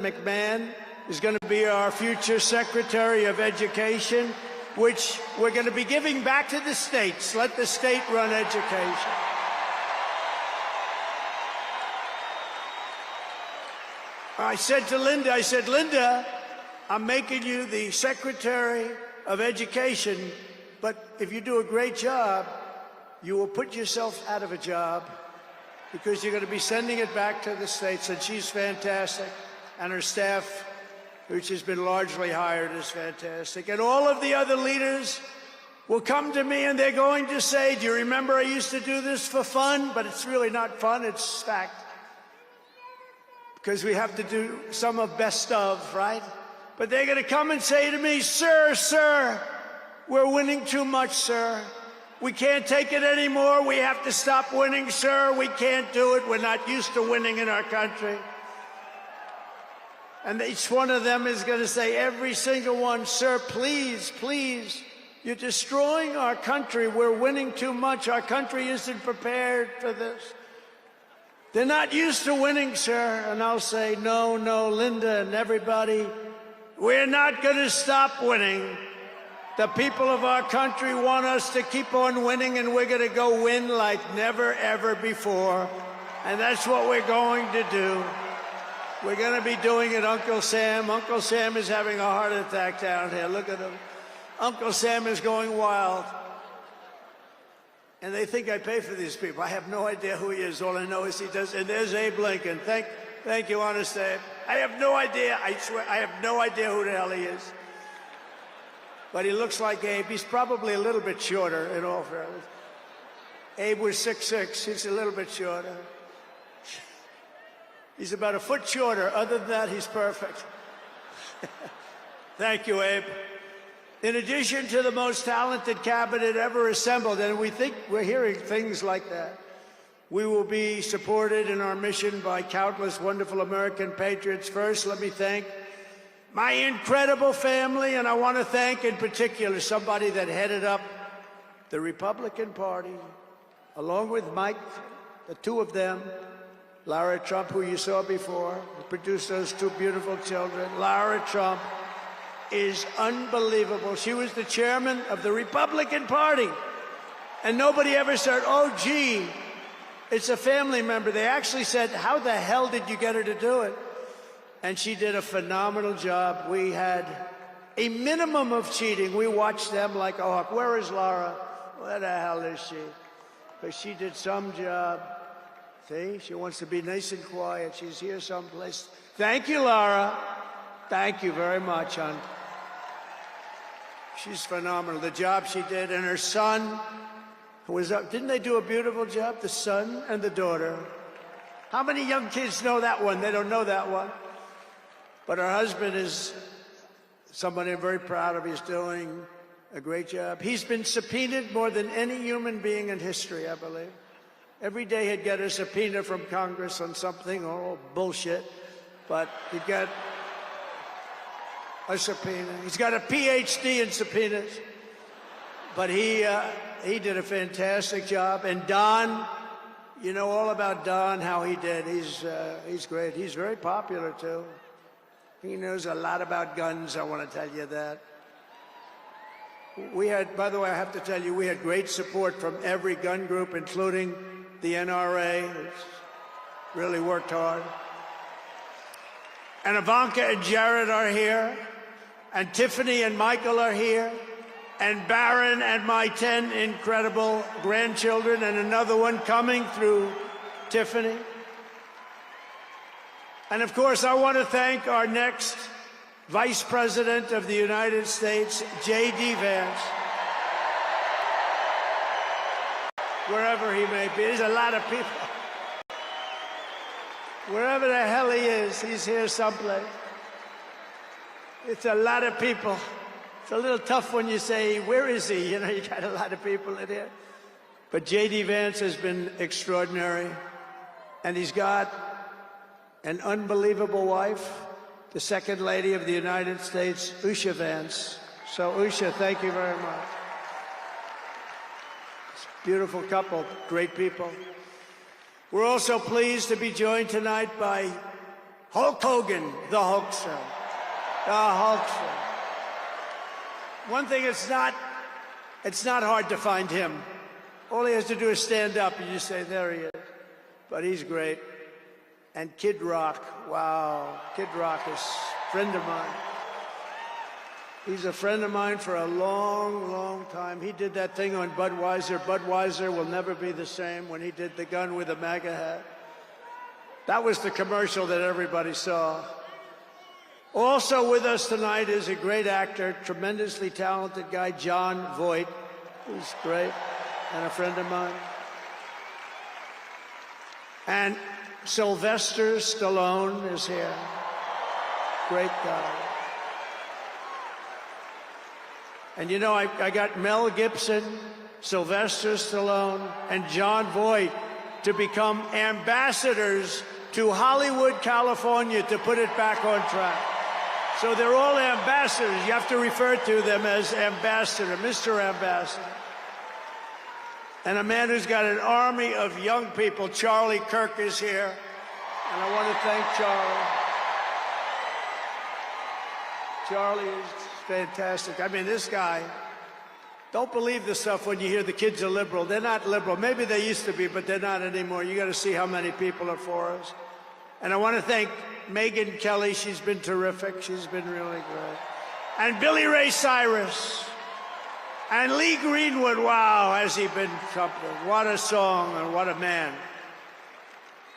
McMahon is going to be our future Secretary of Education, which we're going to be giving back to the states. Let the state run education. I said to Linda, Linda, I'm making you the Secretary of Education, but if you do a great job, you will put yourself out of a job because you're going to be sending it back to the states. And she's fantastic. And her staff, which has been largely hired, is fantastic. And all of the other leaders will come to me and they're going to say, do you remember I used to do this for fun? But it's really not fun, it's fact. Because we have to do some of best of, right? But they're going to come and say to me, sir, we're winning too much, sir. We can't take it anymore. We have to stop winning, sir. We can't do it. We're not used to winning in our country. And each one of them is going to say, every single one, sir, please, please, you're destroying our country. We're winning too much. Our country isn't prepared for this. They're not used to winning, sir. And I'll say, no, Linda and everybody, we're not going to stop winning. The people of our country want us to keep on winning, and we're going to go win like never, ever before. And that's what we're going to do. We're going to be doing it, Uncle Sam. Uncle Sam is having a heart attack down here. Look at him. Uncle Sam is going wild. And they think I pay for these people. I have no idea who he is. All I know is he does. And there's Abe Lincoln. Thank you, honest Abe. I have no idea. I swear, I have no idea who the hell he is. But he looks like Abe. He's probably a little bit shorter, in all fairness. Abe was 6'6". He's a little bit shorter. He's about a foot shorter. Other than that, he's perfect. Thank you, Abe. In addition to the most talented cabinet ever assembled, and we're hearing things like that, we will be supported in our mission by countless wonderful American patriots. First, let me thank my incredible family, and I want to thank in particular somebody that headed up the Republican Party, along with Mike, the two of them, Lara Trump, who you saw before, who produced those two beautiful children. Lara Trump is unbelievable. She was the chairman of the Republican Party, and nobody ever said, oh, gee, it's a family member. They actually said, how the hell did you get her to do it? And she did a phenomenal job. We had a minimum of cheating. We watched them like a hawk. Where is Lara? Where the hell is she? But she did some job. See, she wants to be nice and quiet. She's here someplace. Thank you, Lara. Thank you very much, hon. She's phenomenal. The job she did, and her son, who was up. Didn't they do a beautiful job? The son and the daughter. How many young kids know that one? They don't know that one. But her husband is somebody I'm very proud of. He's doing a great job. He's been subpoenaed more than any human being in history, I believe. Every day he'd get a subpoena from Congress on something, or bullshit, but he'd get a subpoena. He's got a PhD in subpoenas, but he did a fantastic job. And Don, you know all about Don, how he did. He's great. He's very popular too. He knows a lot about guns, I want to tell you that. We had, by the way, I have to tell you, we had great support from every gun group, including the NRA, which really worked hard. And Ivanka and Jared are here, and Tiffany and Michael are here, and Barron and my 10 incredible grandchildren, and another one coming through Tiffany. And of course, I want to thank our next Vice President of the United States, J.D. Vance. Wherever he may be. There's a lot of people. Wherever the hell he is, he's here someplace. It's a lot of people. It's a little tough when you say, where is he? You know, you got a lot of people in here. But J.D. Vance has been extraordinary. And he's got an unbelievable wife, the Second Lady of the United States, Usha Vance. So, Usha, thank you very much. Beautiful couple, great people. We're also pleased to be joined tonight by Hulk Hogan, the Hulkster. The Hulkster. One thing, it's not hard to find him. All he has to do is stand up and you say, there he is. But he's great. And Kid Rock, wow. Kid Rock is a friend of mine. He's a friend of mine for a long, long time. He did that thing on Budweiser. Budweiser will never be the same when he did the gun with the MAGA hat. That was the commercial that everybody saw. Also with us tonight is a great actor, tremendously talented guy, Jon Voight, who's great, and a friend of mine. And Sylvester Stallone is here. Great guy. And you know, I got Mel Gibson, Sylvester Stallone, and Jon Voight to become ambassadors to Hollywood, California, to put it back on track. So they're all ambassadors. You have to refer to them as ambassador, Mr. Ambassador. And a man who's got an army of young people, Charlie Kirk, is here. And I want to thank Charlie. Charlie is fantastic. I mean, this guy, don't believe the stuff when you hear the kids are liberal. They're not liberal. Maybe they used to be, but they're not anymore. You got to see how many people are for us. And I want to thank Megyn Kelly. She's been terrific. She's been really great. And Billy Ray Cyrus. And Lee Greenwood. Wow, has he been something. What a song and what a man.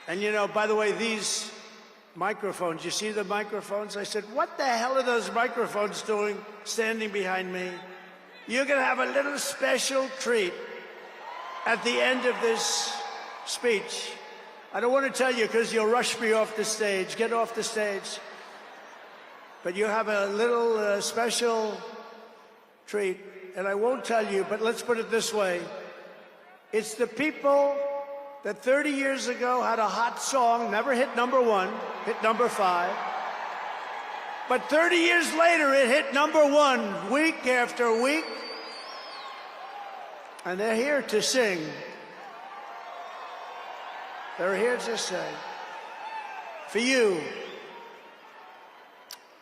And you know, by the way, these microphones, you see the microphones? I said, what the hell are those microphones doing standing behind me? You're going to have a little special treat at the end of this speech. I don't want to tell you because you'll rush me off the stage. Get off the stage. But you have a little special treat, and I won't tell you, but let's put it this way. It's the people that 30 years ago had a hot song, never hit #1, hit #5. But 30 years later, it hit #1 week after week. And they're here to sing. They're here to sing. For you.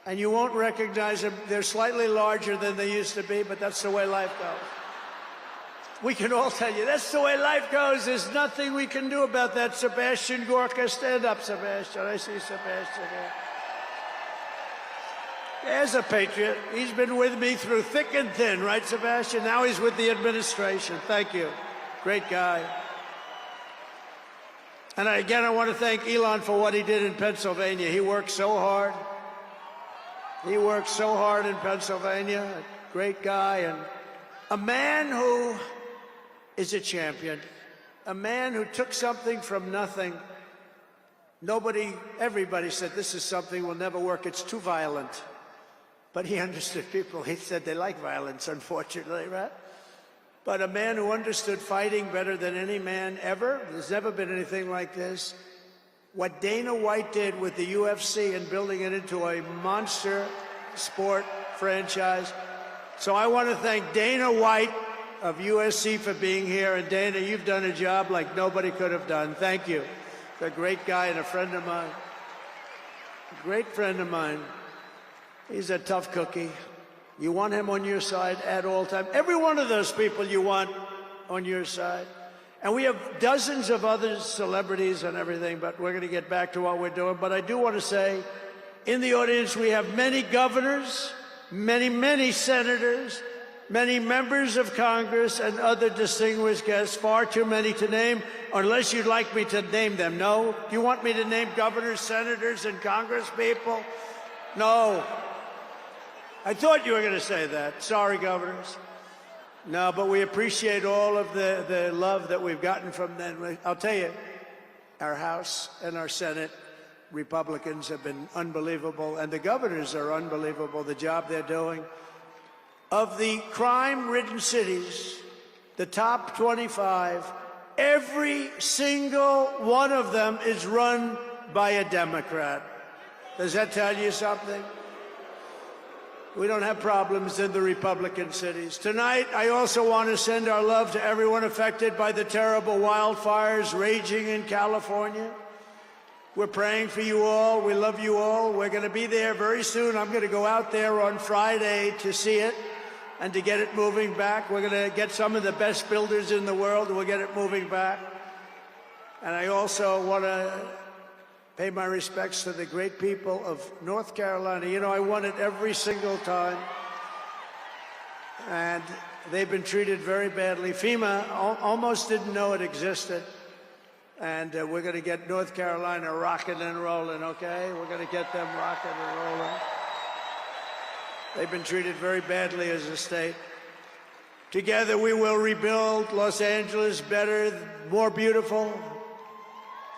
And you won't recognize them. They're slightly larger than they used to be, but that's the way life goes. We can all tell you, that's the way life goes. There's nothing we can do about that. Sebastian Gorka, stand up, Sebastian. I see Sebastian here. There's a patriot. He's been with me through thick and thin, right, Sebastian? Now he's with the administration. Thank you. Great guy. And again, I want to thank Elon for what he did in Pennsylvania. He worked so hard. He worked so hard in Pennsylvania. A great guy and a man who is a champion. A man who took something from nothing. Everybody said, this is something will never work. It's too violent. But he understood people. He said they like violence, unfortunately, right? But a man who understood fighting better than any man ever. There's never been anything like this. What Dana White did with the UFC and building it into a monster sport franchise. So I want to thank Dana White of USC for being here. And Dana, you've done a job like nobody could have done. Thank you. You're a great guy and a friend of mine. A great friend of mine. He's a tough cookie. You want him on your side at all times. Every one of those people you want on your side. And we have dozens of other celebrities and everything, but we're going to get back to what we're doing. But I do want to say, in the audience, we have many governors, many senators, many members of Congress, and other distinguished guests, far too many to name, unless you'd like me to name them. No? Do you want me to name governors, senators, and Congress people? No. I thought you were going to say that. Sorry, governors. No, but we appreciate all of the love that we've gotten from them. I'll tell you, our House and our Senate Republicans have been unbelievable, and the governors are unbelievable, the job they're doing. Of the crime-ridden cities, the top 25, every single one of them is run by a Democrat. Does that tell you something? We don't have problems in the Republican cities. Tonight, I also want to send our love to everyone affected by the terrible wildfires raging in California. We're praying for you all. We love you all. We're going to be there very soon. I'm going to go out there on Friday to see it and to get it moving back. We're going to get some of the best builders in the world, and we'll get it moving back. And I also want to pay my respects to the great people of North Carolina. You know, I won it every single time, and they've been treated very badly. FEMA almost didn't know it existed. And we're going to get North Carolina rocking and rolling, okay? We're going to get them rocking and rolling. They've been treated very badly as a state. Together we will rebuild Los Angeles better, more beautiful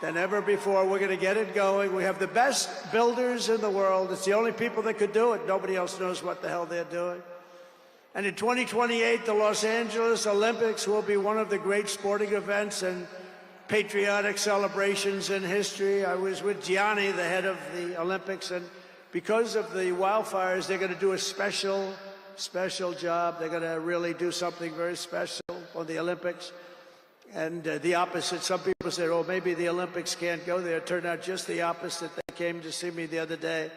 than ever before. We're going to get it going. We have the best builders in the world. It's the only people that could do it. Nobody else knows what the hell they're doing. And in 2028, the Los Angeles Olympics will be one of the great sporting events and patriotic celebrations in history. I was with Gianni, the head of the Olympics, and because of the wildfires, they're going to do a special job. They're going to really do something very special on the Olympics. And the opposite, some people said, oh, maybe the Olympics can't go there. It turned out just the opposite. They came to see me the other day,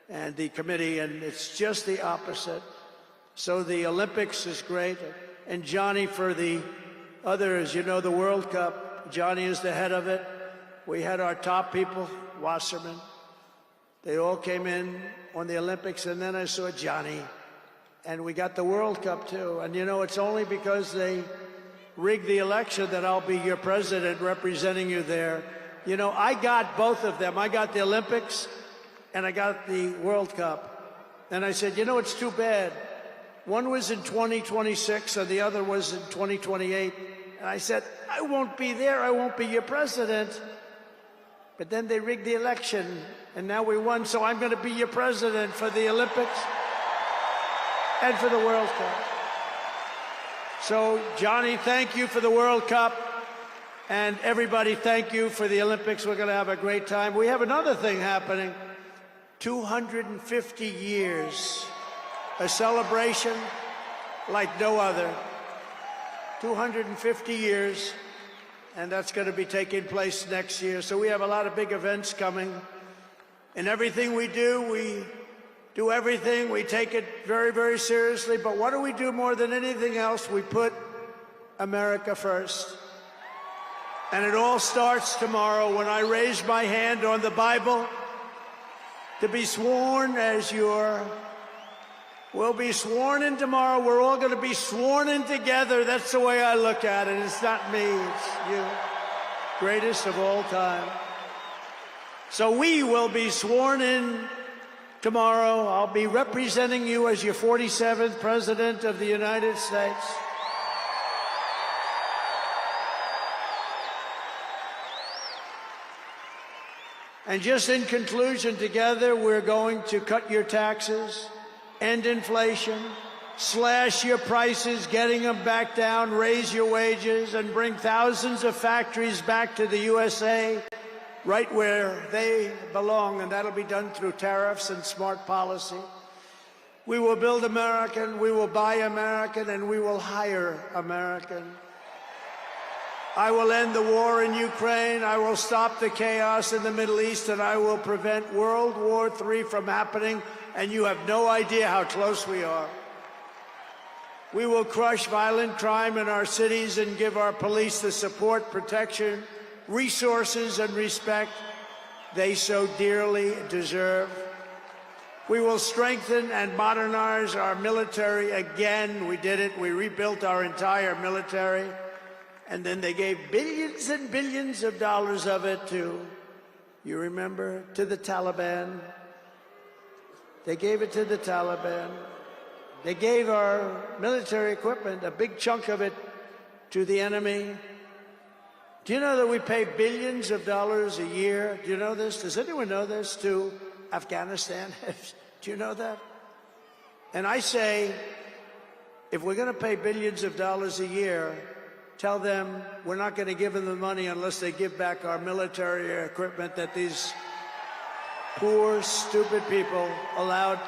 and the committee, and it's just the opposite. So the Olympics is great. And Johnny, for the others, you know, the World Cup, Johnny is the head of it. We had our top people, Wasserman. They all came in on the Olympics, and then I saw Johnny. And we got the World Cup, too. And, you know, it's only because they rigged the election that I'll be your president representing you there. You know, I got both of them. I got the Olympics, and I got the World Cup. And I said, you know, it's too bad. One was in 2026, and the other was in 2028. And I said, I won't be there. I won't be your president. But then they rigged the election, and now we won, so I'm going to be your president for the Olympics and for the World Cup. So, Johnny, thank you for the World Cup. And everybody, thank you for the Olympics. We're going to have a great time. We have another thing happening. 250 years. A celebration like no other. 250 years, and that's going to be taking place next year. So we have a lot of big events coming. In everything we do everything. We take it very, very seriously. But what do we do more than anything else? We put America first. And it all starts tomorrow when I raise my hand on the Bible to be sworn as your... We'll be sworn in tomorrow. We're all going to be sworn in together. That's the way I look at it. It's not me, it's you. Greatest of all time. So we will be sworn in tomorrow. I'll be representing you as your 47th President of the United States. And just in conclusion, together, we're going to cut your taxes, end inflation, slash your prices, getting them back down, raise your wages, and bring thousands of factories back to the USA, right where they belong, and that'll be done through tariffs and smart policy. We will build American, we will buy American, and we will hire American. I will end the war in Ukraine, I will stop the chaos in the Middle East, and I will prevent World War III from happening. And you have no idea how close we are. We will crush violent crime in our cities and give our police the support, protection, resources, and respect they so dearly deserve. We will strengthen and modernize our military again. We did it. We rebuilt our entire military. And then they gave billions and billions of dollars of it to, you remember, to the Taliban. They gave it to the Taliban. They gave our military equipment, a big chunk of it, to the enemy. Do you know that we pay billions of dollars a year? Do you know this? Does anyone know this? To Afghanistan? Do you know that? And I say, if we're going to pay billions of dollars a year, tell them we're not going to give them the money unless they give back our military equipment that these poor, stupid people allowed.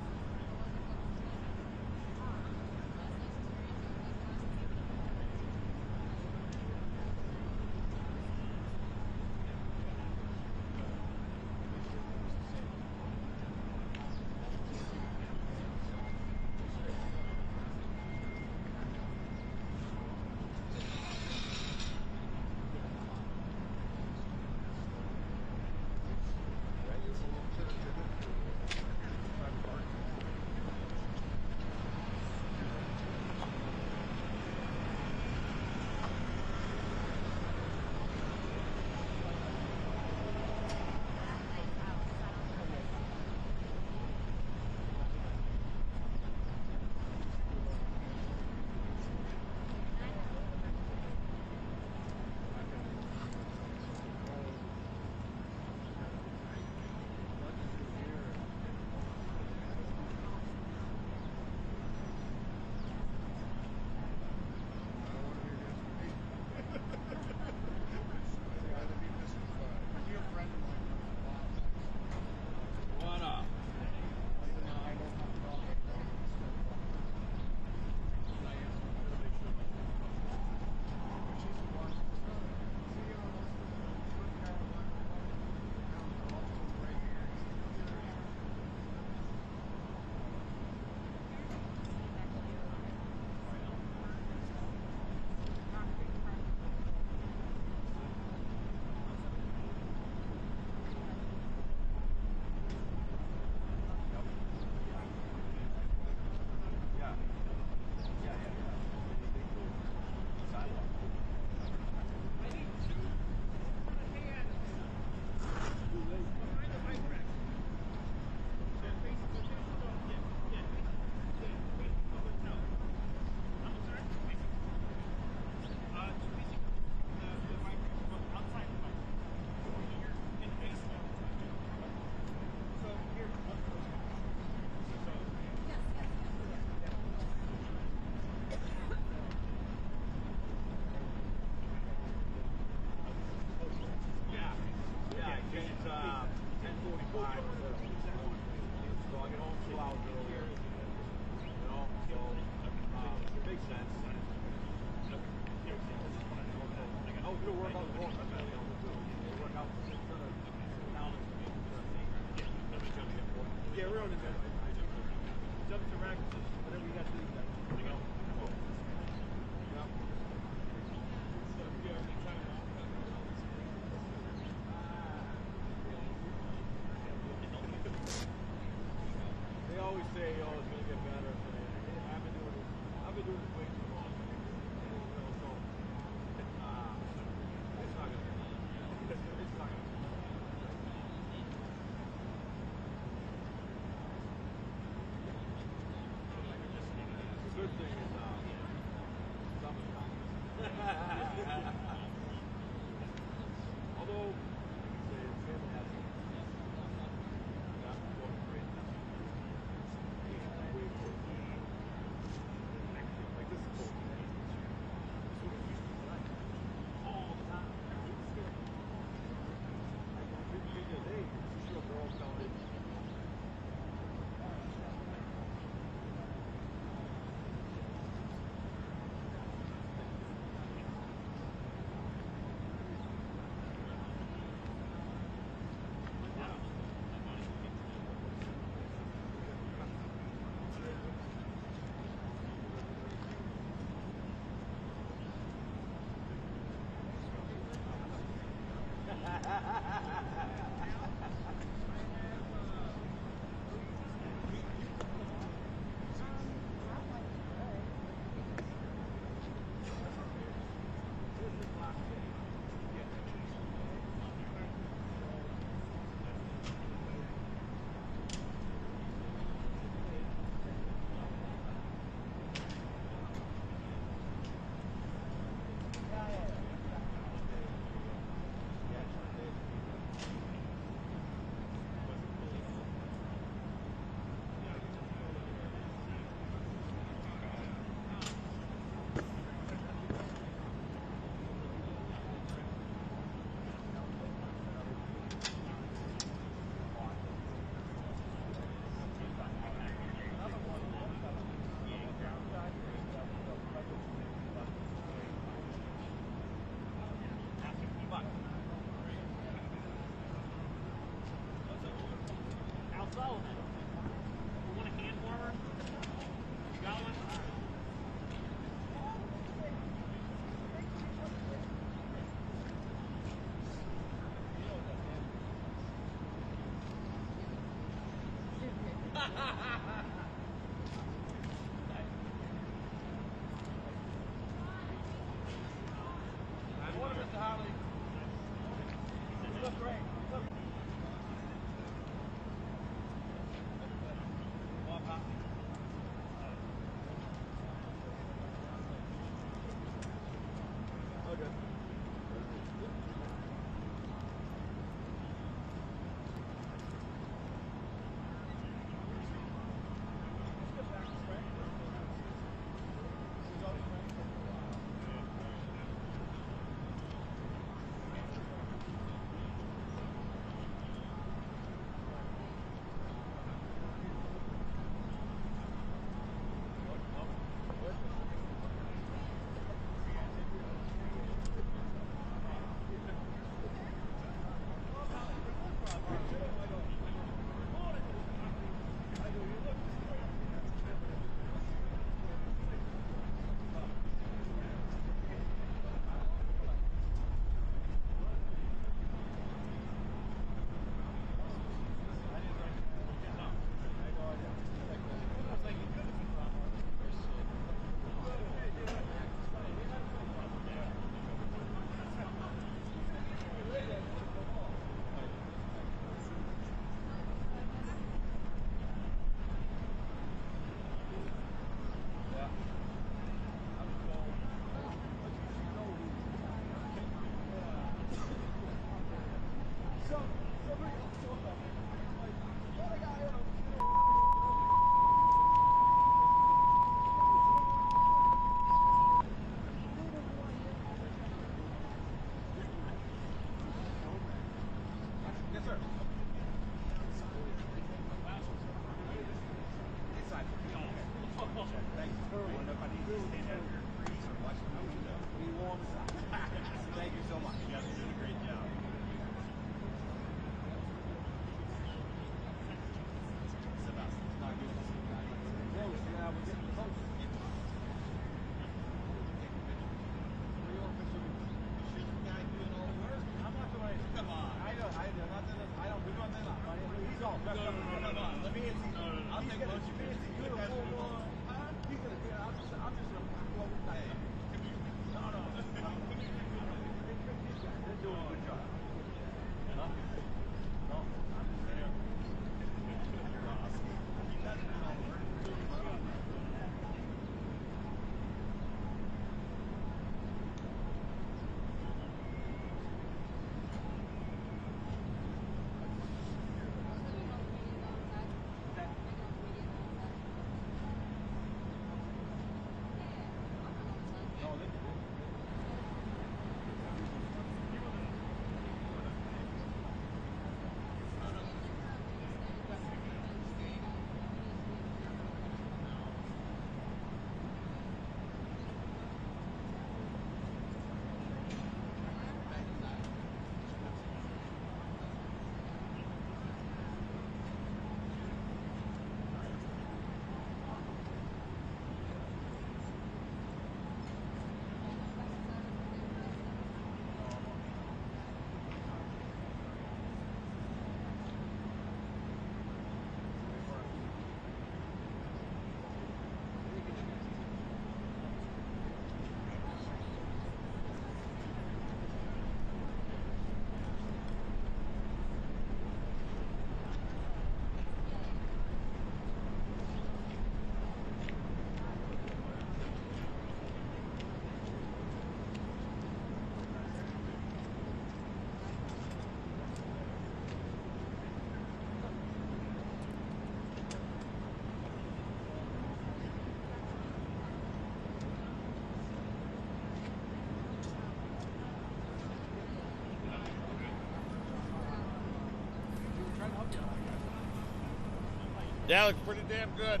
Yeah, looks pretty damn good.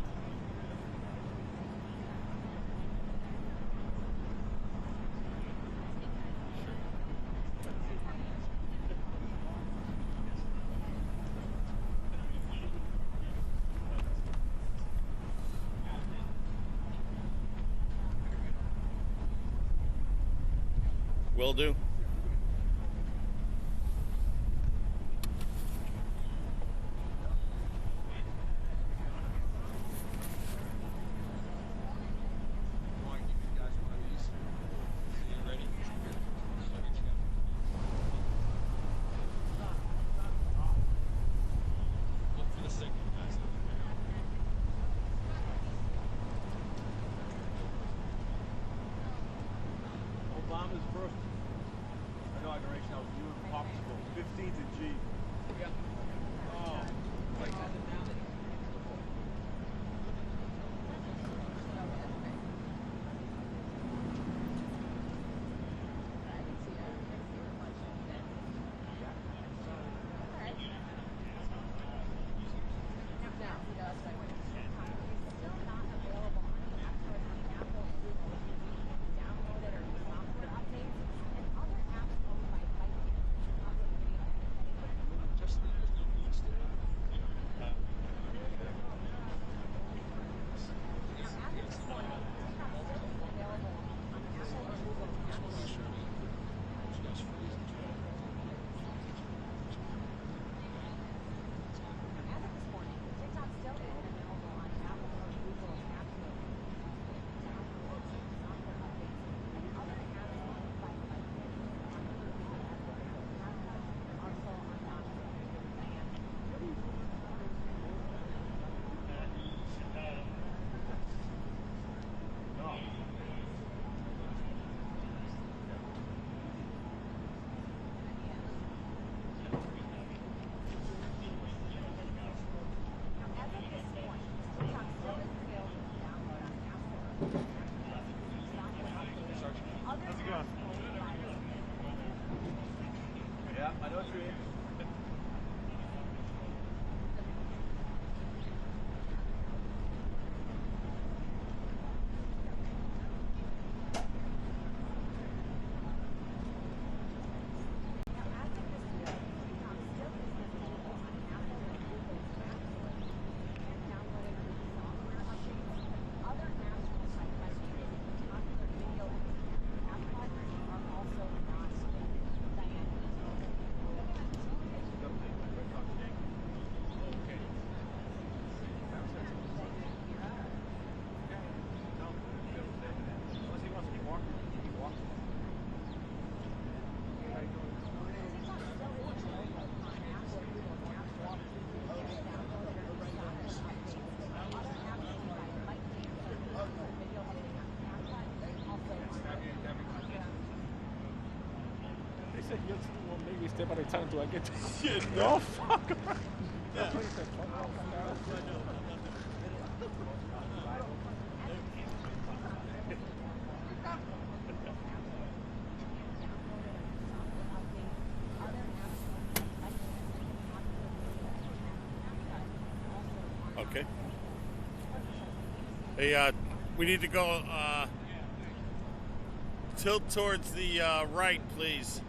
Will do. Obama's first inauguration, I was you and Popsicle, 15th and G. Yeah. Oh. Yeah, I know what you mean. They said, yes, well, maybe stay by the time until I get to shit. No, fuck. Yeah. Okay. Hey, we need to go tilt towards the right, please.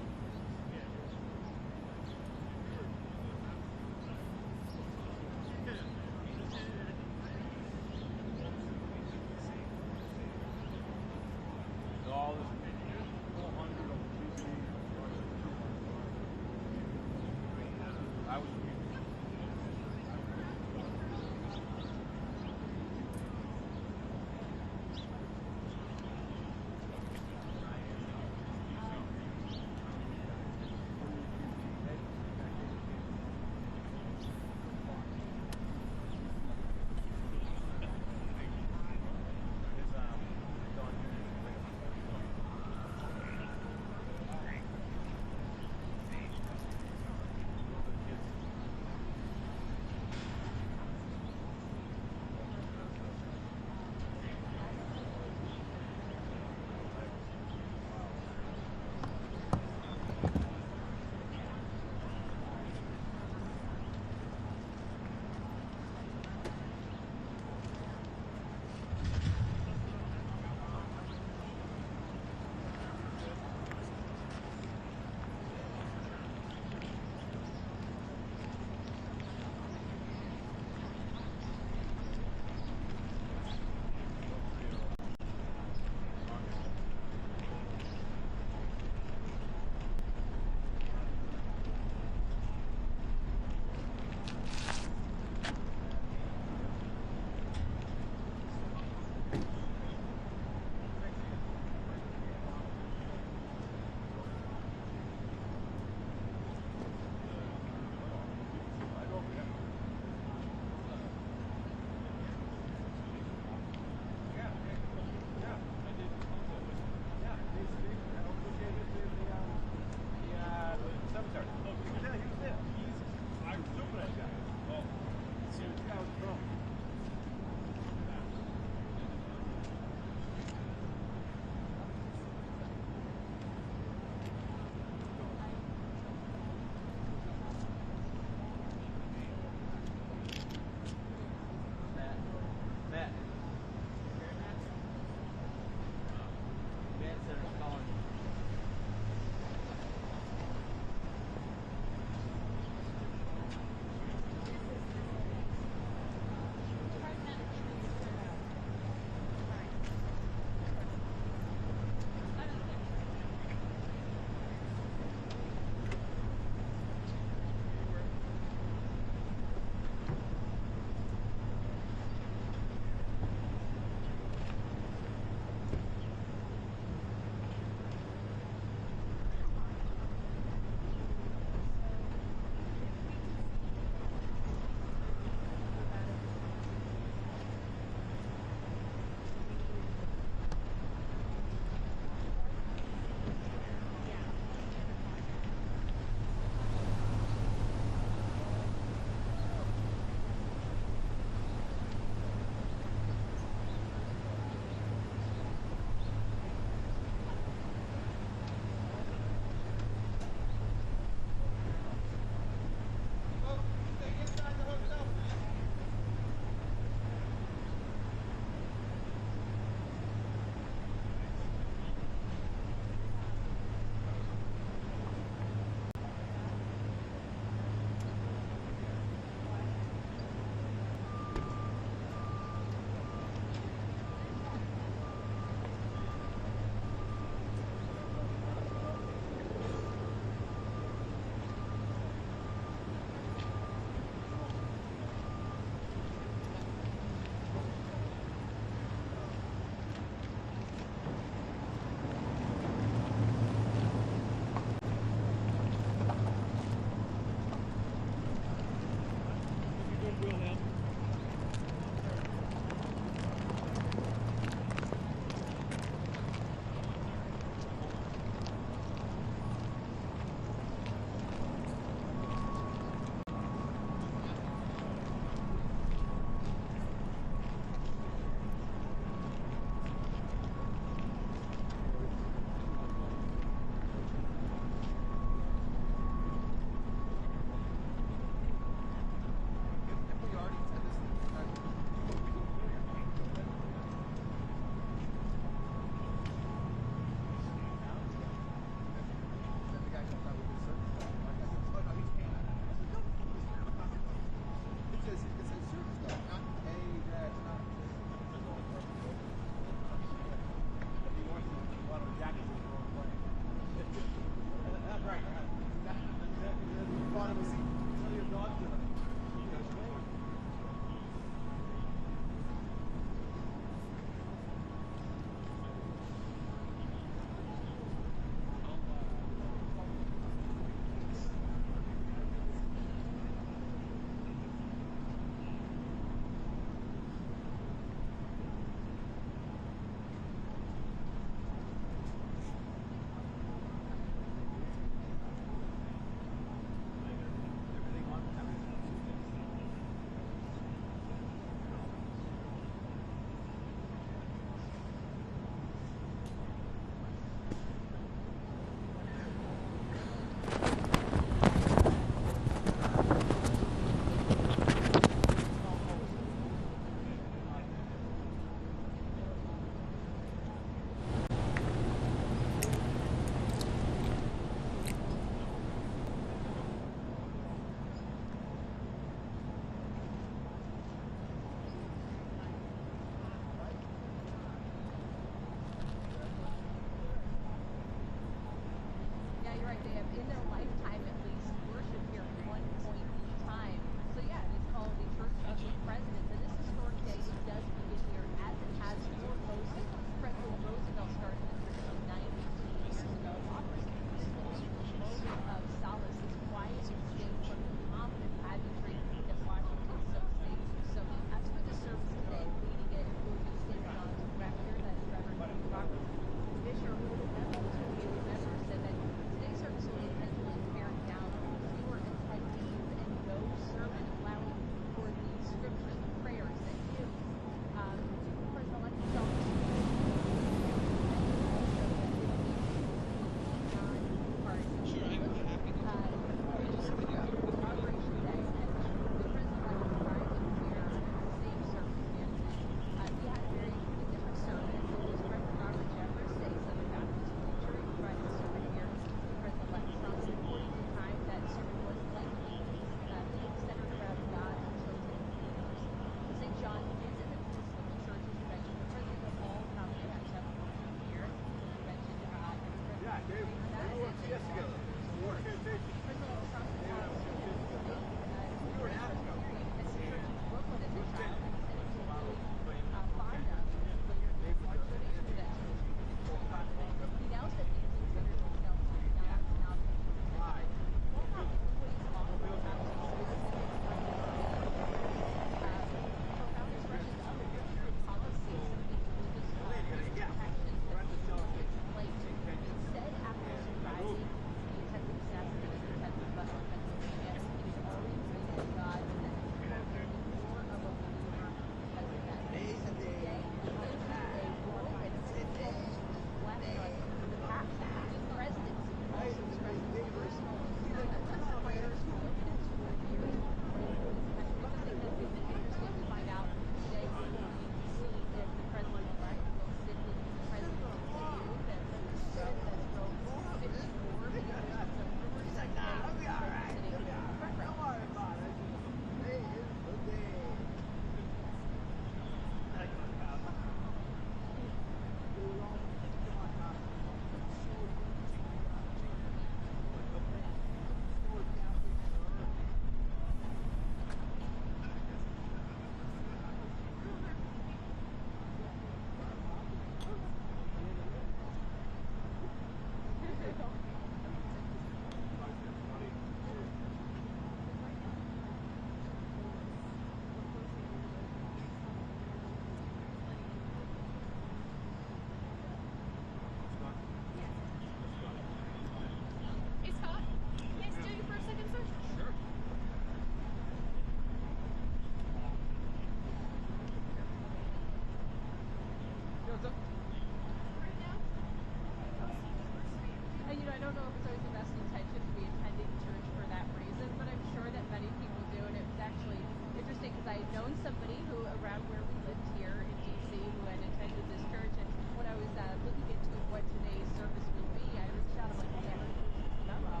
known somebody who around where we lived here in DC who had attended this church, and when I was looking into what today's service will be, I reached out. I'm like, okay, I'm going to post this memo,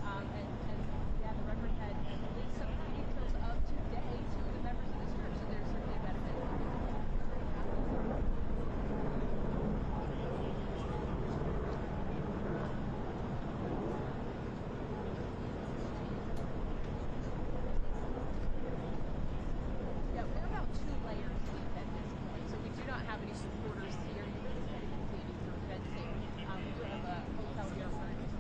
and yeah, the Reverend had linked some of the details of today to the members of this church, so there's certainly a benefit. Yeah, we're about 2 layers deep at this point, so we do not have any supporters here. You can see any sort of fencing. We do have a hotel here for just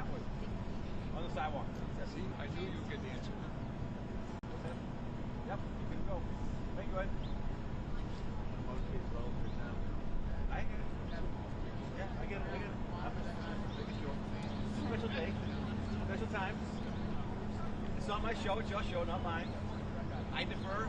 that way. On the sidewalk. See, I knew you would get the answer. Yep, you can go. Very good. I get it. Yeah, I get it. Special day. Special time. It's not my show, it's your show, not mine. I defer.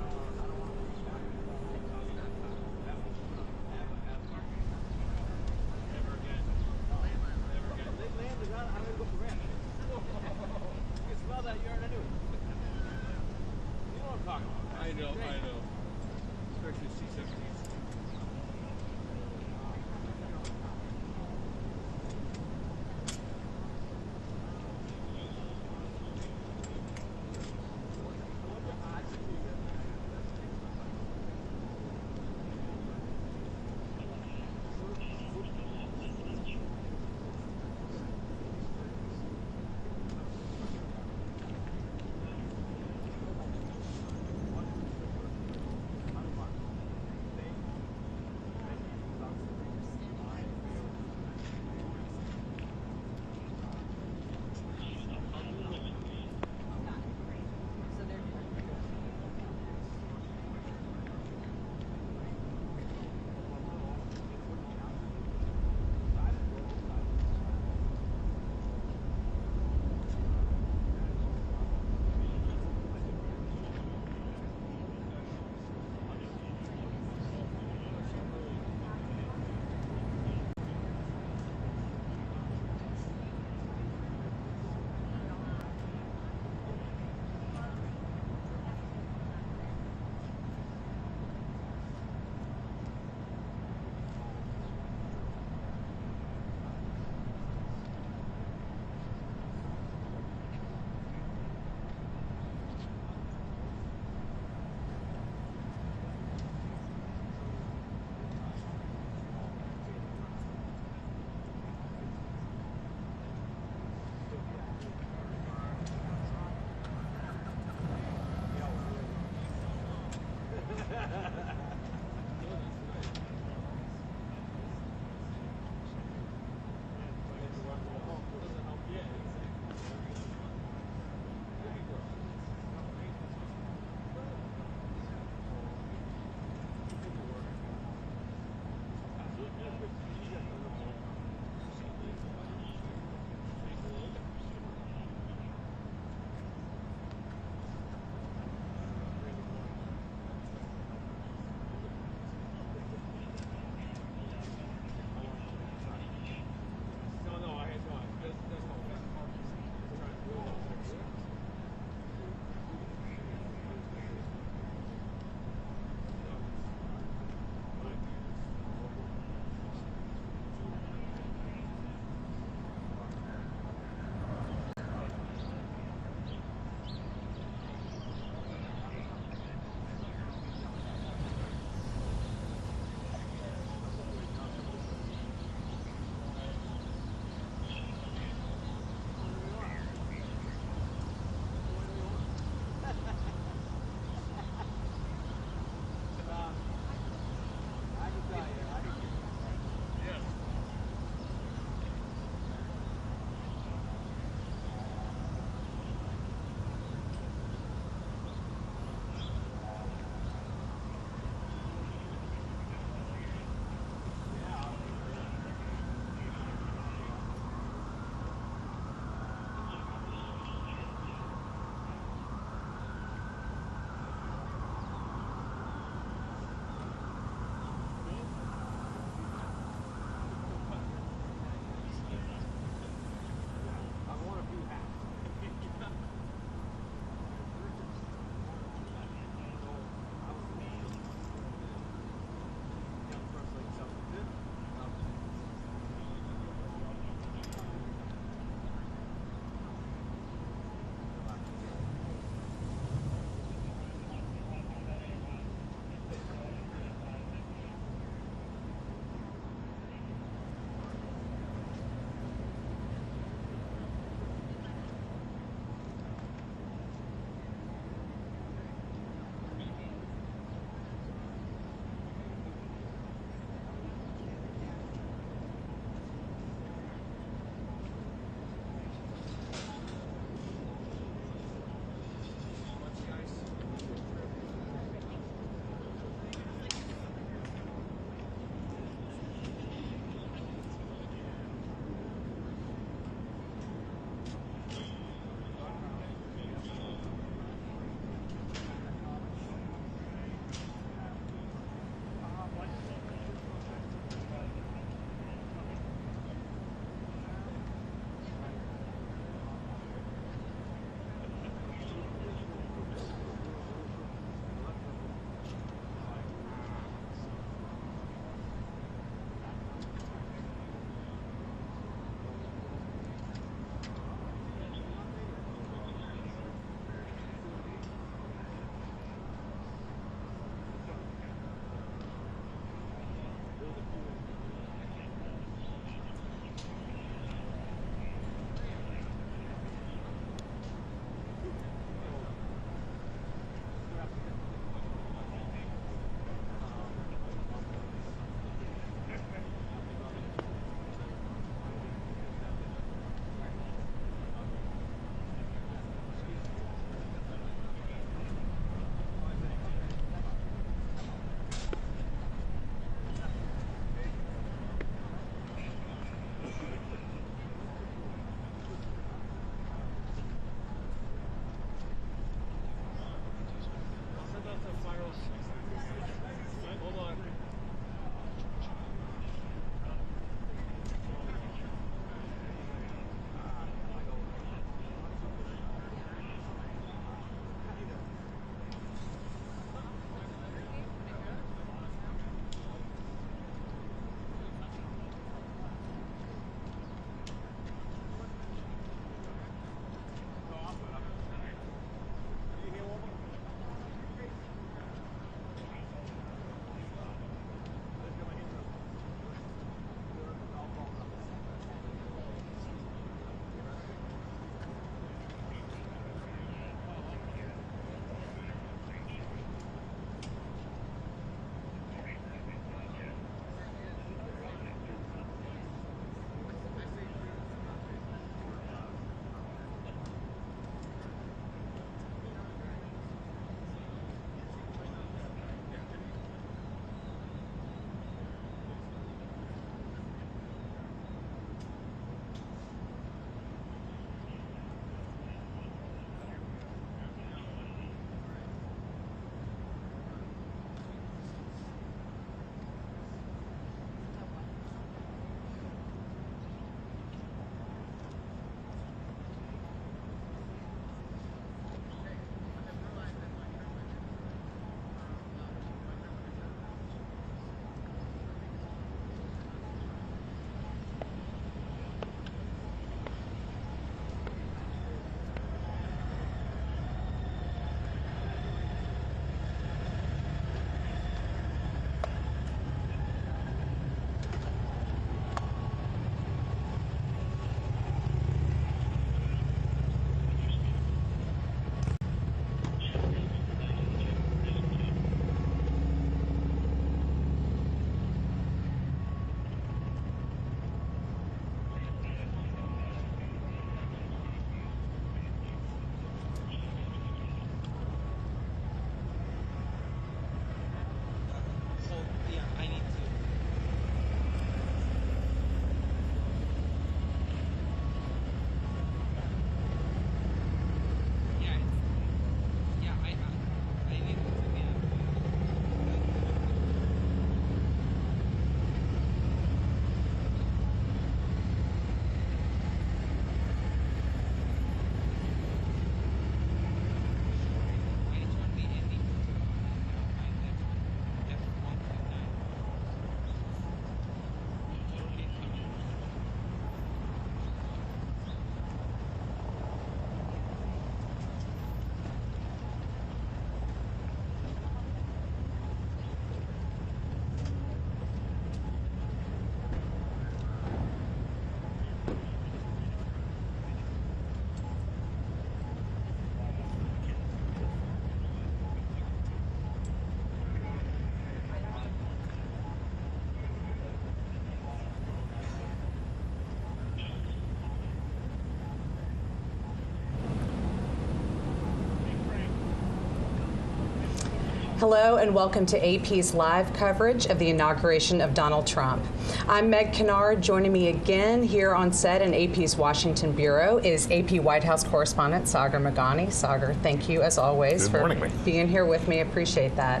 Hello and welcome to AP's live coverage of the inauguration of Donald Trump. I'm Meg Kennard. Joining me again here on set in AP's Washington Bureau is AP White House correspondent Sagar Meghani. Sagar, thank you as always for being here with me. Appreciate that.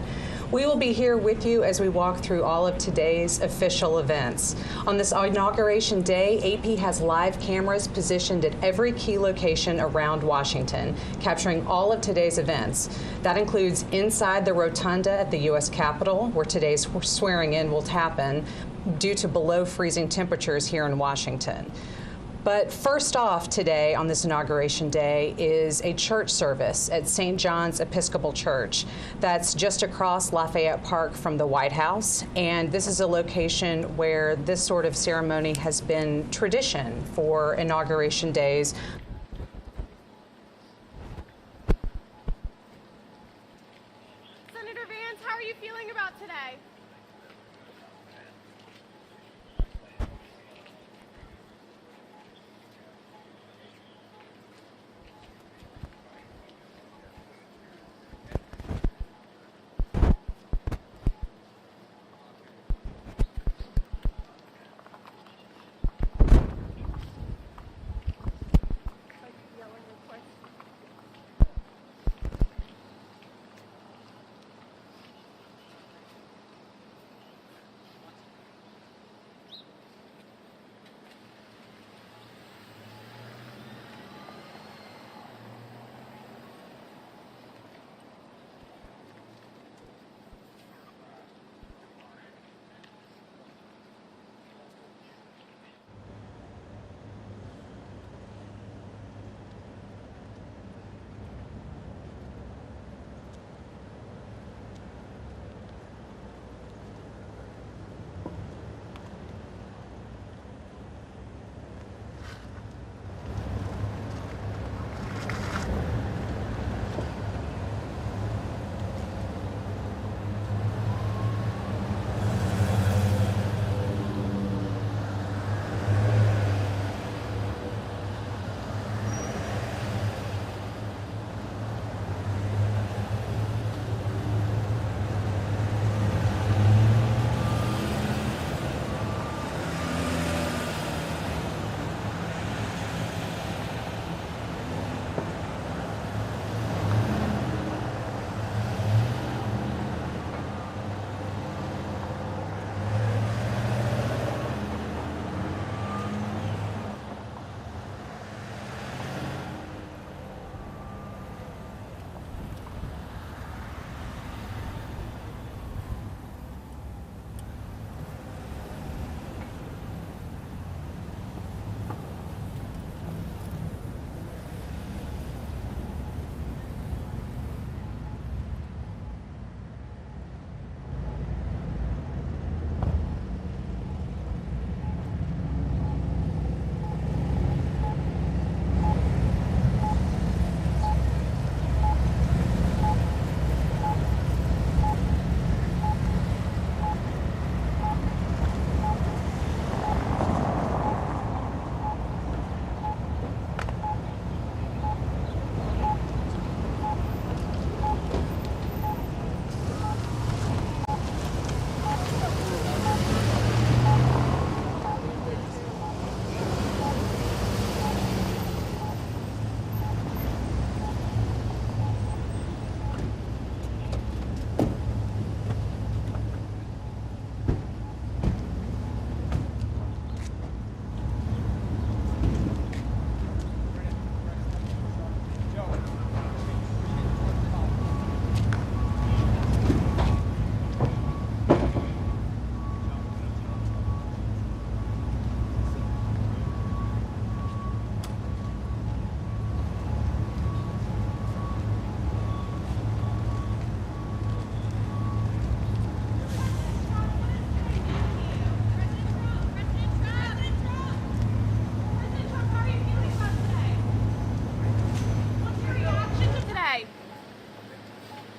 We will be here with you as we walk through all of today's official events. On this inauguration day, AP has live cameras positioned at every key location around Washington, capturing all of today's events. That includes inside the Rotunda at the U.S. Capitol, where today's swearing in will happen due to below freezing temperatures here in Washington. But first off today on this inauguration day is a church service at St. John's Episcopal Church. That's just across Lafayette Park from the White House. And this is a location where this sort of ceremony has been tradition for inauguration days. Senator Vance, how are you feeling about today?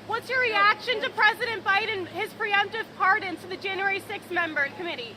What's your reaction to President Biden, his preemptive pardon to the January 6th member committee?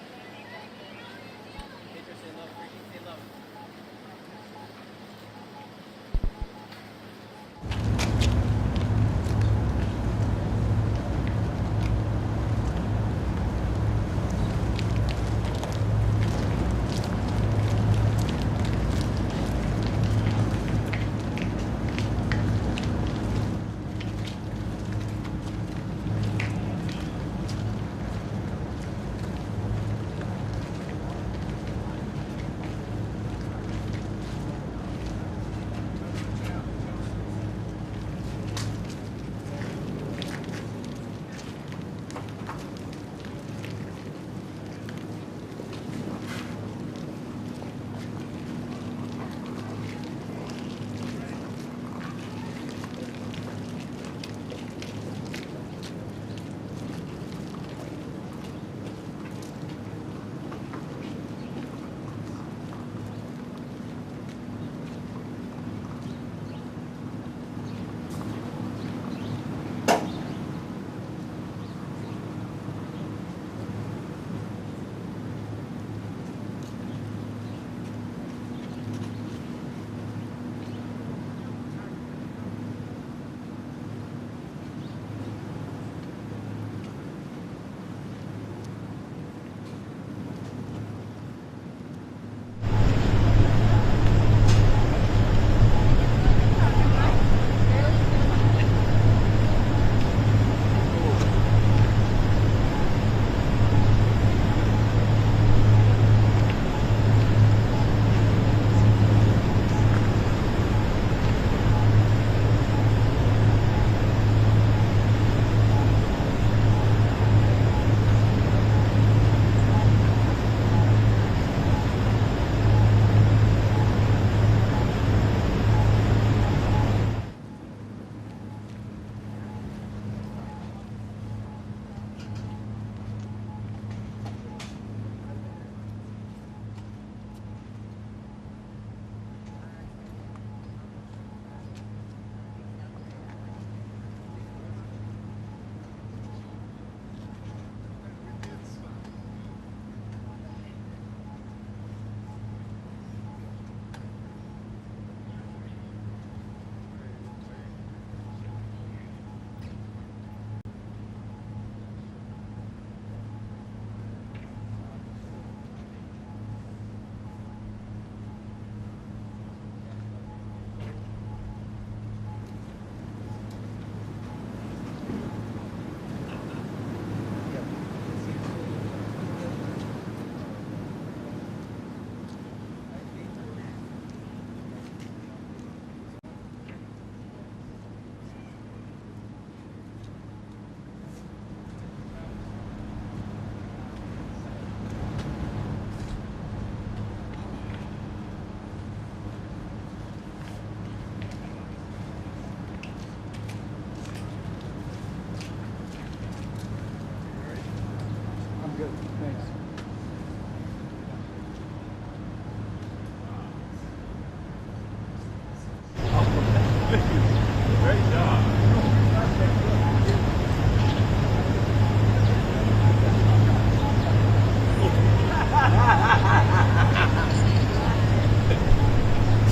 Great job.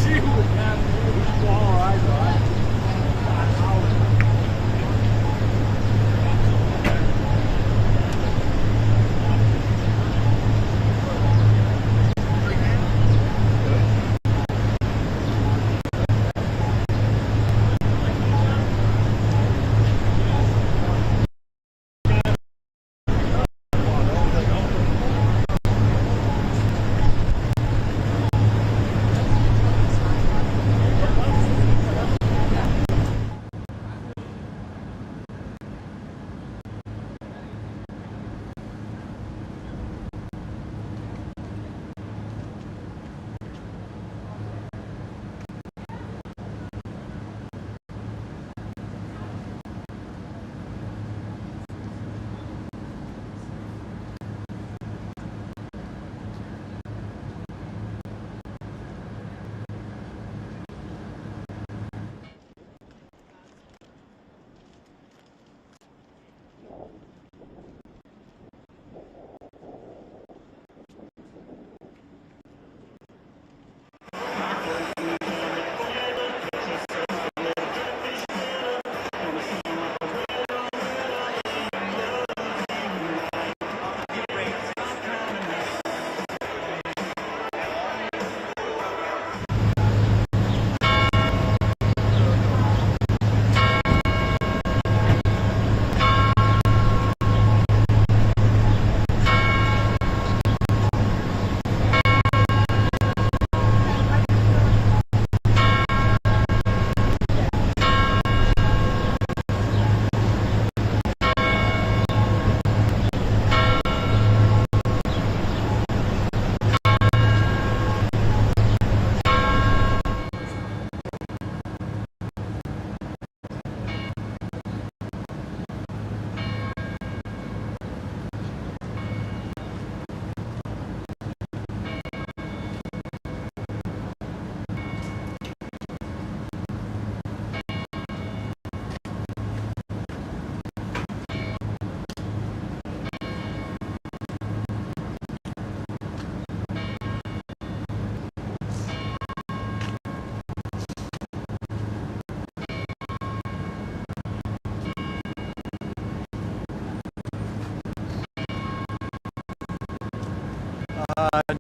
She would have small eyes, right?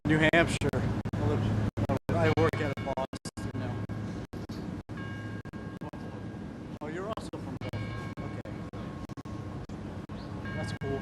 New Hampshire. I work at a Boston now. Oh, you're also from Boston. Okay. That's cool.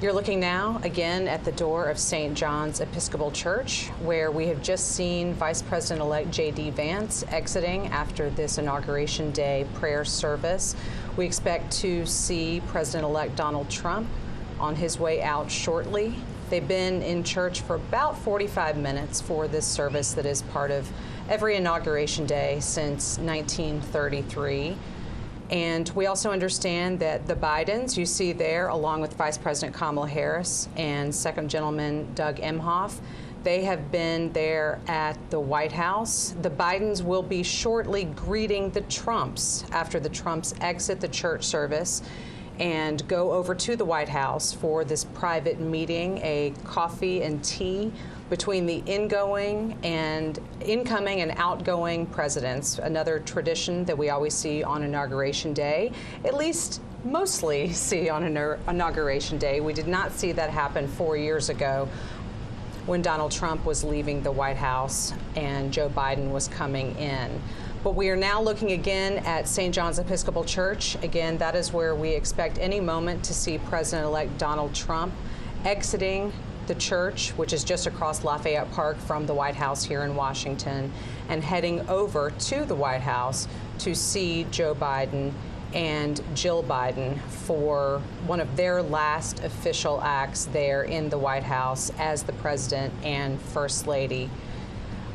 You're looking now again at the door of St. John's Episcopal Church, where we have just seen Vice President-elect J.D. Vance exiting after this Inauguration Day prayer service. We expect to see President-elect Donald Trump on his way out shortly. They've been in church for about 45 minutes for this service that is part of every Inauguration Day since 1933. And we also understand that the Bidens, you see there, along with Vice President Kamala Harris and Second Gentleman Doug Emhoff, they have been there at the White House. The Bidens will be shortly greeting the Trumps after the Trumps exit the church service and go over to the White House for this private meeting, a coffee and tea between the incoming and outgoing presidents, another tradition that we always see on Inauguration Day, at least mostly see on Inauguration Day. We did not see that happen 4 years ago when Donald Trump was leaving the White House and Joe Biden was coming in. But we are now looking again at St. John's Episcopal Church. Again, that is where we expect any moment to see President-elect Donald Trump exiting the church, which is just across Lafayette Park from the White House here in Washington, and heading over to the White House to see Joe Biden and Jill Biden for one of their last official acts there in the White House as the President and First Lady.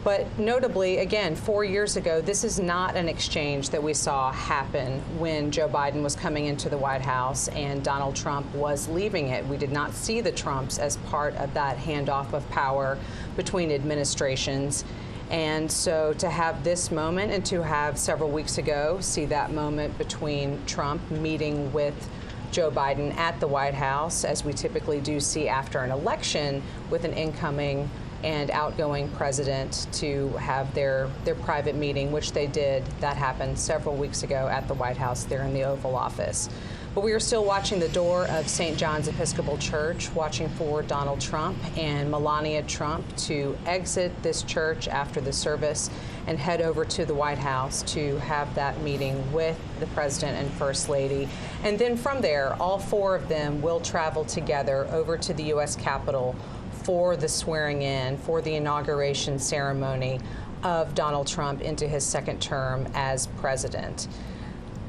But notably, again, 4 years ago, this is not an exchange that we saw happen when Joe Biden was coming into the White House and Donald Trump was leaving it. We did not see the Trumps as part of that handoff of power between administrations. And so to have this moment and to have several weeks ago see that moment between Trump meeting with Joe Biden at the White House, as we typically do see after an election with an incoming and outgoing president to have their private meeting, which they did. That happened several weeks ago at the White House there in the Oval Office. But we are still watching the door of St. John's Episcopal Church, watching for Donald Trump and Melania Trump to exit this church after the service and head over to the White House to have that meeting with the President and First Lady. And then from there, all four of them will travel together over to the U.S. Capitol for the swearing in, for the inauguration ceremony of Donald Trump into his second term as president.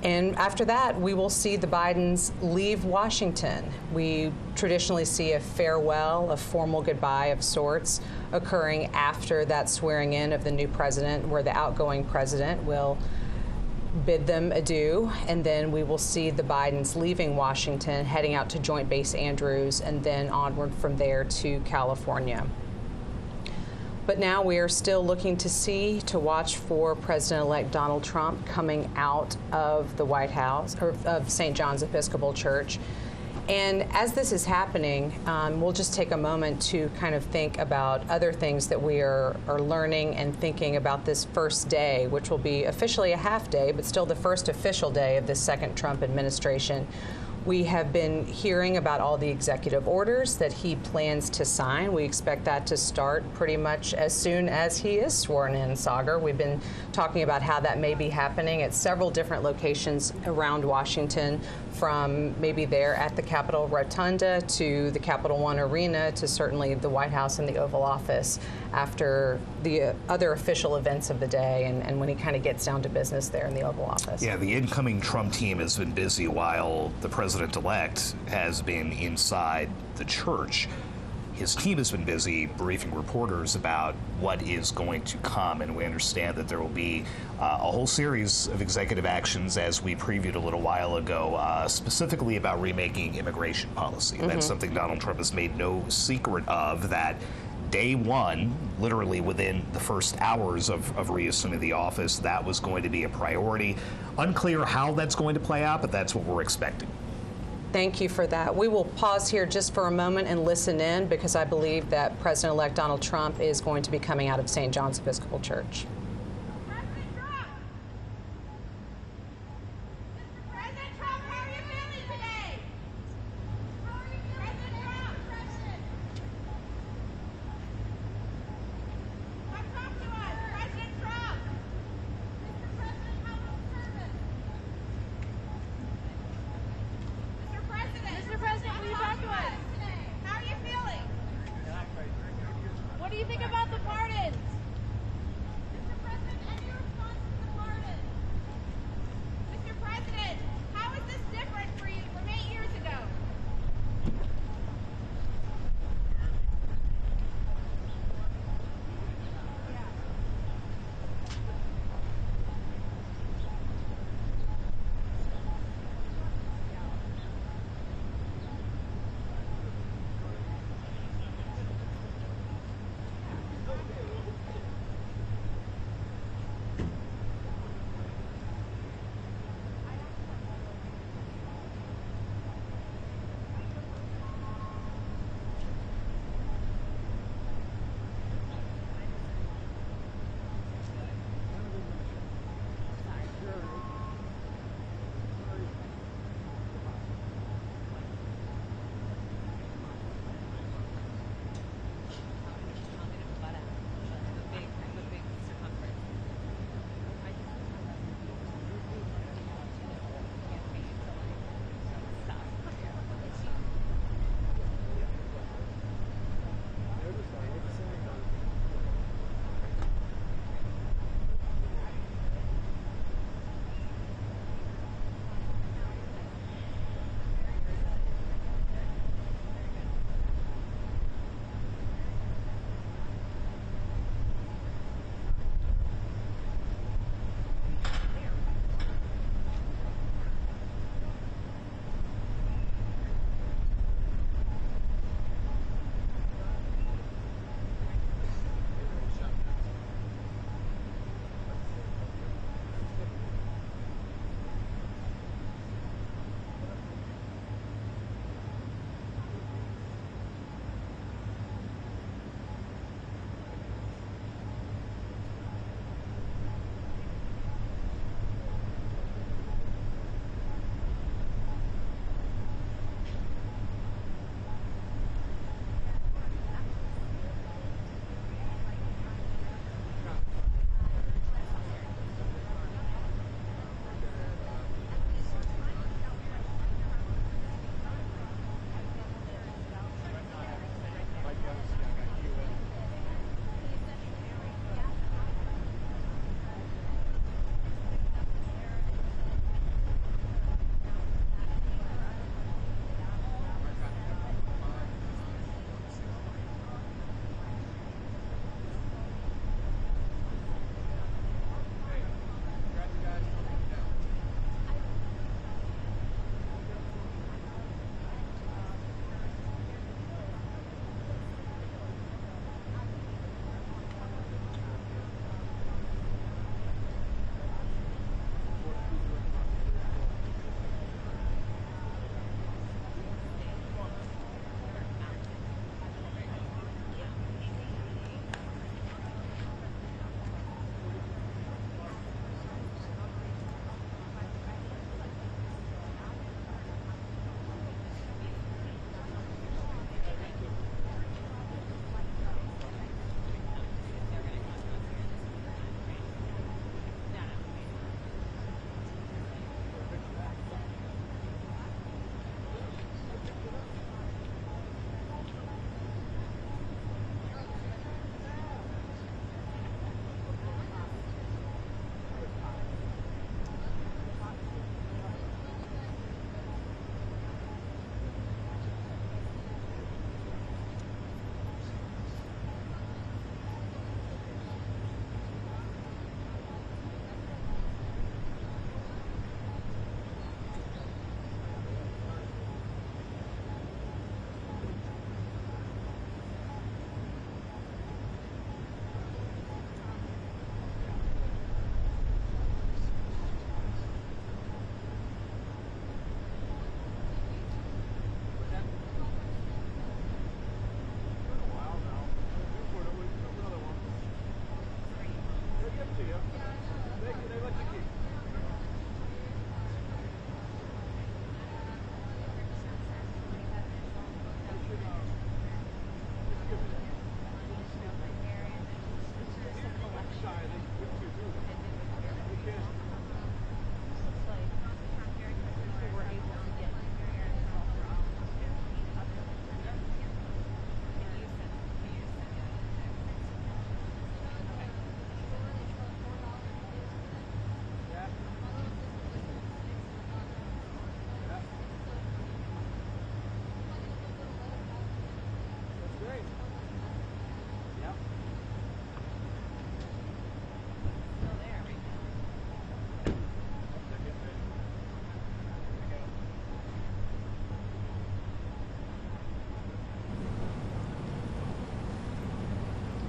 And after that, we will see the Bidens leave Washington. We traditionally see a farewell, a formal goodbye of sorts occurring after that swearing in of the new president, where the outgoing president will bid them adieu, and then we will see the Bidens leaving Washington, heading out to Joint Base Andrews, and then onward from there to California. But now we are still looking to watch for President-elect Donald Trump coming out of the White House, or of St. John's Episcopal Church. And as this is happening, we'll just take a moment to kind of think about other things that we are learning and thinking about this first day, which will be officially a half day, but still the first official day of the second Trump administration. We have been hearing about all the executive orders that he plans to sign. We expect that to start pretty much as soon as he is sworn in, Sagar. We've been talking about how that may be happening at several different locations around Washington, from maybe there at the Capitol Rotunda to the Capital One Arena to certainly the White House and the Oval Office after the other official events of the day and when he kind of gets down to business there in the Oval Office. Yeah, the incoming Trump team has been busy while the president-elect has been inside the church. His team has been busy briefing reporters about what is going to come, and we understand that there will be a whole series of executive actions, as we previewed a little while ago, specifically about remaking immigration policy. That's something Donald Trump has made no secret of, that day one, literally within the first hours of reassuming the office, that was going to be a priority. Unclear how that's going to play out, but that's what we're expecting. Thank you for that. We will pause here just for a moment and listen in, because I believe that President-elect Donald Trump is going to be coming out of St. John's Episcopal Church. President Trump! President Trump, how are you feeling today? How are you feeling, President Trump? Come talk to us, President Trump! Mr. President, how was service? Mr. President, will you talk to us? How are you feeling? What do you think about the pardons? Mr. President, any response to the pardons? Mr. President, how is this different for you from 8 years ago?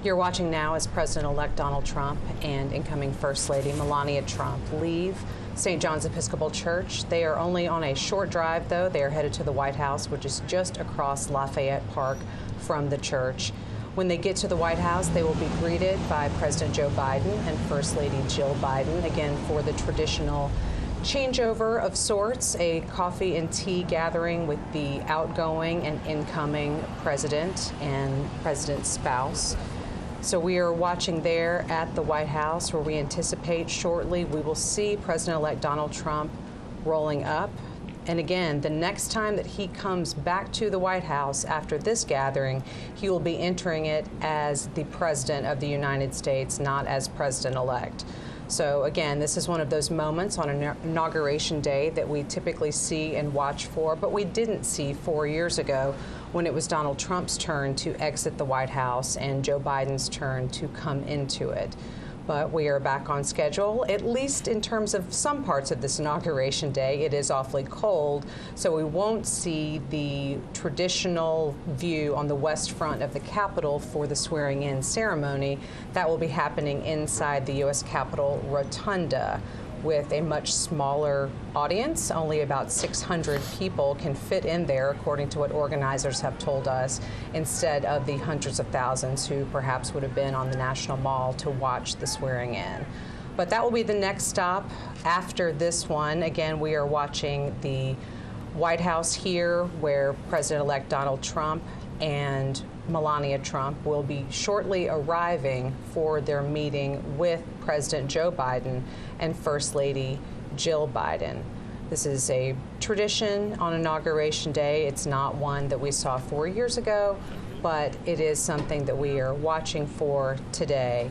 You're watching now as President-elect Donald Trump and incoming First Lady Melania Trump leave St. John's Episcopal Church. They are only on a short drive, though. They are headed to the White House, which is just across Lafayette Park from the church. When they get to the White House, they will be greeted by President Joe Biden and First Lady Jill Biden, again for the traditional changeover of sorts, a coffee and tea gathering with the outgoing and incoming president and president's spouse. So we are watching there at the White House, where we anticipate shortly we will see President-elect Donald Trump rolling up. And again, the next time that he comes back to the White House after this gathering, he will be entering it as the President of the United States, not as President-elect. So again, this is one of those moments on Inauguration Day that we typically see and watch for, but we didn't see 4 years ago when it was Donald Trump's turn to exit the White House and Joe Biden's turn to come into it. But we are back on schedule, at least in terms of some parts of this Inauguration Day. It is awfully cold, so we won't see the traditional view on the west front of the Capitol for the swearing-in ceremony. That will be happening inside the U.S. Capitol Rotunda, with a much smaller audience. Only about 600 people can fit in there, according to what organizers have told us, instead of the hundreds of thousands who perhaps would have been on the National Mall to watch the swearing in. But that will be the next stop after this one. Again, we are watching the White House here, where President-elect Donald Trump and Melania Trump will be shortly arriving for their meeting with President Joe Biden and First Lady Jill Biden. This is a tradition on Inauguration Day. It's not one that we saw 4 years ago, but it is something that we are watching for today,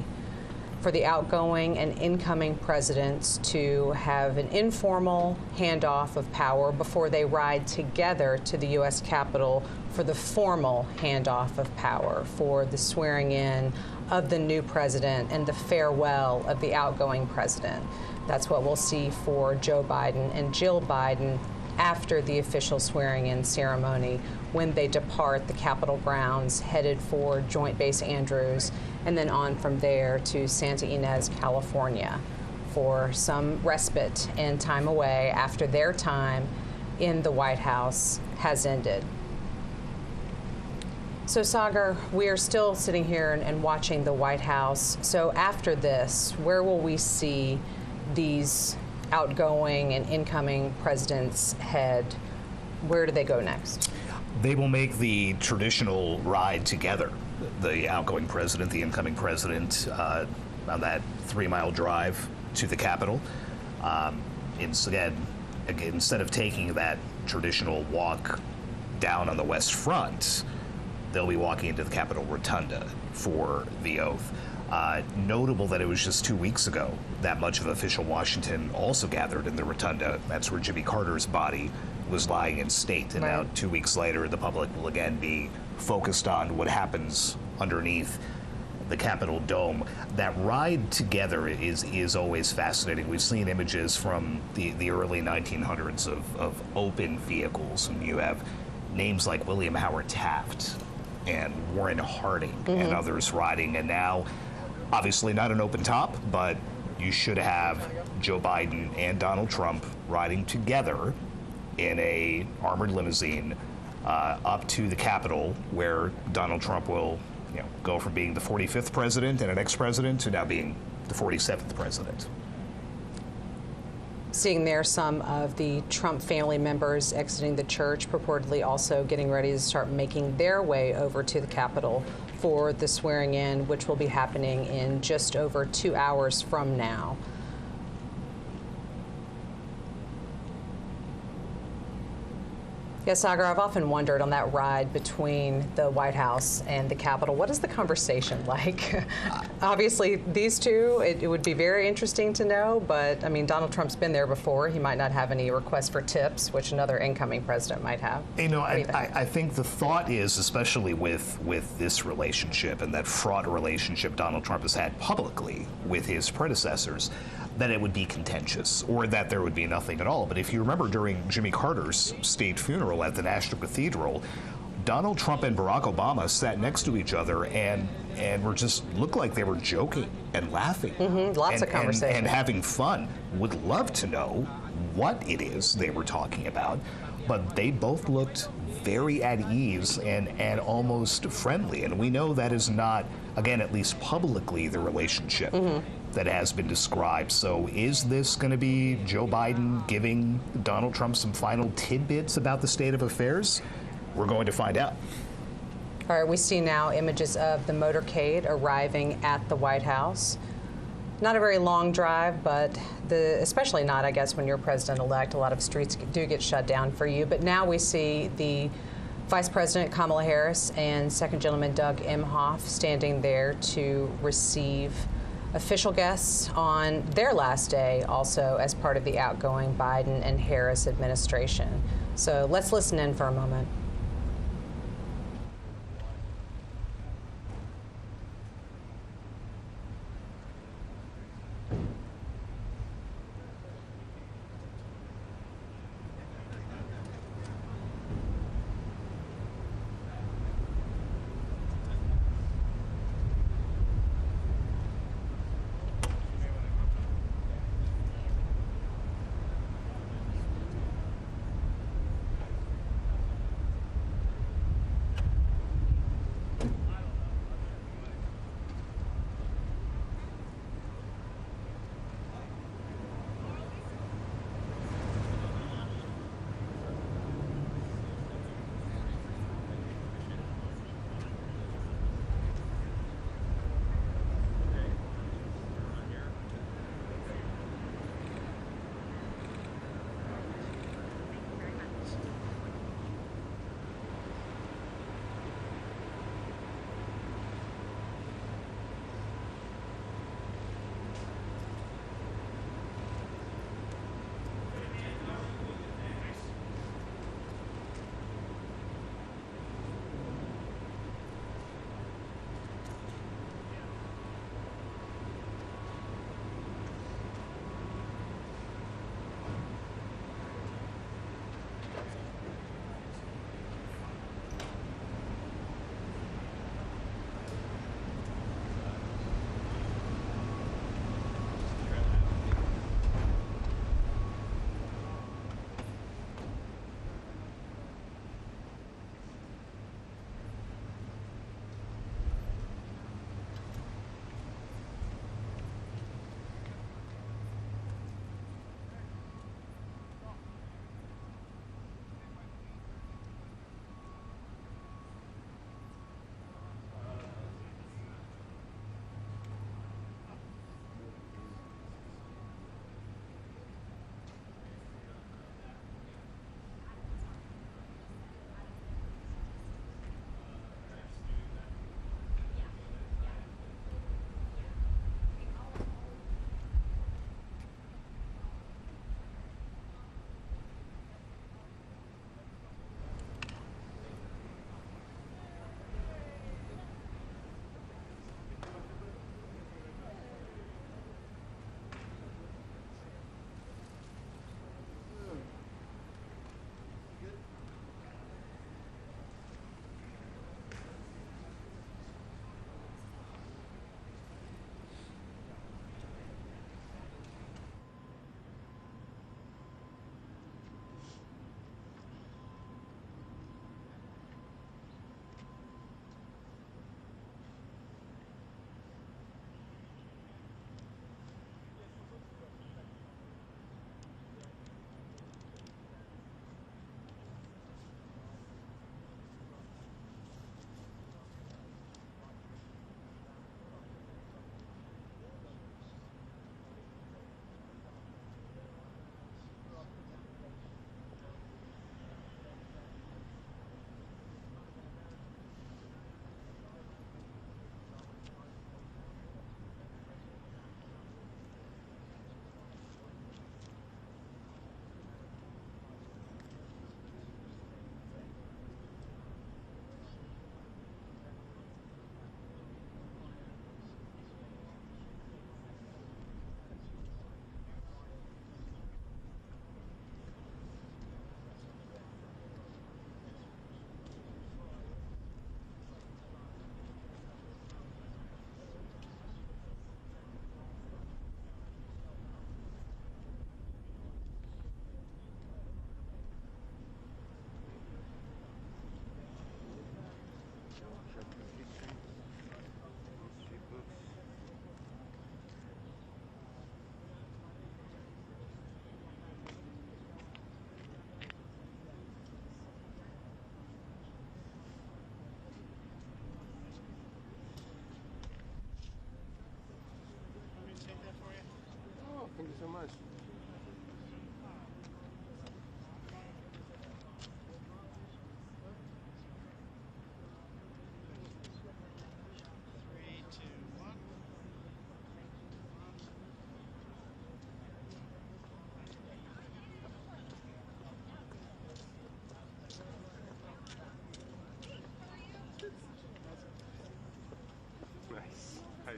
for the outgoing and incoming presidents to have an informal handoff of power before they ride together to the U.S. Capitol for the formal handoff of power, for the swearing in of the new president and the farewell of the outgoing president. That's what we'll see for Joe Biden and Jill Biden after the official swearing-in ceremony, when they depart the Capitol grounds, headed for Joint Base Andrews, and then on from there to Santa Ynez, California, for some respite and time away after their time in the White House has ended. So, Sagar, we are still sitting here and watching the White House. So after this, where will we see these outgoing and incoming presidents head? Where do they go next? They will make the traditional ride together, the outgoing president, the incoming president, on that 3-mile drive to the Capitol. Instead of taking that traditional walk down on the West Front, they'll be walking into the Capitol Rotunda for the oath. Notable that it was just 2 weeks ago that much of official Washington also gathered in the Rotunda. That's where Jimmy Carter's body was lying in state. And now 2 weeks later, the public will again be focused on what happens underneath the Capitol dome. That ride together is always fascinating. We've seen images from the early 1900s of open vehicles, and you have names like William Howard Taft and Warren Harding and others riding. And now, obviously not an open top, but you should have Joe Biden and Donald Trump riding together in a armored limousine up to the Capitol, where Donald Trump will go from being the 45th president and an ex-president to now being the 47th president. Seeing there some of the Trump family members exiting the church, purportedly also getting ready to start making their way over to the Capitol for the swearing in, which will be happening in just over 2 hours from now. Yes, Sagar, I've often wondered on that ride between the White House and the Capitol, what is the conversation like? Obviously, these two, it would be very interesting to know, but I mean, Donald Trump's been there before. He might not have any requests for tips, which another incoming president might have. I think the thought is, especially with this relationship and that fraught relationship Donald Trump has had publicly with his predecessors, that it would be contentious or that there would be nothing at all. But if you remember during Jimmy Carter's state funeral at the National Cathedral, Donald Trump and Barack Obama sat next to each other and were just looked like they were joking and laughing. Lots of conversation. And having fun. Would love to know what it is they were talking about, but they both looked very at ease and almost friendly. And we know that is not, again, at least publicly, the relationship that has been described. So is this going to be Joe Biden giving Donald Trump some final tidbits about the state of affairs? We're going to find out. All right, we see now images of the motorcade arriving at the White House. Not a very long drive, but especially not, I guess, when you're president-elect. A lot of streets do get shut down for you. But now we see the Vice President Kamala Harris and Second Gentleman Doug Emhoff standing there to receive official guests on their last day, also as part of the outgoing Biden and Harris administration. So let's listen in for a moment.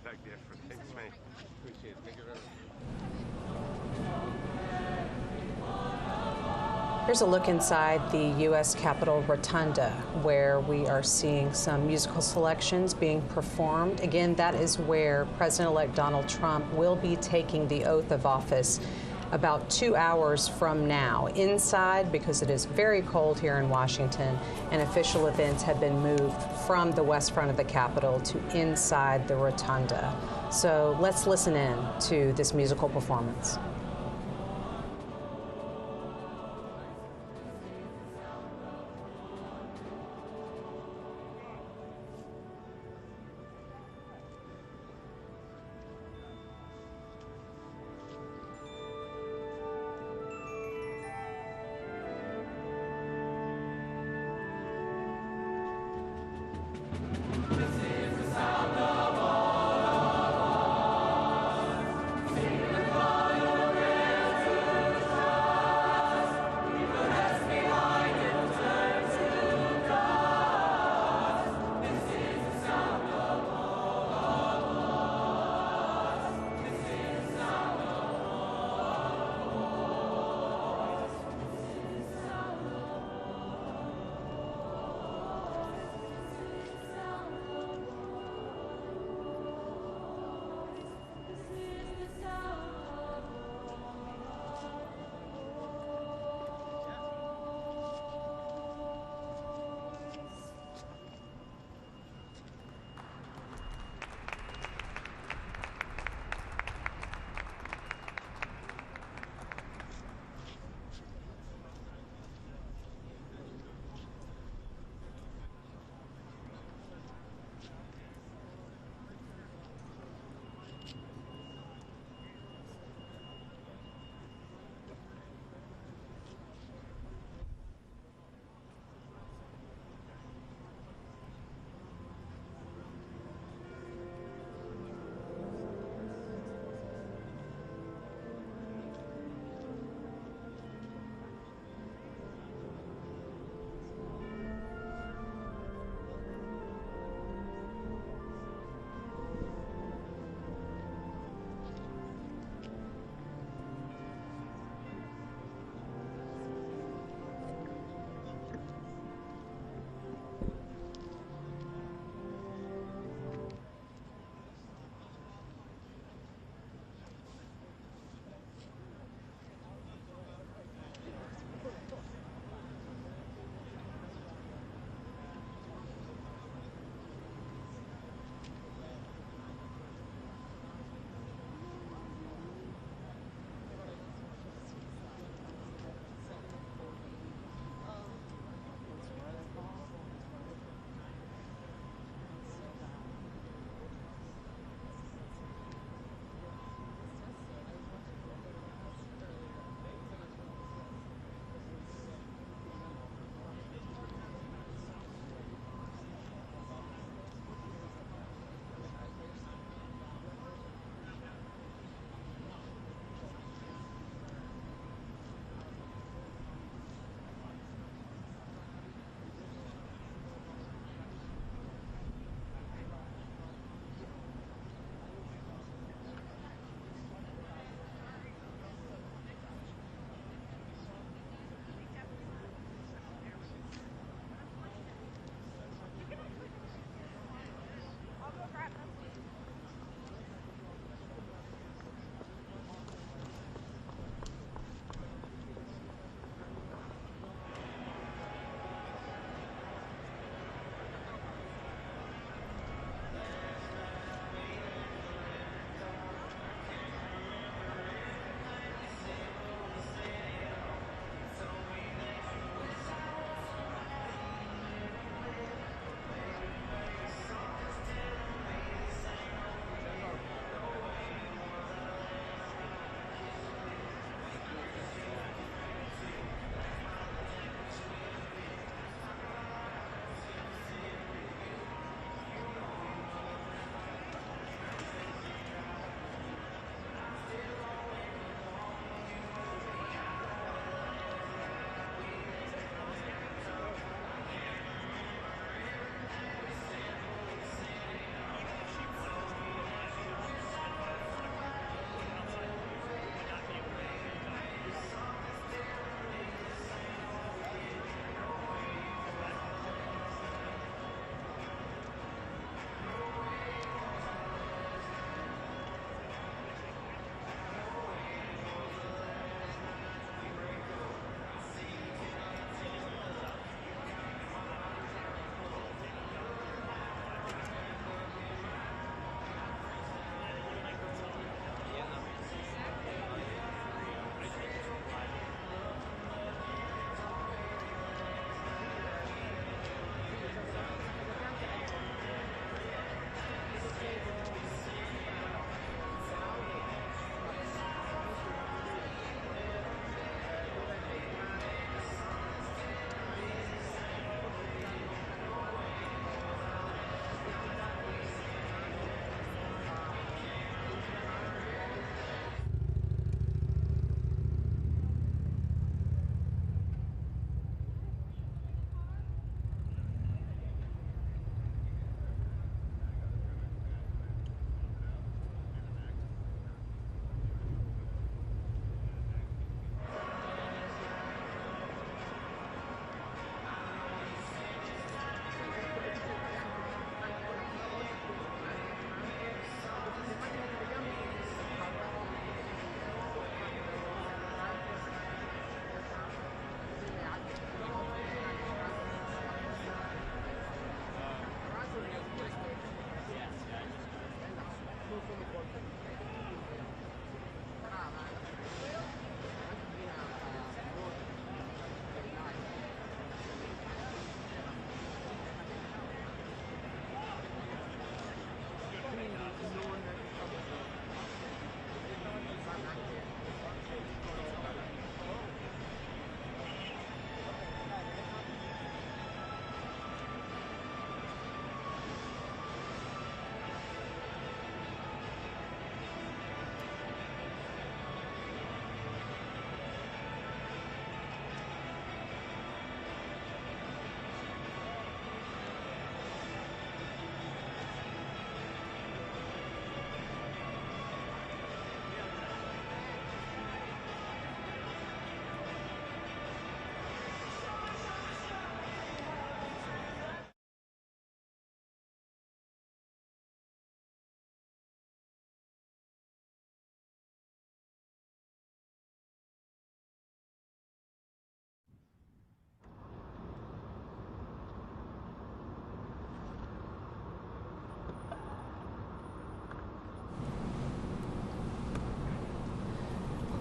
back there for things, mate. Appreciate it. Thank you very much. Here's a look inside the U.S. Capitol Rotunda, where we are seeing some musical selections being performed. Again, that is where President-elect Donald Trump will be taking the oath of office about 2 hours from now. Inside, because it is very cold here in Washington, and official events have been moved from the west front of the Capitol to inside the Rotunda. So let's listen in to this musical performance.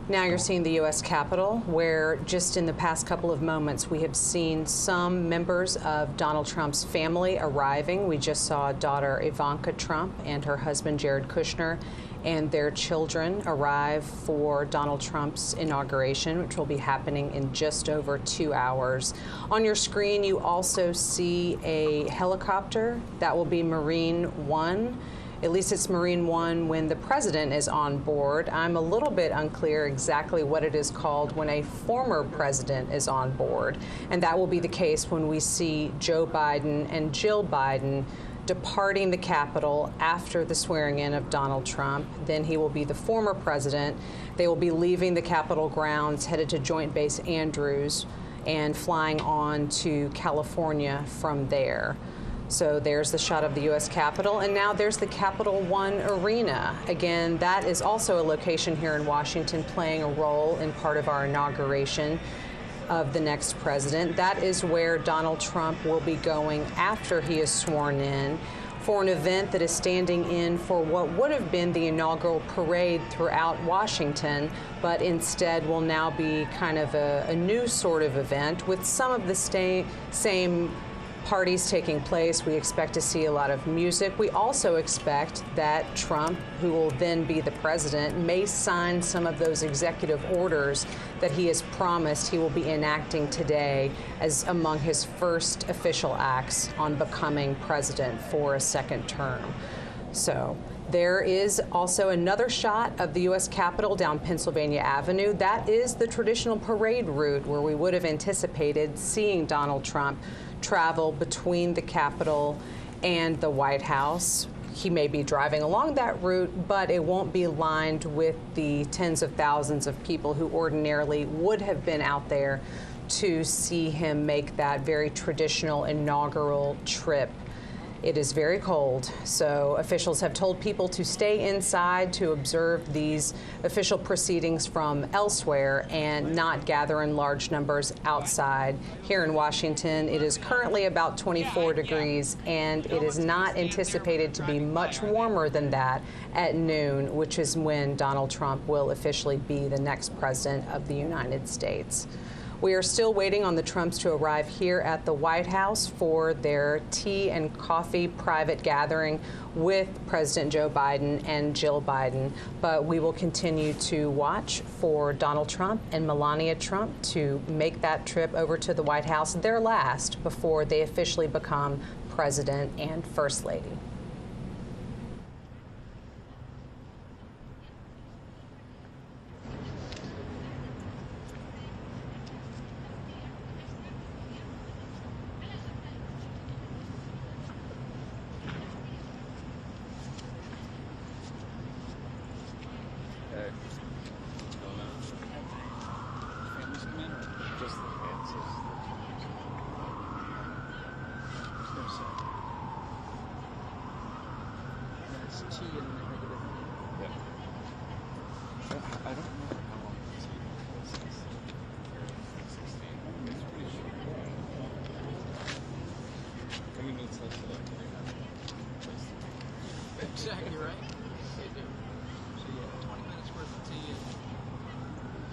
Now you're seeing the U.S. Capitol, where just in the past couple of moments we have seen some members of Donald Trump's family arriving. We just saw daughter Ivanka Trump and her husband Jared Kushner and their children arrive for Donald Trump's inauguration, which will be happening in just over 2 hours. On your screen, you also see a helicopter. That will be Marine One. At least it's Marine One when the president is on board. I'm a little bit unclear exactly what it is called when a former president is on board. And that will be the case when we see Joe Biden and Jill Biden departing the Capitol after the swearing in of Donald Trump. Then he will be the former president. They will be leaving the Capitol grounds, headed to Joint Base Andrews, and flying on to California from there. So there's the shot of the U.S. Capitol, and now there's the Capital One Arena. Again, that is also a location here in Washington playing a role in part of our inauguration of the next president. That is where Donald Trump will be going after he is sworn in for an event that is standing in for what would have been the inaugural parade throughout Washington, but instead will now be kind of a new sort of event with some of the same parties taking place. We expect to see a lot of music. We also expect that Trump, who will then be the president, may sign some of those executive orders that he has promised he will be enacting today as among his first official acts on becoming president for a second term. So there is also another shot of the U.S. Capitol down Pennsylvania Avenue. That is the traditional parade route where we would have anticipated seeing Donald Trump travel between the Capitol and the White House. He may be driving along that route, but it won't be lined with the tens of thousands of people who ordinarily would have been out there to see him make that very traditional inaugural trip. It is very cold, so officials have told people to stay inside to observe these official proceedings from elsewhere and not gather in large numbers outside. Here in Washington, it is currently about 24 degrees, and it is not anticipated to be much warmer than that at noon, which is when Donald Trump will officially be the next president of the United States. We are still waiting on the Trumps to arrive here at the White House for their tea and coffee private gathering with President Joe Biden and Jill Biden. But we will continue to watch for Donald Trump and Melania Trump to make that trip over to the White House, their last, before they officially become president and first lady. Exactly right. They do. So yeah, 20 minutes worth of tea and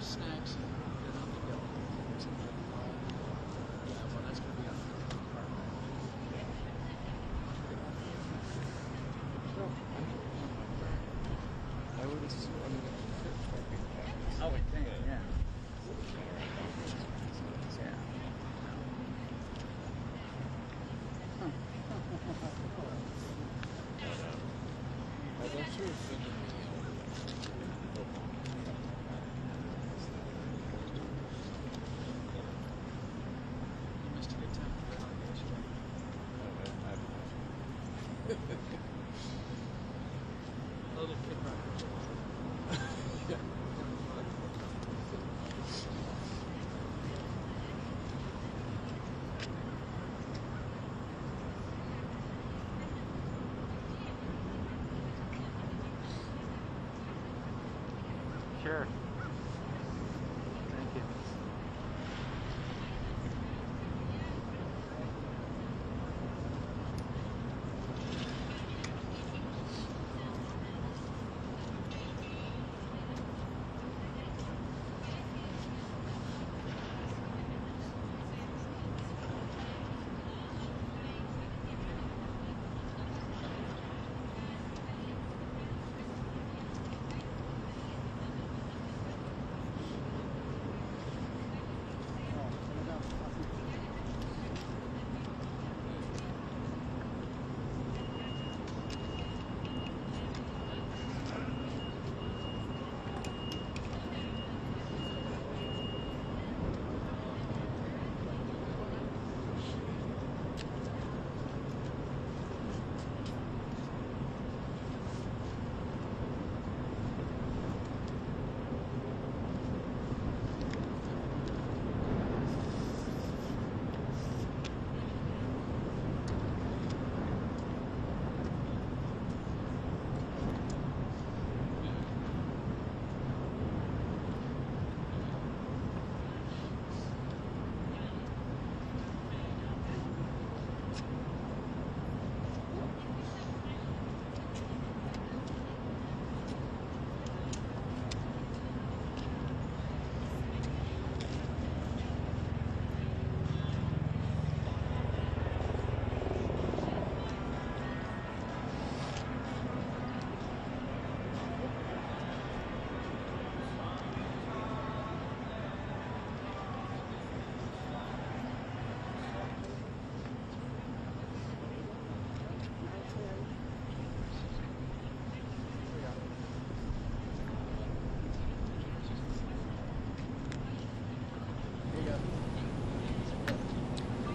snacks and then on the go. Yeah, well that's going to be on the part. I would assume I would think, yeah. A little kid rock. Yeah. Sure. Thank you.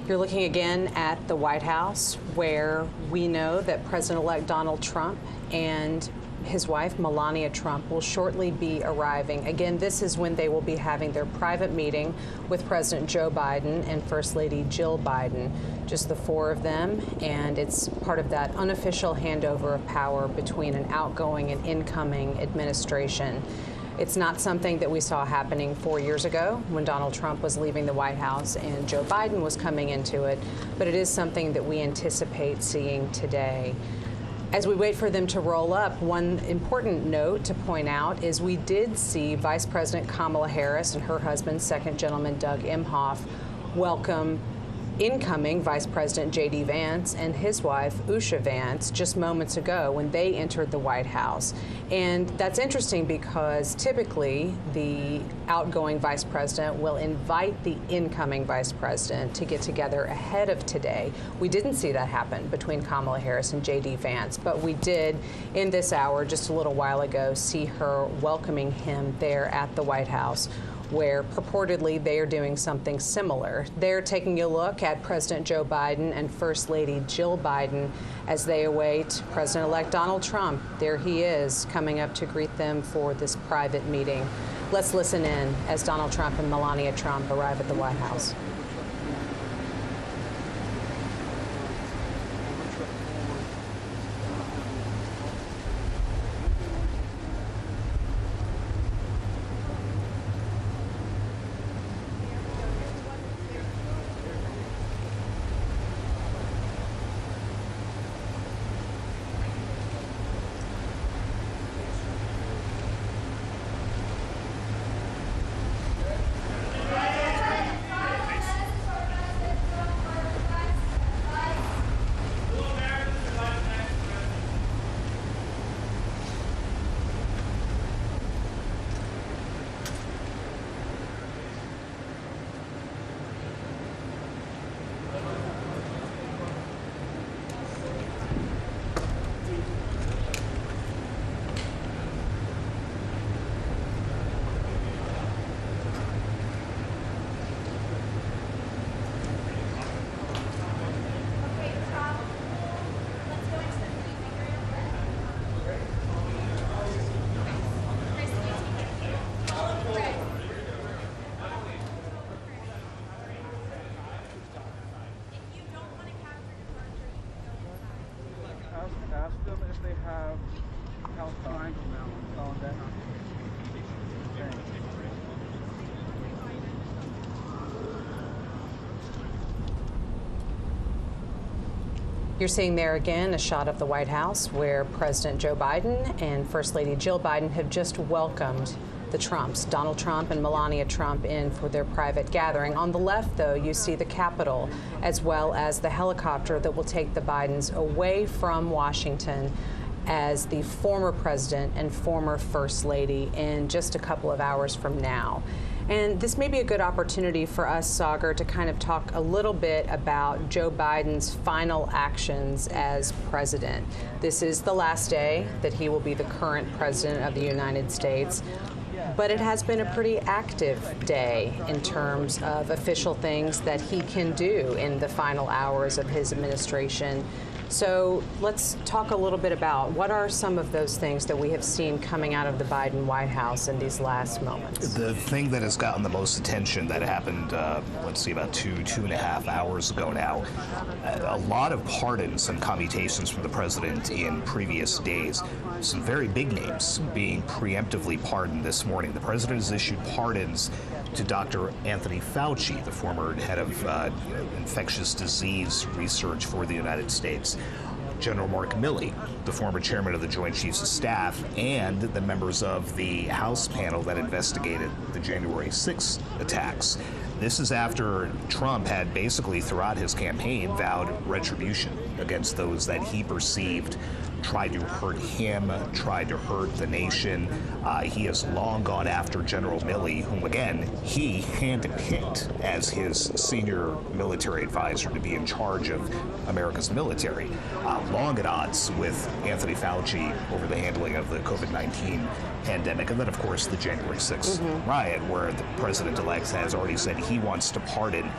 You're looking again at the White House, where we know that President-elect Donald Trump and his wife, Melania Trump, will shortly be arriving. Again, this is when they will be having their private meeting with President Joe Biden and First Lady Jill Biden, just the four of them, and it's part of that unofficial handover of power between an outgoing and incoming administration. It's not something that we saw happening 4 years ago when Donald Trump was leaving the White House and Joe Biden was coming into it, but it is something that we anticipate seeing today. As we wait for them to roll up, one important note to point out is we did see Vice President Kamala Harris and her husband, Second Gentleman Doug Emhoff, welcome incoming Vice President J.D. Vance and his wife, Usha Vance, just moments ago when they entered the White House. And that's interesting because typically the outgoing Vice President will invite the incoming Vice President to get together ahead of today. We didn't see that happen between Kamala Harris and J.D. Vance, but we did in this hour just a little while ago see her welcoming him there at the White House, where purportedly they are doing something similar. They're taking a look at President Joe Biden and First Lady Jill Biden as they await President-elect Donald Trump. There he is, coming up to greet them for this private meeting. Let's listen in as Donald Trump and Melania Trump arrive at the White House. Ask them if they have health triangle now. Oh, then You're seeing there again a shot of the White House where President Joe Biden and First Lady Jill Biden have just welcomed the Trumps, Donald Trump and Melania Trump, in for their private gathering. On the left, though, you see the Capitol, as well as the helicopter that will take the Bidens away from Washington as the former president and former First Lady in just a couple of hours from now. And this may be a good opportunity for us, Sagar, to kind of talk a little bit about Joe Biden's final actions as president. This is the last day that he will be the current president of the United States. But it has been a pretty active day in terms of official things that he can do in the final hours of his administration. So let's talk a little bit about what are some of those things that we have seen coming out of the Biden White House in these last moments. The thing that has gotten the most attention that happened, let's see, about two and a half hours ago now, a lot of pardons and commutations from the president in previous days. Some very big names being preemptively pardoned this morning. The president has issued pardons to Dr. Anthony Fauci, the former head of infectious disease research for the United States, General Mark Milley, the former chairman of the Joint Chiefs of Staff, and the members of the House panel that investigated the January 6th attacks. This is after Trump had basically throughout his campaign vowed retribution against those that he perceived tried to hurt him, tried to hurt the nation. He has long gone after General Milley, whom, again, he handpicked as his senior military advisor to be in charge of America's military. Long at odds with Anthony Fauci over the handling of the COVID-19 pandemic. And then, of course, the January 6th riot, where the president-elect has already said he wants to pardon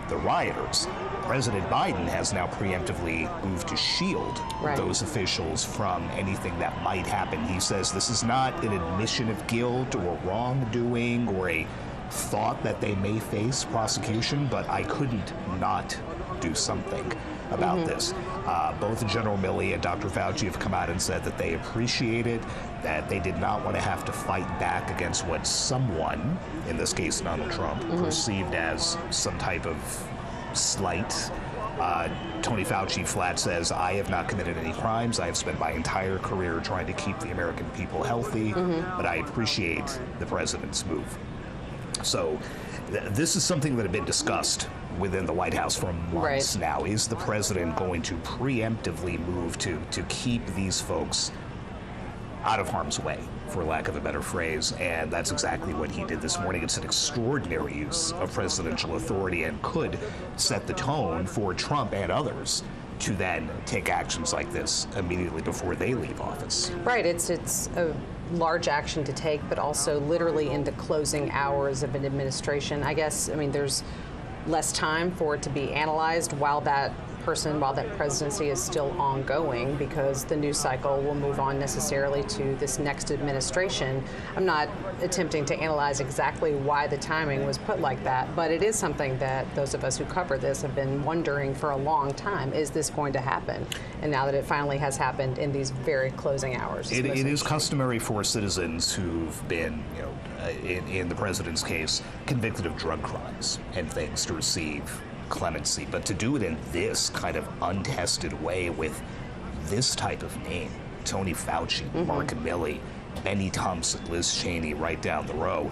the rioters. President Biden has now preemptively moved to shield those officials from anything that might happen. He says this is not an admission of guilt or wrongdoing or a thought that they may face prosecution, but I couldn't not do something about this. Both General Milley and Dr. Fauci have come out and said that they appreciate it, that they did not want to have to fight back against what someone, in this case Donald Trump, perceived as some type of slight. Tony Fauci flat says, I have not committed any crimes. I have spent my entire career trying to keep the American people healthy, but I appreciate the president's move. So this is something that had been discussed within the White House for months now. Is the president going to preemptively move to keep these folks out of harm's way, for lack of a better phrase? And that's exactly what he did this morning. It's an extraordinary use of presidential authority and could set the tone for Trump and others to then take actions like this immediately before they leave office. Right. It's a large action to take, but also literally in the closing hours of an administration. I guess, I mean, there's less time for it to be analyzed while that presidency is still ongoing, because the news cycle will move on necessarily to this next administration. I'm not attempting to analyze exactly why the timing was put like that, but it is something that those of us who cover this have been wondering for a long time. Is this going to happen? And now that it finally has happened in these very closing hours. It is customary for citizens who've been, in the president's case, convicted of drug crimes and things to receive clemency, but to do it in this kind of untested way with this type of name, Tony Fauci, Mark Milley, Benny Thompson, Liz Cheney, right down the row,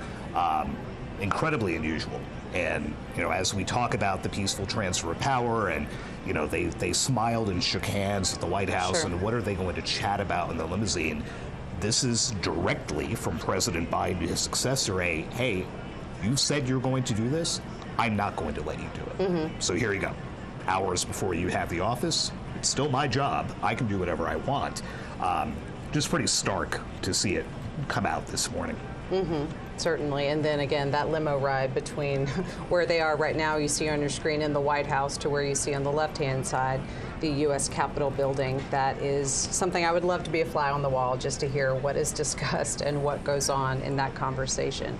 incredibly unusual. And as we talk about the peaceful transfer of power, and they smiled and shook hands at the White House, and what are they going to chat about in the limousine? This is directly from President Biden to his successor, hey, you said you're going to do this, I'm not going to let you do it. So here you go. Hours before you have the office, it's still my job. I can do whatever I want. Just pretty stark to see it come out this morning. Certainly. And then again, that limo ride between where they are right now, you see on your screen in the White House, to where you see on the left-hand side, the U.S. Capitol building. That is something I would love to be a fly on the wall, just to hear what is discussed and what goes on in that conversation.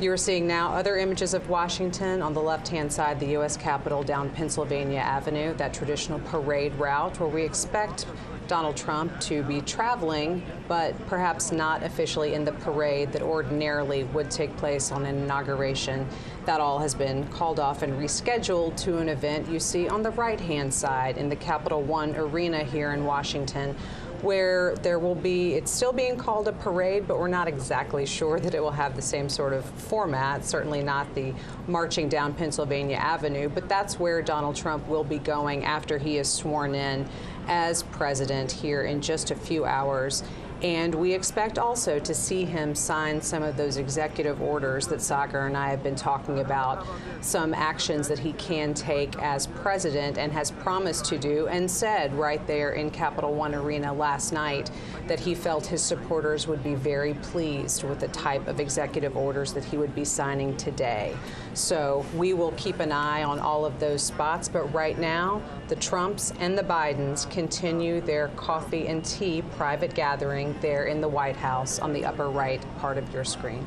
You're seeing now other images of Washington. On the left-hand side, the U.S. Capitol down Pennsylvania Avenue, that traditional parade route where we expect Donald Trump to be traveling, but perhaps not officially in the parade that ordinarily would take place on an inauguration. That all has been called off and rescheduled to an event you see on the right-hand side in the Capital One Arena here in Washington, where there will be, it's still being called a parade, but we're not exactly sure that it will have the same sort of format, certainly not the marching down Pennsylvania Avenue, but that's where Donald Trump will be going after he is sworn in as president here in just a few hours. And we expect also to see him sign some of those executive orders that Sagar and I have been talking about, some actions that he can take as president and has promised to do, and said right there in Capital One Arena last night that he felt his supporters would be very pleased with the type of executive orders that he would be signing today. So we will keep an eye on all of those spots, but right now, the Trumps and the Bidens continue their coffee and tea private gathering there in the White House on the upper right part of your screen.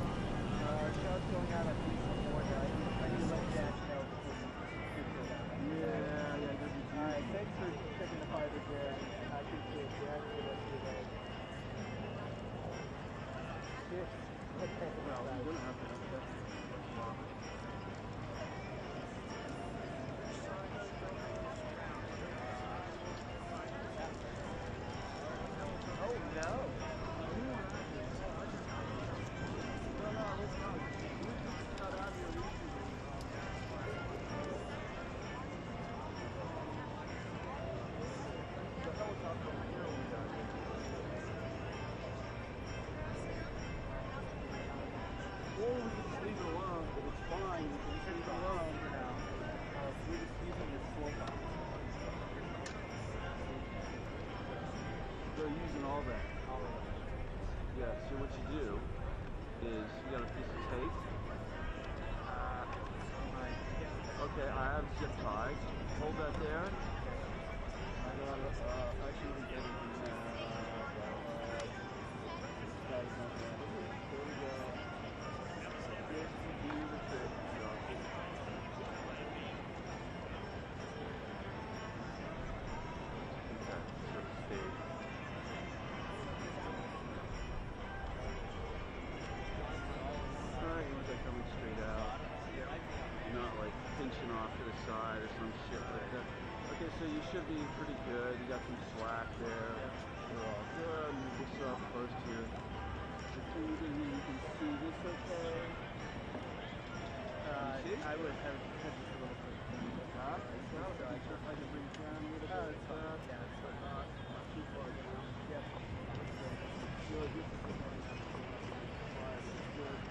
So what you do is you got a piece of tape. Okay, I have zip ties. Hold that there. I got actually we get it in there. There we go. This will be the trick. Okay, sort of stage. Alright, ones are coming straight out. Not like pinching off to the side or some shit like that. Okay, so you should be pretty good. You got some slack there. You're all good. Move this up first here. You can see this okay. I would have just a little bit. Huh? So I can bring it down a little bit. Not too far down. Yep. Good. This is the one. Good.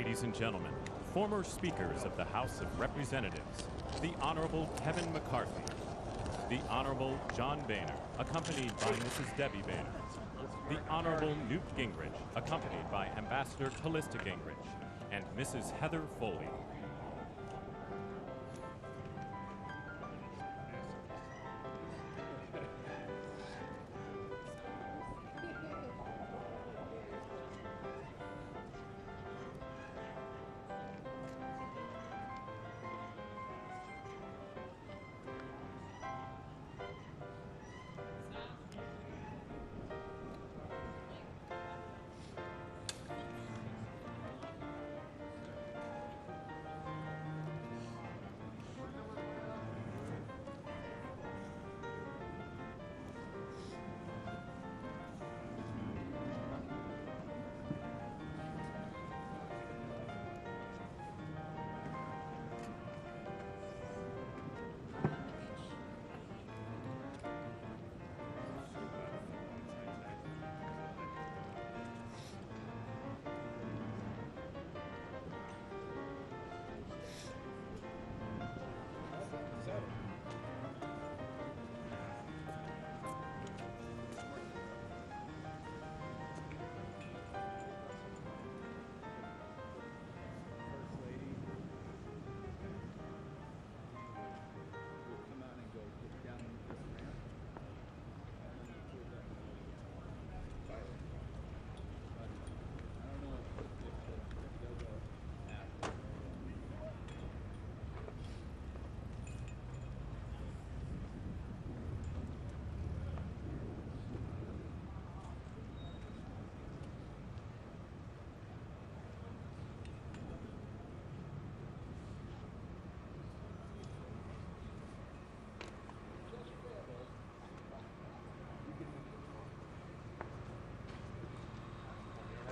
Ladies and gentlemen, former speakers of the House of Representatives, the Honorable Kevin McCarthy, the Honorable John Boehner, accompanied by Mrs. Debbie Boehner, the Honorable Newt Gingrich, accompanied by Ambassador Callista Gingrich, and Mrs. Heather Foley.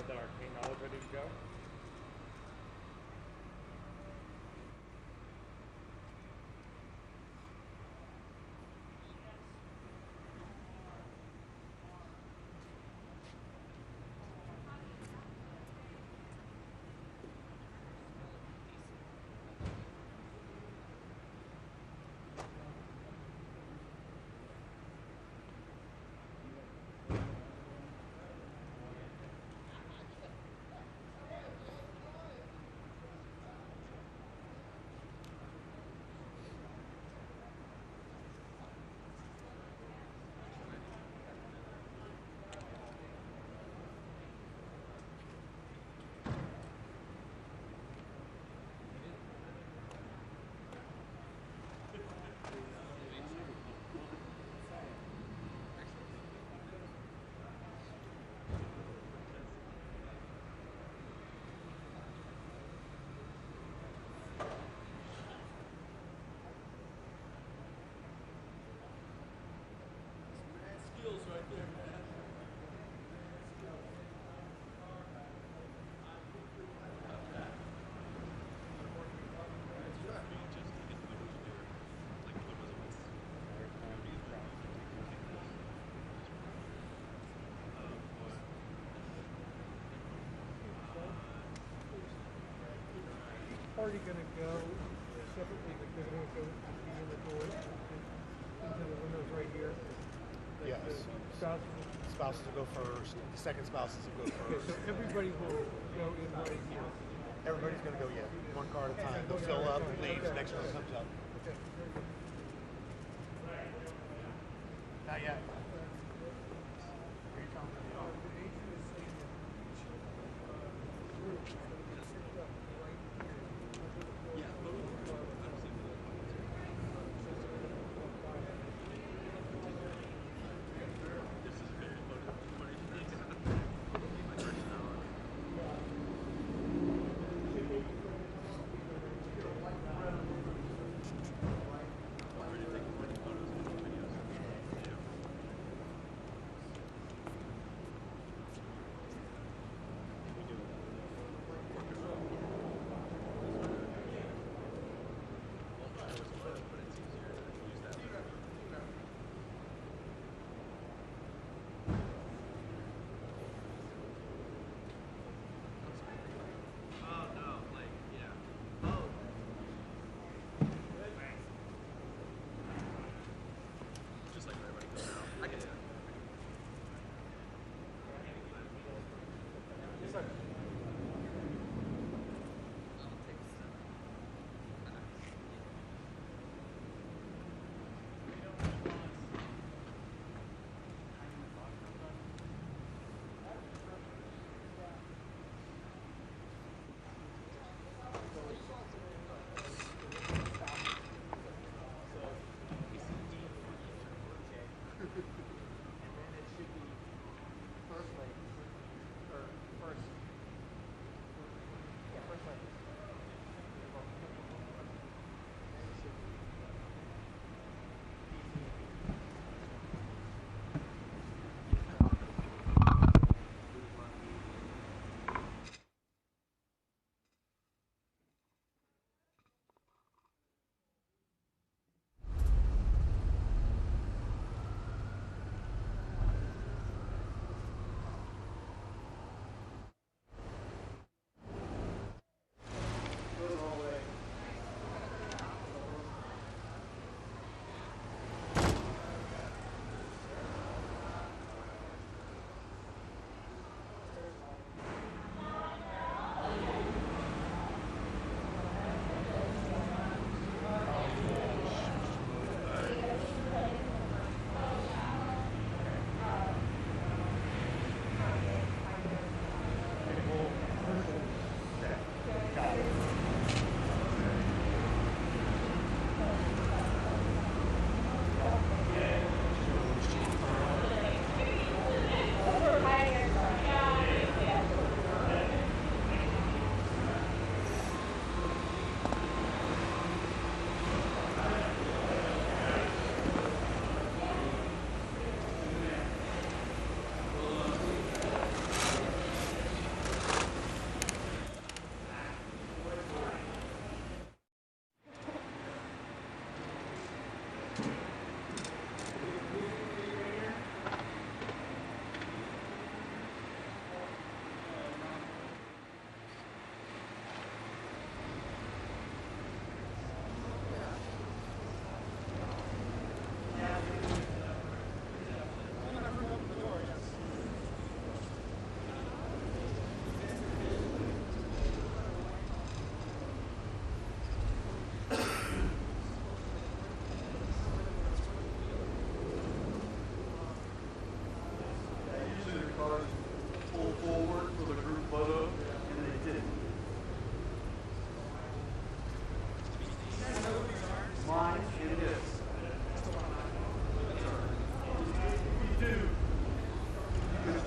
That arcane knowledge ready to go? Party going to go separately, but they're going to go in the door into the windows right here. Like Yes. Spouses will go first. The second spouses will go Okay, so everybody will go in right here. Everybody's going to go, one car at a time. They'll fill up, leave, the next one comes up. Okay. Not yet.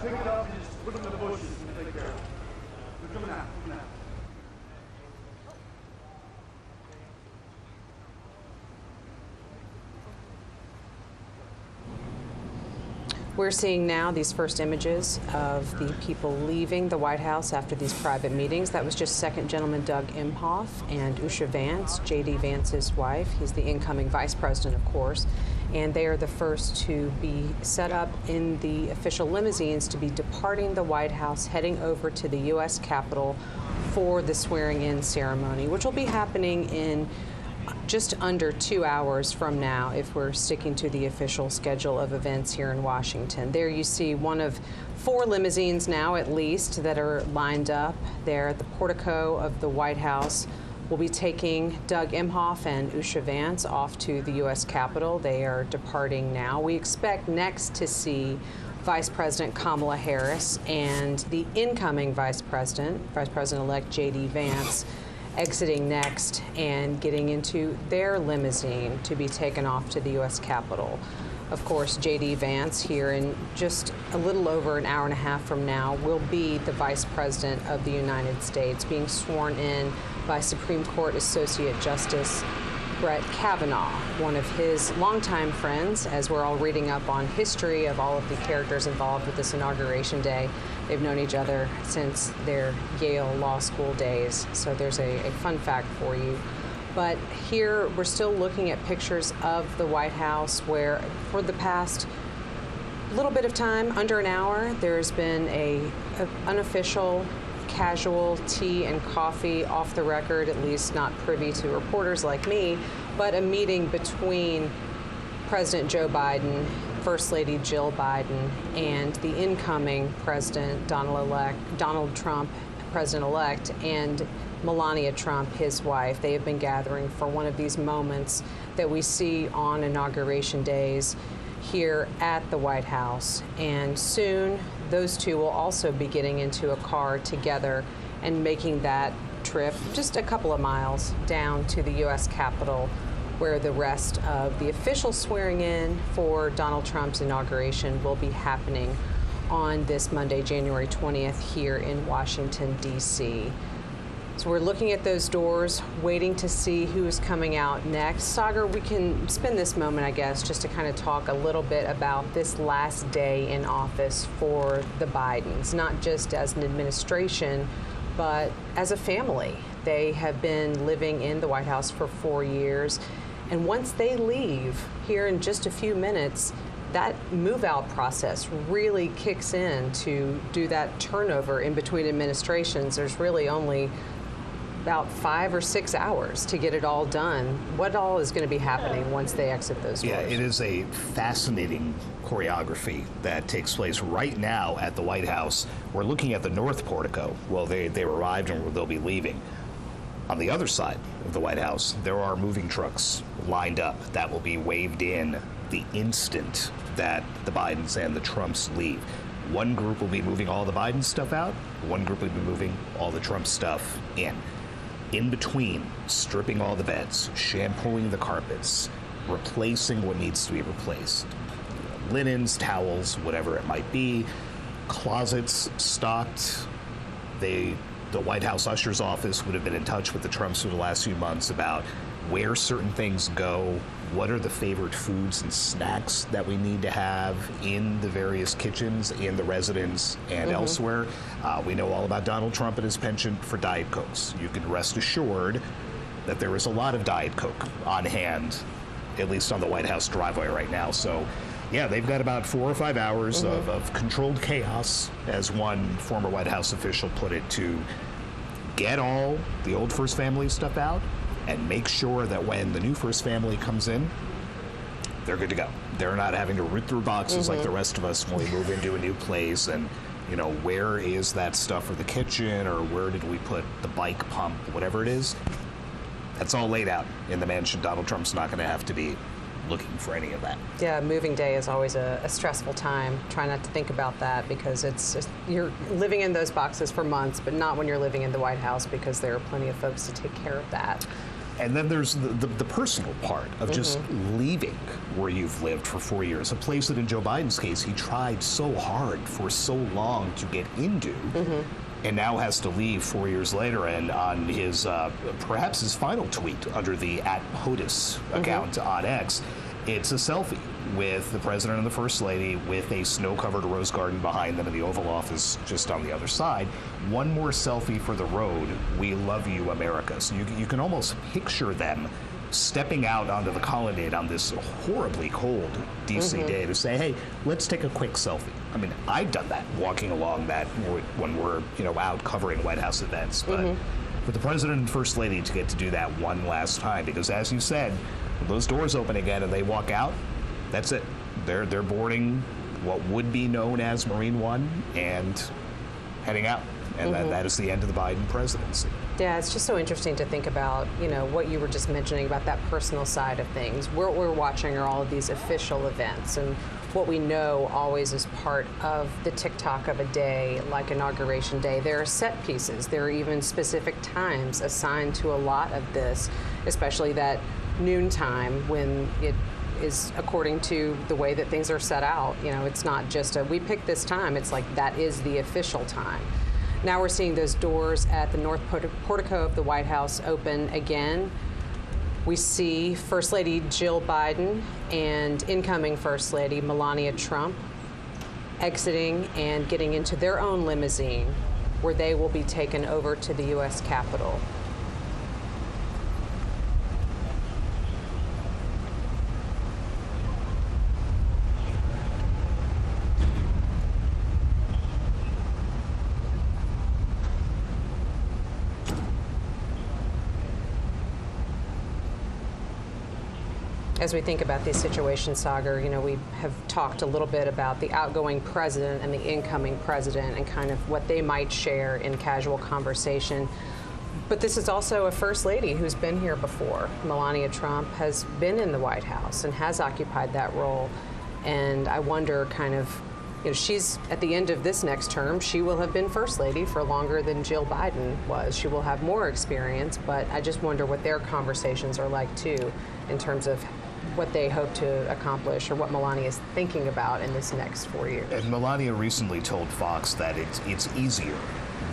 pick it up and just put them in the bushes and take care of it. They're coming out, coming out. We're seeing now these first images of the people leaving the White House after these private meetings. That was just Second Gentleman Doug Emhoff and Usha Vance, J.D. Vance's wife. He's the incoming vice president, of course. And they are the first to be set up in the official limousines to be departing the White House, heading over to the U.S. Capitol for the swearing-in ceremony, which will be happening in just under 2 hours from now if we're sticking to the official schedule of events here in Washington. There you see one of 4 limousines now at least that are lined up there at the portico of the White House. We'll be taking Doug Emhoff and Usha Vance off to the U.S. Capitol. They are departing now. We expect next to see Vice-President Kamala Harris and the incoming Vice President-elect J.D. Vance, exiting next and getting into their limousine to be taken off to the U.S. Capitol. Of course, J.D. Vance here in just a little over an hour and a half from now will be the Vice President of the United States, being sworn in by Supreme Court Associate Justice Brett Kavanaugh, one of his longtime friends, as we're all reading up on history of all of the characters involved with this Inauguration Day. They've known each other since their Yale Law School days, so there's a fun fact for you. But here we're still looking at pictures of the White House where for the past little bit of time, under an hour, there's been an unofficial casual tea and coffee, off the record, at least not privy to reporters like me, but a meeting between President Joe Biden, First Lady Jill Biden, and the incoming President Donald Trump, President-elect, and Melania Trump, his wife. They have been gathering for one of these moments that we see on Inauguration days here at the White House. And soon, those two will also be getting into a car together and making that trip just a couple of miles down to the U.S. Capitol, where the rest of the official swearing in for Donald Trump's inauguration will be happening on this Monday, January 20th, here in Washington, D.C. So we're looking at those doors, waiting to see who's coming out next. Sagar, we can spend this moment, I guess, just to kind of talk a little bit about this last day in office for the Bidens, not just as an administration, but as a family. They have been living in the White House for 4 years. And once they leave here in just a few minutes, that move-out process really kicks in to do that turnover in between administrations. There's really only about 5 or 6 hours to get it all done. What all is going to be happening once they exit those doors? Yeah, it is a fascinating choreography that takes place right now at the White House. We're looking at the North Portico. Well, they arrived and they'll be leaving. On the other side of the White House, there are moving trucks lined up that will be waved in the instant that the Bidens and the Trumps leave. One group will be moving all the Biden stuff out. One group will be moving all the Trump stuff in. In between, stripping all the beds, shampooing the carpets, replacing what needs to be replaced. Linens, towels, whatever it might be. Closets stocked. The White House usher's office would have been in touch with the Trumps for the last few months about where certain things go, what are the favorite foods and snacks that we need to have in the various kitchens, in the residence, and elsewhere. We know all about Donald Trump and his penchant for Diet Cokes. You can rest assured that there is a lot of Diet Coke on hand, at least on the White House driveway right now. So, yeah, they've got about 4 or 5 hours of controlled chaos, as one former White House official put it, to get all the old First Family stuff out and make sure that when the new First Family comes in, they're good to go. They're not having to root through boxes like the rest of us when we move into a new place and, you know, where is that stuff for the kitchen, or where did we put the bike pump, whatever it is. That's all laid out in the mansion. Donald Trump's not going to have to be looking for any of that. Yeah, moving day is always a stressful time. Try not to think about that, because it's just, you're living in those boxes for months, but not when you're living in the White House, because there are plenty of folks to take care of that. And then there's the personal part of just leaving where you've lived for 4 years, a place that in Joe Biden's case, he tried so hard for so long to get into, and now has to leave 4 years later. And on his, perhaps his final tweet under the @POTUS account on X, it's a selfie with the president and the first lady with a snow-covered rose garden behind them in the Oval Office just on the other side. One more selfie for the road. We love you, America. So you can almost picture them stepping out onto the colonnade on this horribly cold D.C. day to say, hey, let's take a quick selfie. I mean, I've done that, walking along that when we're out covering White House events. But for the president and first lady to get to do that one last time, because as you said, when those doors open again and they walk out, that's it. They're boarding what would be known as Marine One and heading out. And that is the end of the Biden presidency. Yeah, it's just so interesting to think about, what you were just mentioning about that personal side of things. What we're watching are all of these official events, and what we know always is part of the tick-tock of a day, like Inauguration Day. There are set pieces. There are even specific times assigned to a lot of this, especially that noontime when it is according to the way that things are set out. It's not just we pick this time. It's like that is the official time. Now we're seeing those doors at the north portico of the White House open again. We see First Lady Jill Biden and incoming First Lady Melania Trump exiting and getting into their own limousine, where they will be taken over to the U.S. Capitol. As we think about these situations, Sagar, we have talked a little bit about the outgoing president and the incoming president and kind of what they might share in casual conversation. But this is also a first lady who's been here before. Melania Trump has been in the White House and has occupied that role. And I wonder she's at the end of this next term, she will have been first lady for longer than Jill Biden was. She will have more experience, but I just wonder what their conversations are like too, in terms of what they hope to accomplish or what Melania is thinking about in this next 4 years. And Melania recently told Fox that it's easier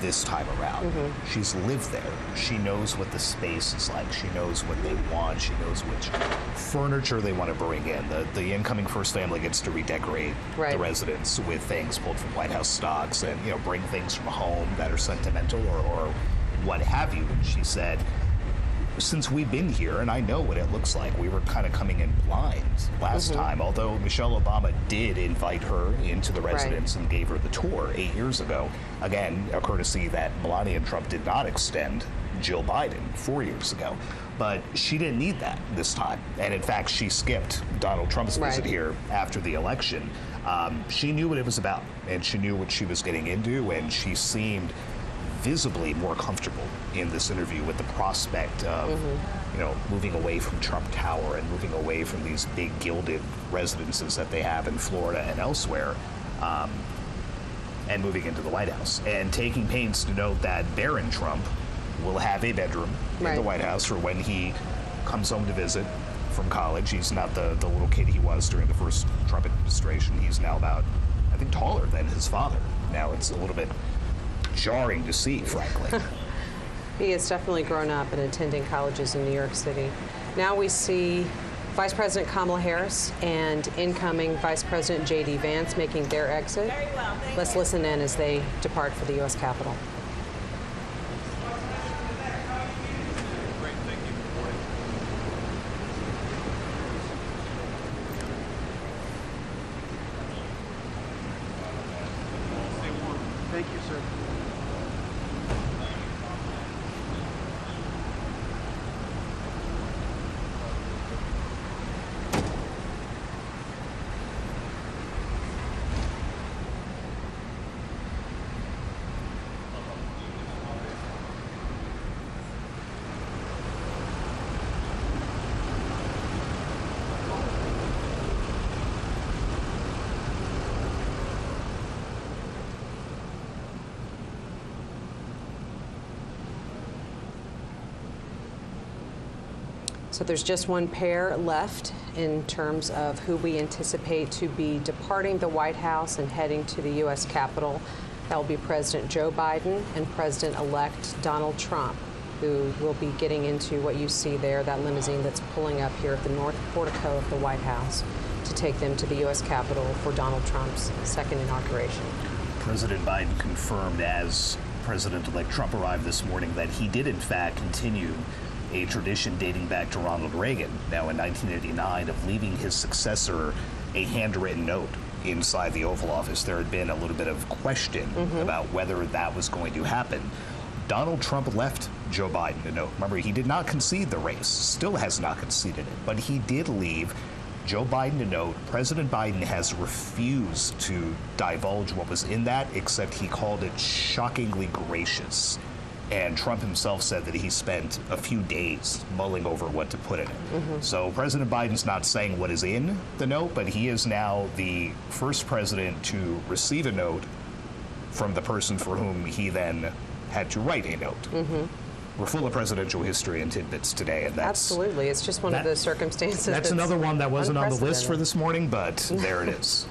this time around. She's lived there. She knows what the space is like. She knows what they want. She knows which furniture they want to bring in. The incoming first family gets to redecorate the residence with things pulled from White House stocks and bring things from home that are sentimental or what have you. And she said, since we've been here, and I know what it looks like, we were kind of coming in blind last time, although Michelle Obama did invite her into the residence and gave her the tour 8 years ago. Again, a courtesy that Melania Trump did not extend Jill Biden 4 years ago. But she didn't need that this time. And in fact, she skipped Donald Trump's visit here after the election. She knew what it was about, and she knew what she was getting into, and she seemed visibly more comfortable in this interview with the prospect of, moving away from Trump Tower and moving away from these big gilded residences that they have in Florida and elsewhere, and moving into the White House. And taking pains to note that Barron Trump will have a bedroom in the White House for when he comes home to visit from college. He's not the little kid he was during the first Trump administration. He's now about, I think, taller than his father. Now it's a little bit jarring to see, frankly. He has definitely grown up and attending colleges in New York City. Now we see Vice President Kamala Harris and incoming Vice President J.D. Vance making their exit. Let's listen in as they depart for the U.S. Capitol. Thank you, sir. So there's just one pair left in terms of who we anticipate to be departing the White House and heading to the U.S. Capitol. That will be President Joe Biden and President-elect Donald Trump, who will be getting into what you see there, that limousine that's pulling up here at the north portico of the White House to take them to the U.S. Capitol for Donald Trump's second inauguration. President Biden confirmed as President-elect Trump arrived this morning that he did in fact continue a tradition dating back to Ronald Reagan, now in 1989, of leaving his successor a handwritten note inside the Oval Office. There had been a little bit of question about whether that was going to happen. Donald Trump left Joe Biden a note. Remember, he did not concede the race, still has not conceded it, but he did leave Joe Biden a note. President Biden has refused to divulge what was in that, except he called it shockingly gracious. And Trump himself said that he spent a few days mulling over what to put in it. So President Biden's not saying what is in the note, but he is now the first president to receive a note from the person for whom he then had to write a note. We're full of presidential history and tidbits today, and that's absolutely. It's just one of the circumstances. That's another one that wasn't on the list for this morning, but there it is.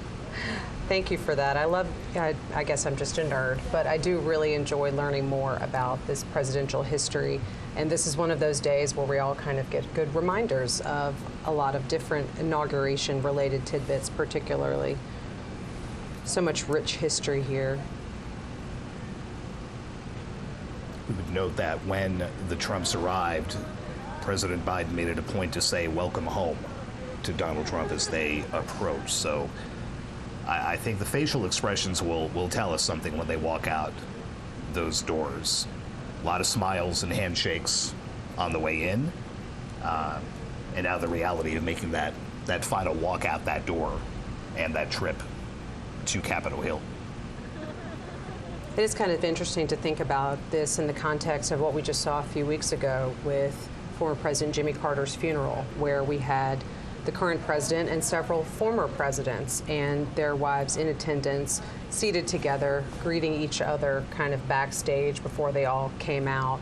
Thank you for that. I guess I'm just a nerd, but I do really enjoy learning more about this presidential history. And this is one of those days where we all kind of get good reminders of a lot of different inauguration-related tidbits, particularly. So much rich history here. We would note that when the Trumps arrived, President Biden made it a point to say, "Welcome home," to Donald Trump as they approached. So I think the facial expressions will tell us something when they walk out those doors. A lot of smiles and handshakes on the way in, and now the reality of making that final walk out that door and that trip to Capitol Hill. It is kind of interesting to think about this in the context of what we just saw a few weeks ago with former President Jimmy Carter's funeral, where we had the current president and several former presidents and their wives in attendance, seated together, greeting each other kind of backstage before they all came out.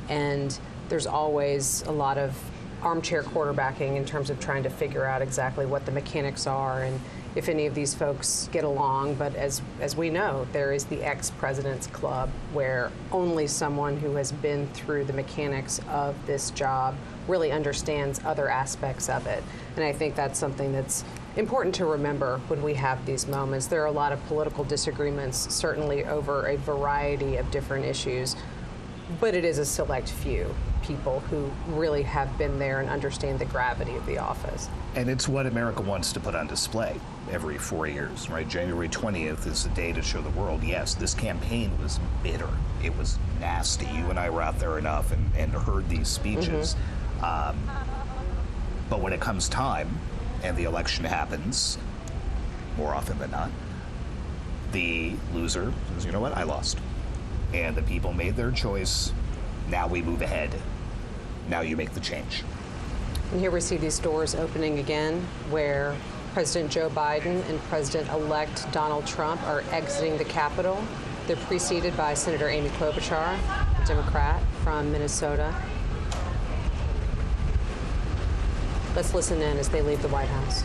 And there's always a lot of armchair quarterbacking in terms of trying to figure out exactly what the mechanics are and if any of these folks get along. But as we know, there is the ex-president's club, where only someone who has been through the mechanics of this job really understands other aspects of it. And I think that's something that's important to remember when we have these moments. There are a lot of political disagreements, certainly over a variety of different issues, but it is a select few people who really have been there and understand the gravity of the office. And it's what America wants to put on display every 4 years, right? January 20th is the day to show the world, yes, this campaign was bitter. It was nasty. You and I were out there enough and heard these speeches. But when it comes time and the election happens, more often than not, the loser says, you know what, I lost. And the people made their choice. Now we move ahead. Now you make the change. And here we see these doors opening again, where President Joe Biden and President-elect Donald Trump are exiting the Capitol. They're preceded by Senator Amy Klobuchar, a Democrat from Minnesota. Let's listen in as they leave the White House.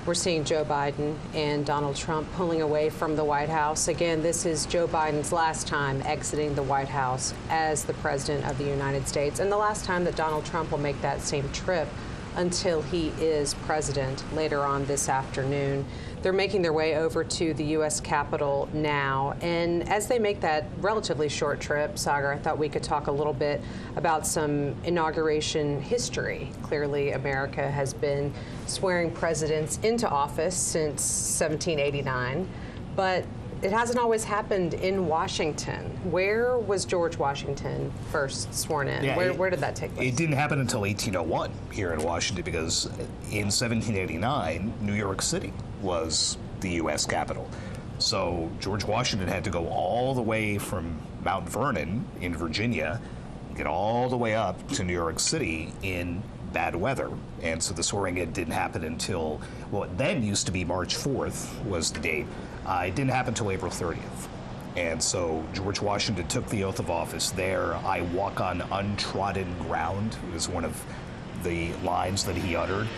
We're seeing Joe Biden and Donald Trump pulling away from the White House. Again, this is Joe Biden's last time exiting the White House as the President of the United States, and the last time that Donald Trump will make that same trip until he is president later on this afternoon. They're making their way over to the U.S. Capitol now. And as they make that relatively short trip, Sagar, I thought we could talk a little bit about some inauguration history. Clearly, America has been swearing presidents into office since 1789, but it hasn't always happened in Washington. Where was George Washington first sworn in? Yeah, where did that take place? It didn't happen until 1801 here in Washington, because in 1789, New York City was the U.S. Capitol. So George Washington had to go all the way from Mount Vernon in Virginia, get all the way up to New York City in bad weather. And so the swearing in didn't happen until, well, it then used to be March 4th was the date. It didn't happen until April 30th. And so George Washington took the oath of office there. "I walk on untrodden ground" was one of the lines that he uttered.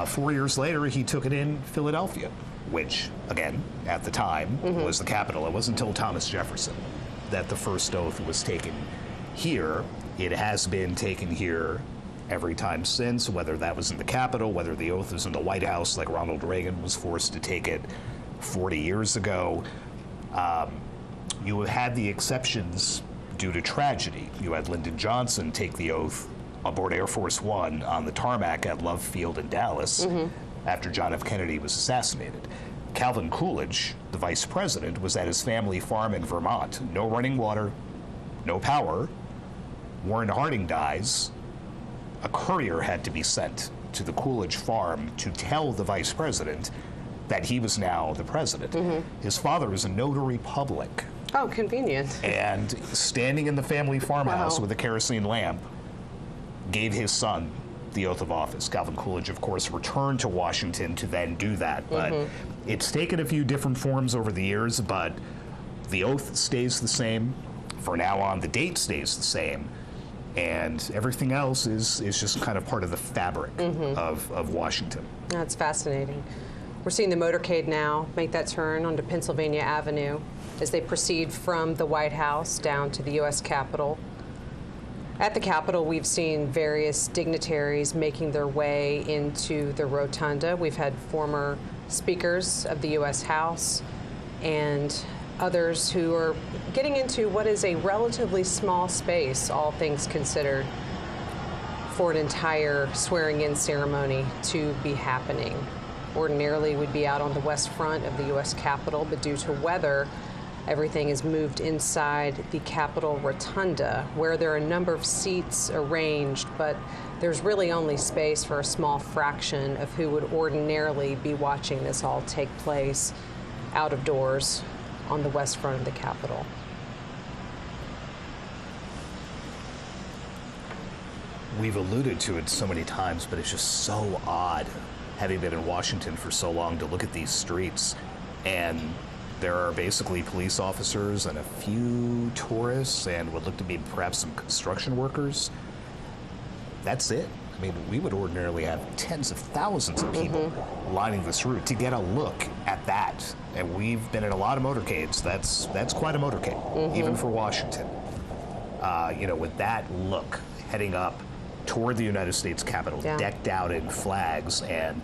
4 years later, he took it in Philadelphia, which, again, at the time was the capital. It wasn't until Thomas Jefferson that the first oath was taken here. It has been taken here every time since, whether that was in the Capitol, whether the oath was in the White House, like Ronald Reagan was forced to take it 40 years ago. You had the exceptions due to tragedy. You had Lyndon Johnson take the oath aboard Air Force One on the tarmac at Love Field in Dallas after John F. Kennedy was assassinated. Calvin Coolidge, the vice president, was at his family farm in Vermont. No running water, no power. Warren Harding dies. A courier had to be sent to the Coolidge farm to tell the vice president that he was now the president. His father was a notary public. Oh, convenient. And standing in the family farmhouse with a kerosene lamp, gave his son the oath of office. Calvin Coolidge, of course, returned to Washington to then do that. But it's taken a few different forms over the years, but the oath stays the same. For now on, the date stays the same. And everything else is just kind of part of the fabric of Washington. That's fascinating. We're seeing the motorcade now make that turn onto Pennsylvania Avenue as they proceed from the White House down to the U.S. Capitol. At the Capitol, we've seen various dignitaries making their way into the Rotunda. We've had former speakers of the U.S. House and others who are getting into what is a relatively small space, all things considered, for an entire swearing-in ceremony to be happening. Ordinarily, we'd be out on the west front of the U.S. Capitol, but due to weather, everything is moved inside the Capitol Rotunda, where there are a number of seats arranged, but there's really only space for a small fraction of who would ordinarily be watching this all take place out of doors on the west front of the Capitol. We've alluded to it so many times, but it's just so odd, having been in Washington for so long, to look at these streets, and there are basically police officers and a few tourists and what look to be perhaps some construction workers. That's it. I mean, we would ordinarily have tens of thousands of people lining this route to get a look at that. And we've been in a lot of motorcades. That's quite a motorcade, even for Washington. You know, with that look, heading up toward the United States Capitol, decked out in flags, and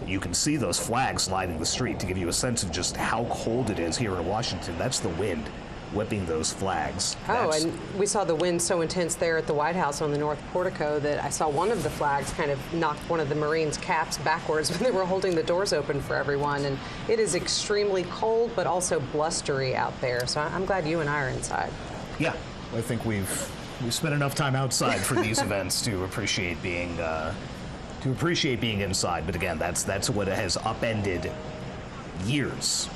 you can see those flags lining the street to give you a sense of just how cold it is here in Washington. That's the wind whipping those flags. And we saw the wind so intense there at the White House on the North Portico that I saw one of the flags kind of knock one of the Marines' caps backwards when they were holding the doors open for everyone. And it is extremely cold, but also blustery out there. So I'm glad you and I are inside. Yeah, I think we've spent enough time outside for these events to appreciate being inside. But again, that's what has upended years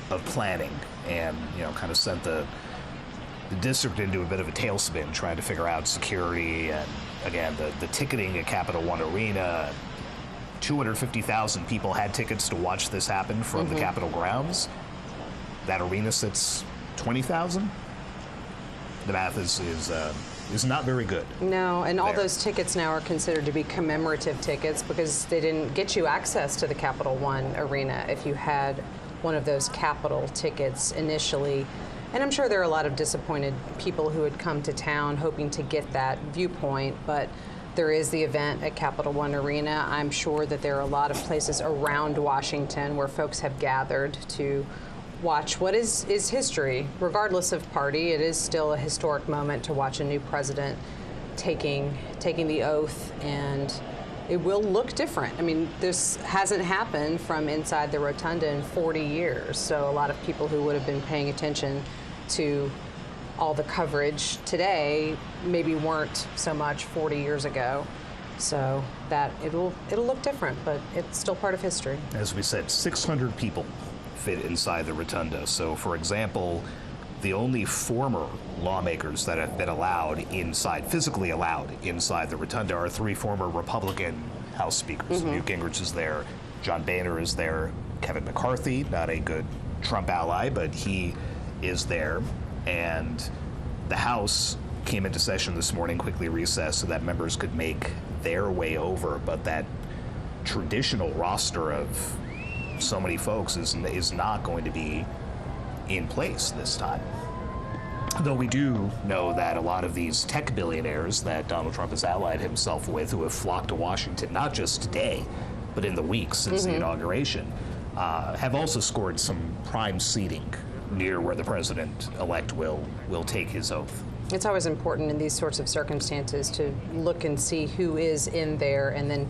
of planning, and kind of sent the district into a bit of a tailspin, trying to figure out security and again the ticketing at Capital One Arena. 250,000 people had tickets to watch this happen from the Capitol grounds. That arena sits 20,000. The math is not very good. No, and all those tickets now are considered to be commemorative tickets because they didn't get you access to the Capital One Arena if you had one of those Capitol tickets initially. And I'm sure there are a lot of disappointed people who had come to town hoping to get that viewpoint, but There is the event at Capital One Arena. I'm sure that there are a lot of places around Washington where folks have gathered to watch what is history. Regardless of party, it is still a historic moment to watch a new president taking the oath, and it will look different. I mean, this hasn't happened from inside the Rotunda in 40 years, so a lot of people who would have been paying attention to all the coverage today maybe weren't so much 40 years ago. So that it'll look different, but it's still part of history. As we said, 600 people fit inside the Rotunda. So, for example, the only former lawmakers that have been physically allowed inside the Rotunda are 3 former Republican House speakers. Newt Gingrich is there, John Boehner is there, Kevin McCarthy, not a good Trump ally, but he is there. And the House came into session this morning, quickly recessed so that members could make their way over, but that traditional roster of so many folks is not going to be in place this time. Though we do know that a lot of these tech billionaires that Donald Trump has allied himself with, who have flocked to Washington, not just today, but in the weeks since the inauguration, have also scored some prime seating near where the president-elect will take his oath. It's always important in these sorts of circumstances to look and see who is in there and then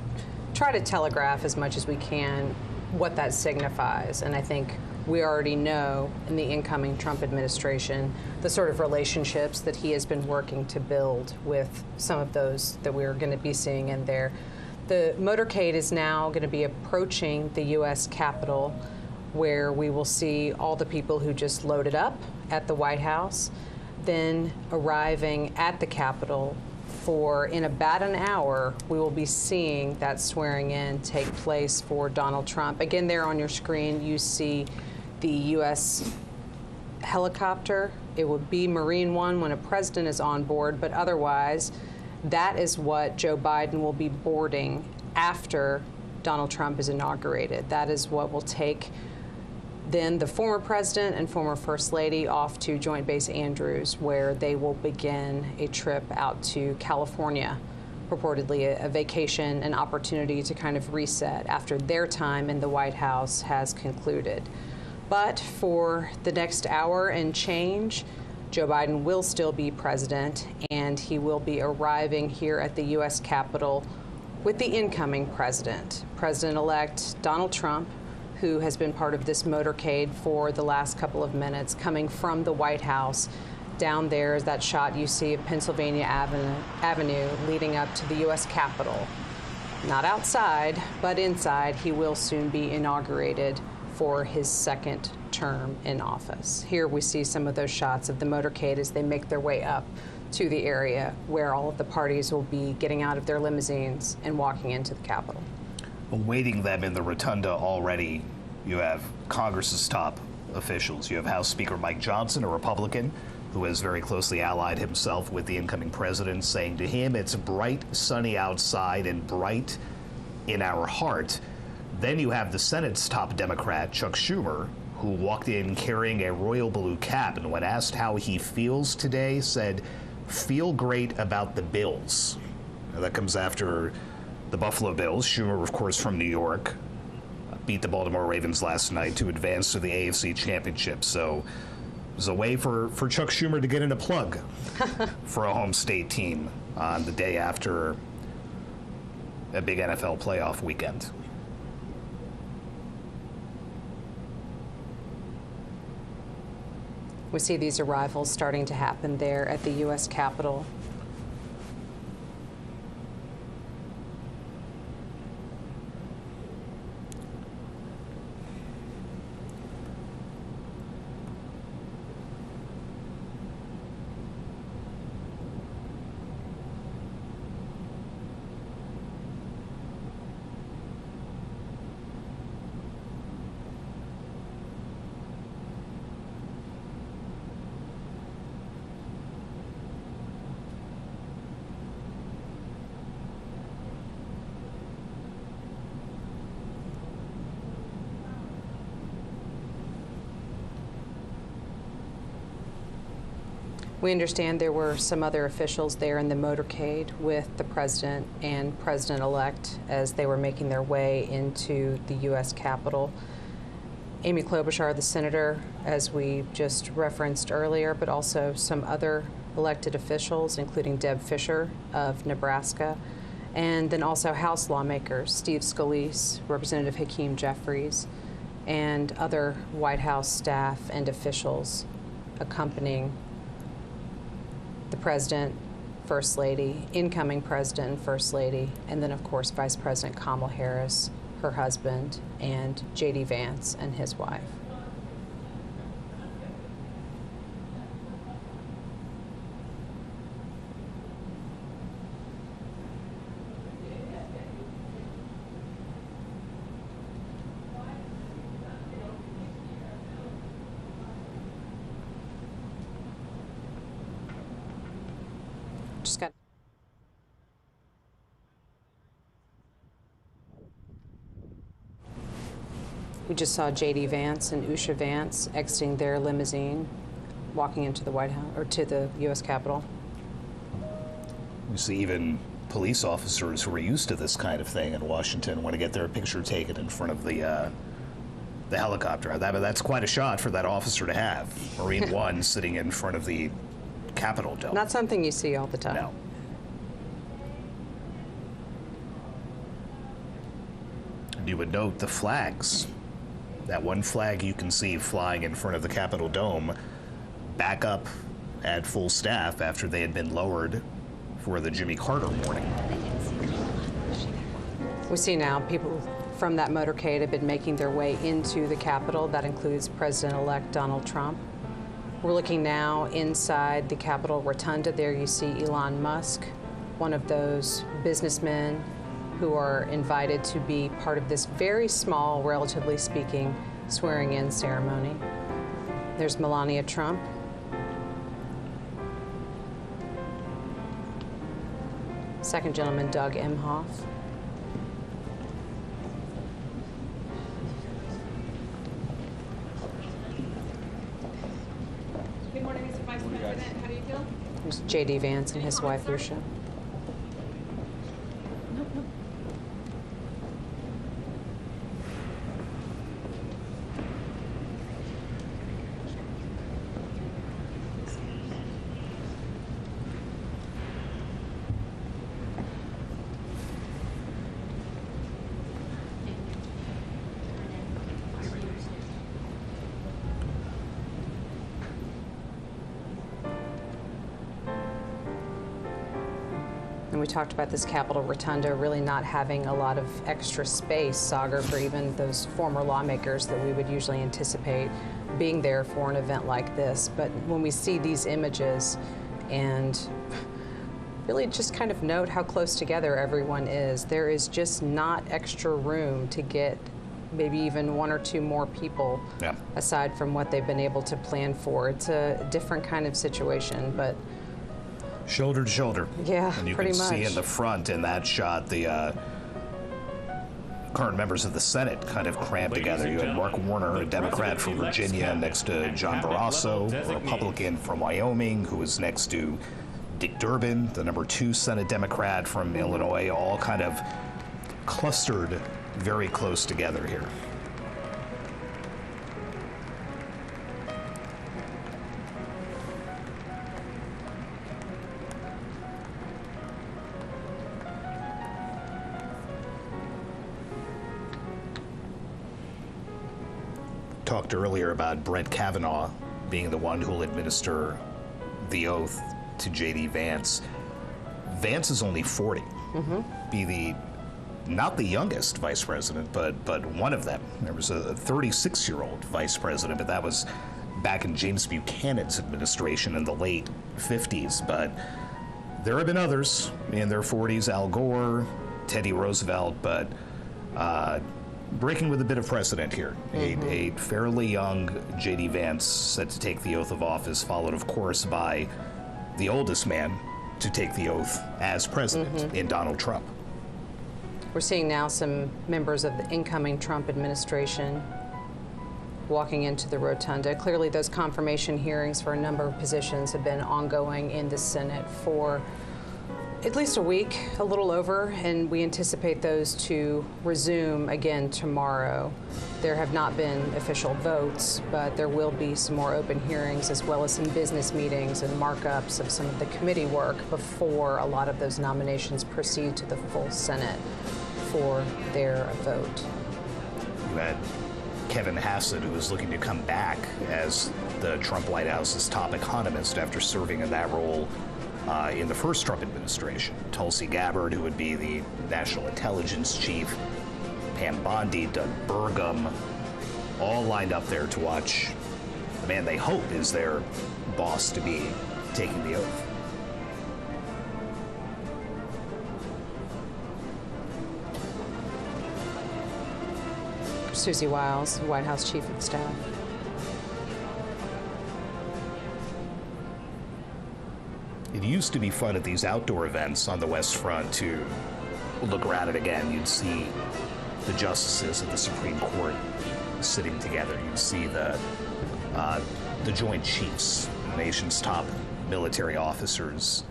try to telegraph as much as we can what that signifies. And I think we already know in the incoming Trump administration the sort of relationships that he has been working to build with some of those that we're going to be seeing in there. The motorcade is now going to be approaching the U.S. Capitol, where we will see all the people who just loaded up at the White House, then arriving at the Capitol in about an hour, we will be seeing that swearing in take place for Donald Trump. Again, there on your screen, you see the U.S. helicopter. It would be Marine One when a president is on board, but otherwise, that is what Joe Biden will be boarding after Donald Trump is inaugurated. That is what will take then the former president and former first lady off to Joint Base Andrews, where they will begin a trip out to California, purportedly a vacation, an opportunity to kind of reset after their time in the White House has concluded. But for the next hour and change, Joe Biden will still be president, and he will be arriving here at the U.S. Capitol with the incoming president, President-elect Donald Trump, who has been part of this motorcade for the last couple of minutes, coming from the White House. Down there is that shot you see of Pennsylvania Avenue leading up to the U.S. Capitol. Not outside, but inside. He will soon be inaugurated for his second term in office. Here we see some of those shots of the motorcade as they make their way up to the area where all of the parties will be getting out of their limousines and walking into the Capitol. Awaiting them in the Rotunda already, you have Congress's top officials. You have House Speaker Mike Johnson, a Republican, who has very closely allied himself with the incoming president, saying to him, it's bright, sunny outside and bright in our heart. Then you have the Senate's top Democrat, Chuck Schumer, who walked in carrying a royal blue cap, and when asked how he feels today, said, feel great about the Bills. Now, that comes after the Buffalo Bills. Schumer, of course, from New York, beat the Baltimore Ravens last night to advance to the AFC Championship. So it was a way for Chuck Schumer to get in a plug for a home state team on the day after a big NFL playoff weekend. We see these arrivals starting to happen there at the U.S. Capitol. We understand there were some other officials there in the motorcade with the president and president-elect as they were making their way into the U.S. Capitol. Amy Klobuchar, the senator, as we just referenced earlier, but also some other elected officials, including Deb Fischer of Nebraska, and then also House lawmakers, Steve Scalise, Representative Hakeem Jeffries, and other White House staff and officials accompanying the President, First Lady, incoming President and First Lady, and then, of course, Vice President Kamala Harris, her husband, and J.D. Vance and his wife. Just got. We just saw J.D. Vance and Usha Vance exiting their limousine, walking into the White House or to the U.S. Capitol. We see even police officers who are used to this kind of thing in Washington want to get their picture taken in front of the helicopter. That's quite a shot for that officer to have. Marine One sitting in front of the Capitol dome. Not something you see all the time. No. And you would note the flags. That one flag you can see flying in front of the Capitol dome back up at full staff after they had been lowered for the Jimmy Carter warning. We see now people from that motorcade have been making their way into the Capitol. That includes President-elect Donald Trump. We're looking now inside the Capitol Rotunda. There you see Elon Musk, one of those businessmen who are invited to be part of this very small, relatively speaking, swearing-in ceremony. There's Melania Trump. Second gentleman, Doug Emhoff. Good morning, Mr. Vice President. How do you feel? There's J.D. Vance and his wife, Usha. And we talked about this Capitol Rotunda really not having a lot of extra space, Sagar, for even those former lawmakers that we would usually anticipate being there for an event like this. But when we see these images and really just kind of note how close together everyone is, there is just not extra room to get maybe even one or two more people aside from what they've been able to plan for. It's a different kind of situation, but shoulder to shoulder. Yeah, and you pretty can much. see in the front in that shot the current members of the Senate kind of crammed together. You had Mark Warner, a Democrat from Virginia, next to John Barrasso, a Republican from Wyoming, who was next to Dick Durbin, the number 2 Senate Democrat from Illinois, all kind of clustered very close together here. Talked earlier about Brett Kavanaugh being the one who will administer the oath to J.D. Vance. Vance is only 40. Be the not the youngest vice president, but one of them. There was a 36-year-old vice president, but that was back in James Buchanan's administration in the late 50s. But there have been others in their 40s, Al Gore, Teddy Roosevelt, but breaking with a bit of precedent here. A fairly young J.D. Vance set to take the oath of office, followed, of course, by the oldest man to take the oath as president in Donald Trump. We're seeing now some members of the incoming Trump administration walking into the rotunda. Clearly, those confirmation hearings for a number of positions have been ongoing in the Senate for at least a week, a little over, and we anticipate those to resume again tomorrow. There have not been official votes, but there will be some more open hearings as well as some business meetings and markups of some of the committee work before a lot of those nominations proceed to the full Senate for their vote. You had Kevin Hassett, who is looking to come back as the Trump White House's top economist after serving in that role in the first Trump administration. Tulsi Gabbard, who would be the national intelligence chief, Pam Bondi, Doug Burgum, all lined up there to watch the man they hope is their boss to be taking the oath. Susie Wiles, White House Chief of Staff. It used to be fun at these outdoor events on the West Front to look around it again. You'd see the justices of the Supreme Court sitting together. You'd see the Joint Chiefs, the nation's top military officers,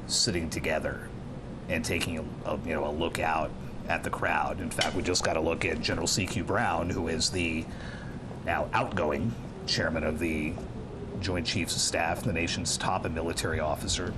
sitting together and taking a look out at the crowd. In fact, we just got a look at General C.Q. Brown, who is the now outgoing chairman of the Joint Chiefs of Staff, the nation's top military officer.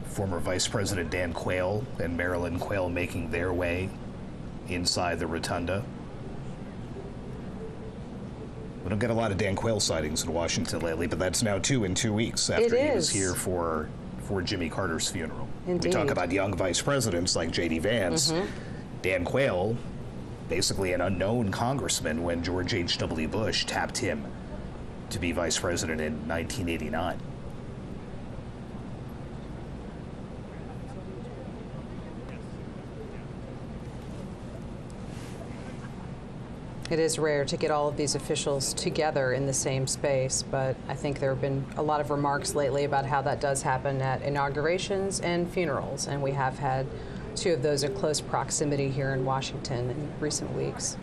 Former Vice President Dan Quayle and Marilyn Quayle making their way inside the rotunda. We don't get a lot of Dan Quayle sightings in Washington lately, but that's now 2 in 2 weeks after he was here for Jimmy Carter's funeral. Indeed. We talk about young vice presidents like J.D. Vance. Dan Quayle, basically an unknown congressman when George H.W. Bush tapped him to be vice president in 1989. It is rare to get all of these officials together in the same space, but I think there have been a lot of remarks lately about how that does happen at inaugurations and funerals, and we have had 2 of those at close proximity here in Washington in recent weeks.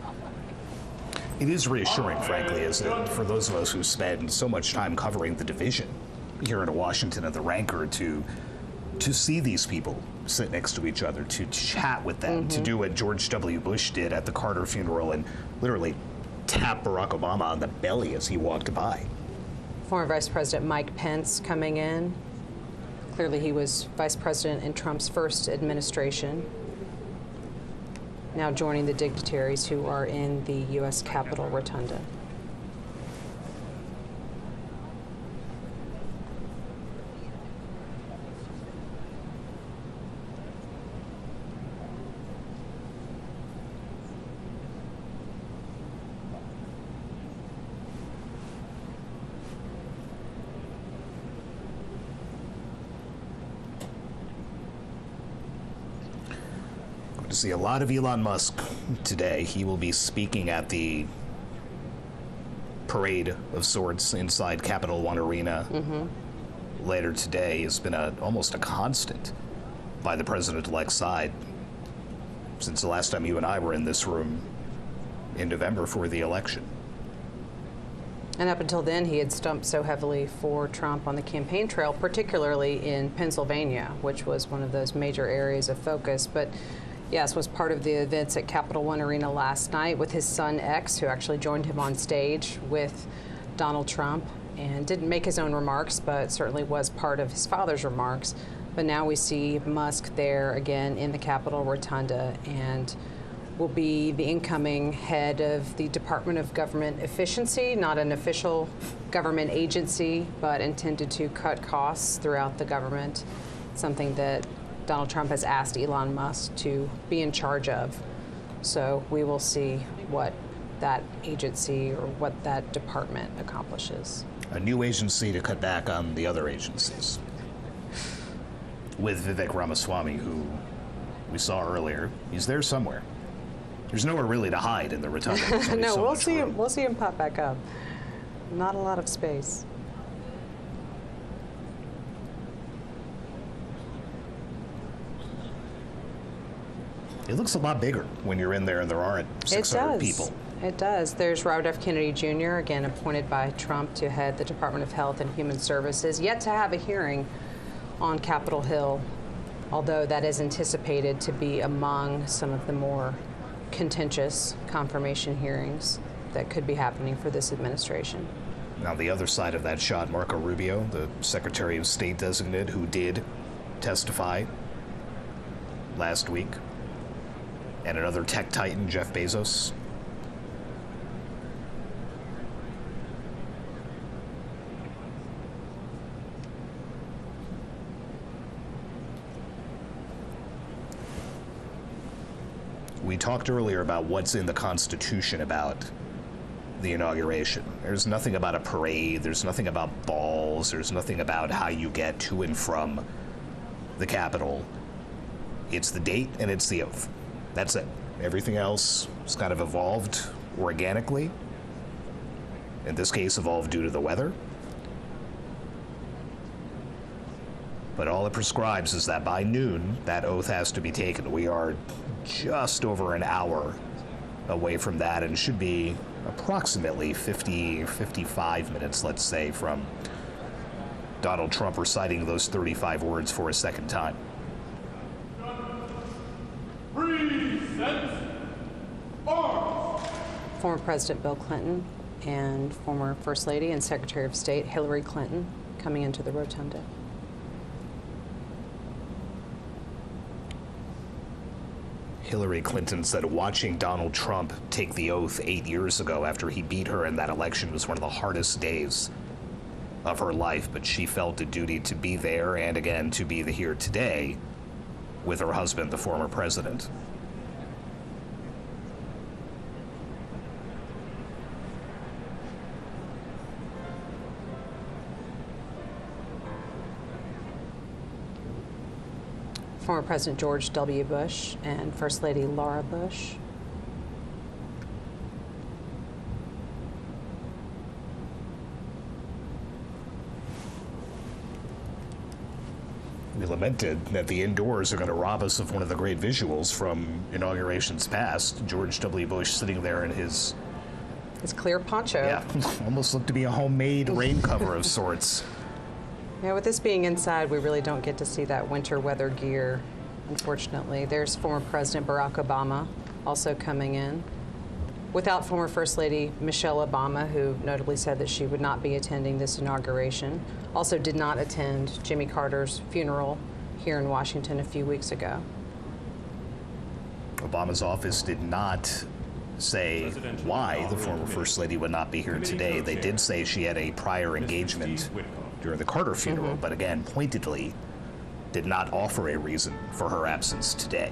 It is reassuring, frankly, isn't it, for those of us who spend so much time covering the division here in Washington and the rancor to see these people sit next to each other, to chat with them, to do what George W. Bush did at the Carter funeral and literally tap Barack Obama on the belly as he walked by. Former Vice President Mike Pence coming in. Clearly he was vice president in Trump's first administration. Now joining the dignitaries who are in the U.S. Capitol Rotunda. To see a lot of Elon Musk today. He will be speaking at the parade of sorts inside Capital One Arena later today. Has been almost a constant by the president-elect's side since the last time you and I were in this room in November for the election. And up until then, he had stumped so heavily for Trump on the campaign trail, particularly in Pennsylvania, which was one of those major areas of focus. But yes, was part of the events at Capital One Arena last night with his son X, who actually joined him on stage with Donald Trump and didn't make his own remarks, but certainly was part of his father's remarks. But now we see Musk there again in the Capitol Rotunda and will be the incoming head of the Department of Government Efficiency, not an official government agency, but intended to cut costs throughout the government, something that Donald Trump has asked Elon Musk to be in charge of. So we will see what that agency or what that department accomplishes. A new agency to cut back on the other agencies. With Vivek Ramaswamy, who we saw earlier, he's there somewhere. There's nowhere really to hide in the rotunda. No, we'll see him pop back up. not a lot of space. It looks a lot bigger when you're in there and there aren't 600 people. It does. There's Robert F. Kennedy Jr., again appointed by Trump to head the Department of Health and Human Services, yet to have a hearing on Capitol Hill, although that is anticipated to be among some of the more contentious confirmation hearings that could be happening for this administration. Now, the other side of that shot, Marco Rubio, the Secretary of State designate, who did testify last week, and another tech titan, Jeff Bezos. We talked earlier about what's in the Constitution about the inauguration. There's nothing about a parade, there's nothing about balls, there's nothing about how you get to and from the Capitol. It's the date and it's the oath. That's it. Everything else has kind of evolved organically. In this case, evolved due to the weather. But all it prescribes is that by noon, that oath has to be taken. We are just over an hour away from that, and should be approximately 55 minutes, let's say, from Donald Trump reciting those 35 words for a second time. Former President Bill Clinton and former First Lady and Secretary of State Hillary Clinton coming into the Rotunda. Hillary Clinton said watching Donald Trump take the oath 8 years ago after he beat her in that election was one of the hardest days of her life, but she felt a duty to be there and again to be here today with her husband, the former president. Former President George W. Bush and First Lady Laura Bush. We lamented that the indoors are going to rob us of one of the great visuals from inaugurations past. George W. Bush sitting there in his clear poncho. Yeah, almost looked to be a homemade rain cover of sorts. Yeah, with this being inside, we really don't get to see that winter weather gear, unfortunately. There's former President Barack Obama also coming in. Without former First Lady Michelle Obama, who notably said that she would not be attending this inauguration. Also did not attend Jimmy Carter's funeral here in Washington a few weeks ago. Obama's office did not say why the former First Lady would not be here today. They did say she had a prior engagement during the Carter funeral, but again, pointedly, did not offer a reason for her absence today.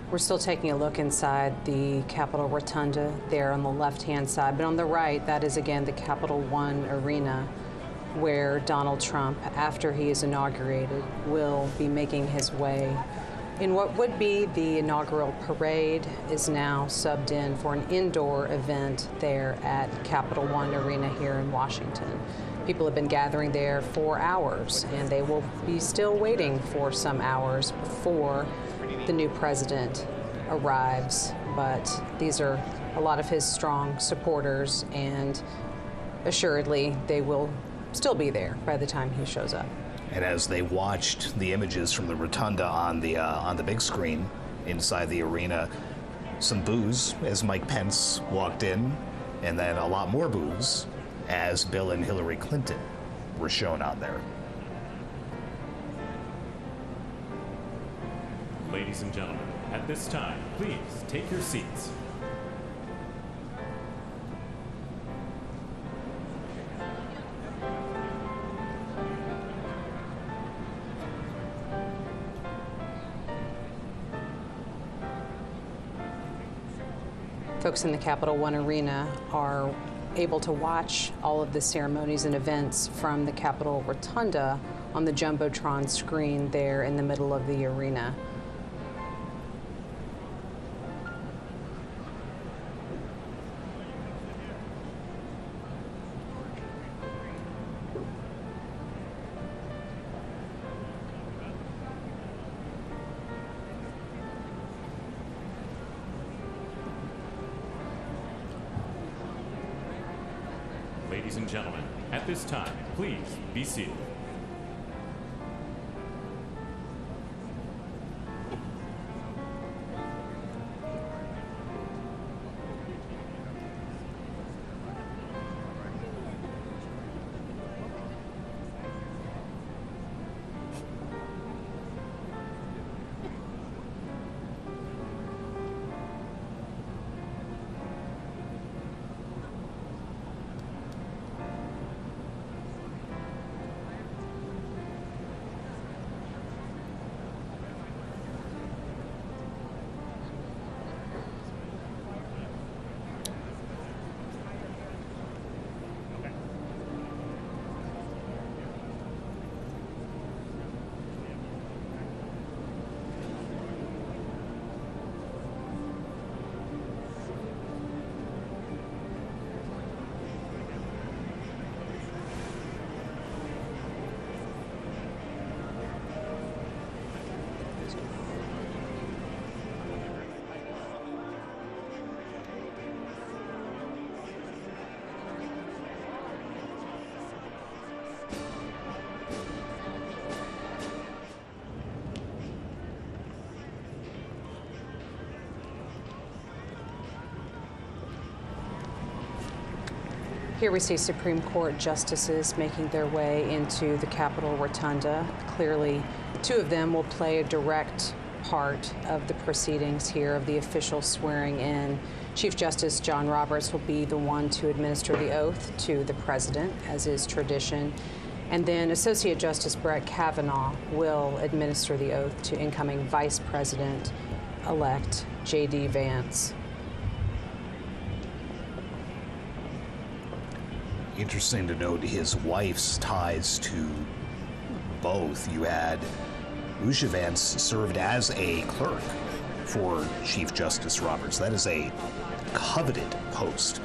We're still taking a look inside the Capitol Rotunda there on the left-hand side, but on the right, that is again the Capital One Arena where Donald Trump, after he is inaugurated, will be making his way in what would be the inaugural parade is now subbed in for an indoor event there at Capital One Arena here in Washington. People have been gathering there for hours, and they will be still waiting for some hours before the new president arrives, but these are a lot of his strong supporters, and assuredly they will still be there by the time he shows up. And as they watched the images from the rotunda on the big screen inside the arena, some boos as Mike Pence walked in, and then a lot more boos as Bill and Hillary Clinton were shown on there. Ladies and gentlemen, at this time, please take your seats. Folks in the Capital One Arena are able to watch all of the ceremonies and events from the Capitol Rotunda on the Jumbotron screen there in the middle of the arena. Ladies and gentlemen, at this time, please be seated. Here we see Supreme Court justices making their way into the Capitol Rotunda. Clearly, two of them will play a direct part of the proceedings here of the official swearing in. Chief Justice John Roberts will be the one to administer the oath to the president, as is tradition. And then Associate Justice Brett Kavanaugh will administer the oath to incoming Vice President-elect J.D. Vance. Interesting to note his wife's ties to both. You had Lucia Vance served as a clerk for Chief Justice Roberts. That is a coveted post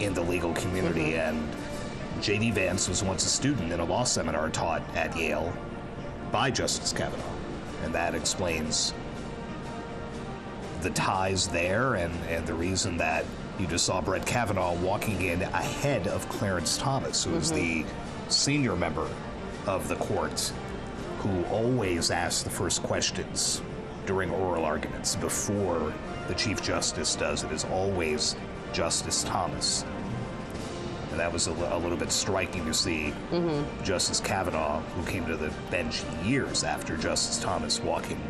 in the legal community. And J.D. Vance was once a student in a law seminar taught at Yale by Justice Kavanaugh. And that explains the ties there and the reason that you just saw Brett Kavanaugh walking in ahead of Clarence Thomas, who is the senior member of the court who always asks the first questions during oral arguments before the Chief Justice does. It is always Justice Thomas. And that was a little bit striking to see Justice Kavanaugh, who came to the bench years after Justice Thomas, walking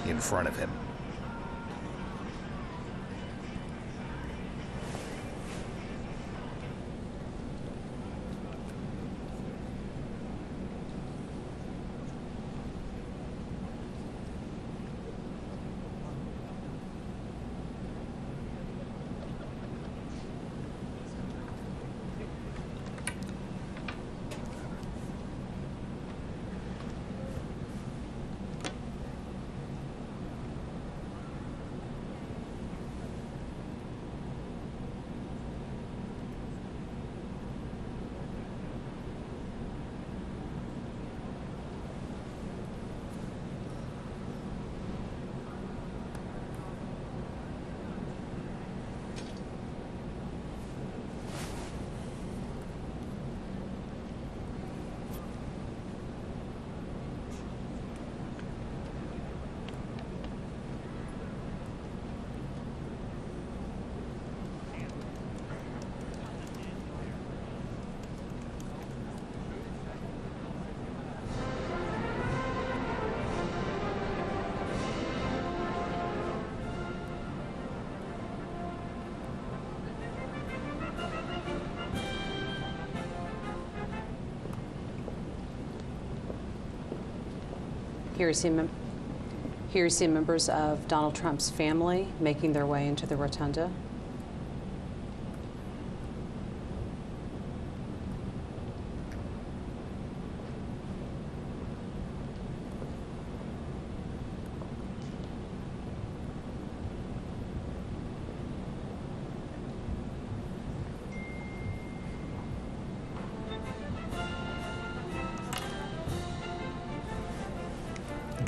in front of him. Here you see members of Donald Trump's family making their way into the rotunda.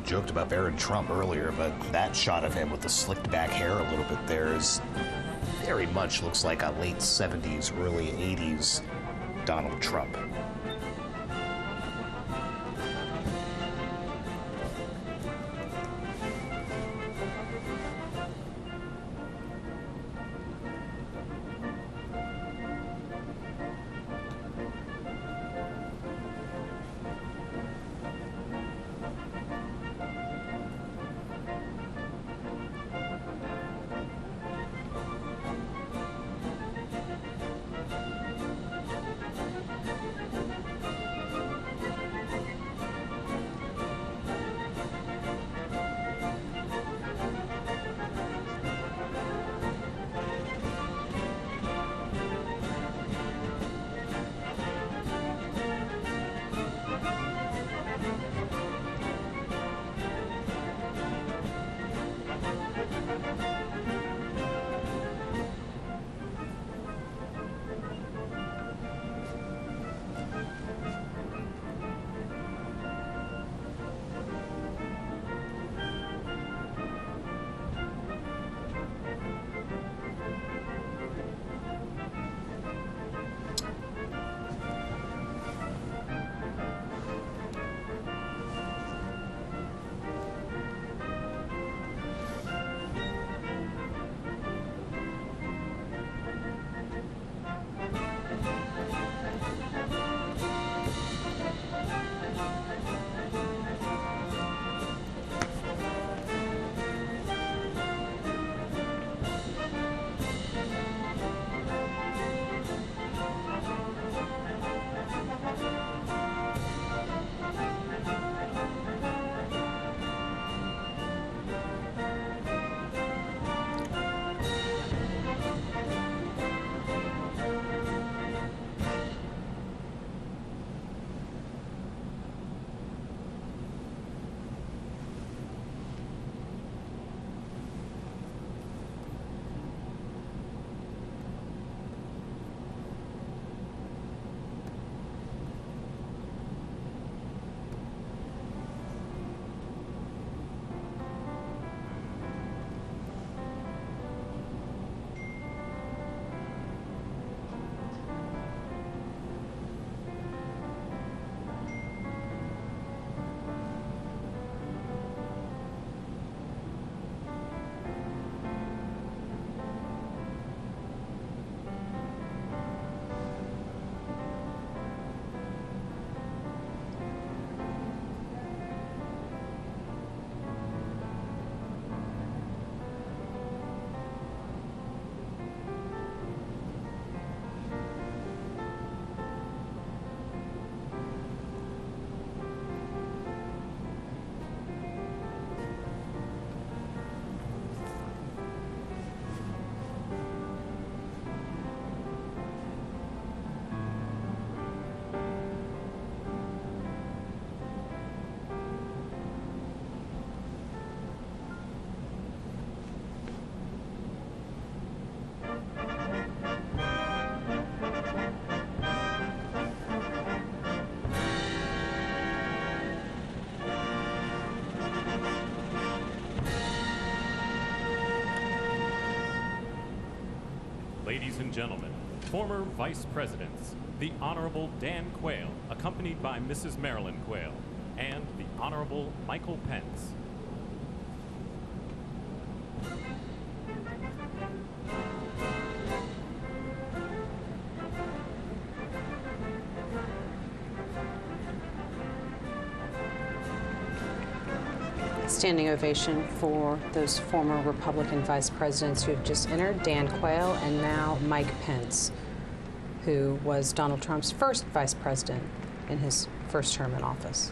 Joked about Barron Trump earlier, but that shot of him with the slicked back hair a little bit there is very much looks like a late 70s, early 80s Donald Trump. Ladies and gentlemen, former Vice Presidents, the Honorable Dan Quayle, accompanied by Mrs. Marilyn Quayle, and the Honorable Michael Pence. Standing ovation for those former Republican vice presidents who have just entered, Dan Quayle and now Mike Pence, who was Donald Trump's first vice president in his first term in office.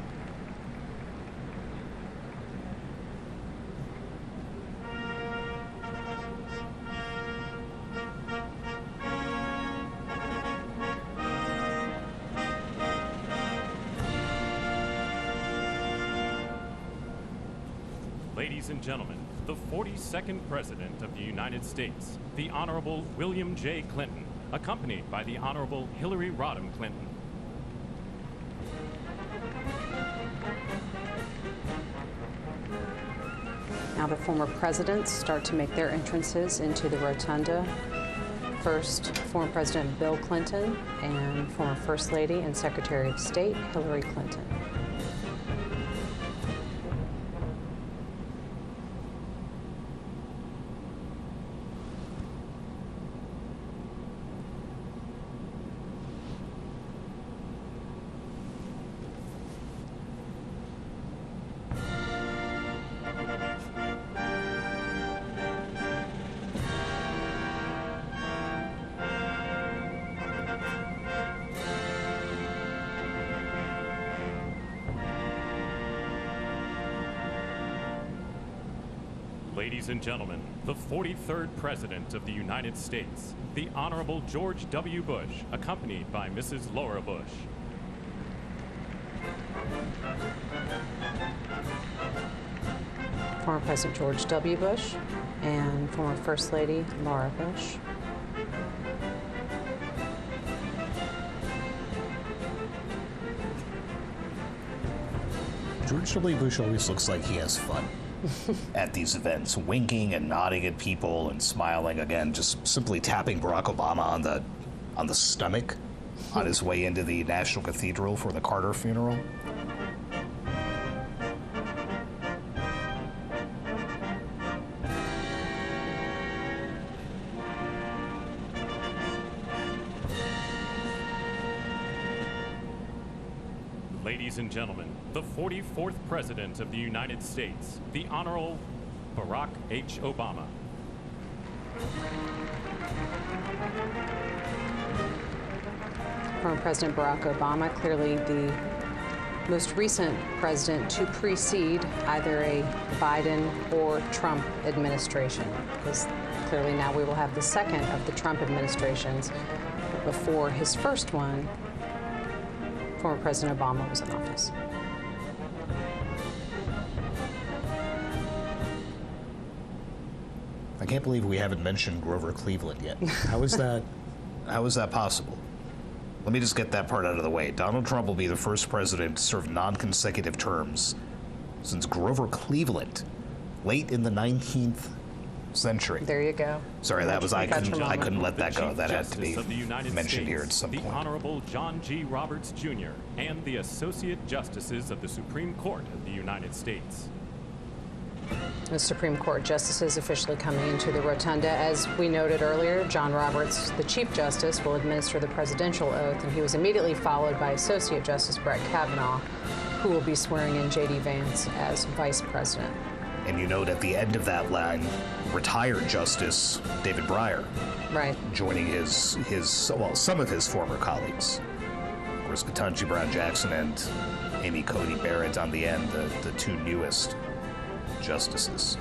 Ladies and gentlemen, the 42nd President of the United States, the Honorable William J. Clinton, accompanied by the Honorable Hillary Rodham Clinton. Now the former presidents start to make their entrances into the rotunda. First, former President Bill Clinton and former First Lady and Secretary of State Hillary Clinton. Ladies and gentlemen, the 43rd President of the United States, the Honorable George W. Bush, accompanied by Mrs. Laura Bush. Former President George W. Bush and former First Lady Laura Bush. George W. Bush always looks like he has fun at these events, winking and nodding at people and smiling again, just simply tapping Barack Obama on the stomach on his way into the National Cathedral for the Carter funeral. Ladies and gentlemen, the 44th President of the United States, the Honorable Barack H. Obama. Former President Barack Obama, clearly the most recent president to precede either a Biden or Trump administration, because clearly now we will have the second of the Trump administrations. Before his first one, former President Obama was in office. I can't believe we haven't mentioned Grover Cleveland yet. How is that? How is that possible? Let me just get that part out of the way. Donald Trump will be the first president to serve non-consecutive terms since Grover Cleveland, late in the 19th century. There you go. Sorry, that was I couldn't let that go. That had to be of the United mentioned States, here at some the point. Honorable John G. Roberts Jr. and the Associate Justices of the Supreme Court of the United States. The Supreme Court justices officially coming into the rotunda. As we noted earlier, John Roberts, the Chief Justice, will administer the presidential oath, and he was immediately followed by Associate Justice Brett Kavanaugh, who will be swearing in J.D. Vance as Vice President. And you note at the end of that line, retired Justice David Breyer, right, joining some of his former colleagues. Of course, Ketanji Brown Jackson and Amy Coney Barrett on the end, the two newest justices.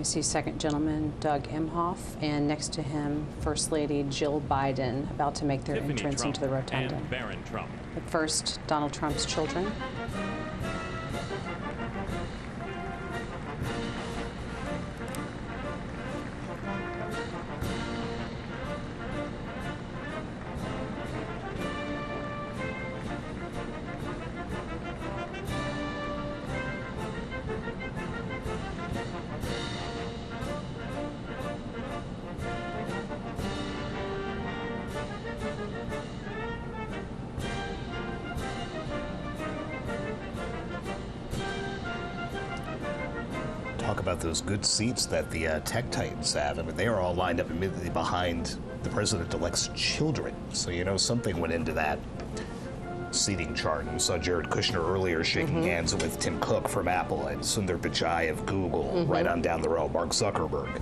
see Second Gentleman Doug Emhoff, and next to him, First Lady Jill Biden, about to make their Tiffany entrance Trump into the rotunda. and Barron Trump. But first, Donald Trump's children. Talk about those good seats that the tech titans have. I mean, they are all lined up immediately behind the president-elect's children. So, you know, something went into that seating chart. And we saw Jared Kushner earlier shaking hands with Tim Cook from Apple and Sundar Pichai of Google, right on down the road, Mark Zuckerberg.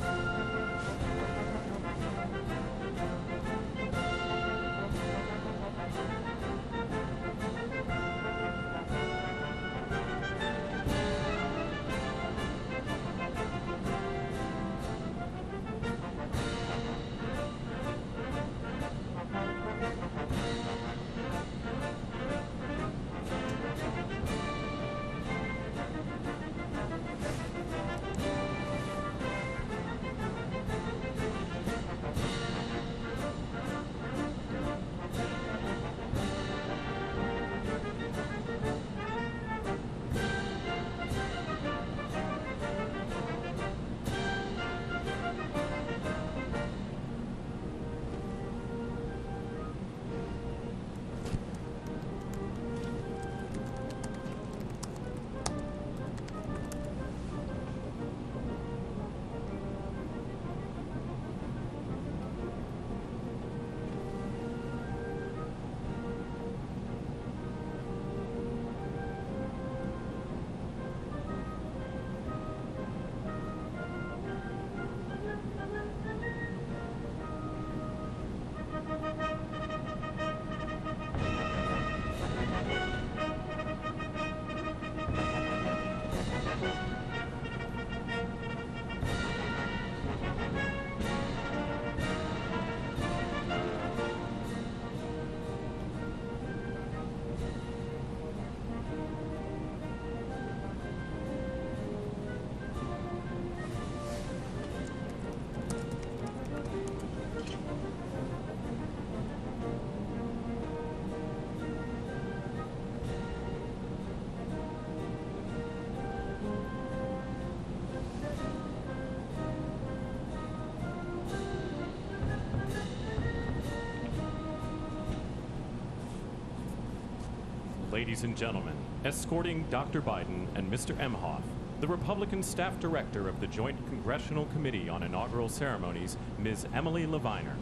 Ladies and gentlemen, escorting Dr. Biden and Mr. Emhoff, the Republican staff director of the Joint Congressional Committee on Inaugural Ceremonies, Ms. Emily Leviner,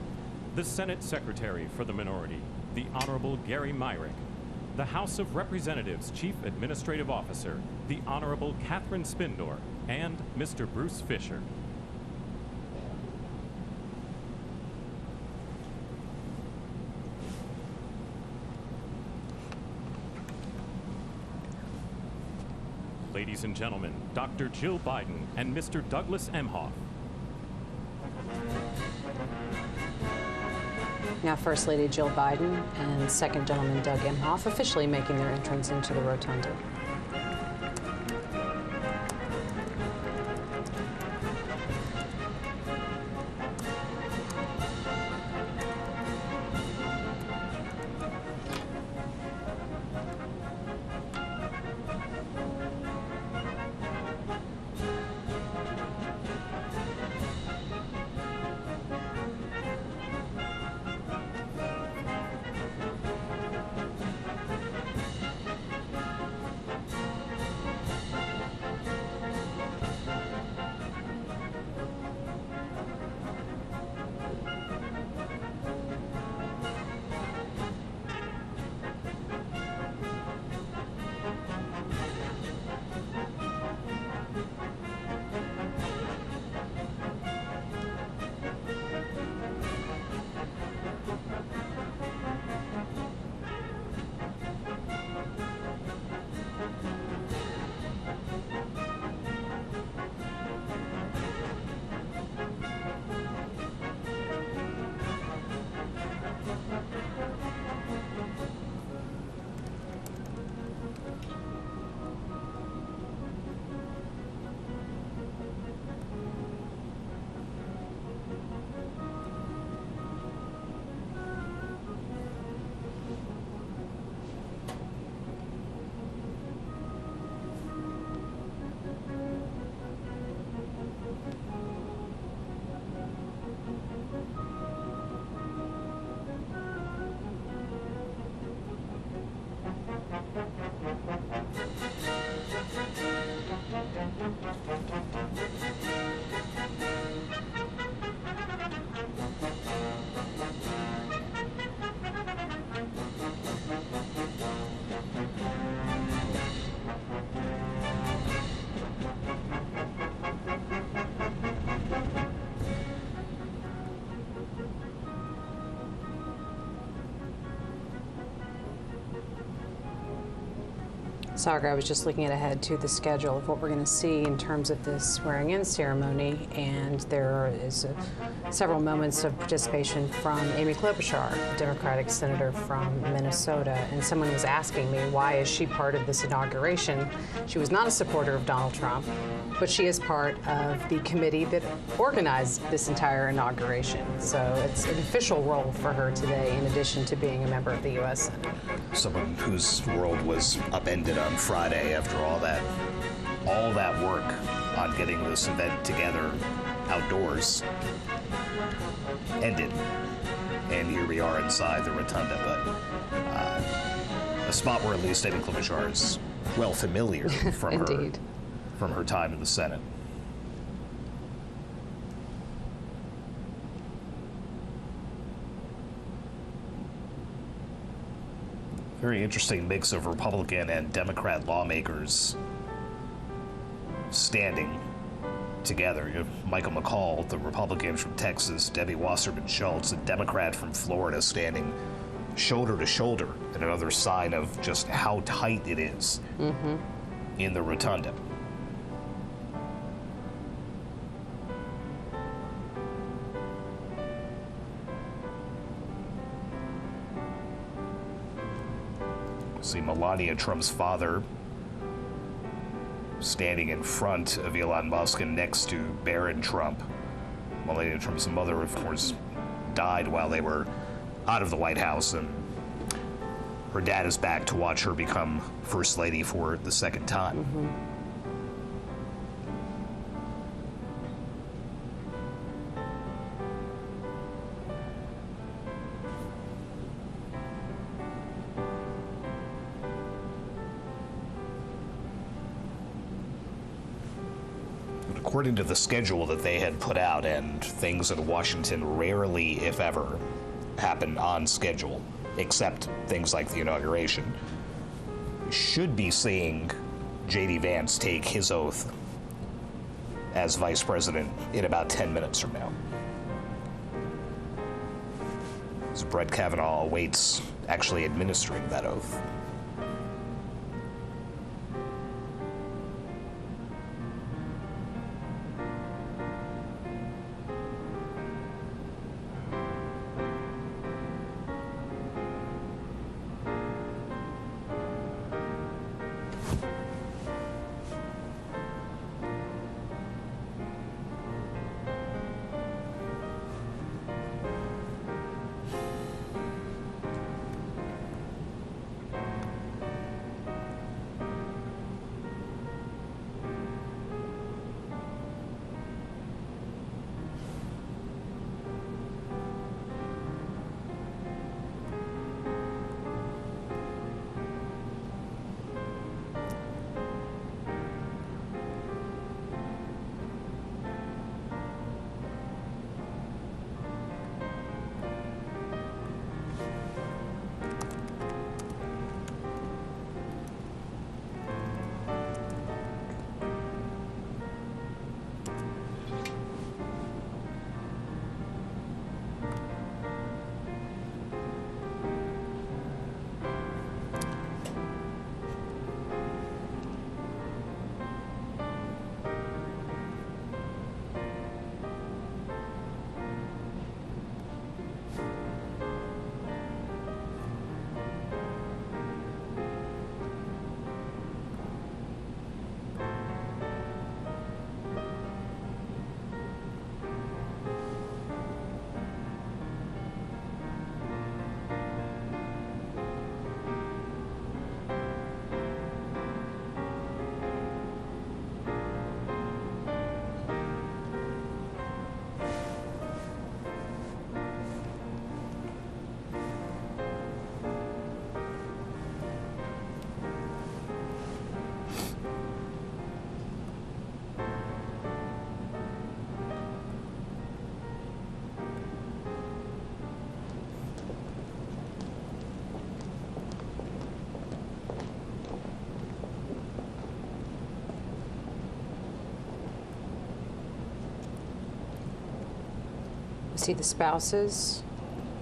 the Senate Secretary for the Minority, the Honorable Gary Myrick, the House of Representatives Chief Administrative Officer, the Honorable Catherine Spindor, and Mr. Bruce Fisher. Ladies and gentlemen, Dr. Jill Biden and Mr. Douglas Emhoff. Now, First Lady Jill Biden and Second Gentleman Doug Emhoff officially making their entrance into the rotunda. Sagar, I was just looking ahead to the schedule of what we're going to see in terms of this swearing-in ceremony, and there is several moments of participation from Amy Klobuchar, a Democratic senator from Minnesota, and someone was asking me, why is she part of this inauguration? She was not a supporter of Donald Trump, but she is part of the committee that organized this entire inauguration. So it's an official role for her today, in addition to being a member of the U.S. Senate. Someone whose world was upended on Friday after all that work on getting this event together outdoors ended. And here we are inside the Rotunda, but a spot where at least Amy Klobuchar is well familiar from Indeed. From her time in the Senate. Very interesting mix of Republican and Democrat lawmakers standing together. You have Michael McCall, the Republican from Texas, Debbie Wasserman Schultz, a Democrat from Florida, standing shoulder to shoulder, and another sign of just how tight it is in the Rotunda. See Melania Trump's father standing in front of Elon Musk and next to Barron Trump. Melania Trump's mother, of course, died while they were out of the White House, and her dad is back to watch her become First Lady for the second time. According to the schedule that they had put out, and things in Washington rarely, if ever, happen on schedule, except things like the inauguration, we should be seeing J.D. Vance take his oath as vice president in about 10 minutes from now. As Brett Kavanaugh awaits actually administering that oath. See the spouses,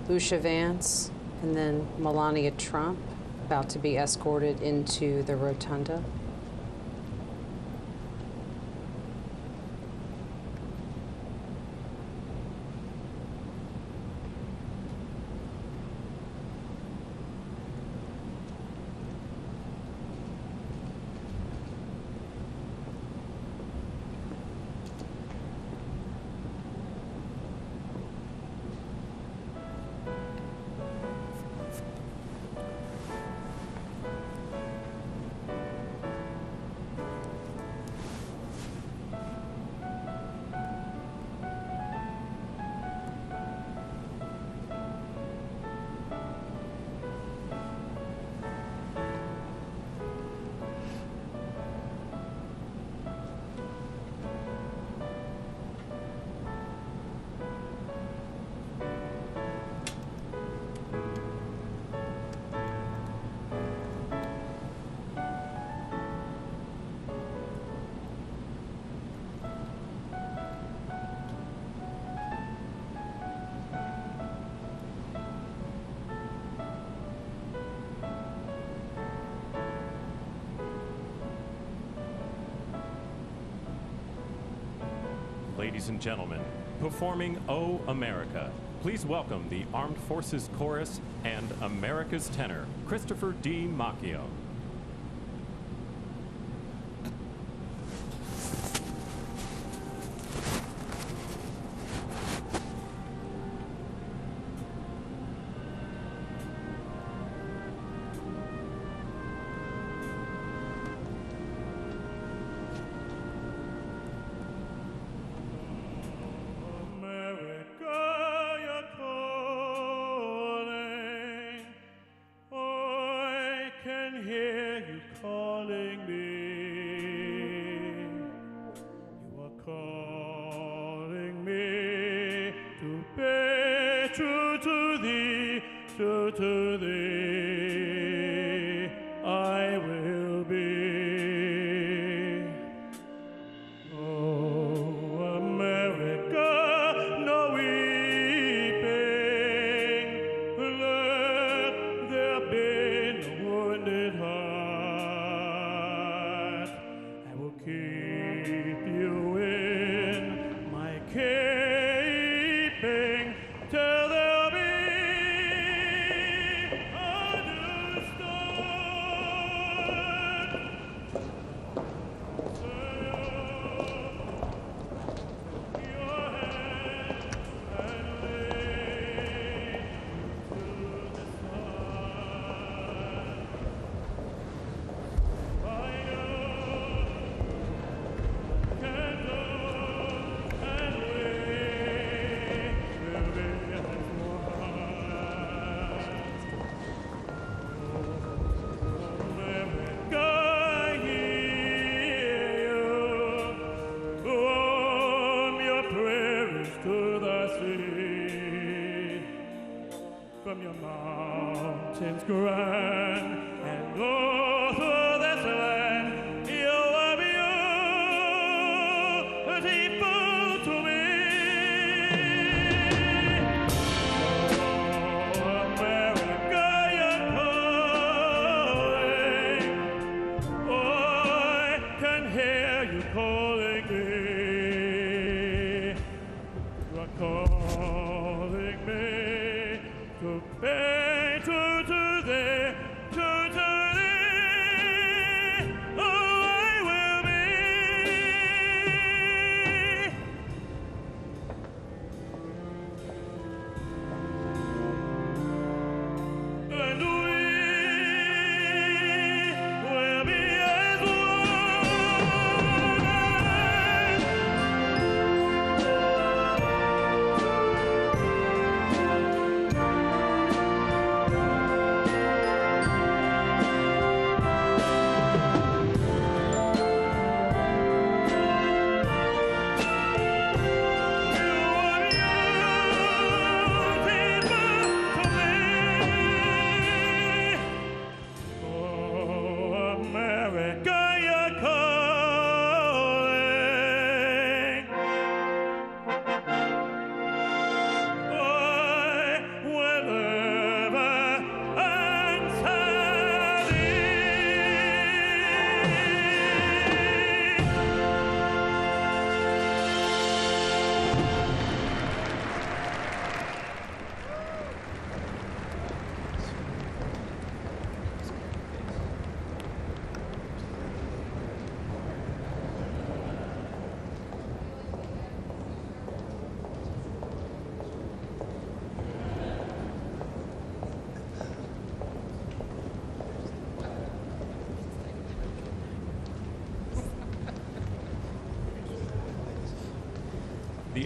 Lucia Vance, and then Melania Trump. about to be escorted into the rotunda. Ladies and gentlemen, performing "Oh America," please welcome the Armed Forces Chorus and America's tenor, Christopher D. Macchio.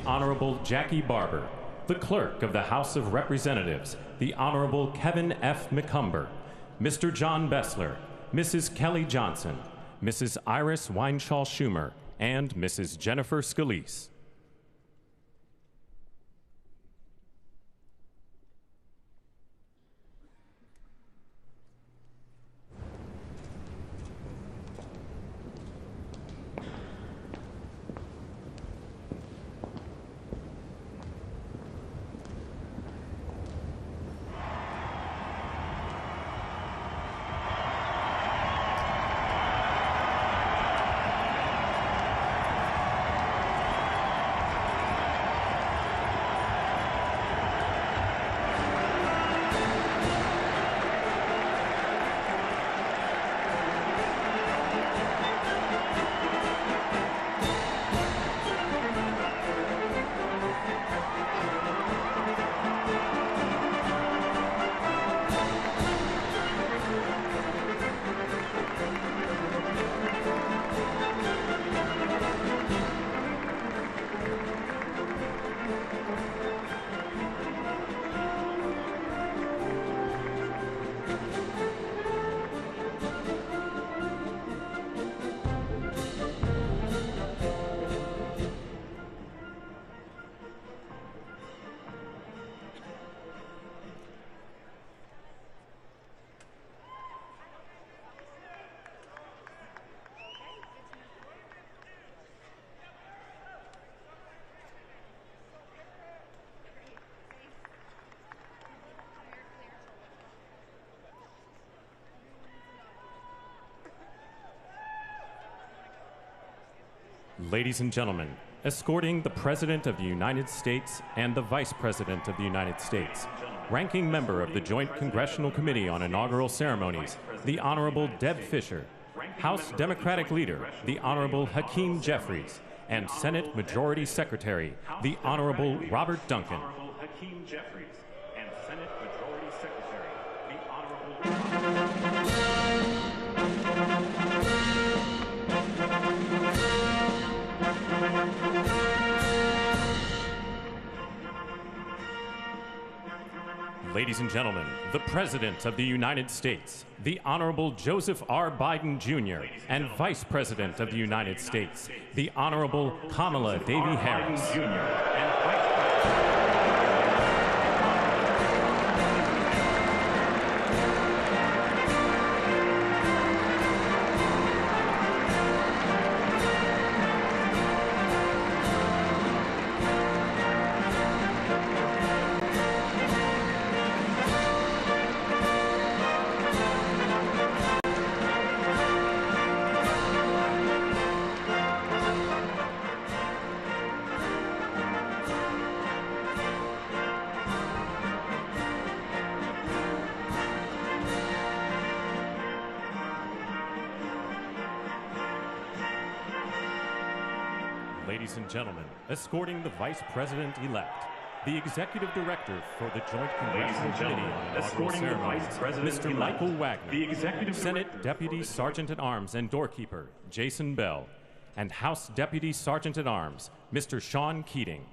Honorable Jackie Barber, the Clerk of the House of Representatives, the Honorable Kevin F. McCumber, Mr. John Bessler, Mrs. Kelly Johnson, Mrs. Iris Weinshaw Schumer, and Mrs. Jennifer Scalise. Ladies and gentlemen, escorting the President of the United States and the Vice President of the United States, ranking member of the Joint Congressional Committee on Inaugural Ceremonies, the Honorable Deb Fischer, House Democratic Leader, the Honorable Hakeem Jeffries, and Senate Majority Secretary, the Honorable Robert Duncan. Ladies and gentlemen, the President of the United States, the Honorable Joseph R. Biden Jr., and Vice President of the United States, the Honorable Kamala Devi Harris. Ladies and gentlemen, escorting the Vice President-elect, the Executive Director for the Joint Congressional Committee on Inaugural Ceremonies, Mr. Michael Wagner, Senate Deputy Sergeant-at-Arms and Doorkeeper, Jason Bell, and House Deputy Sergeant-at-Arms, Mr. Sean Keating.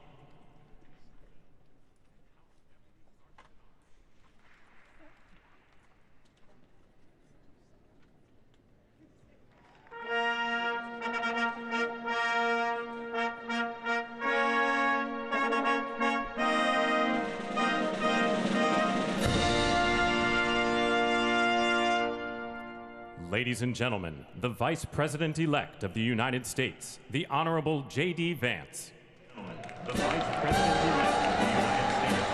Ladies and gentlemen, the Vice President-elect of the United States, the Honorable J.D. Vance. The Vice President-elect of the United States.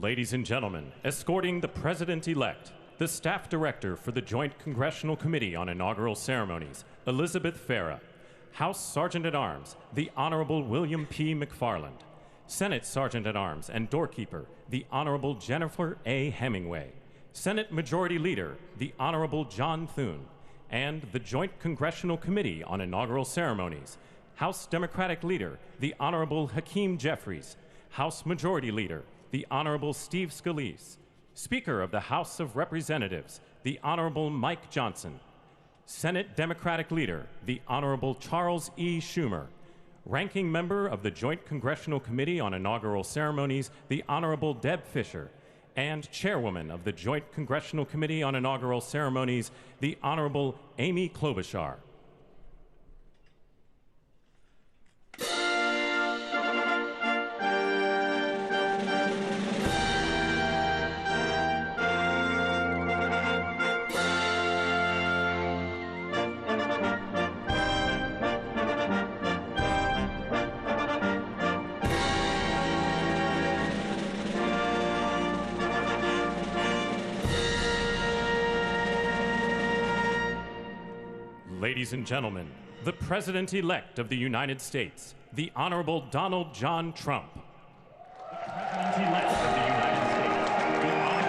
Ladies and gentlemen, escorting the President-elect, the Staff Director for the Joint Congressional Committee on Inaugural Ceremonies, Elizabeth Farah, House Sergeant-at-Arms, the Honorable William P. McFarland, Senate Sergeant-at-Arms and Doorkeeper, the Honorable Jennifer A. Hemingway, Senate Majority Leader, the Honorable John Thune, and the Joint Congressional Committee on Inaugural Ceremonies, House Democratic Leader, the Honorable Hakeem Jeffries, House Majority Leader, the Honorable Steve Scalise, Speaker of the House of Representatives, the Honorable Mike Johnson, Senate Democratic Leader, the Honorable Charles E. Schumer, Ranking Member of the Joint Congressional Committee on Inaugural Ceremonies, the Honorable Deb Fischer, and Chairwoman of the Joint Congressional Committee on Inaugural Ceremonies, the Honorable Amy Klobuchar. Ladies and gentlemen, the President-elect of the United States, the Honorable Donald John Trump. The President-elect of the United States, the Honorable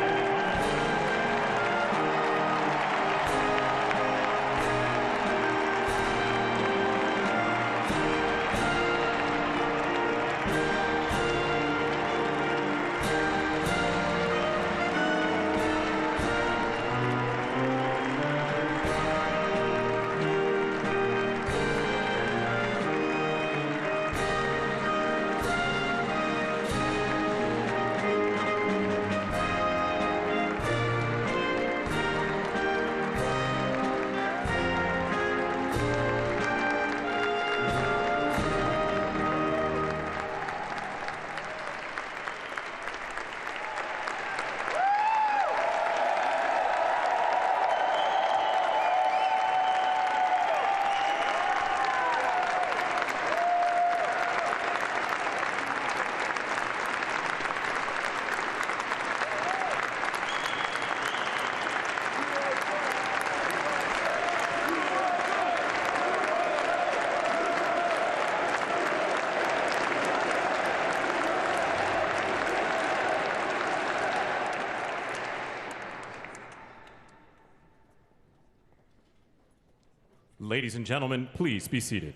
Ladies and gentlemen, please be seated.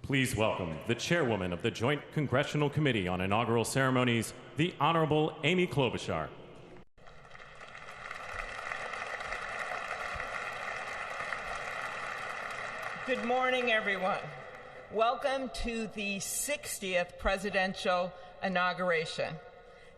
Please welcome the Chairwoman of the Joint Congressional Committee on Inaugural Ceremonies, the Honorable Amy Klobuchar. Good morning, everyone. Welcome to the 60th presidential inauguration.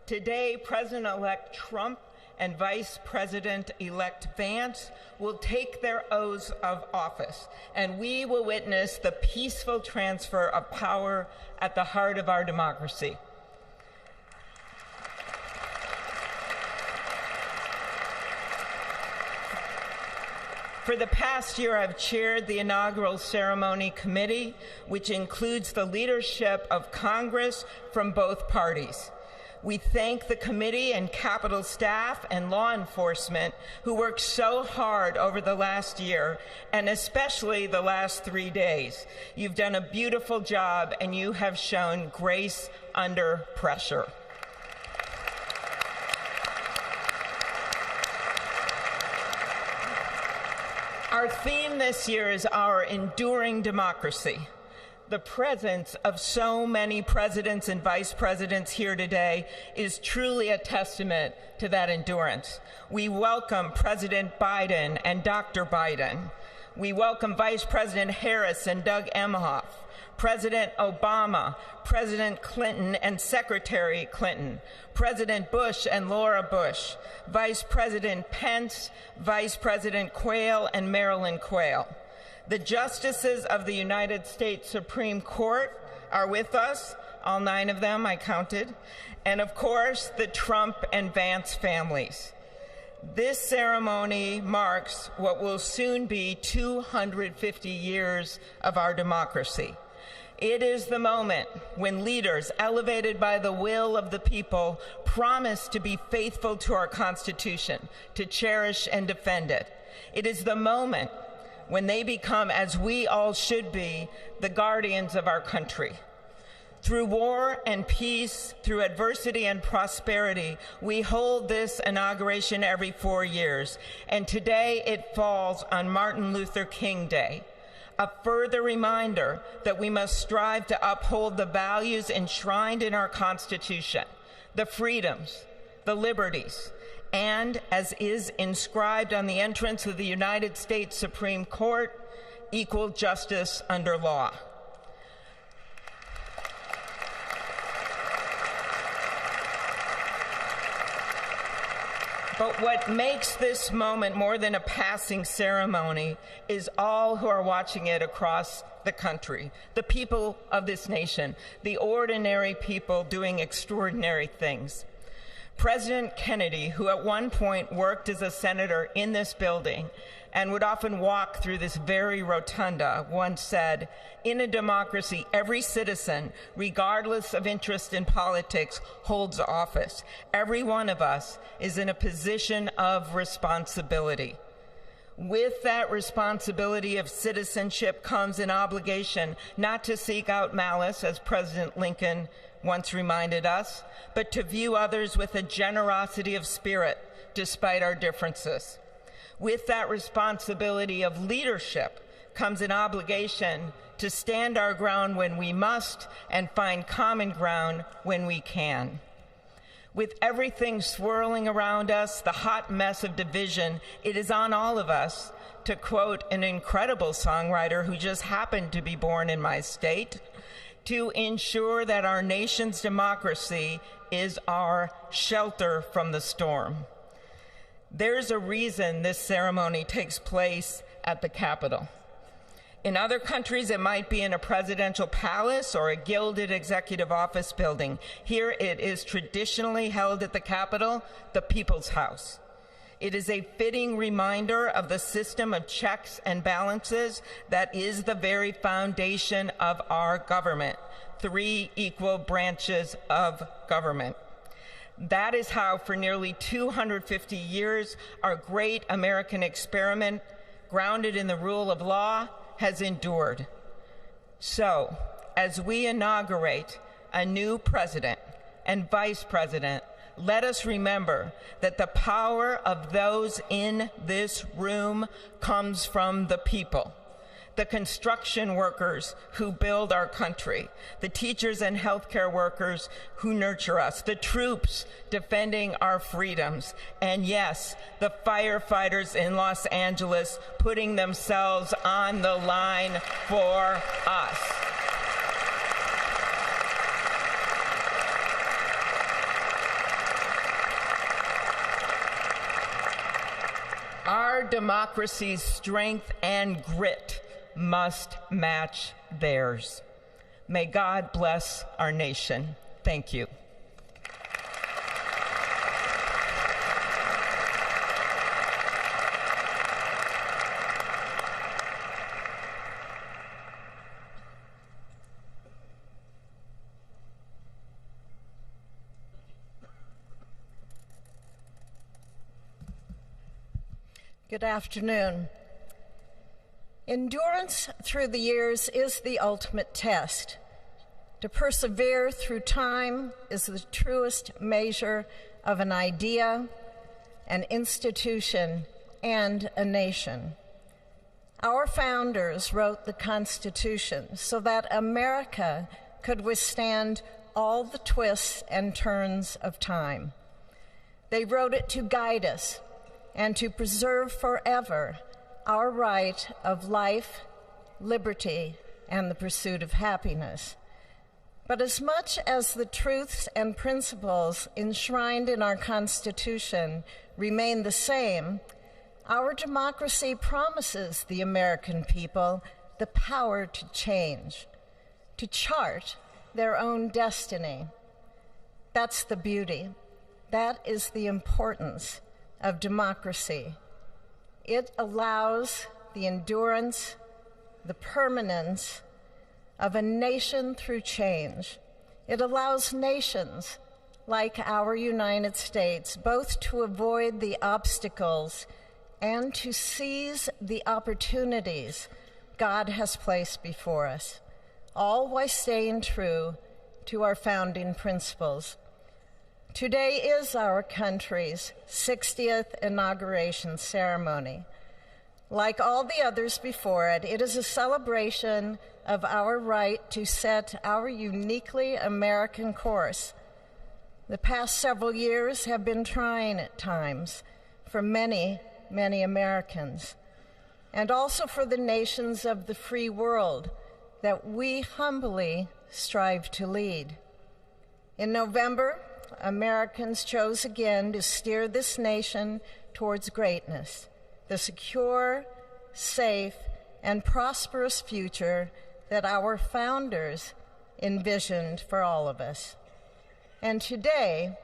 Today, President-elect Trump and Vice President-elect Vance will take their oaths of office, and we will witness the peaceful transfer of power at the heart of our democracy. For the past year, I've chaired the Inaugural Ceremony Committee, which includes the leadership of Congress from both parties. We thank the committee and Capitol staff and law enforcement who worked so hard over the last year, and especially the last 3 days. You've done a beautiful job, and you have shown grace under pressure. Our theme this year is our enduring democracy. The presence of so many presidents and vice presidents here today is truly a testament to that endurance. We welcome President Biden and Dr. Biden. We welcome Vice President Harris and Doug Emhoff, President Obama, President Clinton and Secretary Clinton, President Bush and Laura Bush, Vice President Pence, Vice President Quayle and Marilyn Quayle. The justices of the United States Supreme Court are with us, all 9 of them I counted, and of course the Trump and Vance families. This ceremony marks what will soon be 250 years of our democracy. It is the moment when leaders, elevated by the will of the people, promise to be faithful to our Constitution, to cherish and defend it. It is the moment when they become, as we all should be, the guardians of our country. Through war and peace, through adversity and prosperity, we hold this inauguration every 4 years, and today it falls on Martin Luther King Day, a further reminder that we must strive to uphold the values enshrined in our Constitution, the freedoms, the liberties, and, as is inscribed on the entrance of the United States Supreme Court, equal justice under law. But what makes this moment more than a passing ceremony is all who are watching it across the country, the people of this nation, the ordinary people doing extraordinary things. President Kennedy, who at one point worked as a senator in this building and would often walk through this very rotunda, once said, "In a democracy, every citizen, regardless of interest in politics, holds office. Every one of us is in a position of responsibility." With that responsibility of citizenship comes an obligation not to seek out malice, as President Lincoln once reminded us, but to view others with a generosity of spirit, despite our differences. With that responsibility of leadership comes an obligation to stand our ground when we must and find common ground when we can. With everything swirling around us, the hot mess of division, it is on all of us, to quote an incredible songwriter who just happened to be born in my state, to ensure that our nation's democracy is our shelter from the storm. There's a reason this ceremony takes place at the Capitol. In other countries, it might be in a presidential palace or a gilded executive office building. Here it is traditionally held at the Capitol, the People's House. It is a fitting reminder of the system of checks and balances that is the very foundation of our government, 3 equal branches of government. That is how, for nearly 250 years, our great American experiment, grounded in the rule of law, has endured. So, as we inaugurate a new president and vice president, let us remember that the power of those in this room comes from the people. The construction workers who build our country, the teachers and healthcare workers who nurture us, the troops defending our freedoms, and yes, the firefighters in Los Angeles putting themselves on the line for us. Our democracy's strength and grit must match theirs. May God bless our nation. Thank you. Good afternoon. Endurance through the years is the ultimate test. To persevere through time is the truest measure of an idea, an institution, and a nation. Our founders wrote the Constitution so that America could withstand all the twists and turns of time. They wrote it to guide us and to preserve forever our right of life, liberty, and the pursuit of happiness. But as much as the truths and principles enshrined in our Constitution remain the same, our democracy promises the American people the power to change, to chart their own destiny. That's the beauty. That is the importance of democracy. It allows the endurance, the permanence of a nation through change. It allows nations like our United States both to avoid the obstacles and to seize the opportunities God has placed before us, all while staying true to our founding principles. Today is our country's 60th inauguration ceremony. Like all the others before it, it is a celebration of our right to set our uniquely American course. The past several years have been trying at times for many, many Americans, and also for the nations of the free world that we humbly strive to lead. In November, Americans chose again to steer this nation towards greatness, the secure, safe, and prosperous future that our founders envisioned for all of us. And today,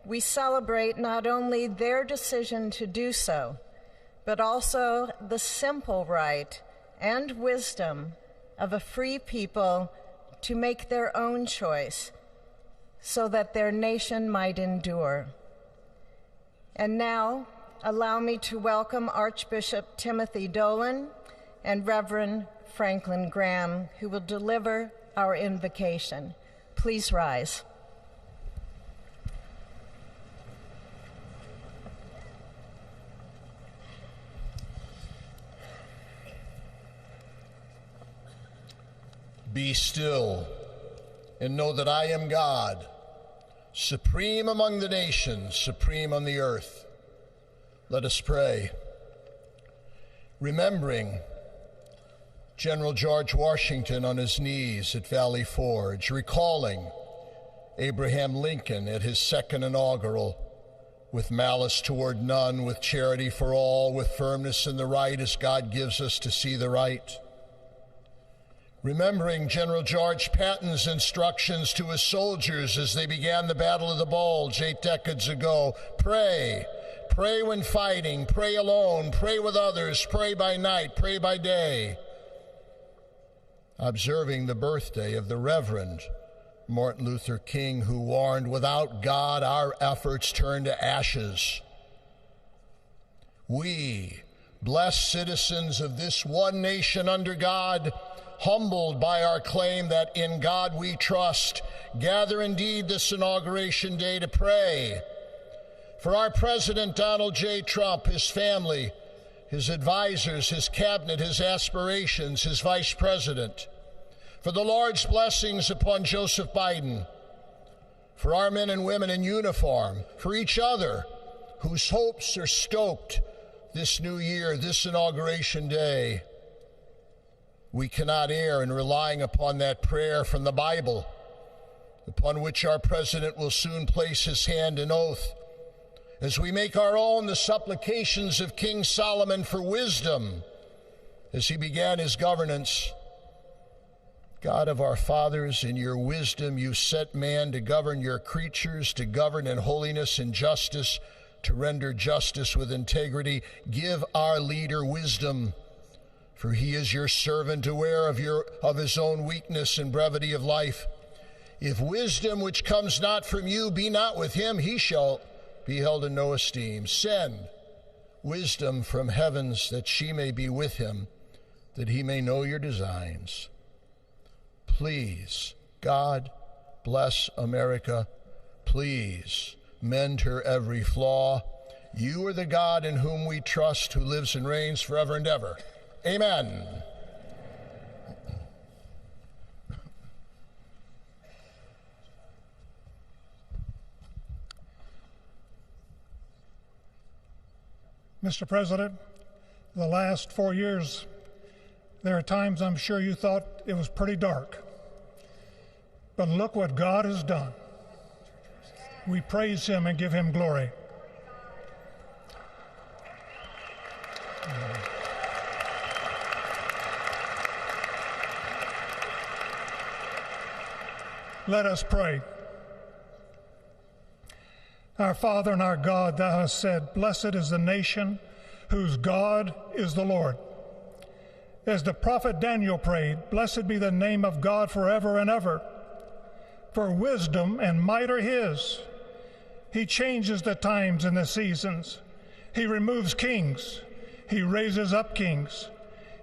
we celebrate not only their decision to do so, but also the simple right and wisdom of a free people to make their own choice so that their nation might endure. And now, allow me to welcome Archbishop Timothy Dolan and Reverend Franklin Graham, who will deliver our invocation. Please rise. Be still and know that I am God, supreme among the nations, supreme on the earth. Let us pray. Remembering General George Washington on his knees at Valley Forge, recalling Abraham Lincoln at his second inaugural, with malice toward none, with charity for all, with firmness in the right as God gives us to see the right. Remembering General George Patton's instructions to his soldiers as they began the Battle of the Bulge 8 decades ago. Pray. Pray when fighting. Pray alone. Pray with others. Pray by night. Pray by day. Observing the birthday of the Reverend Martin Luther King, who warned, without God, our efforts turn to ashes. We, blessed citizens of this one nation under God, humbled by our claim that in God we trust, gather indeed this inauguration day to pray for our President Donald J. Trump, his family, his advisors, his cabinet, his aspirations, his vice president, for the Lord's blessings upon Joseph Biden, for our men and women in uniform, for each other whose hopes are stoked this new year, this inauguration day. We cannot err in relying upon that prayer from the Bible, upon which our president will soon place his hand in oath, as we make our own the supplications of King Solomon for wisdom as he began his governance. God of our fathers, in your wisdom you set man to govern your creatures, to govern in holiness and justice, to render justice with integrity. Give our leader wisdom, for he is your servant, aware of his own weakness and brevity of life. If wisdom which comes not from you be not with him, he shall be held in no esteem. Send wisdom from heavens that she may be with him, that he may know your designs. Please, God, bless America. Please, mend her every flaw. You are the God in whom we trust, who lives and reigns forever and ever. Amen. Mr. President, the last 4 years There are times I'm sure you thought it was pretty dark. But look what God has done. We praise him and give him glory. Let us pray. Our Father and our God, thou hast said, blessed is the nation whose God is the Lord. As the prophet Daniel prayed, blessed be the name of God forever and ever. For wisdom and might are his. He changes the times and the seasons. He removes kings. He raises up kings.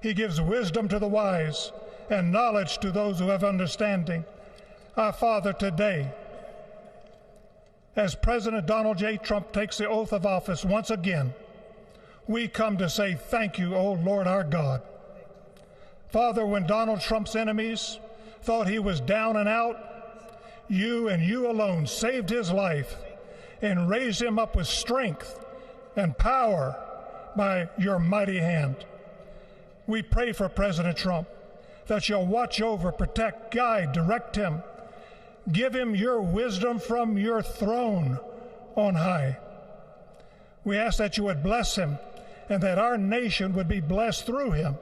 He gives wisdom to the wise and knowledge to those who have understanding. Our Father, today, as President Donald J. Trump takes the oath of office once again, we come to say thank you, O Lord our God. Father, when Donald Trump's enemies thought he was down and out, you and you alone saved his life and raised him up with strength and power by your mighty hand. We pray for President Trump that you'll watch over, protect, guide, direct him. Give him your wisdom from your throne on high. We ask that you would bless him and that our nation would be blessed through him.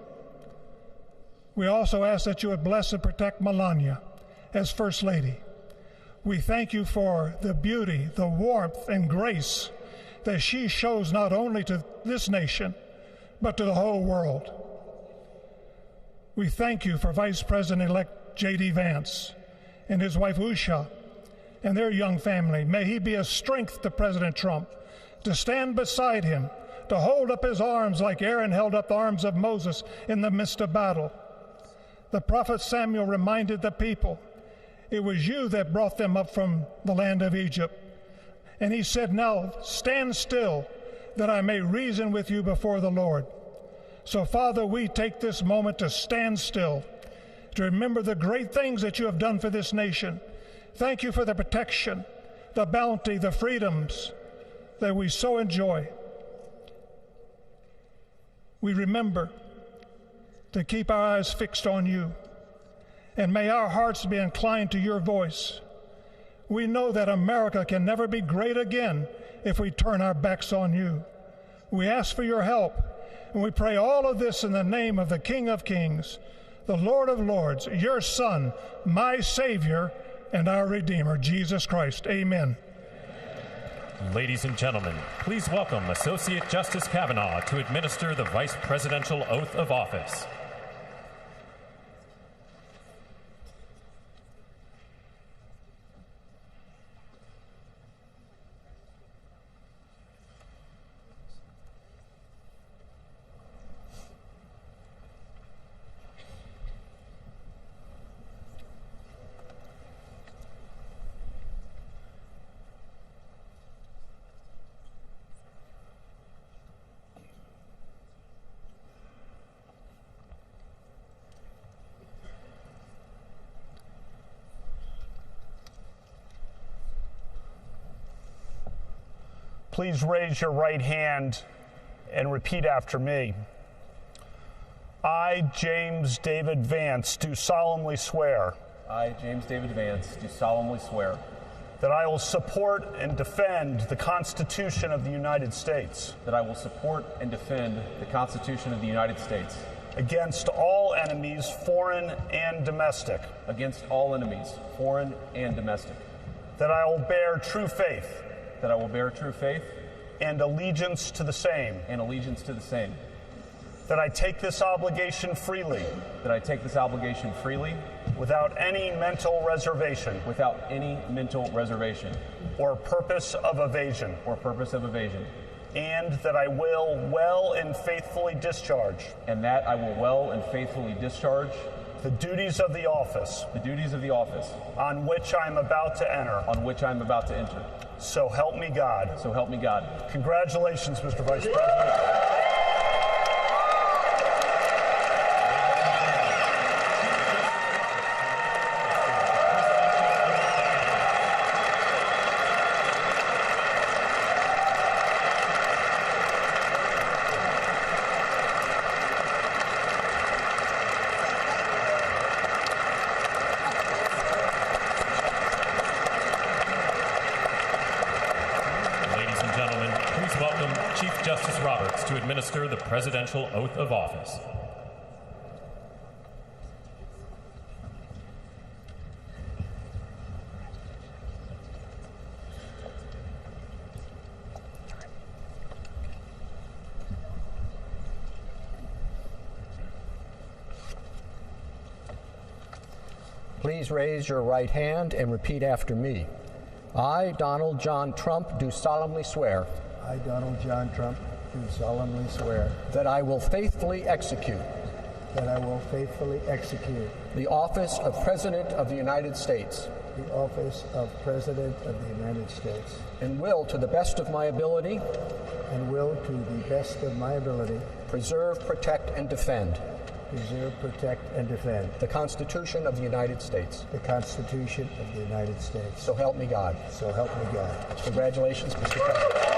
We also ask that you would bless and protect Melania as First Lady. We thank you for the beauty, the warmth, and grace that she shows not only to this nation, but to the whole world. We thank you for Vice President-elect J.D. Vance and his wife Usha and their young family. May he be a strength to President Trump, to stand beside him, to hold up his arms like Aaron held up the arms of Moses in the midst of battle. The prophet Samuel reminded the people, it was you that brought them up from the land of Egypt. And he said, now stand still, that I may reason with you before the Lord. So, Father, we take this moment to stand still, to remember the great things that you have done for this nation. Thank you for the protection, the bounty, the freedoms that we so enjoy. We remember to keep our eyes fixed on you, and may our hearts be inclined to your voice. We know that America can never be great again if we turn our backs on you. We ask for your help, and we pray all of this in the name of the King of Kings, the Lord of Lords, your Son, my Savior, and our Redeemer, Jesus Christ. Amen. Ladies and gentlemen, please welcome Associate Justice Kavanaugh to administer the Vice Presidential Oath of Office. Please raise your right hand and repeat after me. I, James David Vance, do solemnly swear. I, James David Vance, do solemnly swear. That I will support and defend the Constitution of the United States. That I will support and defend the Constitution of the United States. Against all enemies, foreign and domestic. Against all enemies, foreign and domestic. That I will bear true faith. That I will bear true faith. And allegiance to the same. And allegiance to the same. That I take this obligation freely. That I take this obligation freely. Without any mental reservation. Without any mental reservation. Or purpose of evasion. Or purpose of evasion. And that I will well and faithfully discharge. And that I will well and faithfully discharge. The duties of the office. The duties of the office. On which I am about to enter. On which I am about to enter. So help me God. So help me God. Congratulations, Mr. Vice President. Chief Justice Roberts to administer the presidential oath of office. Please raise your right hand and repeat after me. I, Donald John Trump, do solemnly swear. I, Donald John Trump, do solemnly swear. That I will faithfully execute. That I will faithfully execute. The office of President of the United States. The office of President of the United States. And will, to the best of my ability. And will, to the best of my ability. Preserve, protect, and defend. Preserve, protect, and defend. The Constitution of the United States. The Constitution of the United States. So help me God. So help me God. Congratulations, Mr. President.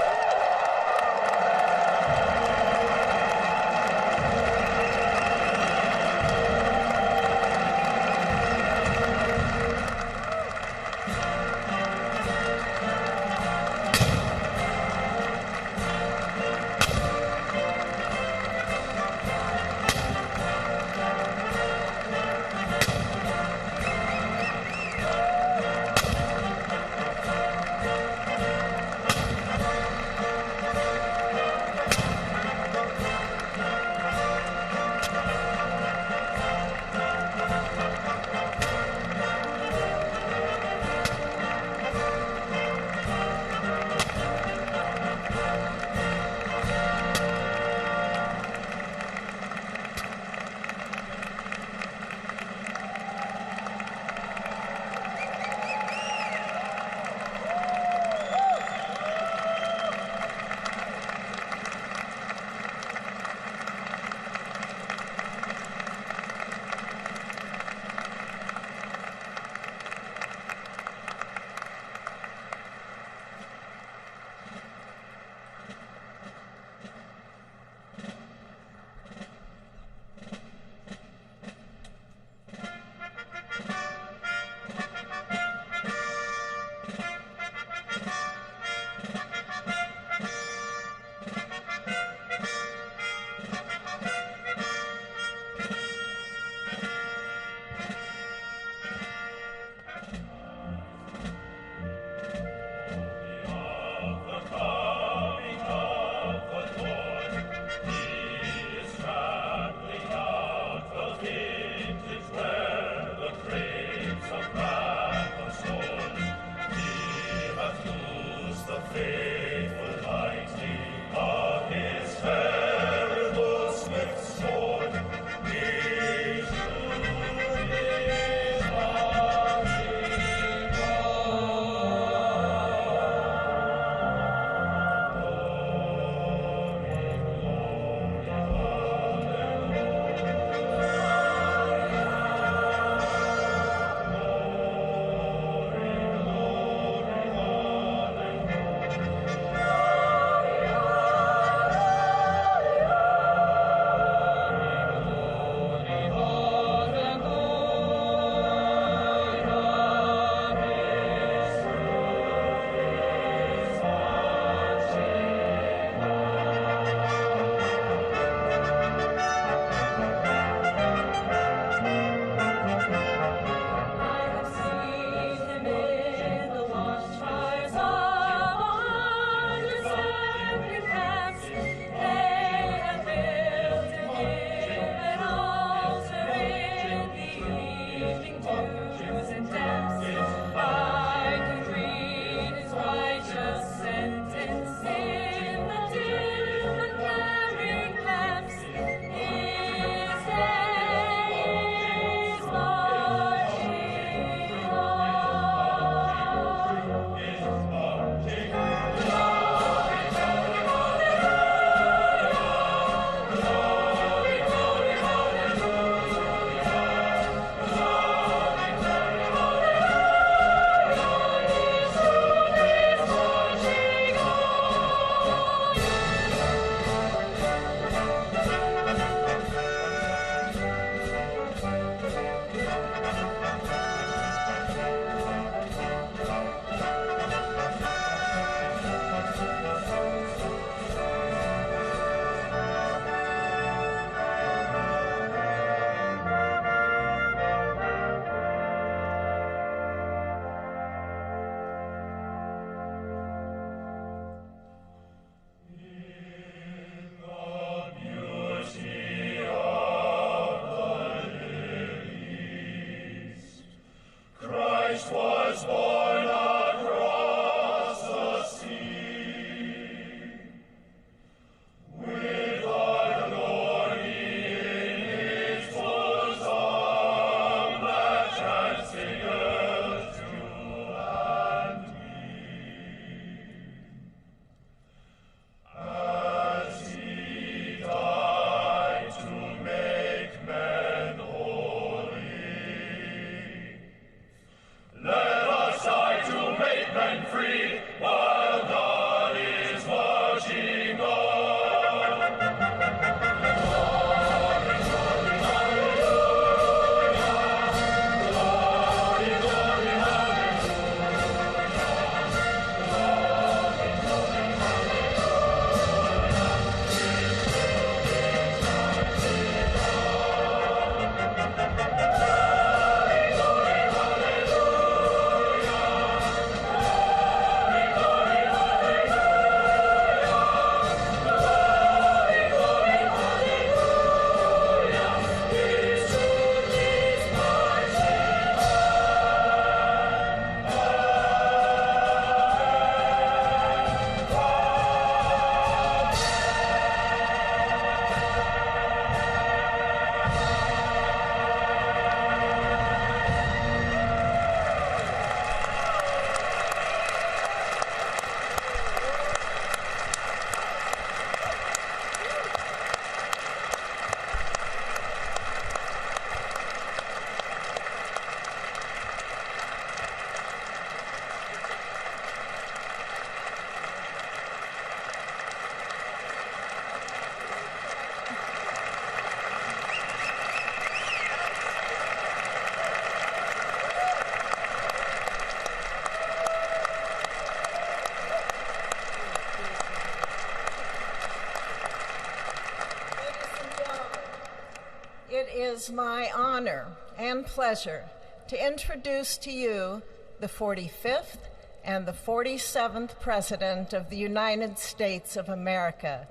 is my honor and pleasure to introduce to you the 45th and the 47th President of the United States of America,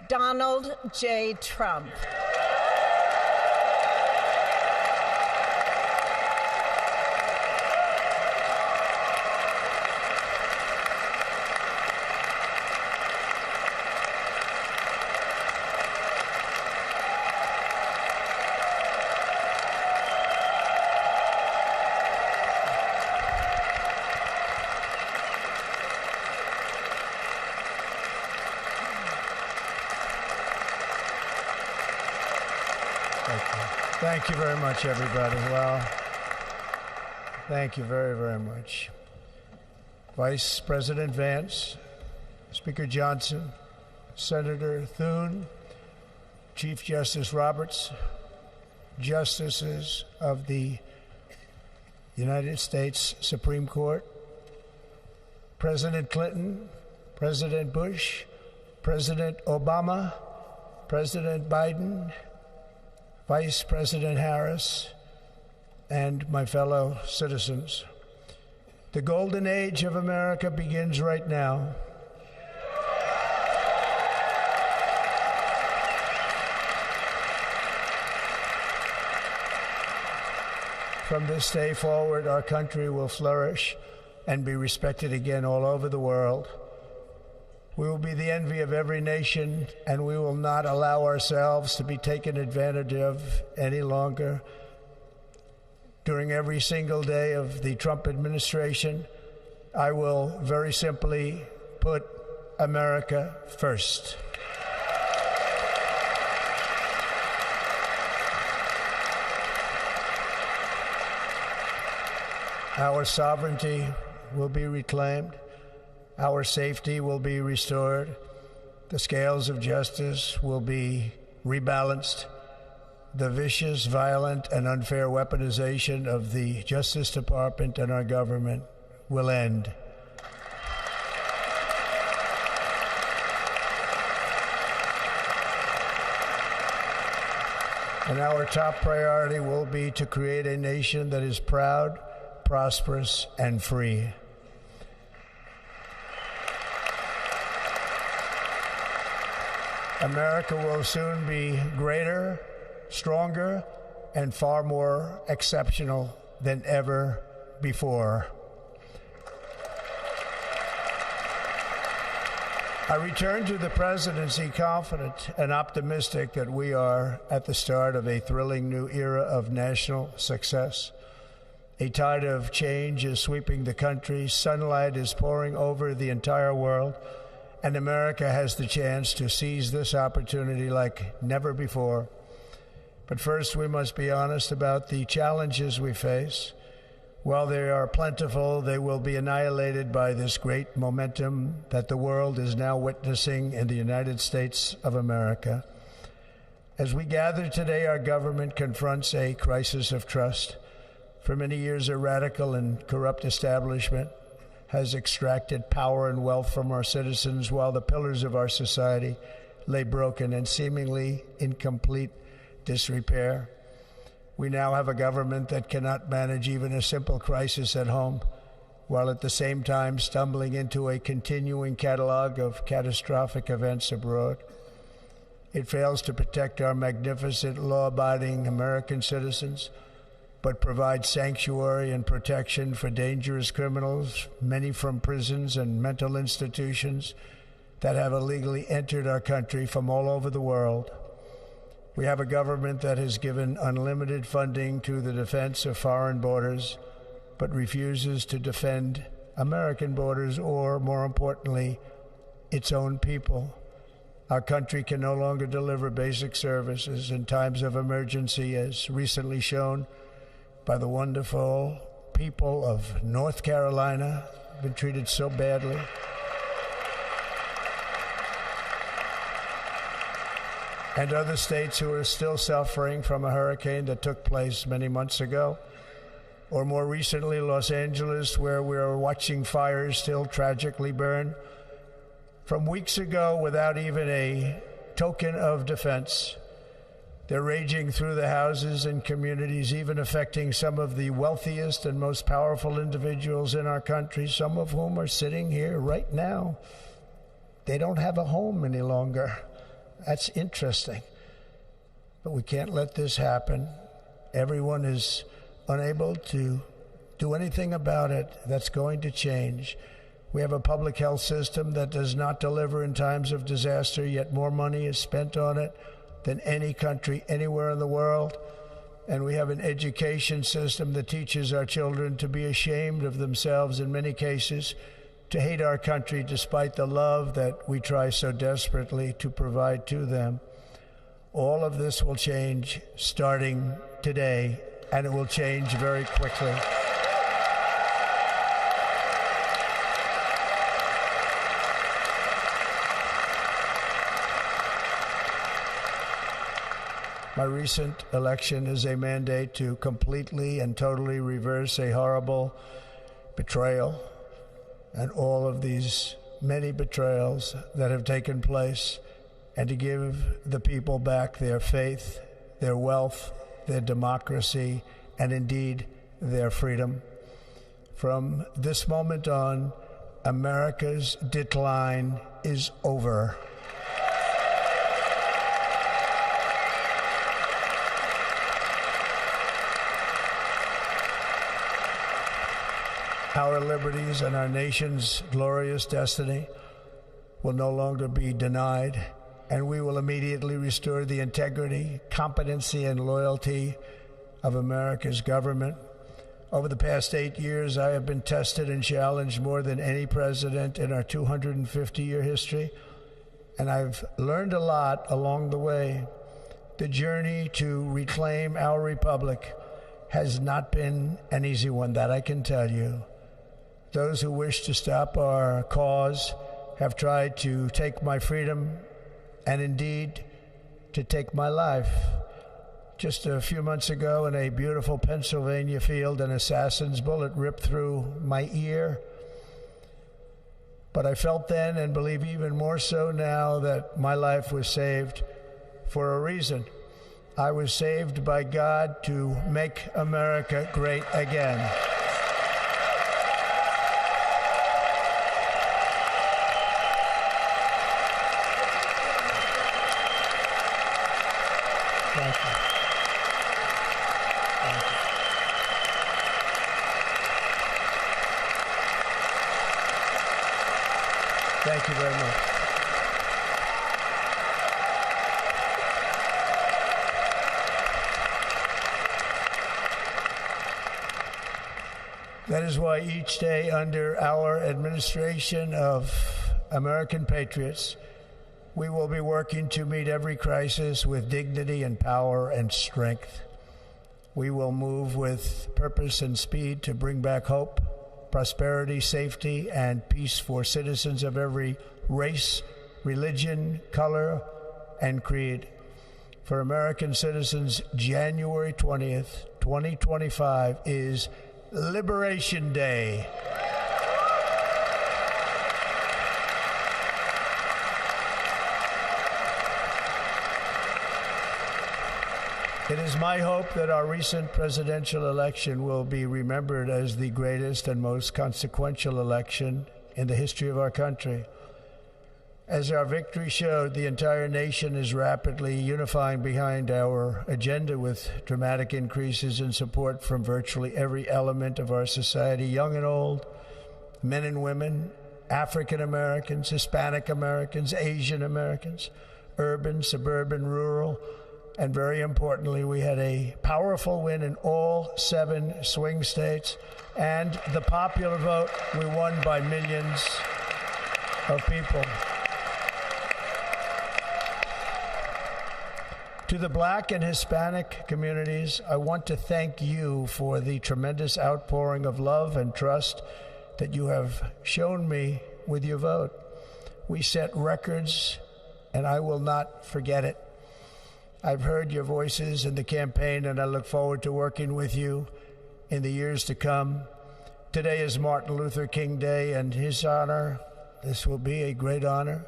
Donald J. Trump. Thank you very much, everybody. Well, thank you very, very much. Vice President Vance, Speaker Johnson, Senator Thune, Chief Justice Roberts, Justices of the United States Supreme Court, President Clinton, President Bush, President Obama, President Biden, Vice President Harris, and my fellow citizens. The golden age of America begins right now. From this day forward, our country will flourish and be respected again all over the world. We will be the envy of every nation, and we will not allow ourselves to be taken advantage of any longer. During every single day of the Trump administration, I will very simply put America first. Our sovereignty will be reclaimed. Our safety will be restored. The scales of justice will be rebalanced. The vicious, violent, and unfair weaponization of the Justice Department and our government will end. And our top priority will be to create a nation that is proud, prosperous, and free. America will soon be greater, stronger, and far more exceptional than ever before. I return to the presidency confident and optimistic that we are at the start of a thrilling new era of national success. A tide of change is sweeping the country, sunlight is pouring over the entire world, and America has the chance to seize this opportunity like never before. But first, we must be honest about the challenges we face. While they are plentiful, they will be annihilated by this great momentum that the world is now witnessing in the United States of America. As we gather today, our government confronts a crisis of trust. For many years, a radical and corrupt establishment has extracted power and wealth from our citizens while the pillars of our society lay broken and seemingly in complete disrepair. We now have a government that cannot manage even a simple crisis at home, while at the same time stumbling into a continuing catalog of catastrophic events abroad. It fails to protect our magnificent, law-abiding American citizens, but provides sanctuary and protection for dangerous criminals, many from prisons and mental institutions that have illegally entered our country from all over the world. We have a government that has given unlimited funding to the defense of foreign borders, but refuses to defend American borders or, more importantly, its own people. Our country can no longer deliver basic services in times of emergency, as recently shown by the wonderful people of North Carolina, been treated so badly. And other states who are still suffering from a hurricane that took place many months ago. Or more recently, Los Angeles, where we are watching fires still tragically burn. From weeks ago, without even a token of defense, They're raging through the houses and communities, even affecting some of the wealthiest and most powerful individuals in our country, some of whom are sitting here right now. They don't have a home any longer. That's interesting. But we can't let this happen. Everyone is unable to do anything about it. That's going to change. We have a public health system that does not deliver in times of disaster, yet more money is spent on it than any country anywhere in the world. And we have an education system that teaches our children to be ashamed of themselves in many cases, to hate our country despite the love that we try so desperately to provide to them. All of this will change starting today, and it will change very quickly. My recent election is a mandate to completely and totally reverse a horrible betrayal and all of these many betrayals that have taken place, and to give the people back their faith, their wealth, their democracy, and indeed their freedom. From this moment on, America's decline is over. Our liberties and our nation's glorious destiny will no longer be denied, and we will immediately restore the integrity, competency, and loyalty of America's government. Over the past 8 years, I have been tested and challenged more than any president in our 250-year history, and I've learned a lot along the way. The journey to reclaim our republic has not been an easy one, that I can tell you. Those who wish to stop our cause have tried to take my freedom and indeed to take my life. Just a few months ago in a beautiful Pennsylvania field, an assassin's bullet ripped through my ear. But I felt then, and believe even more so now, that my life was saved for a reason. I was saved by God to make America great again. Thank you. Thank you. Thank you very much. That is why each day under our administration of American patriots, we will be working to meet every crisis with dignity and power and strength. We will move with purpose and speed to bring back hope, prosperity, safety, and peace for citizens of every race, religion, color, and creed. For American citizens, January 20th, 2025 is Liberation Day. It is my hope that our recent presidential election will be remembered as the greatest and most consequential election in the history of our country. As our victory showed, the entire nation is rapidly unifying behind our agenda with dramatic increases in support from virtually every element of our society, young and old, men and women, African Americans, Hispanic Americans, Asian Americans, urban, suburban, rural, and very importantly, we had a powerful win in all 7 swing states, and the popular vote, we won by millions of people. To the Black and Hispanic communities, I want to thank you for the tremendous outpouring of love and trust that you have shown me with your vote. We set records, and I will not forget it. I've heard your voices in the campaign, and I look forward to working with you in the years to come. Today is Martin Luther King Day, and his honor, this will be a great honor,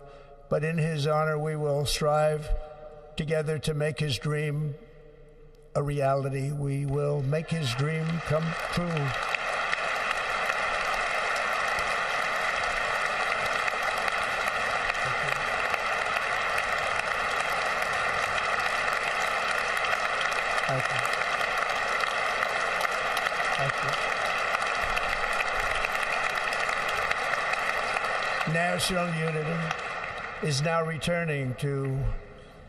but in his honor we will strive together to make his dream a reality. We will make his dream come true. Thank you. Thank you. National unity is now returning to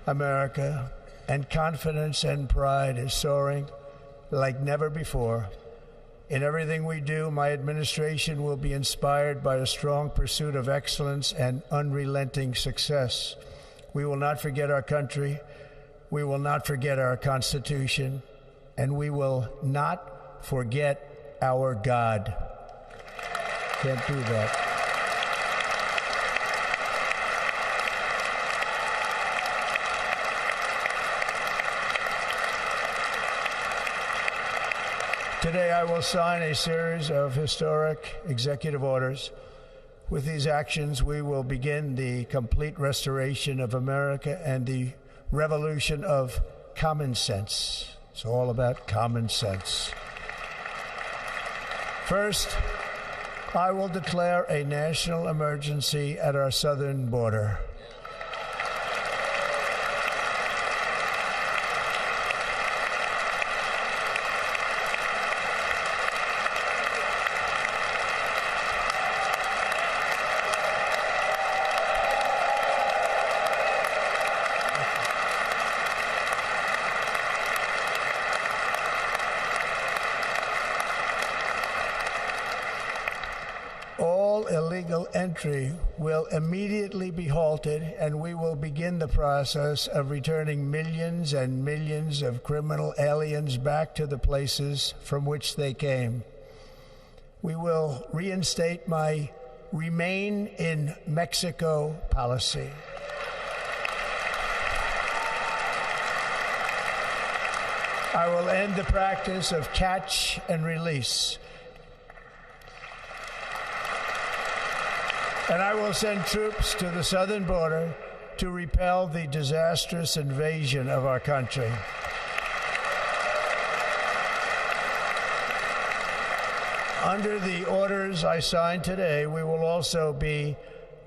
America, and confidence and pride is soaring like never before. In everything we do, my administration will be inspired by a strong pursuit of excellence and unrelenting success. We will not forget our country. We will not forget our Constitution, and we will not forget our God. Can't do that. Today I will sign a series of historic executive orders. With these actions, we will begin the complete restoration of America and the revolution of common sense. It's all about common sense. First, I will declare a national emergency at our southern border. Illegal entry will immediately be halted, and we will begin the process of returning millions and millions of criminal aliens back to the places from which they came. We will reinstate my Remain in Mexico policy. I will end the practice of catch and release. And I will send troops to the southern border to repel the disastrous invasion of our country. Under the orders I signed today, we will also be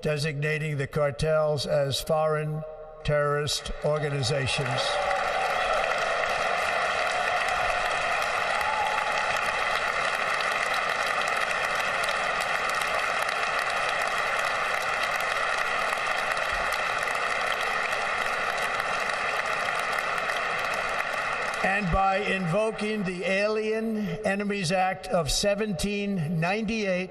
designating the cartels as foreign terrorist organizations. And by invoking the Alien Enemies Act of 1798,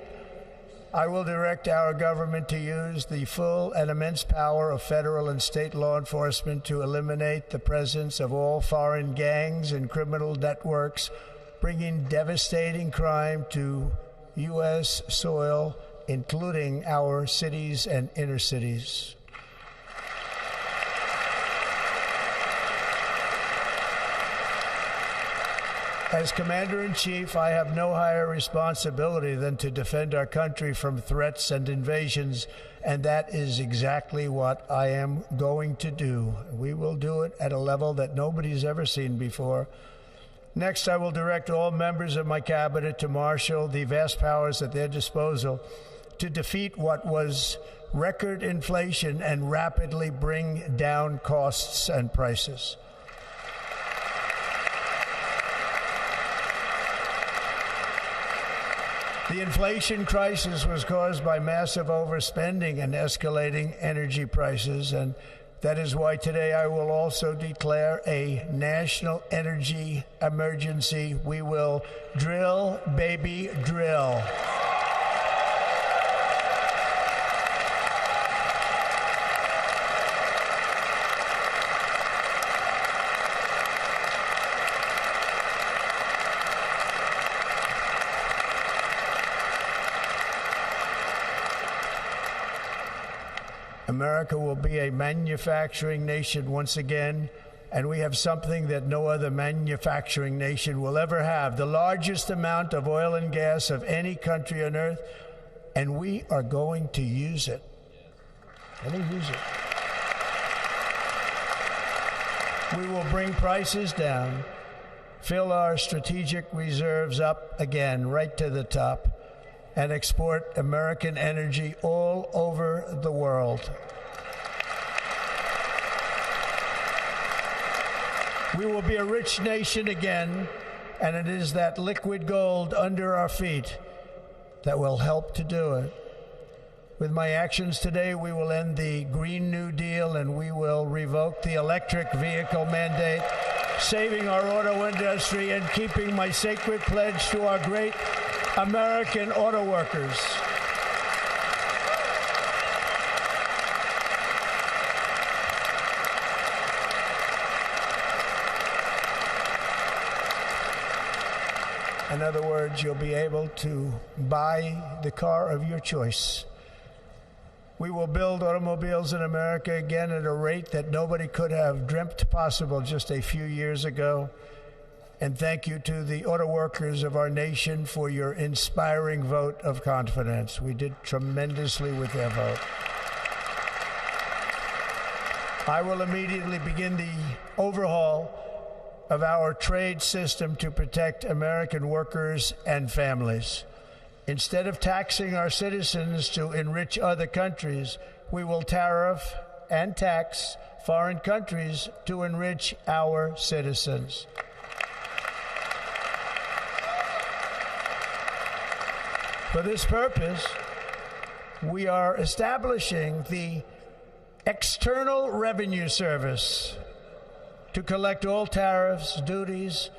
I will direct our government to use the full and immense power of federal and state law enforcement to eliminate the presence of all foreign gangs and criminal networks, bringing devastating crime to U.S. soil, including our cities and inner cities. As Commander-in-Chief, I have no higher responsibility than to defend our country from threats and invasions, and that is exactly what I am going to do. We will do it at a level that nobody's ever seen before. Next, I will direct all members of my cabinet to marshal the vast powers at their disposal to defeat what was record inflation and rapidly bring down costs and prices. The inflation crisis was caused by massive overspending and escalating energy prices, and that is why today I will also declare a national energy emergency. We will drill, baby, drill. America will be a manufacturing nation once again, and we have something that no other manufacturing nation will ever have, the largest amount of oil and gas of any country on earth, and we are going to use it. Let me use it. We will bring prices down, fill our strategic reserves up again, right to the top, and export American energy all over the world. We will be a rich nation again, and it is that liquid gold under our feet that will help to do it. With my actions today, we will end the Green New Deal and we will revoke the electric vehicle mandate, saving our auto industry and keeping my sacred pledge to our great American auto workers. In other words, you'll be able to buy the car of your choice. We will build automobiles in America again at a rate that nobody could have dreamt possible just a few years ago. And thank you to the auto workers of our nation for your inspiring vote of confidence. We did tremendously with their vote. I will immediately begin the overhaul of our trade system to protect American workers and families. Instead of taxing our citizens to enrich other countries, we will tariff and tax foreign countries to enrich our citizens. For this purpose, we are establishing the External Revenue Service to collect all tariffs, duties,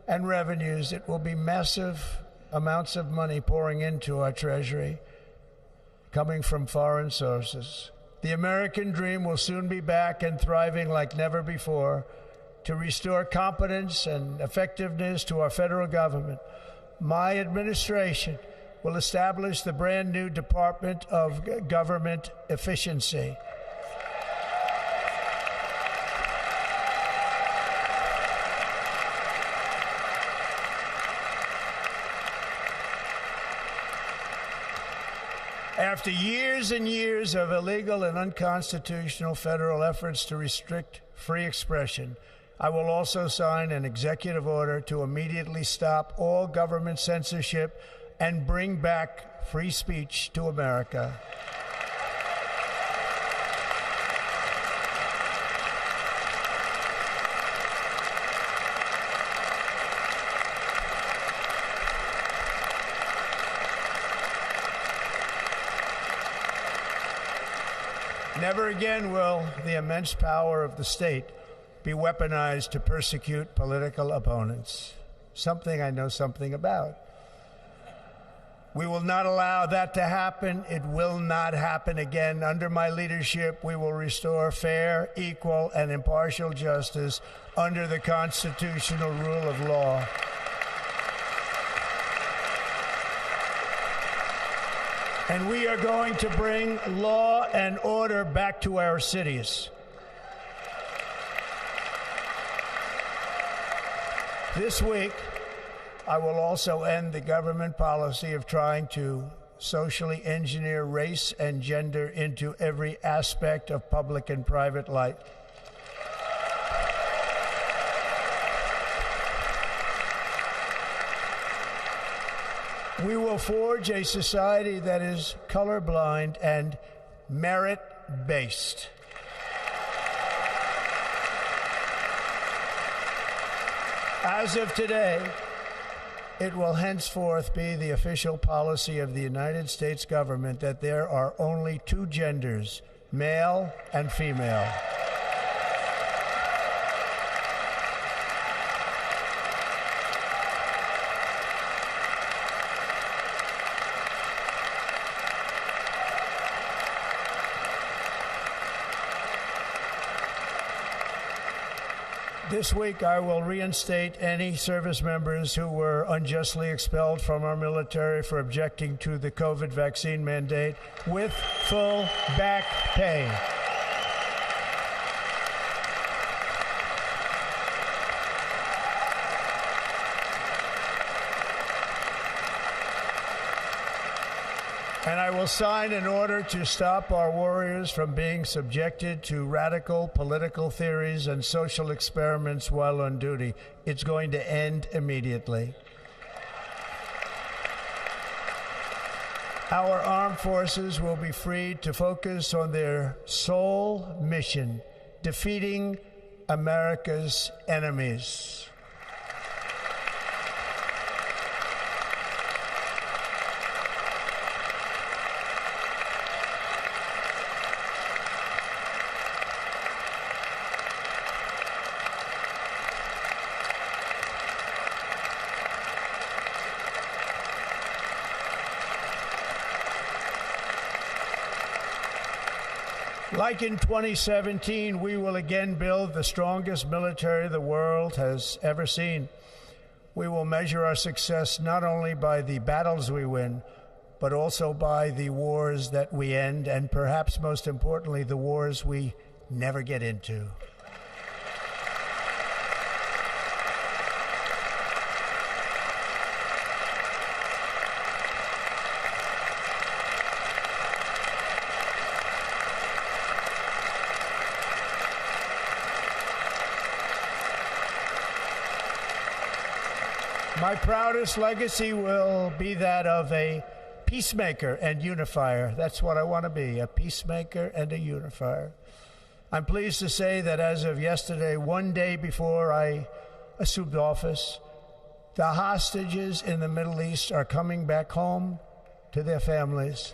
and revenues. It will be massive amounts of money pouring into our treasury, coming from foreign sources. The American dream will soon be back and thriving like never before to restore competence and effectiveness to our federal government. My administration will establish the brand new Department of Government Efficiency. After years and years of illegal and unconstitutional federal efforts to restrict free expression, I will also sign an executive order to immediately stop all government censorship and bring back free speech to America. Never again will the immense power of the state be weaponized to persecute political opponents. Something I know something about. We will not allow that to happen. It will not happen again. Under my leadership, we will restore fair, equal, and impartial justice under the constitutional rule of law. And we are going to bring law and order back to our cities. This week, I will also end the government policy of trying to socially engineer race and gender into every aspect of public and private life. We will forge a society that is colorblind and merit-based. As of today, it will henceforth be the official policy of the United States government that there are only two genders, male and female. This week, I will reinstate any service members who were unjustly expelled from our military for objecting to the COVID vaccine mandate with full back pay. And I will sign an order to stop our warriors from being subjected to radical political theories and social experiments while on duty. It's going to end immediately. Our armed forces will be freed to focus on their sole mission, defeating America's enemies. Like in 2017, we will again build the strongest military the world has ever seen. We will measure our success not only by the battles we win, but also by the wars that we end, and perhaps most importantly, the wars we never get into. My proudest legacy will be that of a peacemaker and unifier. That's what I want to be, a peacemaker and a unifier. I'm pleased to say that as of yesterday, one day before I assumed office, the hostages in the Middle East are coming back home to their families.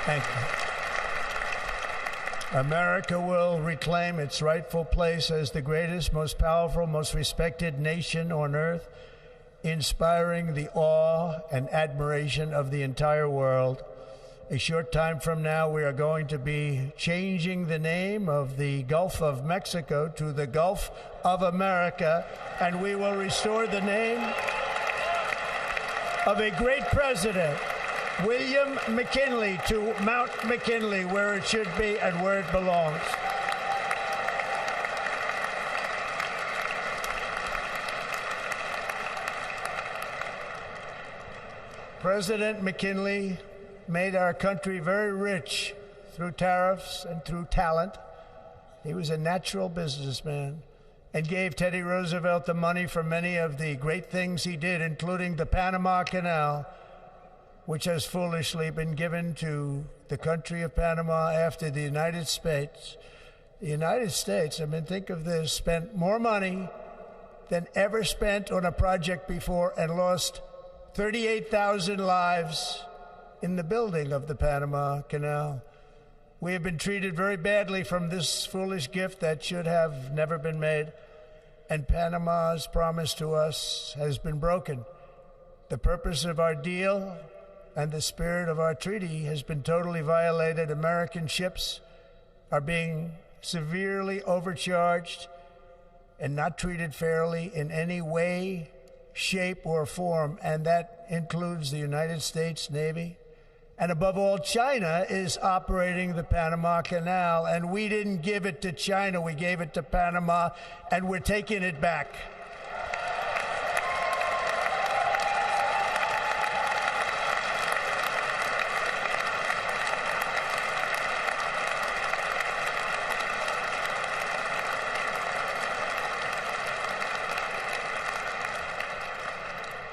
Thank you. America will reclaim its rightful place as the greatest, most powerful, most respected nation on earth, inspiring the awe and admiration of the entire world. A short time from now, we are going to be changing the name of the Gulf of Mexico to the Gulf of America, and we will restore the name of a great president, William McKinley, to Mount McKinley, where it should be and where it belongs. President McKinley made our country very rich through tariffs and through talent. He was a natural businessman and gave Teddy Roosevelt the money for many of the great things he did, including the Panama Canal, which has foolishly been given to the country of Panama after the United States. The United States, I mean, think of this, spent more money than ever spent on a project before and lost 38,000 lives in the building of the Panama Canal. We have been treated very badly from this foolish gift that should have never been made, and Panama's promise to us has been broken. The purpose of our deal and the spirit of our treaty has been totally violated. American ships are being severely overcharged and not treated fairly in any way, shape, or form, and that includes the United States Navy. And above all, China is operating the Panama Canal, and we didn't give it to China, we gave it to Panama, and we're taking it back.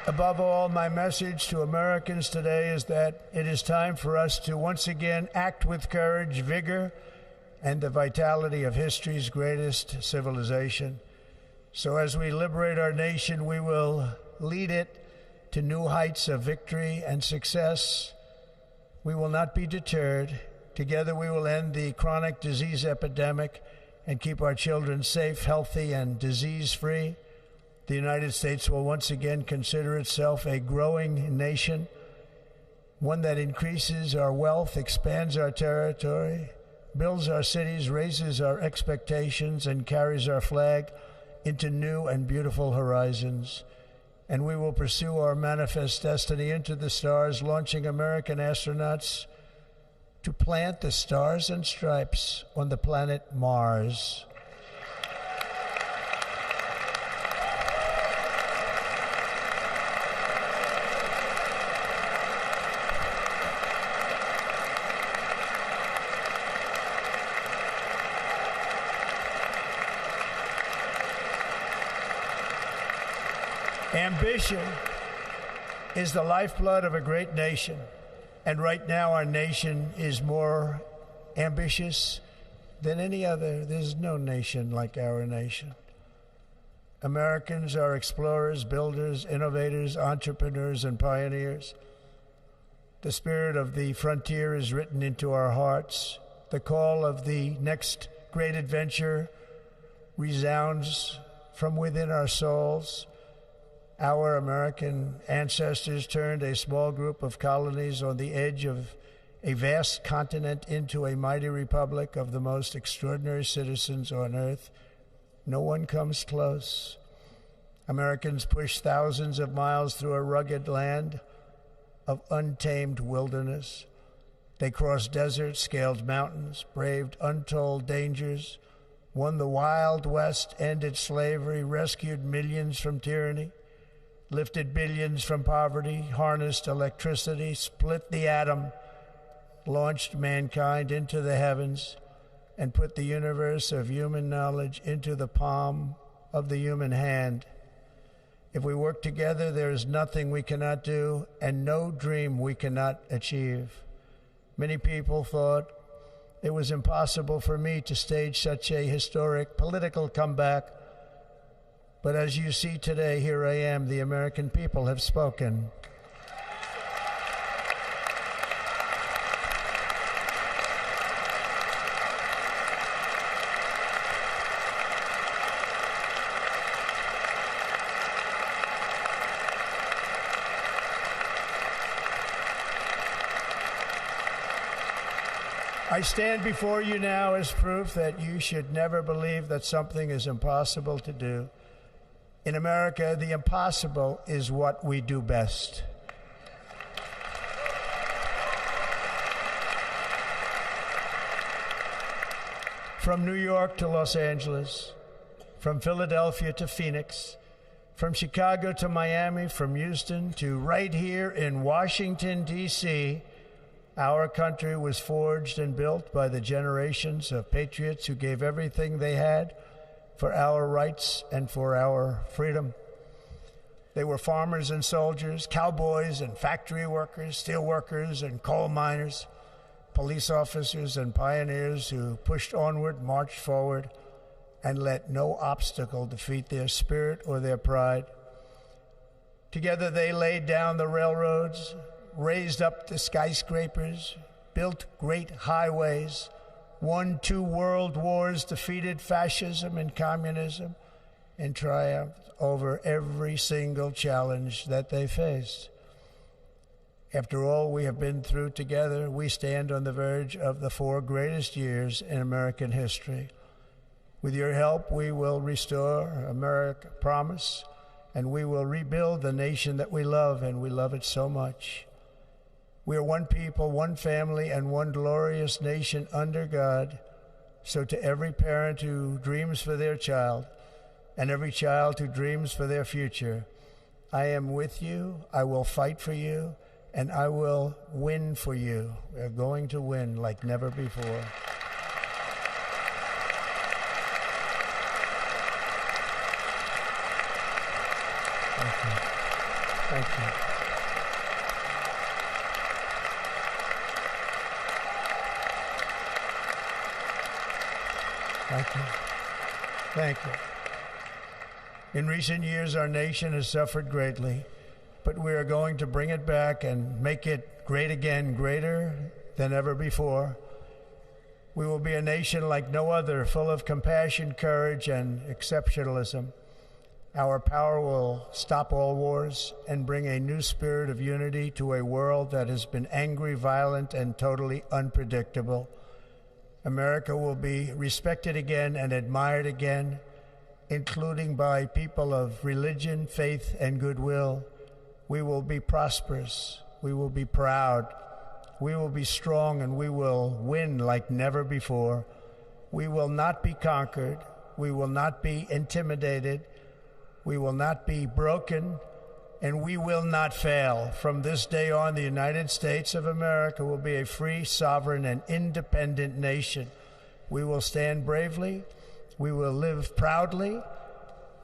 Above all, my message to Americans today is that it is time for us to once again act with courage, vigor, and the vitality of history's greatest civilization. So as we liberate our nation, we will lead it to new heights of victory and success. We will not be deterred. Together we will end the chronic disease epidemic and keep our children safe, healthy, and disease-free. The United States will once again consider itself a growing nation, one that increases our wealth, expands our territory, builds our cities, raises our expectations, and carries our flag into new and beautiful horizons. and we will pursue our manifest destiny into the stars, launching American astronauts to plant the stars and stripes on the planet Mars. Ambition is the lifeblood of a great nation, and right now our nation is more ambitious than any other. There's no nation like our nation. Americans are explorers, builders, innovators, entrepreneurs, and pioneers. The spirit of the frontier is written into our hearts. The call of the next great adventure resounds from within our souls. Our American ancestors turned a small group of colonies on the edge of a vast continent into a mighty republic of the most extraordinary citizens on earth. No one comes close. Americans pushed thousands of miles through a rugged land of untamed wilderness. They crossed deserts, scaled mountains, braved untold dangers, won the Wild West, ended slavery, rescued millions from tyranny, lifted billions from poverty, harnessed electricity, split the atom, launched mankind into the heavens, and put the universe of human knowledge into the palm of the human hand. If we work together, there is nothing we cannot do and no dream we cannot achieve. Many people thought it was impossible for me to stage such a historic political comeback. But as you see today, here I am. The American people have spoken. I stand before you now as proof that you should never believe that something is impossible to do. In America, the impossible is what we do best. From New York to Los Angeles, from Philadelphia to Phoenix, from Chicago to Miami, from Houston to right here in Washington, D.C., our country was forged and built by the generations of patriots who gave everything they had for our rights and for our freedom. They were farmers and soldiers, cowboys and factory workers, steel workers and coal miners, police officers and pioneers who pushed onward, marched forward, and let no obstacle defeat their spirit or their pride. Together they laid down the railroads, raised up the skyscrapers, built great highways, won 2 world wars, defeated fascism and communism, and triumphed over every single challenge that they faced. After all we have been through together, we stand on the verge of the 4 greatest years in American history. With your help, we will restore America promise, and we will rebuild the nation that we love, and we love it so much. We are one people, one family, and one glorious nation under God. So to every parent who dreams for their child, and every child who dreams for their future, I am with you, I will fight for you, and I will win for you. We're going to win like never before. Thank you. Thank you. Thank you. Thank you. In recent years, our nation has suffered greatly, but we are going to bring it back and make it great again, greater than ever before. We will be a nation like no other, full of compassion, courage, and exceptionalism. Our power will stop all wars and bring a new spirit of unity to a world that has been angry, violent, and totally unpredictable. America will be respected again and admired again, including by people of religion, faith, and goodwill. We will be prosperous. We will be proud. We will be strong, and we will win like never before. We will not be conquered. We will not be intimidated. We will not be broken, and we will not fail. From this day on, the United States of America will be a free, sovereign, and independent nation. We will stand bravely. We will live proudly.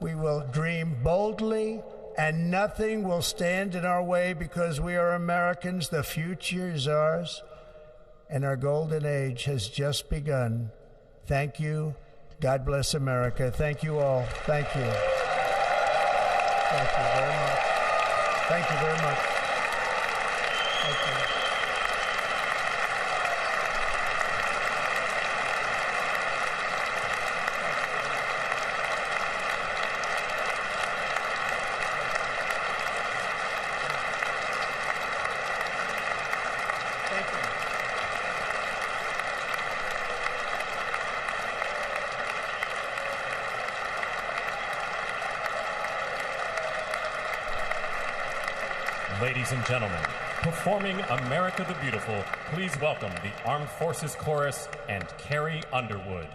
We will dream boldly, and nothing will stand in our way because we are Americans. The future is ours, and our golden age has just begun. Thank you. God bless America. Thank you all. Thank you. Thank you very much. Thank you very much. Thank you. Ladies and gentlemen, performing America the Beautiful, please welcome the Armed Forces Chorus and Carrie Underwood.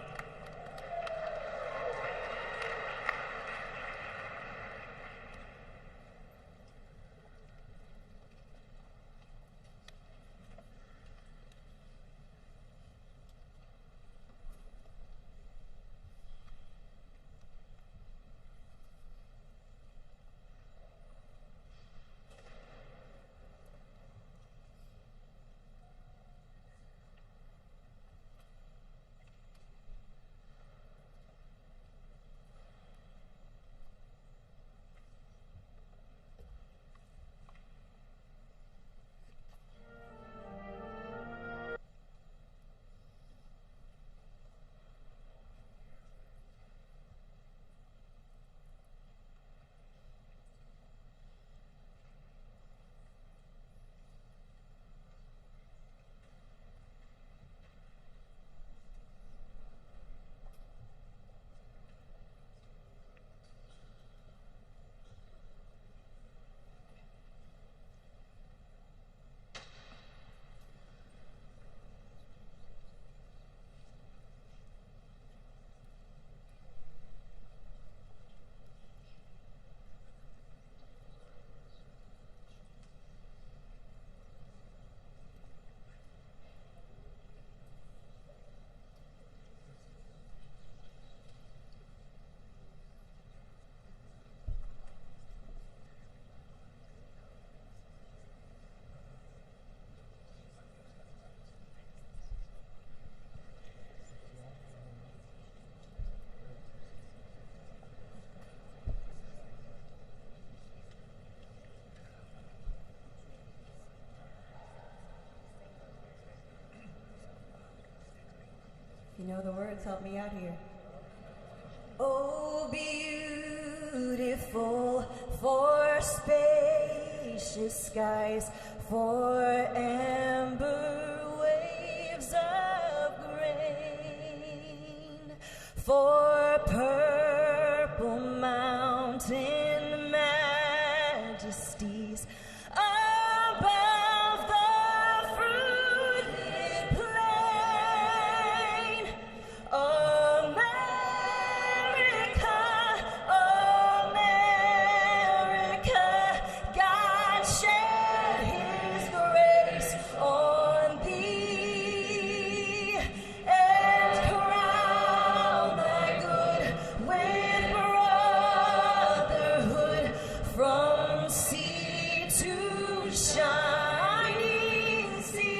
You know the words, help me out here. Oh, beautiful for spacious skies, for amber waves of grain, for purple mountain majesties above the fruited plain. America, America, God shed His grace on thee and crown thy good with brotherhood from sea to shining sea.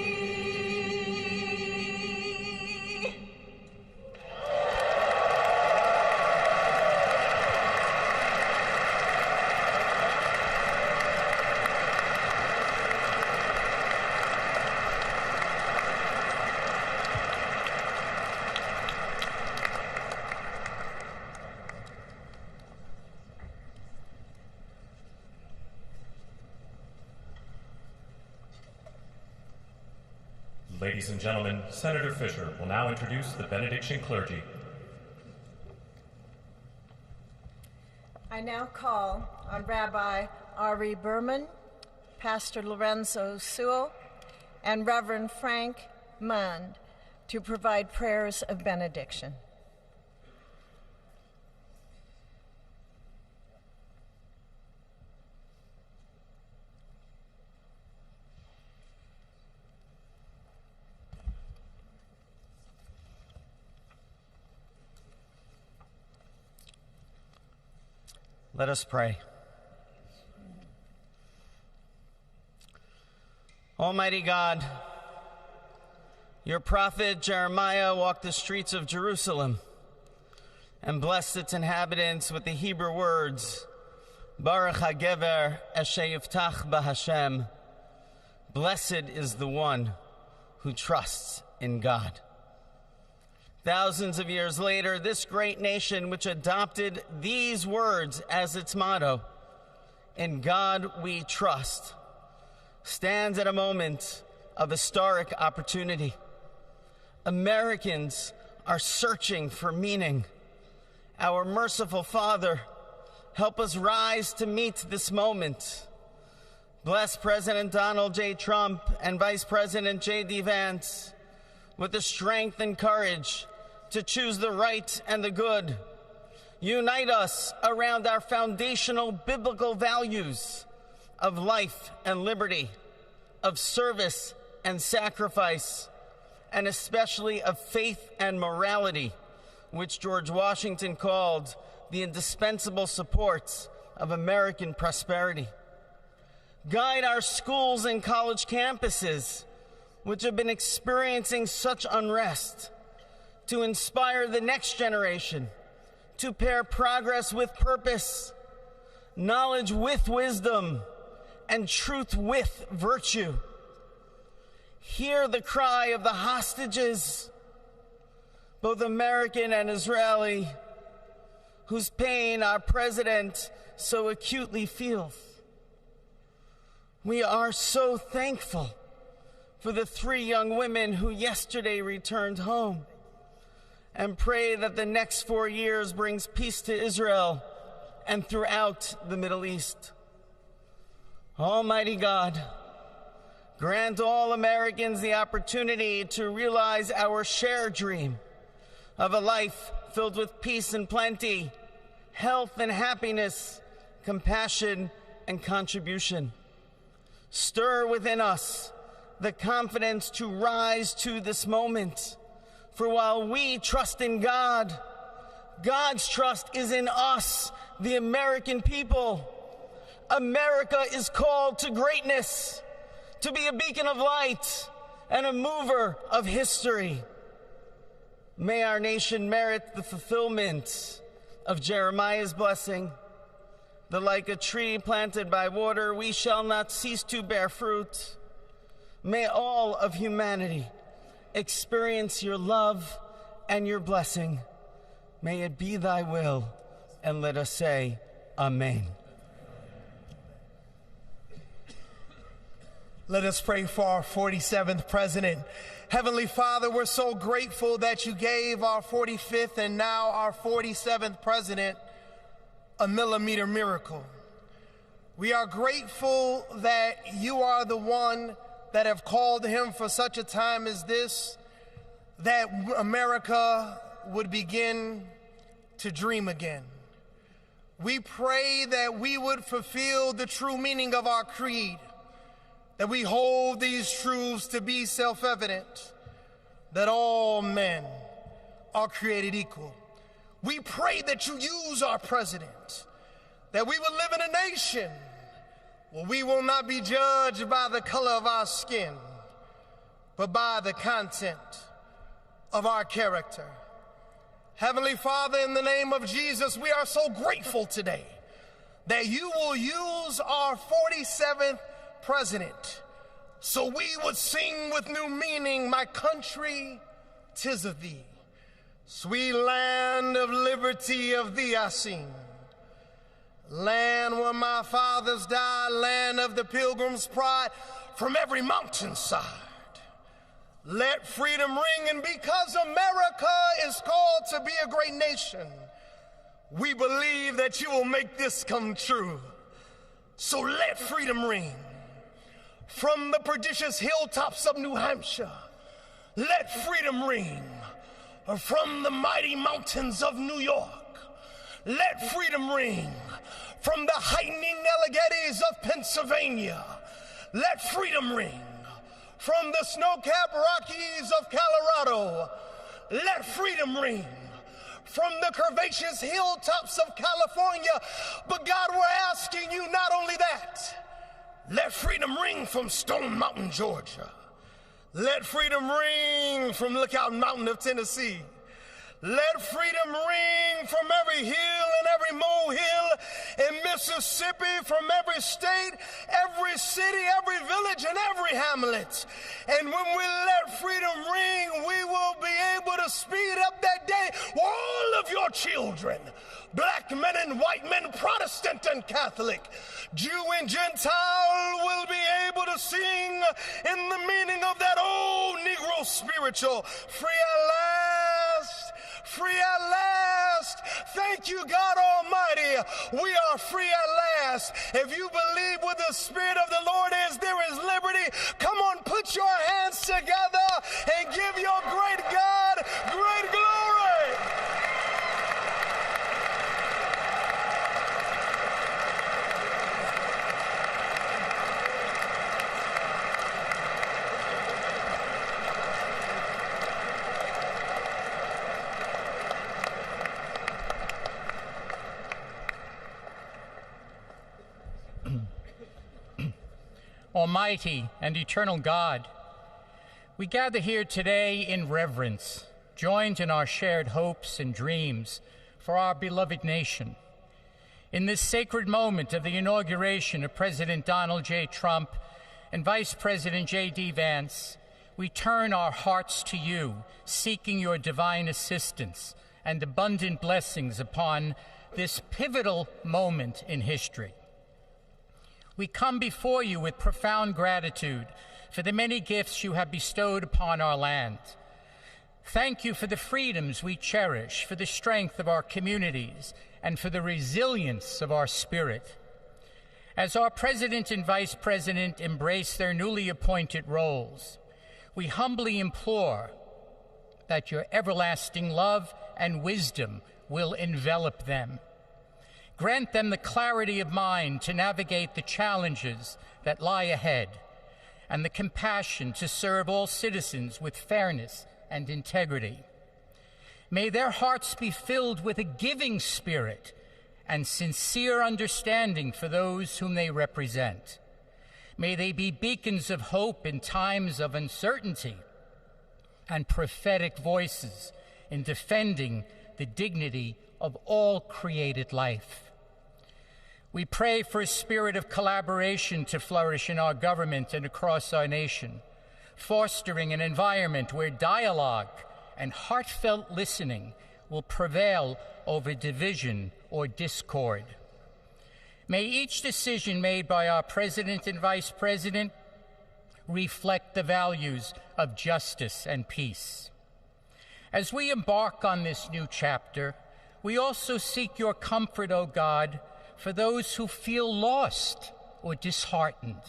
Ladies and gentlemen, Senator Fisher will now introduce the benediction clergy. now call on Rabbi Ari Berman, Pastor Lorenzo Sewell, and Reverend Frank Mund to provide prayers of benediction. Let us pray. Almighty God, your prophet Jeremiah walked the streets of Jerusalem and blessed its inhabitants with the Hebrew words, Baruch HaGever Asher Yiftach BaHashem. Blessed is the one who trusts in God. Thousands of years later, this great nation, which adopted these words as its motto, "In God we trust," stands at a moment of historic opportunity. Americans are searching for meaning. Our merciful Father, help us rise to meet this moment. Bless President Donald J. Trump and Vice President J.D. Vance with the strength and courage to choose the right and the good. Unite us around our foundational biblical values of life and liberty, of service and sacrifice, and especially of faith and morality, which George Washington called the indispensable supports of American prosperity. Guide our schools and college campuses, which have been experiencing such unrest, to inspire the next generation, to pair progress with purpose, knowledge with wisdom, and truth with virtue. Hear the cry of the hostages, both American and Israeli, whose pain our president so acutely feels. We are so thankful for the 3 young women who yesterday returned home, and pray that the next 4 years brings peace to Israel and throughout the Middle East. Almighty God, grant all Americans the opportunity to realize our shared dream of a life filled with peace and plenty, health and happiness, compassion and contribution. Stir within us the confidence to rise to this moment. For while we trust in God, God's trust is in us, the American people. America is called to greatness, to be a beacon of light and a mover of history. May our nation merit the fulfillment of Jeremiah's blessing, that like a tree planted by water, we shall not cease to bear fruit. May all of humanity experience your love and your blessing. May it be thy will, and let us say, Amen. Let us pray for our 47th president. Heavenly Father, we're so grateful that you gave our 45th and now our 47th president a millimeter miracle. We are grateful that you are the one that have called him for such a time as this, that America would begin to dream again. We pray that we would fulfill the true meaning of our creed, that we hold these truths to be self-evident, that all men are created equal. We pray that you use our president, that we will live in a nation where we will not be judged by the color of our skin, but by the content of our character. Heavenly Father, in the name of Jesus, we are so grateful today that you will use our 47th president so we would sing with new meaning, my country, 'tis of thee. Sweet land of liberty, of thee I sing. Land where my fathers died, land of the pilgrim's pride, from every mountainside. Let freedom ring, and because America is called to be a great nation, We believe that you will make this come true. So let freedom ring from the prodigious hilltops of New Hampshire. Let freedom ring from the mighty mountains of New York. Let freedom ring from the heightening Alleghenies of Pennsylvania. Let freedom ring from the snow-capped Rockies of Colorado. Let freedom ring from the curvaceous hilltops of California. But God, we're asking you not only that, let freedom ring from Stone Mountain, Georgia. Let freedom ring from Lookout Mountain of Tennessee. Let freedom ring from every hill and every molehill in Mississippi, from every state, every city, every village, and every hamlet. And when we let freedom ring, we will be able to speed up that day where all of your children, black men and white men, Protestant and Catholic, Jew and Gentile, will be able to sing in the meaning of that old Negro spiritual, free at last, free at last. Thank you, God Almighty. We are free at last. If you believe where the Spirit of the Lord is, there is liberty. Come on, put your hands together and give your great God great glory. Almighty and eternal God, we gather here today in reverence, joined in our shared hopes and dreams for our beloved nation. In this sacred moment of the inauguration of President Donald J. Trump and Vice President J.D. Vance, we turn our hearts to you, seeking your divine assistance and abundant blessings upon this pivotal moment in history. We come before you with profound gratitude for the many gifts you have bestowed upon our land. Thank you for the freedoms we cherish, for the strength of our communities, and for the resilience of our spirit. As our President and Vice President embrace their newly appointed roles, we humbly implore that your everlasting love and wisdom will envelop them. Grant them the clarity of mind to navigate the challenges that lie ahead, and the compassion to serve all citizens with fairness and integrity. May their hearts be filled with a giving spirit and sincere understanding for those whom they represent. May they be beacons of hope in times of uncertainty and prophetic voices in defending the dignity of all created life. We pray for a spirit of collaboration to flourish in our government and across our nation, fostering an environment where dialogue and heartfelt listening will prevail over division or discord. May each decision made by our President and Vice President reflect the values of justice and peace. As we embark on this new chapter, we also seek your comfort, O God, for those who feel lost or disheartened.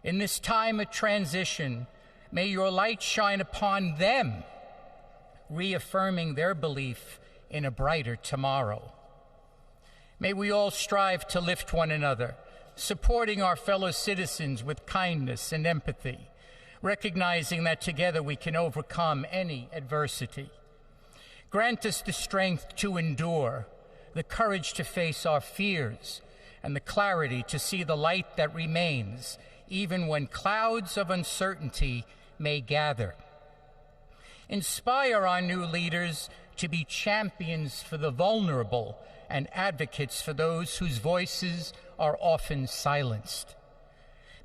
In this time of transition, may your light shine upon them, reaffirming their belief in a brighter tomorrow. May we all strive to lift one another, supporting our fellow citizens with kindness and empathy, recognizing that together we can overcome any adversity. Grant us the strength to endure, the courage to face our fears, and the clarity to see the light that remains, even when clouds of uncertainty may gather. Inspire our new leaders to be champions for the vulnerable and advocates for those whose voices are often silenced.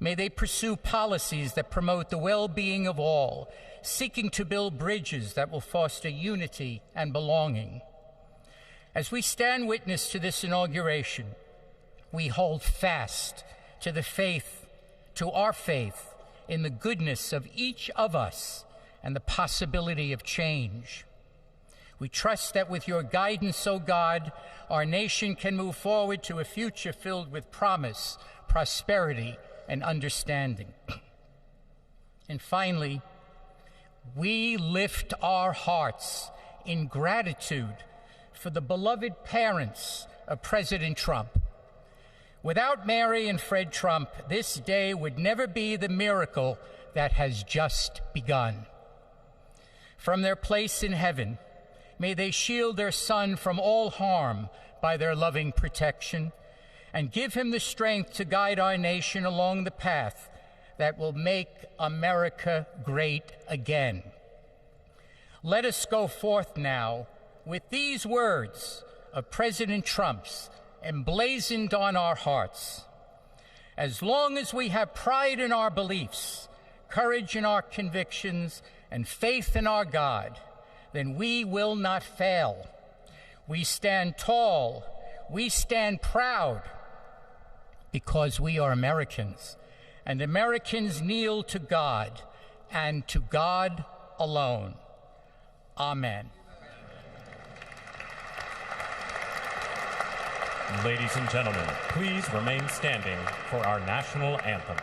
May they pursue policies that promote the well-being of all, seeking to build bridges that will foster unity and belonging. As we stand witness to this inauguration, we hold fast to our faith in the goodness of each of us and the possibility of change. We trust that with your guidance, O God, our nation can move forward to a future filled with promise, prosperity, and understanding. And finally, we lift our hearts in gratitude for the beloved parents of President Trump. Without Mary and Fred Trump, this day would never be the miracle that has just begun. From their place in heaven, may they shield their son from all harm by their loving protection, and give him the strength to guide our nation along the path that will make America great again. Let us go forth now with these words of President Trump's emblazoned on our hearts. As long as we have pride in our beliefs, courage in our convictions, and faith in our God, then we will not fail. We stand tall, we stand proud, because we are Americans, and Americans kneel to God, and to God alone. Amen. Ladies and gentlemen, please remain standing for our national anthem.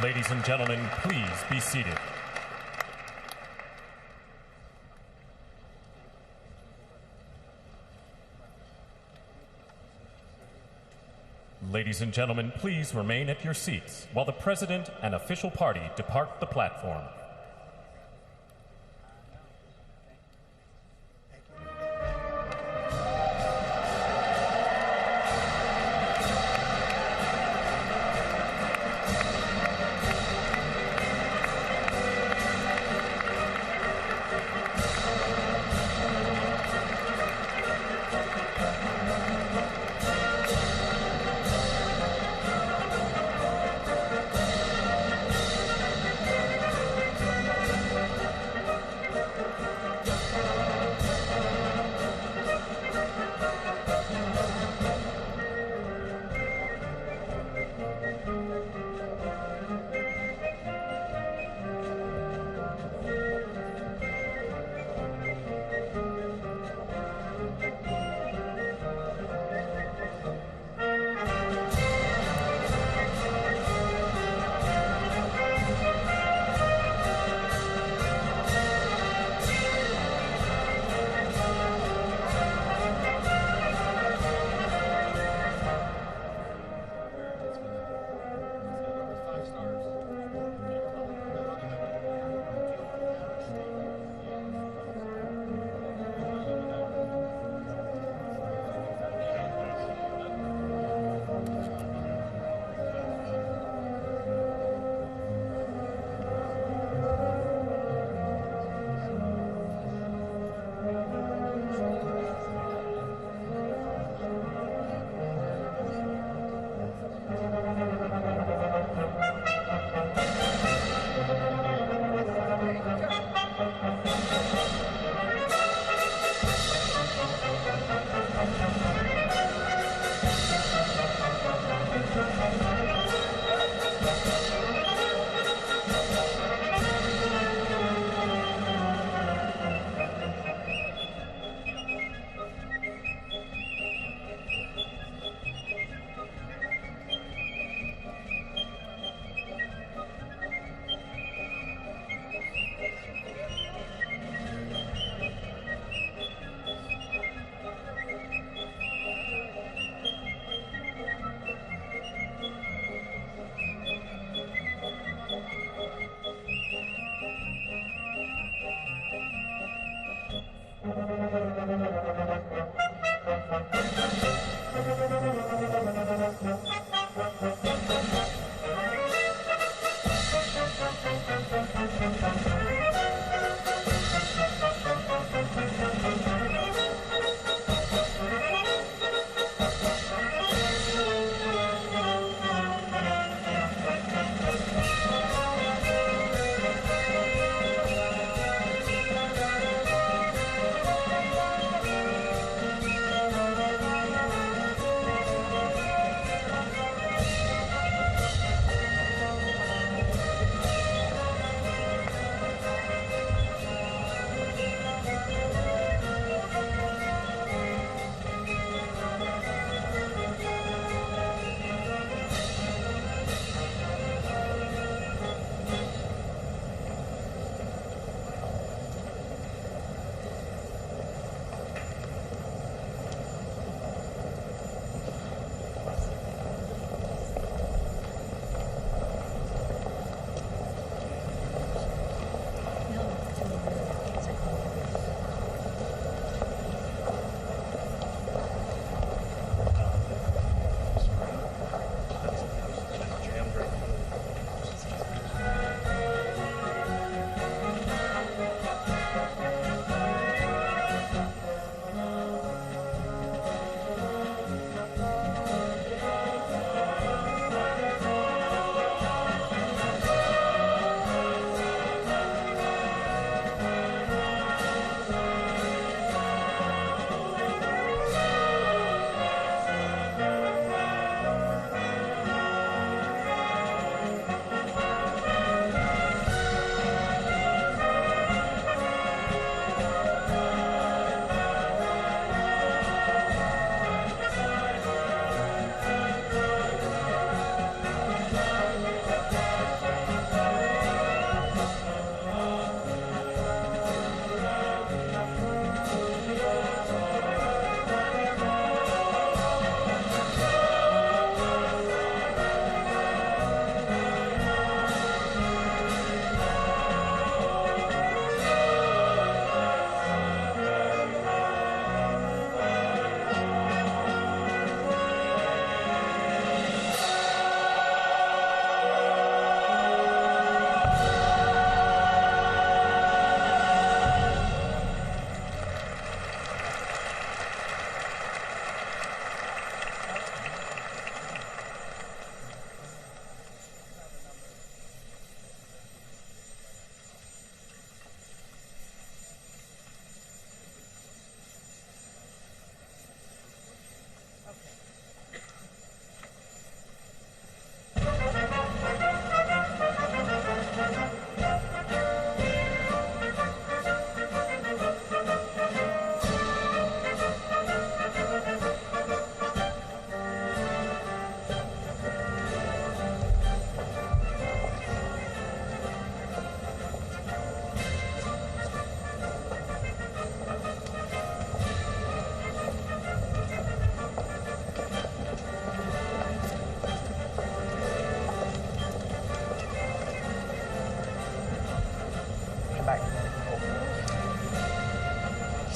Ladies and gentlemen, please be seated. Ladies and gentlemen, please remain at your seats while the President and official party depart the platform.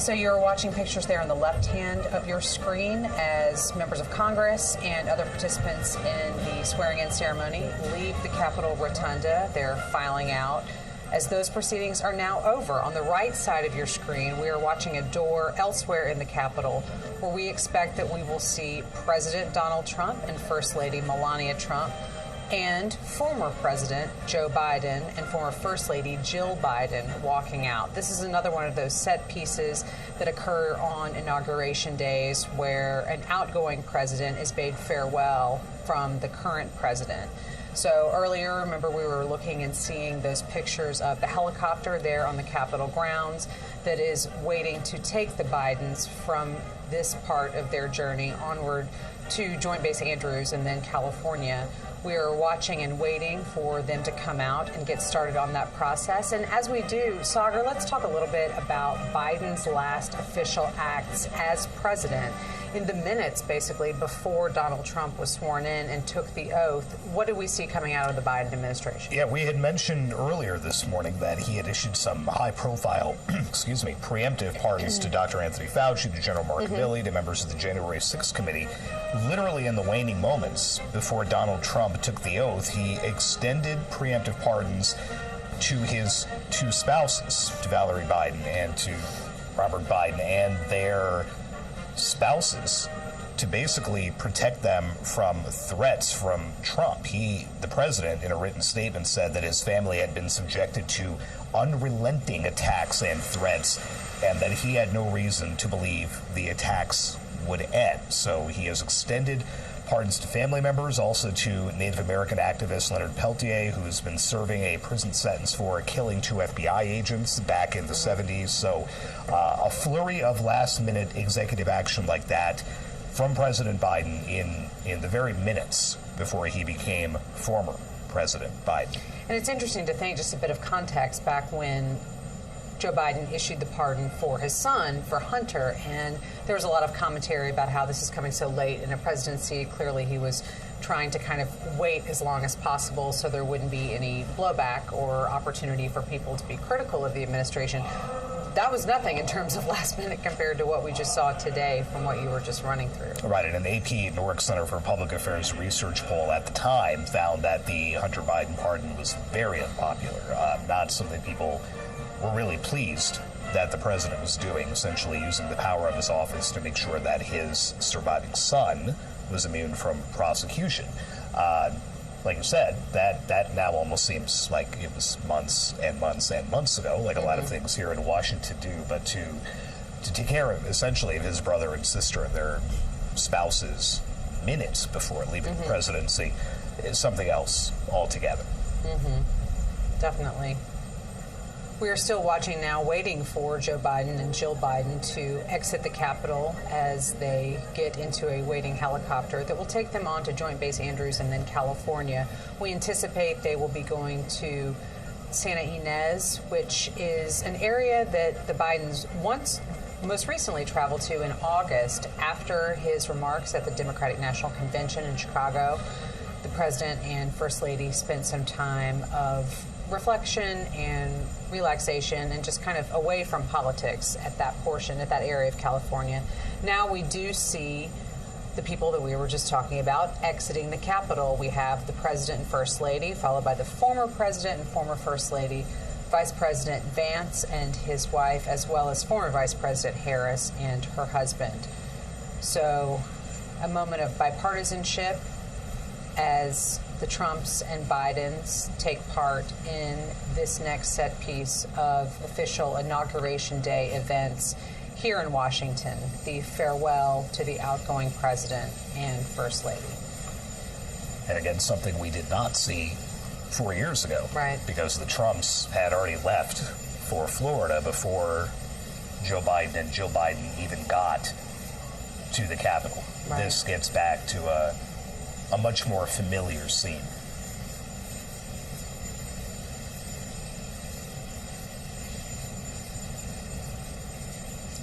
So you're watching pictures there on the left hand of your screen as members of Congress and other participants in the swearing-in ceremony leave the Capitol Rotunda. They're filing out. As those proceedings are now over, on the right side of your screen, we are watching a door elsewhere in the Capitol where we expect that we will see President Donald Trump and First Lady Melania Trump and former President Joe Biden and former First Lady Jill Biden walking out. This is another one of those set pieces that occur on inauguration days where an outgoing president is bade farewell from the current president. So earlier, remember, we were looking and seeing those pictures of the helicopter there on the Capitol grounds that is waiting to take the Bidens from this part of their journey onward to Joint Base Andrews and then California. We are watching and waiting for them to come out and get started on that process. And as we do, Sagar, let's talk a little bit about Biden's last official acts as president. In the minutes, basically, before Donald Trump was sworn in and took the oath, what did we see coming out of the Biden administration? Yeah, we had mentioned earlier this morning that he had issued some high-profile, preemptive pardons to Dr. Anthony Fauci, to General Mark Milley, to members of the January 6th committee. Literally in the waning moments before Donald Trump took the oath, he extended preemptive pardons to his two spouses, to Valerie Biden and to Robert Biden, and their spouses, to basically protect them from threats from Trump. He, the president, in a written statement said that his family had been subjected to unrelenting attacks and threats, and that he had no reason to believe the attacks would end. So he has extended pardons to family members, also to Native American activist Leonard Peltier, who's been serving a prison sentence for killing 2 FBI agents back in the 70s. So a flurry of last-minute executive action like that from President Biden in the very minutes before he became former President Biden. And it's interesting to think, just a bit of context, back when Joe Biden issued the pardon for his son, for Hunter, and there was a lot of commentary about how this is coming so late in a presidency. Clearly, he was trying to kind of wait as long as possible so there wouldn't be any blowback or opportunity for people to be critical of the administration. That was nothing in terms of last minute compared to what we just saw today from what you were just running through. Right, and an AP Newark Center for Public Affairs research poll at the time found that the Hunter Biden pardon was very unpopular, not something people were really pleased that the president was doing, essentially using the power of his office to make sure that his surviving son was immune from prosecution. Like you said, that now almost seems like it was months and months and months ago, like a lot of things here in Washington do, but to take care of, essentially, of his brother and sister and their spouses minutes before leaving the presidency is something else altogether. Definitely. We are still watching now, waiting for Joe Biden and Jill Biden to exit the Capitol as they get into a waiting helicopter that will take them on to Joint Base Andrews and then California. We anticipate they will be going to Santa Ynez, which is an area that the Bidens most recently traveled to in August after his remarks at the Democratic National Convention in Chicago. The president and First Lady spent some time of reflection and relaxation and just kind of away from politics at that portion, at that area of California. Now we do see the people that we were just talking about exiting the Capitol. We have the president and First Lady, followed by the former president and former First Lady, Vice President Vance and his wife, as well as former Vice President Harris and her husband. So a moment of bipartisanship as the Trumps and Bidens take part in this next set piece of official Inauguration Day events here in Washington, the farewell to the outgoing president and First Lady. And again, something we did not see 4 years ago. Right. Because the Trumps had already left for Florida before Joe Biden and Jill Biden even got to the Capitol. Right. This gets back to a much more familiar scene.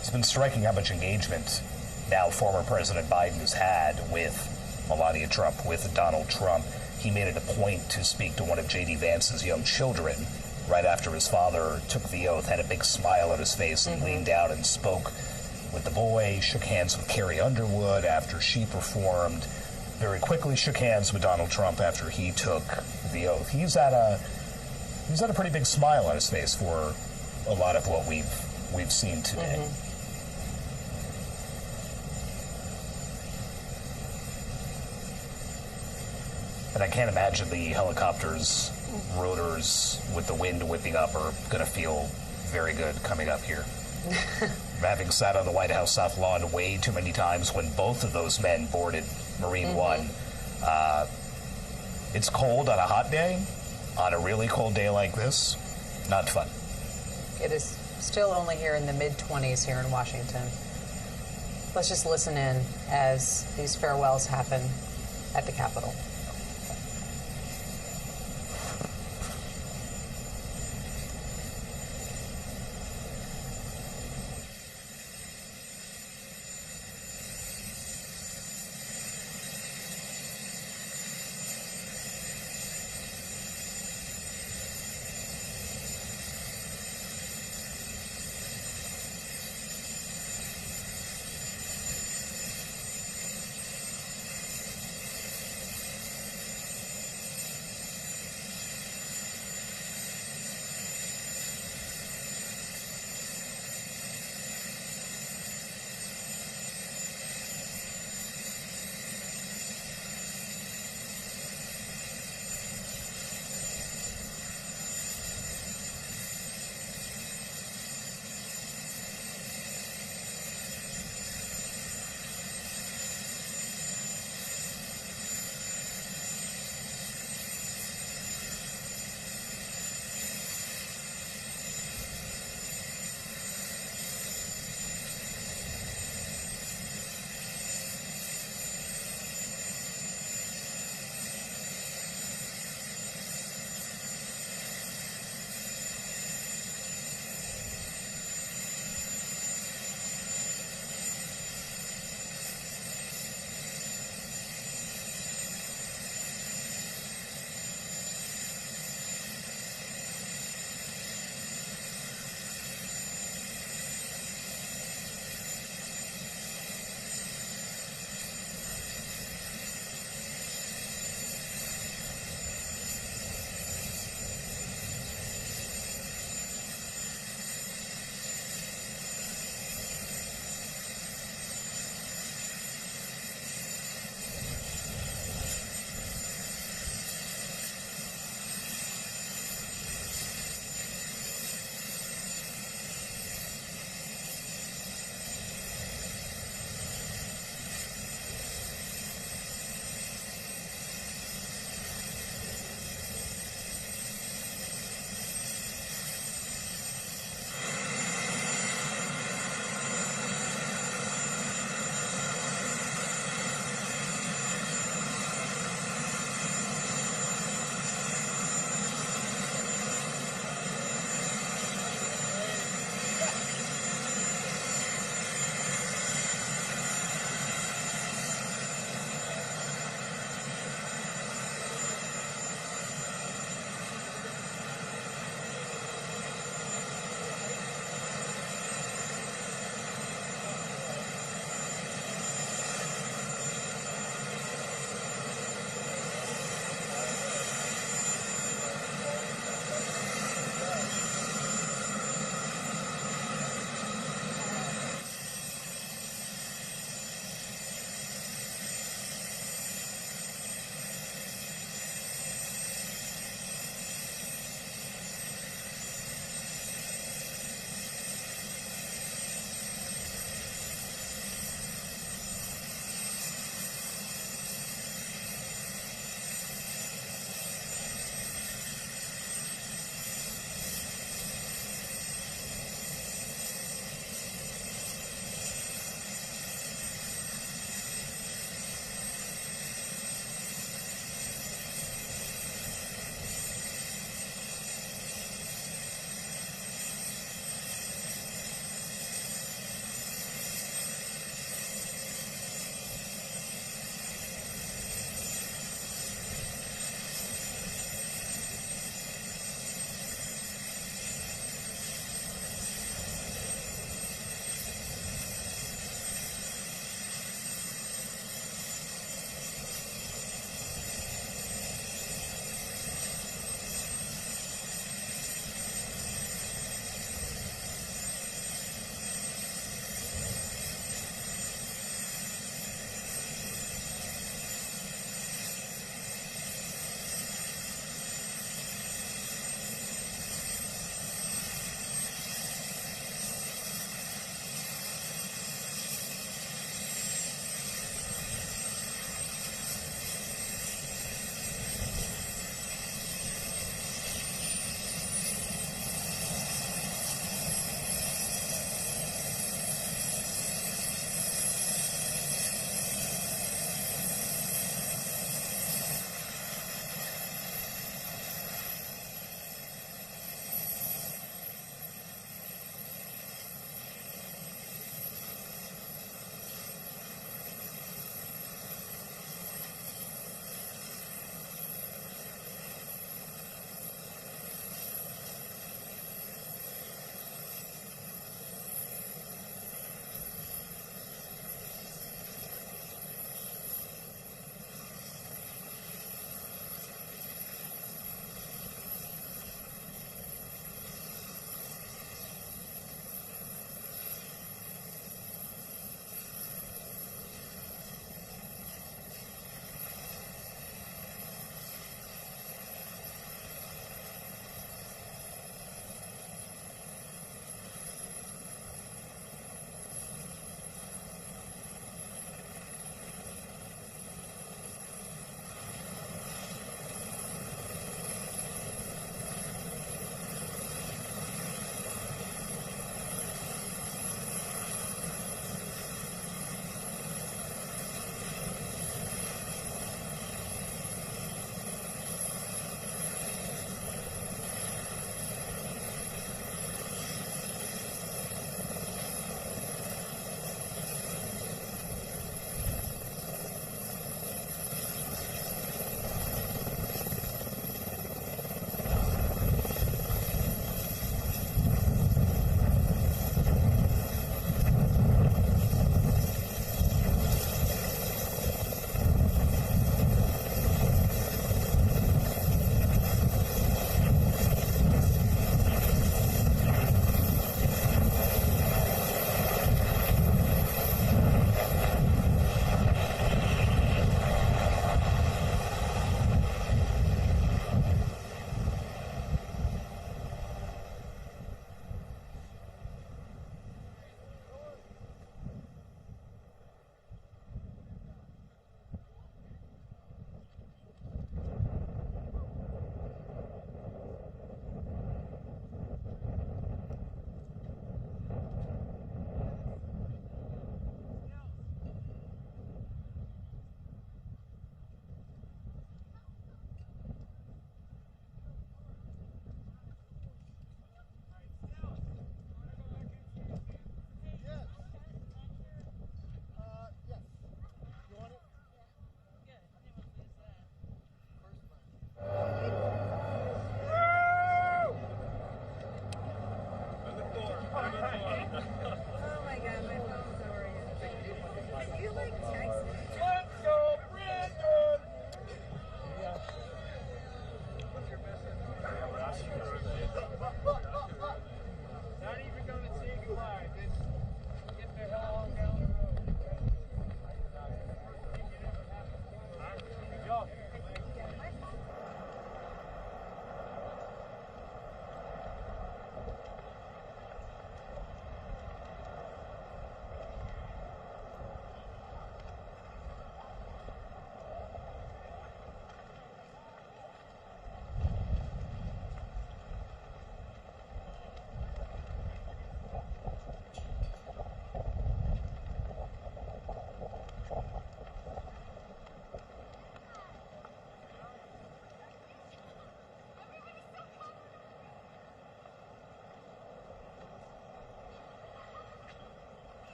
It's been striking how much engagement now former President Biden has had with Melania Trump, with Donald Trump. He made it a point to speak to one of J.D. Vance's young children right after his father took the oath, had a big smile on his face and leaned down and spoke with the boy, shook hands with Carrie Underwood after she performed, very quickly shook hands with Donald Trump after he took the oath. He's had a pretty big smile on his face for a lot of what we've seen today. And I can't imagine the helicopter's rotors with the wind whipping up are going to feel very good coming up here. Having sat on the White House South Lawn way too many times when both of those men boarded Marine One, it's cold on a hot day. On a really cold day like this, not fun. It is still only here in the mid-20s here in Washington. Let's just listen in as these farewells happen at the Capitol.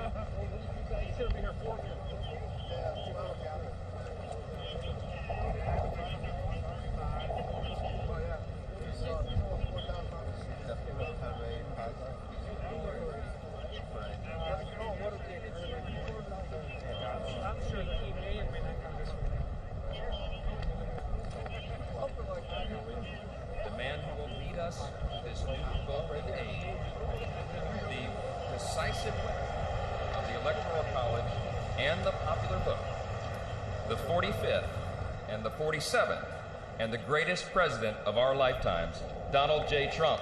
The man who will lead us to this new golden age, the decisive winner of the Electoral College and the popular vote, the 45th and the 47th, and the greatest president of our lifetimes, Donald J. Trump.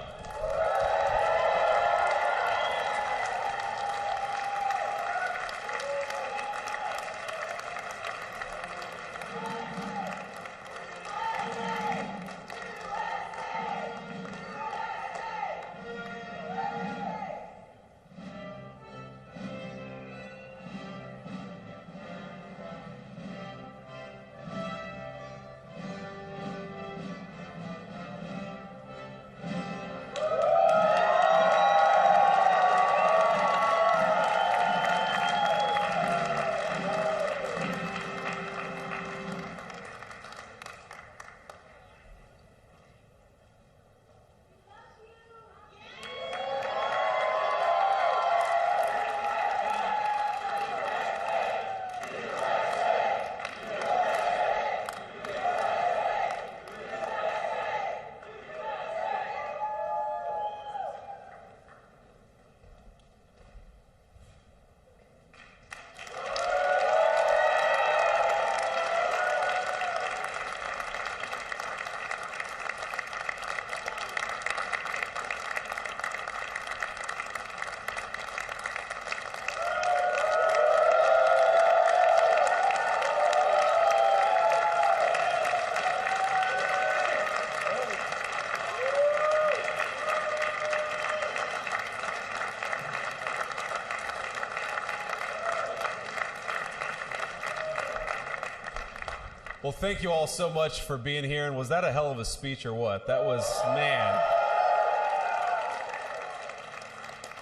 Well, thank you all so much for being here. And was that a hell of a speech or what? That was, man.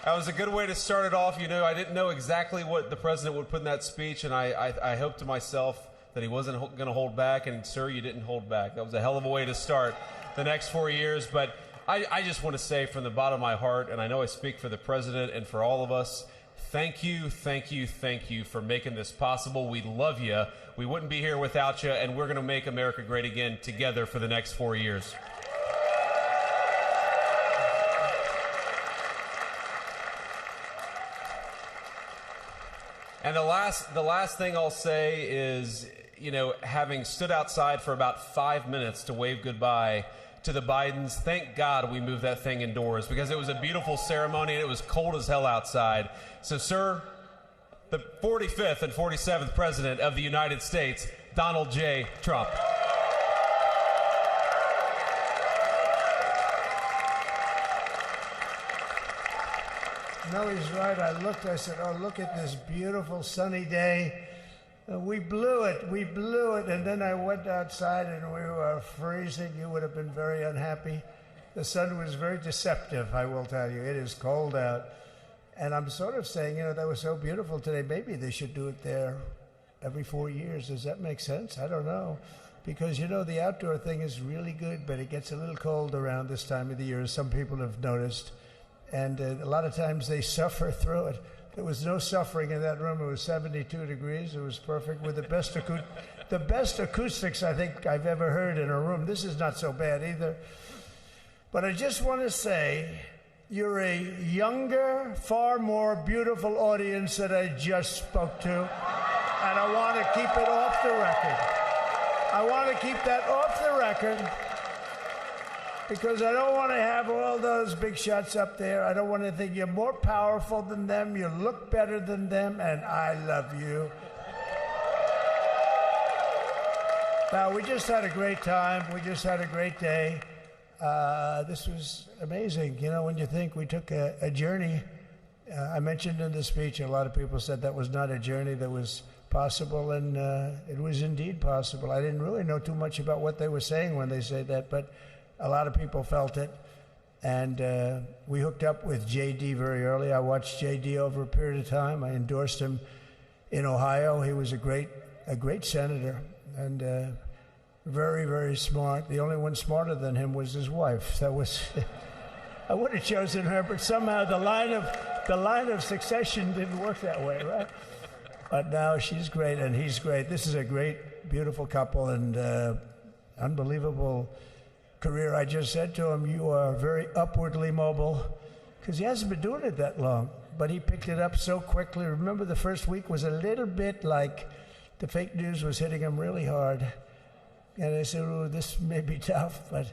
That was a good way to start it off. You know, I didn't know exactly what the president would put in that speech, and I hoped to myself that he wasn't going to hold back, and sir, you didn't hold back. That was a hell of a way to start the next 4 years. But I just want to say from the bottom of my heart, and I know I speak for the president and for all of us, thank you, thank you, thank you for making this possible. We love you. We wouldn't be here without you, and we're going to make America great again together for the next 4 years. And the last thing I'll say is, you know, having stood outside for about 5 minutes to wave goodbye to the Bidens, thank God we moved that thing indoors, because it was a beautiful ceremony and it was cold as hell outside. So, sir, the 45th and 47th President of the United States, Donald J. Trump. No, he's right. I said, oh, look at this beautiful sunny day. We blew it. And then I went outside and we were freezing. You would have been very unhappy. The sun was very deceptive, I will tell you. It is cold out. And I'm sort of saying, you know, that was so beautiful today. Maybe they should do it there every 4 years. Does that make sense? I don't know. Because, you know, the outdoor thing is really good, but it gets a little cold around this time of the year, as some people have noticed. And a lot of times they suffer through it. There was no suffering in that room. It was 72 degrees. It was perfect with the best acoustics I think I've ever heard in a room. This is not so bad either. But I just want to say, you're a younger, far more beautiful audience that I just spoke to. And I want to keep it off the record. I want to keep that off the record, because I don't want to have all those big shots up there. I don't want to think you're more powerful than them, you look better than them, and I love you. Now, we just had a great time. We just had a great day. This was amazing. You know, when you think we took a journey, I mentioned in the speech, a lot of people said that was not a journey that was possible, and it was indeed possible. I didn't really know too much about what they were saying when they said that, but a lot of people felt it. And we hooked up with JD very early. I watched JD over a period of time. I endorsed him in Ohio. He was a great senator and very, very smart. The only one smarter than him was his wife. That was I would have chosen her, but somehow the line of succession didn't work that way, right? But now she's great and he's great. This is a great, beautiful couple and unbelievable career. I just said to him, you are very upwardly mobile, because he hasn't been doing it that long, but he picked it up so quickly. Remember, the first week was a little bit like the fake news was hitting him really hard. And I said, oh, this may be tough, but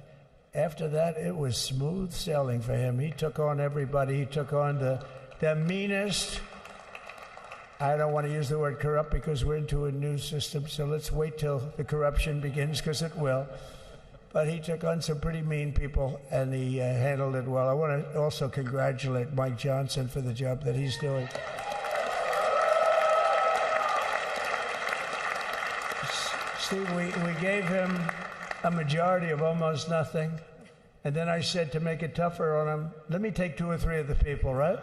after that, it was smooth sailing for him. He took on everybody. He took on the meanest. I don't want to use the word corrupt because we're into a new system, so let's wait till the corruption begins, because it will. But he took on some pretty mean people, and he handled it well. I want to also congratulate Mike Johnson for the job that he's doing. Steve, we gave him a majority of almost nothing, and then I said to make it tougher on him, let me take 2 or 3 of the people, right?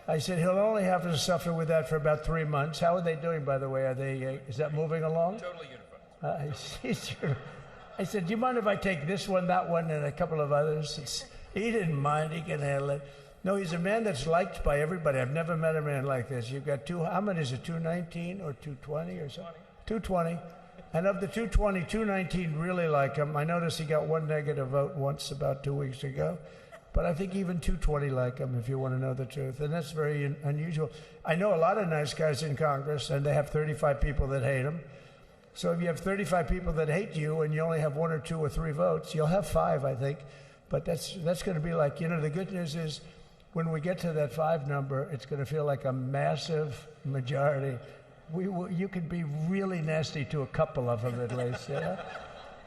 I said he'll only have to suffer with that for about 3 months. How are they doing, by the way? Are they? Is that moving along? Totally unified. I said, do you mind if I take this one, that one, and a couple of others? He didn't mind. He can handle it. No, he's a man that's liked by everybody. I've never met a man like this. You've got how many is it, 219 or 220 or something? 220. And of the 220, 219 really like him. I noticed he got 1 negative vote once about 2 weeks ago. But I think even 220 like him, if you want to know the truth. And that's very unusual. I know a lot of nice guys in Congress, and they have 35 people that hate him. So if you have 35 people that hate you and you only have 1 or 2 or 3 votes, you'll have 5, I think. But that's going to be like, the good news is when we get to that 5 number, it's going to feel like a massive majority. You can be really nasty to a couple of them at least,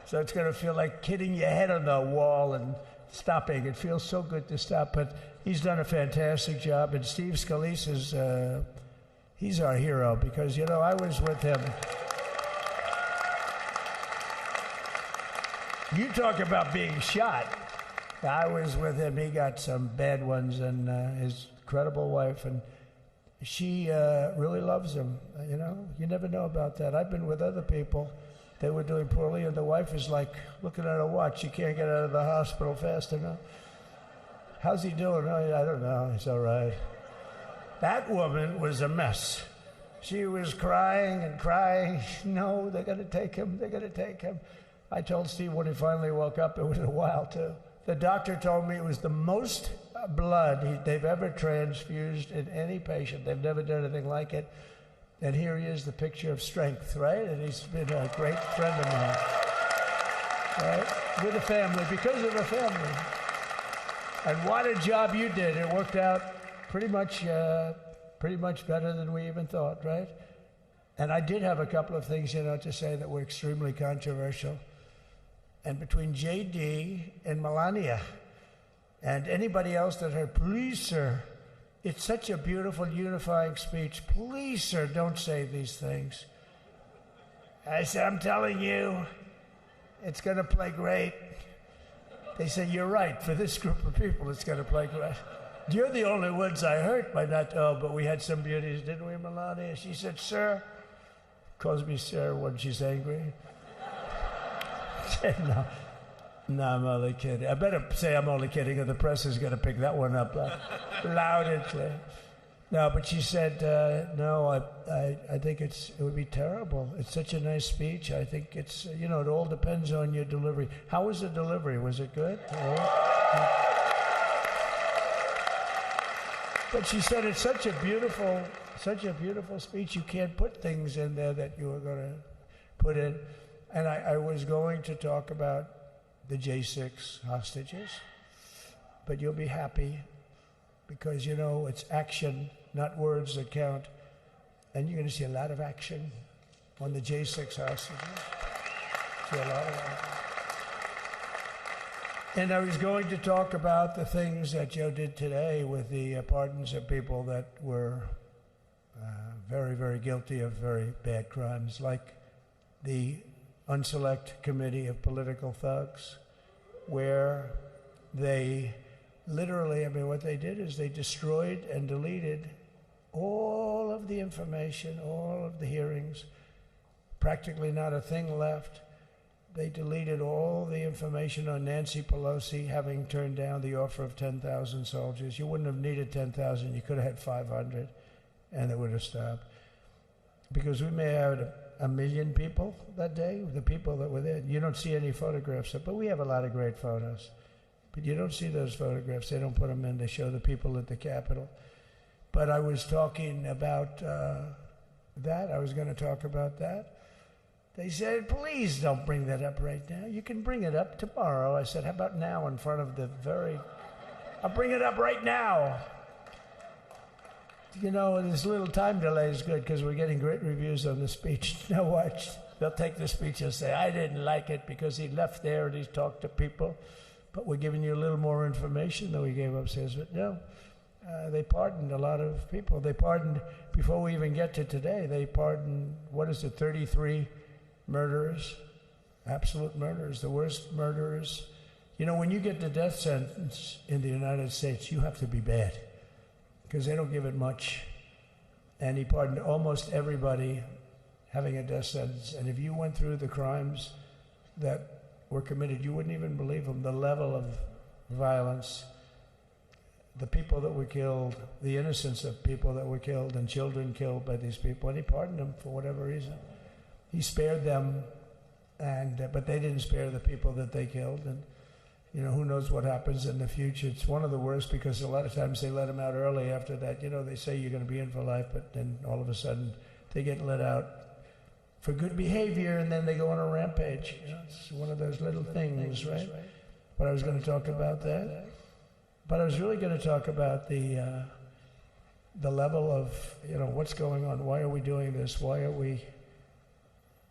So it's going to feel like hitting your head on the wall and stopping. It feels so good to stop, but he's done a fantastic job. And Steve Scalise is, he's our hero because, I was with him. You talk about being shot. I was with him. He got some bad ones, and his incredible wife, and she really loves him. You never know about that. I've been with other people. They were doing poorly, and the wife is like looking at her watch. She can't get out of the hospital fast enough. How's he doing? Oh, I don't know. He's all right. That woman was a mess. She was crying and crying. No, they're going to take him. They're going to take him. I told Steve when he finally woke up, it was a while too. The doctor told me it was the most blood they've ever transfused in any patient. They've never done anything like it. And here he is, the picture of strength, right? And he's been a great friend of mine, right? With a family, because of a family. And what a job you did. It worked out pretty much better than we even thought, right? And I did have a couple of things, to say that were extremely controversial. And between JD and Melania and anybody else that heard, please, sir, it's such a beautiful unifying speech. Please, sir, don't say these things. I said, I'm telling you, it's going to play great. They said, you're right. For this group of people, it's going to play great. You're the only ones I hurt by not, but we had some beauties, didn't we, Melania? She said, sir, calls me sir when she's angry. No, I'm only kidding. I better say I'm only kidding, or the press is going to pick that one up loud and clear. No, but she said, no, I think it would be terrible. It's such a nice speech. I think it's, it all depends on your delivery. How was the delivery? Was it good? But she said it's such a beautiful speech. You can't put things in there that you were going to put in. And I was going to talk about the J6 hostages, but you'll be happy because, it's action, not words that count. And you're going to see a lot of action on the J6 hostages. See a lot of action. And I was going to talk about the things that Joe did today with the pardons of people that were very, very guilty of very bad crimes, like the Unselect Committee of Political Thugs, where they literally, I mean, what they did is they destroyed and deleted all of the information, all of the hearings, practically not a thing left. They deleted all the information on Nancy Pelosi having turned down the offer of 10,000 soldiers. You wouldn't have needed 10,000. You could have had 500, and it would have stopped. Because we may have had 1 million people that day, the people that were there. You don't see any photographs, but we have a lot of great photos. But you don't see those photographs. They don't put them in. They show the people at the Capitol. But I was talking about that. I was going to talk about that. They said, please don't bring that up right now. You can bring it up tomorrow. I said, how about now in front of the I'll bring it up right now. You know, this little time delay is good because we're getting great reviews on the speech. Now watch. They'll take the speech and say, I didn't like it because he left there and he talked to people. But we're giving you a little more information than we gave upstairs. But no, they pardoned a lot of people. They pardoned, before we even get to today, they pardoned, 33 murderers, absolute murderers, the worst murderers. You know, when you get the death sentence in the United States, you have to be bad because they don't give it much. And he pardoned almost everybody having a death sentence. And if you went through the crimes that were committed, you wouldn't even believe them. The level of violence, the people that were killed, the innocence of people that were killed and children killed by these people. And he pardoned them for whatever reason. He spared them, but they didn't spare the people that they killed. And, you know, who knows what happens in the future. It's one of the worst because a lot of times they let them out early after that. You know, they say you're going to be in for life, but then all of a sudden they get let out for good behavior, and then they go on a rampage. You know, it's one of those little things, right? But I was going to talk about that. But I was really going to talk about the level of, you know, what's going on. Why are we doing this? Why are we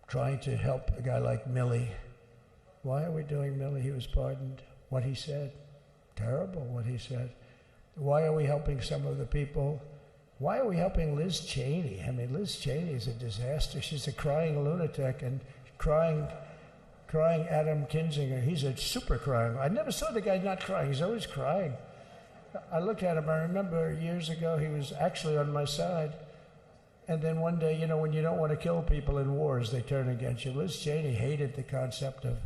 trying to help a guy like Millie? Why are we doing Millie? He was pardoned. What he said, terrible what he said. Why are we helping some of the people? Why are we helping Liz Cheney? I mean, Liz Cheney is a disaster. She's a crying lunatic and crying Adam Kinzinger. He's a super crying. I never saw the guy not crying. He's always crying. I looked at him. I remember years ago he was actually on my side. And then one day, you know, when you don't want to kill people in wars, they turn against you. Liz Cheney hated the concept of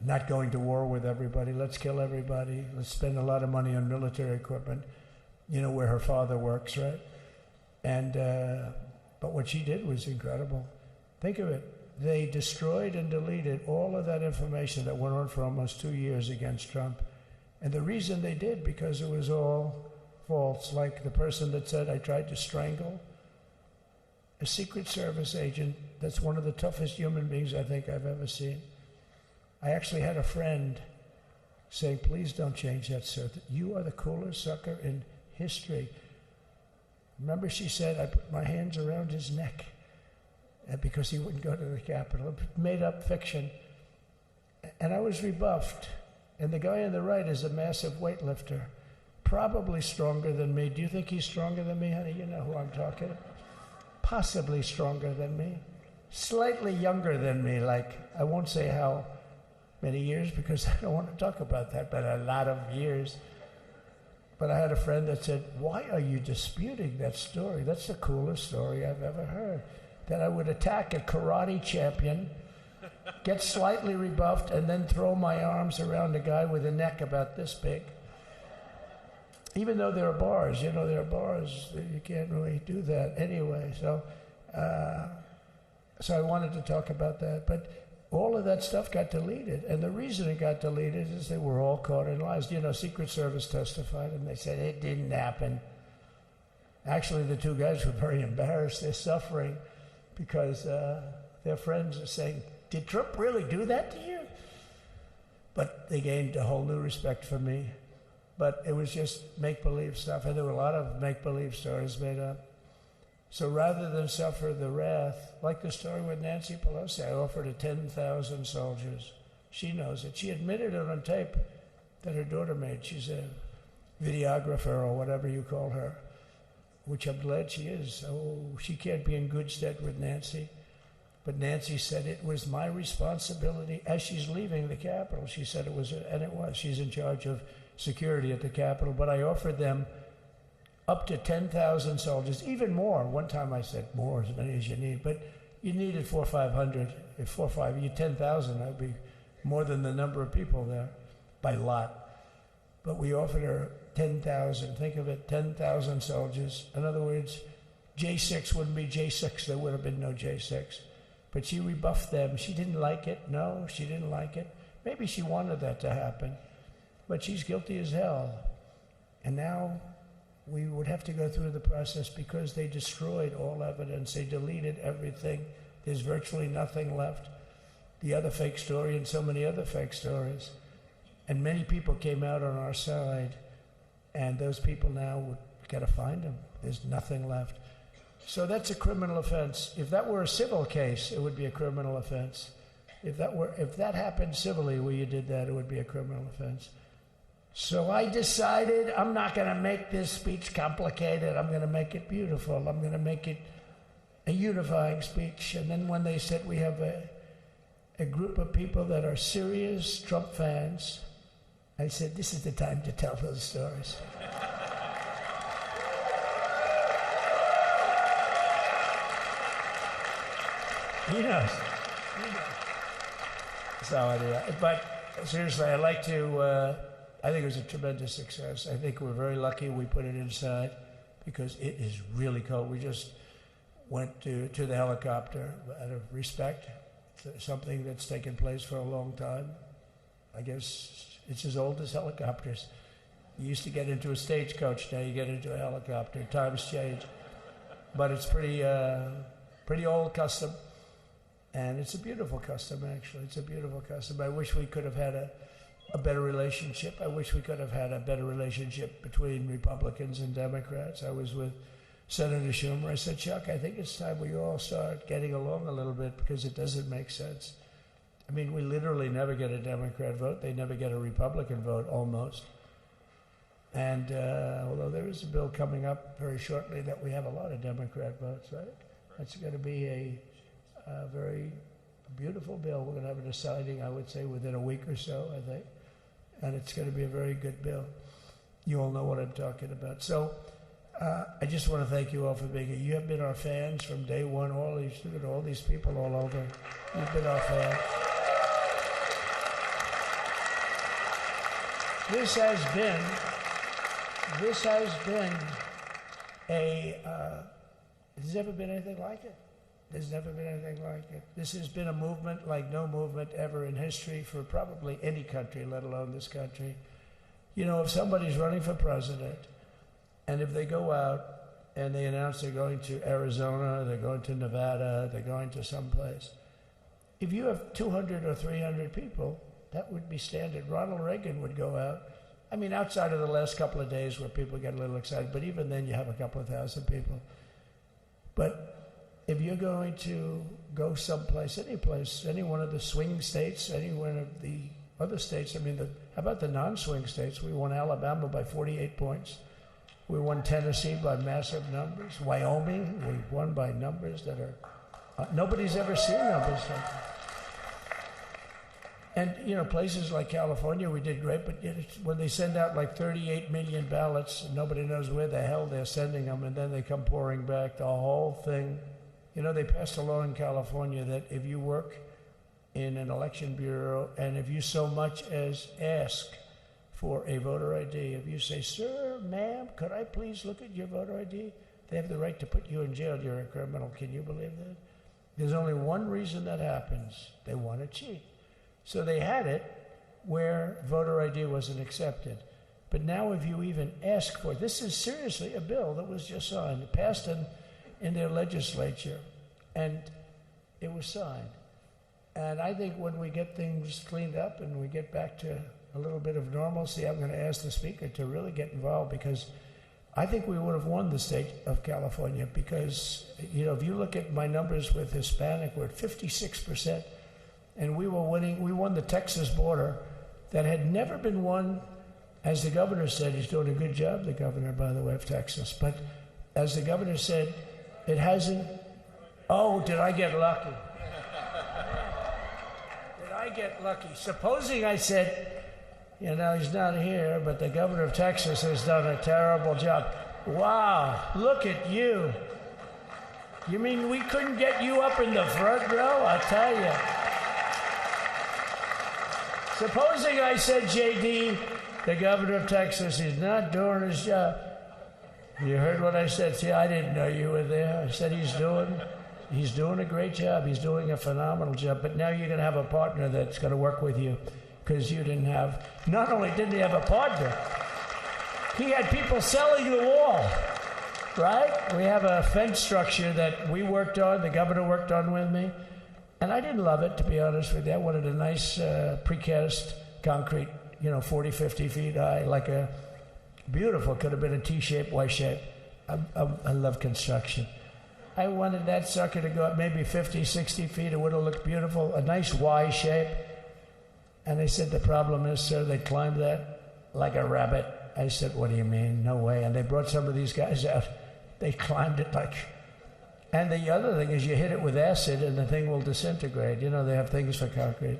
not going to war with everybody. Let's kill everybody. Let's spend a lot of money on military equipment, you know, where her father works, right? And but what she did was incredible. Think of it. They destroyed and deleted all of that information that went on for almost 2 years against Trump. And the reason they did, because it was all false, like the person that said, I tried to strangle a Secret Service agent. That's one of the toughest human beings I think I've ever seen. I actually had a friend saying, please don't change that, sir. You are the coolest sucker in history. Remember, she said, I put my hands around his neck because he wouldn't go to the Capitol. Made up fiction. And I was rebuffed. And the guy on the right is a massive weightlifter. Probably stronger than me. Do you think he's stronger than me, honey? You know who I'm talking about. Possibly stronger than me. Slightly younger than me, like, I won't say how many years because I don't want to talk about that, but a lot of years. But I had a friend that said, why are you disputing that story? That's the coolest story I've ever heard. That I would attack a karate champion, get slightly rebuffed, and then throw my arms around a guy with a neck about this big. Even though there are bars, you know, there are bars, you can't really do that anyway. So I wanted to talk about that. But all of that stuff got deleted. And the reason it got deleted is they were all caught in lies. You know, Secret Service testified, and they said it didn't happen. Actually, the two guys were very embarrassed. They're suffering because their friends are saying, did Trump really do that to you? But they gained a whole new respect for me. But it was just make-believe stuff, and there were a lot of make-believe stories made up. So rather than suffer the wrath, like the story with Nancy Pelosi, I offered her 10,000 soldiers. She knows it. She admitted it on tape that her daughter made. She's a videographer or whatever you call her, which I'm glad she is. Oh, she can't be in good stead with Nancy. But Nancy said it was my responsibility as she's leaving the Capitol. She said it was, and it was. She's in charge of security at the Capitol, but I offered them up to 10,000 soldiers, even more. One time I said more, as many as you need, but you needed 400 or 500. If 4 or 5, you 10,000, that would be more than the number of people there by lot. But we offered her 10,000. Think of it, 10,000 soldiers. In other words, J6 wouldn't be J6. There would have been no J6. But she rebuffed them. She didn't like it. No, she didn't like it. Maybe she wanted that to happen. But she's guilty as hell. And now we would have to go through the process because they destroyed all evidence. They deleted everything. There's virtually nothing left. The other fake story and so many other fake stories. And many people came out on our side. And those people now, we've got to find them. There's nothing left. So that's a criminal offense. If that were a civil case, it would be a criminal offense. If that happened civilly where you did that, it would be a criminal offense. So I decided I'm not going to make this speech complicated. I'm going to make it beautiful. I'm going to make it a unifying speech. And then when they said we have a group of people that are serious Trump fans, I said, this is the time to tell those stories. He knows. So anyway, but seriously, I'd like to, I think it was a tremendous success. I think we're very lucky we put it inside because it is really cold. We just went to the helicopter out of respect to something that's taken place for a long time. I guess it's as old as helicopters. You used to get into a stagecoach, now you get into a helicopter. Times change. But it's pretty old custom. And it's a beautiful custom, actually. It's a beautiful custom. I wish we could have had a better relationship. I wish we could have had a better relationship between Republicans and Democrats. I was with Senator Schumer. I said, Chuck, I think it's time we all start getting along a little bit because it doesn't make sense. I mean, we literally never get a Democrat vote. They never get a Republican vote, almost. And although there is a bill coming up very shortly that we have a lot of Democrat votes, right? That's going to be a very beautiful bill. We're going to have a deciding, I would say, within a week or so, I think. And it's going to be a very good bill. You all know what I'm talking about. So I just want to thank you all for being here. You have been our fans from day one, all these people all over. You've been our fans. This has been there's never been anything like it. There's never been anything like it. This has been a movement like no movement ever in history for probably any country, let alone this country. You know, if somebody's running for president, and if they go out and they announce they're going to Arizona, they're going to Nevada, they're going to someplace, if you have 200 or 300 people, that would be standard. Ronald Reagan would go out. I mean, outside of the last couple of days where people get a little excited, but even then you have a couple of thousand people. But if you're going to go someplace, any place, any one of the swing states, any one of the other states, I mean, how about the non-swing states? We won Alabama by 48 points. We won Tennessee by massive numbers. Wyoming, we won by numbers that are, nobody's ever seen numbers like that. And, you know, places like California, we did great, but when they send out like 38 million ballots, nobody knows where the hell they're sending them, and then they come pouring back, the whole thing. You know, they passed a law in California that if you work in an election bureau and if you so much as ask for a voter ID, if you say, sir, ma'am, could I please look at your voter ID? They have the right to put you in jail. You're a criminal. Can you believe that? There's only one reason that happens. They want to cheat. So they had it where voter ID wasn't accepted. But now if you even ask for it, this is seriously a bill that was just signed. It passed in their legislature, and it was signed. And I think when we get things cleaned up and we get back to a little bit of normalcy, I'm going to ask the Speaker to really get involved, because I think we would have won the state of California, because, you know, if you look at my numbers with Hispanic, we're at 56%. And we won the Texas border that had never been won, as the governor said. He's doing a good job, the governor, by the way, of Texas. But as the governor said, it hasn't. Oh, did I get lucky? Did I get lucky? Supposing I said, You know, he's not here, but the governor of Texas has done a terrible job. Wow, look at you. You mean we couldn't get you up in the front row? I tell you. Supposing I said, JD, the governor of Texas, is not doing his job. You heard what I said. See, I didn't know you were there. I said he's doing a great job. He's doing a phenomenal job. But now you're going to have a partner that's going to work with you, because you didn't have, not only didn't he have a partner, he had people selling the wall, right? We have a fence structure that we worked on, the governor worked on with me, and I didn't love it, to be honest with you. I wanted a nice precast concrete, 40, 50 feet high, like a beautiful, could have been a T-shape, Y-shape. I love construction. I wanted that sucker to go up maybe 50, 60 feet. It would have looked beautiful, a nice Y shape. And they said, the problem is, sir, they climbed that like a rabbit. I said, what do you mean? No way. And they brought some of these guys out. They climbed it like... And the other thing is you hit it with acid and the thing will disintegrate. They have things for concrete.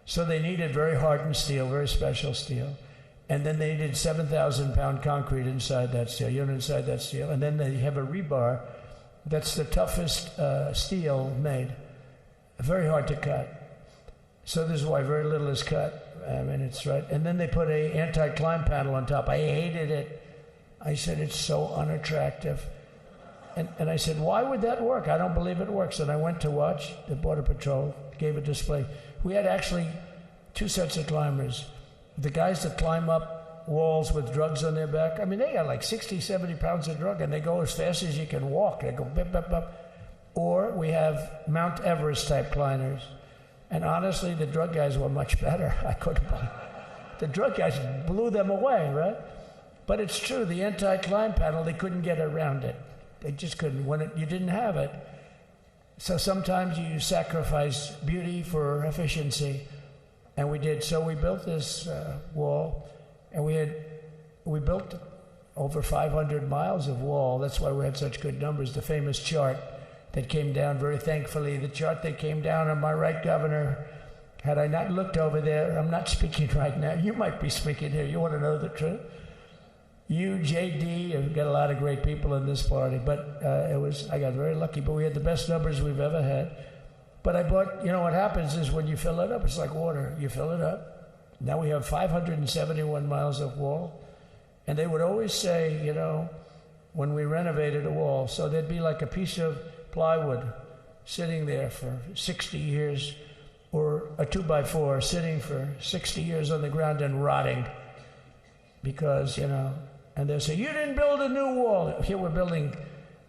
So they needed very hardened steel, very special steel. And then they needed 7,000-pound concrete inside that steel, inside that steel. And then they have a rebar that's the toughest steel made. Very hard to cut. So this is why very little is cut. I mean, it's right. And then they put a anti-climb panel on top. I hated it. I said, it's so unattractive. And I said, why would that work? I don't believe it works. And I went to watch the Border Patrol, gave a display. We had actually two sets of climbers. The guys that climb up walls with drugs on their back, I mean, they got like 60, 70 pounds of drug, and they go as fast as you can walk. They go bip, bip, bip. Or we have Mount Everest-type climbers. And honestly, the drug guys were much better. I couldn't believe it. The drug guys blew them away, right? But it's true, the anti-climb panel, they couldn't get around it. They just couldn't. You didn't have it. So sometimes you sacrifice beauty for efficiency. And we did. So we built this wall, and we built over 500 miles of wall. That's why we had such good numbers. The famous chart that came down, very thankfully, the chart that came down on my right, Governor, had I not looked over there, I'm not speaking right now. You might be speaking here. You want to know the truth? You, JD, have got a lot of great people in this party, but I got very lucky, but we had the best numbers we've ever had. But I bought, what happens is when you fill it up, it's like water. You fill it up. Now we have 571 miles of wall. And they would always say, when we renovated a wall, so there'd be like a piece of plywood sitting there for 60 years, or a 2x4 sitting for 60 years on the ground and rotting. Because, and they say, you didn't build a new wall. Here we're building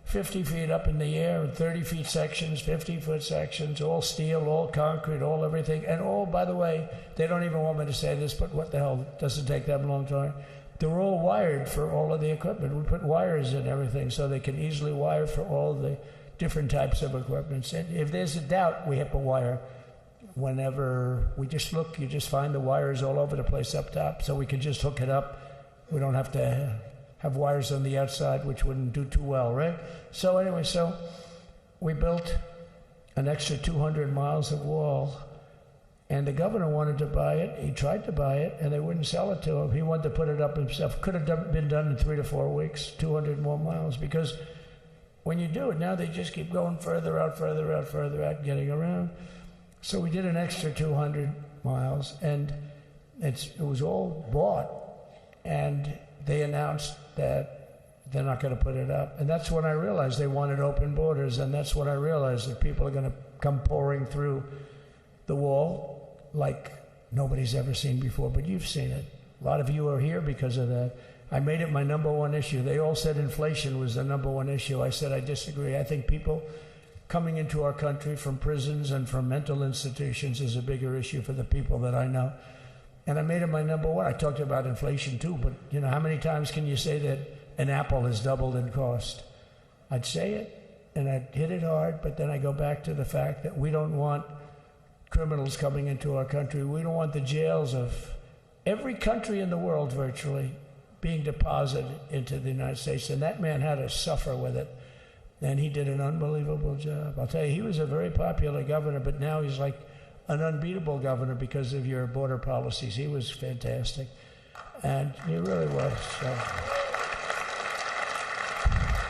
50 feet up in the air, and 30 feet sections, 50-foot sections, all steel, all concrete, all everything. And all, by the way, they don't even want me to say this, but what the hell, it doesn't take that long time. They're all wired for all of the equipment. We put wires in everything so they can easily wire for all the different types of equipment. And if there's a doubt, we have a wire. Whenever we just look, you just find the wires all over the place up top, so we can just hook it up. We don't have to have wires on the outside, which wouldn't do too well, right? So anyway, we built an extra 200 miles of wall, and the governor wanted to buy it. He tried to buy it, and they wouldn't sell it to him. He wanted to put it up himself. Could have been done in 3 to 4 weeks, 200 more miles, because when you do it now, they just keep going further out, getting around. So we did an extra 200 miles, and it was all bought, and they announced that they're not going to put it up. And that's when I realized they wanted open borders, and that's when I realized that people are going to come pouring through the wall like nobody's ever seen before, but you've seen it. A lot of you are here because of that. I made it my number one issue. They all said inflation was the number one issue. I said I disagree. I think people coming into our country from prisons and from mental institutions is a bigger issue for the people that I know. And I made it my number one. I talked about inflation too, but how many times can you say that an apple has doubled in cost? I'd say it, and I'd hit it hard, but then I go back to the fact that we don't want criminals coming into our country. We don't want the jails of every country in the world virtually being deposited into the United States, and that man had to suffer with it. And he did an unbelievable job. I'll tell you, he was a very popular governor, but now he's like an unbeatable governor because of your border policies. He was fantastic, and he really was. So.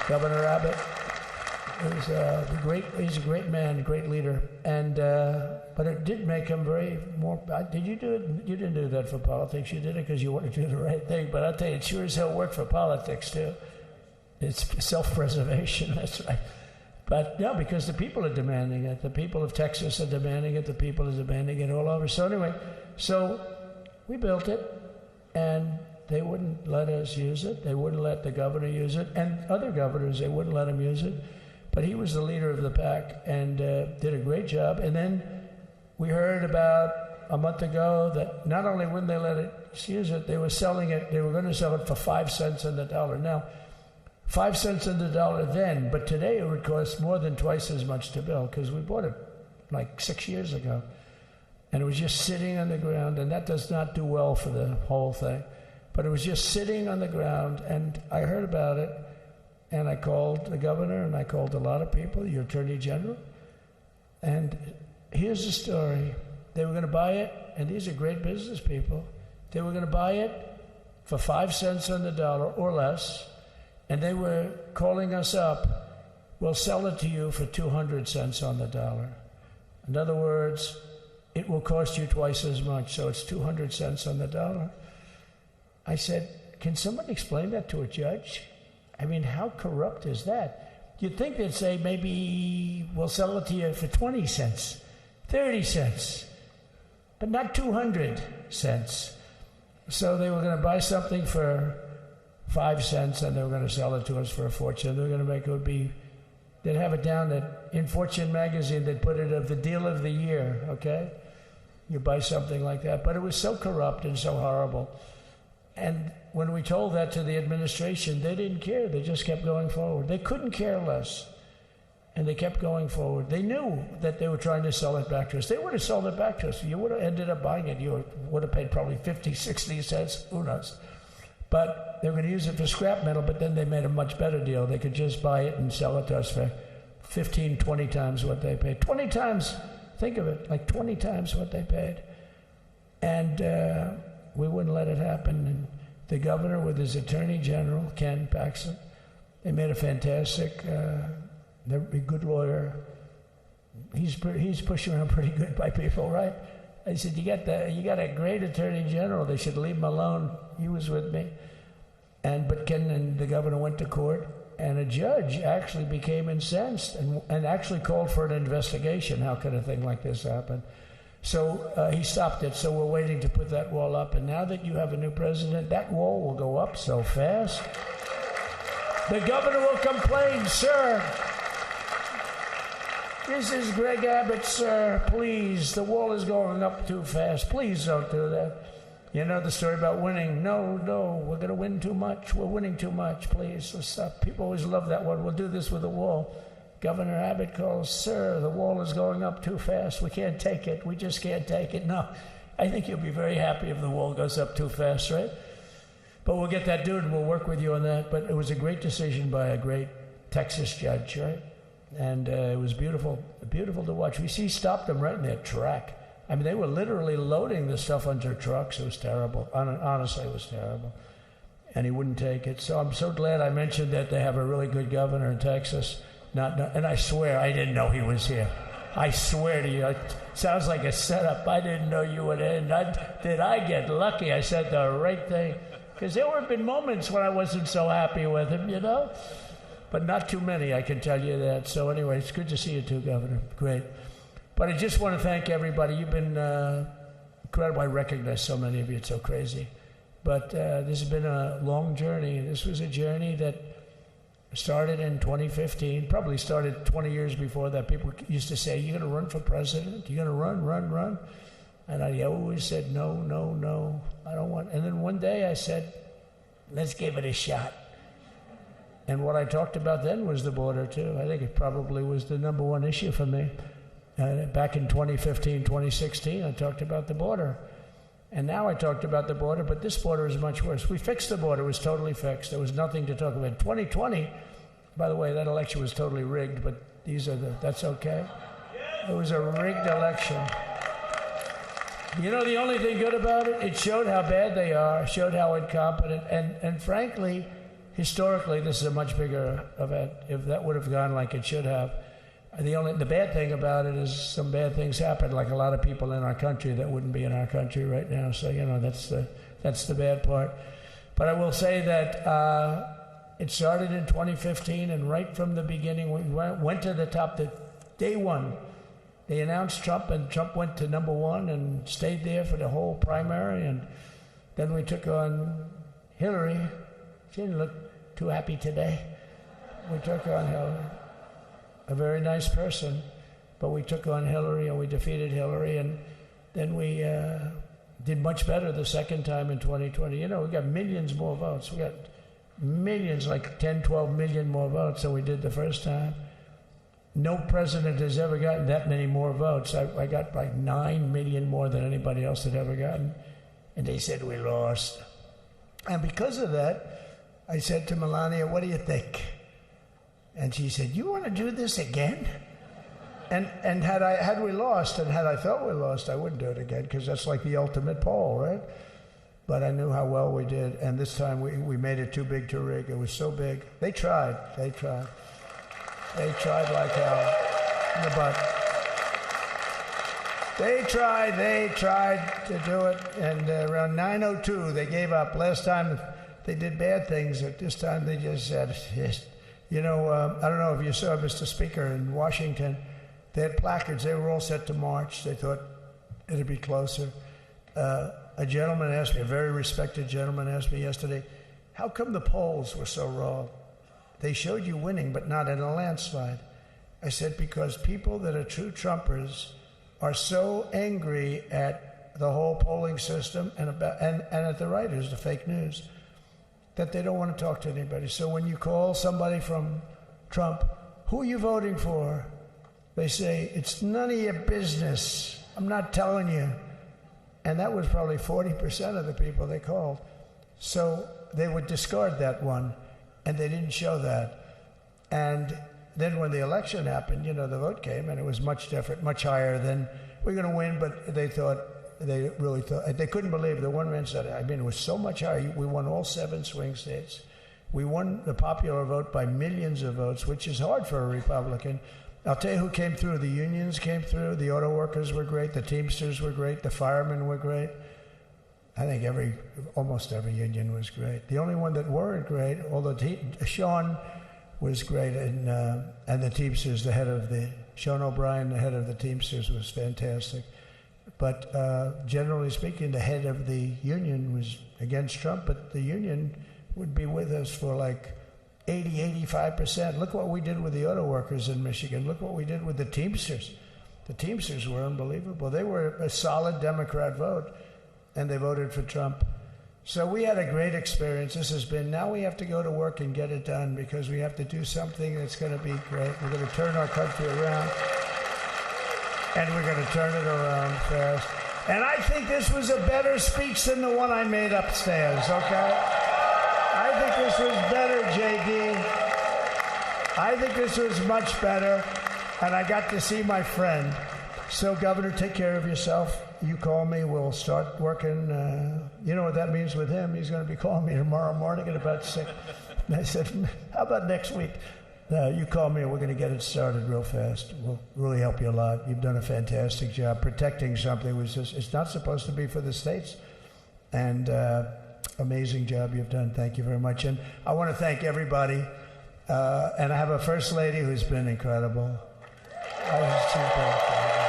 Governor Abbott is he's a great man, a great leader, and but it did make him very more. Did you do it? You didn't do that for politics. You did it because you wanted to do the right thing. But I'll tell you, it sure as hell worked for politics too. It's self-preservation. That's right. But no, because the people are demanding it. The people of Texas are demanding it. The people are demanding it all over. So anyway, so we built it, and they wouldn't let us use it. They wouldn't let the governor use it. And other governors, they wouldn't let him use it. But he was the leader of the pack and did a great job. And then we heard about a month ago that not only wouldn't they let us use it, they were selling it. They were going to sell it for 5 cents on the dollar. Now, 5 cents on the dollar then, but today it would cost more than twice as much to build because we bought it like 6 years ago. And it was just sitting on the ground, and that does not do well for the whole thing. But it was just sitting on the ground, and I heard about it, and I called the governor, and I called a lot of people, your attorney general. And here's the story. They were going to buy it, and these are great business people. They were going to buy it for 5 cents on the dollar or less, and they were calling us up, we'll sell it to you for 200 cents on the dollar. In other words, it will cost you twice as much, so it's 200 cents on the dollar. I said, can somebody explain that to a judge? I mean, how corrupt is that? You'd think they'd say, maybe we'll sell it to you for 20 cents, 30 cents, but not 200 cents. So they were going to buy something for 5 cents, and they were going to sell it to us for a fortune. They were going to make it would be, they'd have it down that in Fortune magazine, they'd put it of the deal of the year, okay? You buy something like that. But it was so corrupt and so horrible. And when we told that to the administration, they didn't care. They just kept going forward. They couldn't care less. And they kept going forward. They knew that they were trying to sell it back to us. They would have sold it back to us. You would have ended up buying it. You would have paid probably 50, 60 cents. Who knows? But they were going to use it for scrap metal, but then they made a much better deal. They could just buy it and sell it to us for 15, 20 times what they paid. 20 times, think of it, like 20 times what they paid. And we wouldn't let it happen. And the governor with his attorney general, Ken Paxton, they made a fantastic, they're a good lawyer. He's pushed around pretty good by people, right? I said, you got a great attorney general. They should leave him alone. He was with me. But Ken and the governor went to court, and a judge actually became incensed and actually called for an investigation. How could a thing like this happen? So he stopped it. So we're waiting to put that wall up. And now that you have a new president, that wall will go up so fast. The governor will complain, sir. This is Greg Abbott, sir. Please, the wall is going up too fast. Please don't do that. You know the story about winning. No, we're going to win too much. We're winning too much. Please, let's stop. People always love that one. We'll do this with the wall. Governor Abbott calls, sir, the wall is going up too fast. We can't take it. We just can't take it. No, I think you'll be very happy if the wall goes up too fast, right? But we'll get that dude and we'll work with you on that. But it was a great decision by a great Texas judge, right? And it was beautiful to watch. He stopped them right in their track. I mean, they were literally loading the stuff onto trucks. It was terrible. Honestly, it was terrible. And he wouldn't take it. So I'm so glad I mentioned that they have a really good governor in Texas. And I swear, I didn't know he was here. I swear to you, it sounds like a setup. I didn't know you would end. Did I get lucky? I said the right thing. Because there have been moments when I wasn't so happy with him, you know? But not too many, I can tell you that. So anyway, it's good to see you too, Governor. Great. But I just want to thank everybody. You've been incredible. I recognize so many of you. It's so crazy. But this has been a long journey. This was a journey that started in 2015, probably started 20 years before that. People used to say, you're going to run for president? You're going to run? And I always said, no, I don't want. And then one day I said, let's give it a shot. And what I talked about then was the border, too. I think it probably was the number one issue for me. Back in 2015, 2016, I talked about the border. And now I talked about the border, but this border is much worse. We fixed the border. It was totally fixed. There was nothing to talk about. 2020, by the way, that election was totally rigged, but that's okay. It was a rigged election. You know, the only thing good about it, it showed how bad they are, showed how incompetent, and frankly, historically, this is a much bigger event. If that would have gone like it should have, the bad thing about it is some bad things happened, like a lot of people in our country that wouldn't be in our country right now. So, you know, that's the bad part. But I will say that it started in 2015, and right from the beginning, we went to the top. Day one, they announced Trump, and Trump went to number one and stayed there for the whole primary. And then we took on Hillary. She didn't look too happy today. We took on Hillary. A very nice person, but we took on Hillary and we defeated Hillary, and then we did much better the second time in 2020. You know, we got millions more votes. We got millions, like 10, 12 million more votes than we did the first time. No president has ever gotten that many more votes. I got like 9 million more than anybody else had ever gotten, and they said we lost. And because of that, I said to Melania, what do you think? And she said, you want to do this again? And had we lost, and had I felt we lost, I wouldn't do it again, because that's like the ultimate poll, right? But I knew how well we did, and this time we made it too big to rig. It was so big. They tried like hell in the butt. They tried to do it, and around 9:02 they gave up. Last time they did bad things, but this time they just said, you know, I don't know if you saw Mr. Speaker in Washington, they had placards. They were all set to march. They thought it'd be closer. A gentleman asked me, a very respected gentleman asked me yesterday, how come the polls were so wrong? They showed you winning, but not in a landslide. I said, because people that are true Trumpers are so angry at the whole polling system and at the writers, the fake news, that they don't want to talk to anybody. So when you call somebody from Trump, who are you voting for? They say, it's none of your business. I'm not telling you. And that was probably 40% of the people they called. So they would discard that one, and they didn't show that. And then when the election happened, you know, the vote came, and it was much different, much higher than we're going to win, but they really thought, they couldn't believe the one man said, I mean, it was so much higher. We won all 7 swing states. We won the popular vote by millions of votes, which is hard for a Republican. I'll tell you who came through. The unions came through. The auto workers were great. The Teamsters were great. The firemen were great. I think almost every union was great. The only one that weren't great, although Sean was great, and the Teamsters, Sean O'Brien, the head of the Teamsters, was fantastic. But generally speaking, the head of the union was against Trump, but the union would be with us for like 80-85%. Look what we did with the auto workers in Michigan. Look what we did with the Teamsters. The Teamsters were unbelievable. They were a solid Democrat vote, and they voted for Trump. So we had a great experience. Now we have to go to work and get it done, because we have to do something that's going to be great. We're going to turn our country around, and we're going to turn it around fast. And I think this was a better speech than the one I made upstairs, okay? I think this was better, JD. I think this was much better, and I got to see my friend. So, Governor, take care of yourself. You call me, we'll start working. You know what that means with him. He's going to be calling me tomorrow morning at about 6. And I said, how about next week? You call me, and we're going to get it started real fast. We'll really help you a lot. You've done a fantastic job protecting something which it's not supposed to be for the states. And amazing job you've done. Thank you very much. And I want to thank everybody. And I have a First Lady who's been incredible. She's been incredible.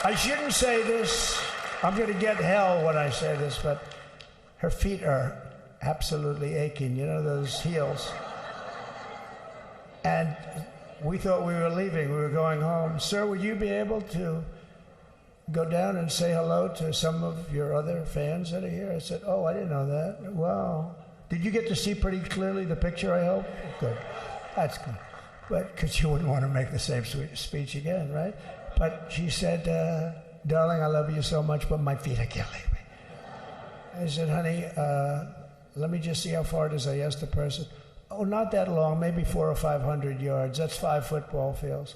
I shouldn't say this. I'm going to get hell when I say this, but her feet are absolutely aching. You know, those heels. And we thought we were leaving. We were going home. Sir, would you be able to go down and say hello to some of your other fans that are here? I said, oh, I didn't know that. Wow. Did you get to see pretty clearly the picture, I hope? Good. That's good. But because you wouldn't want to make the same speech again, right? But she said, darling, I love you so much, but my feet are killing me. I said, honey, let me just see how far it is. I asked the person. Oh, not that long, maybe 400 or 500 yards. That's 5 football fields.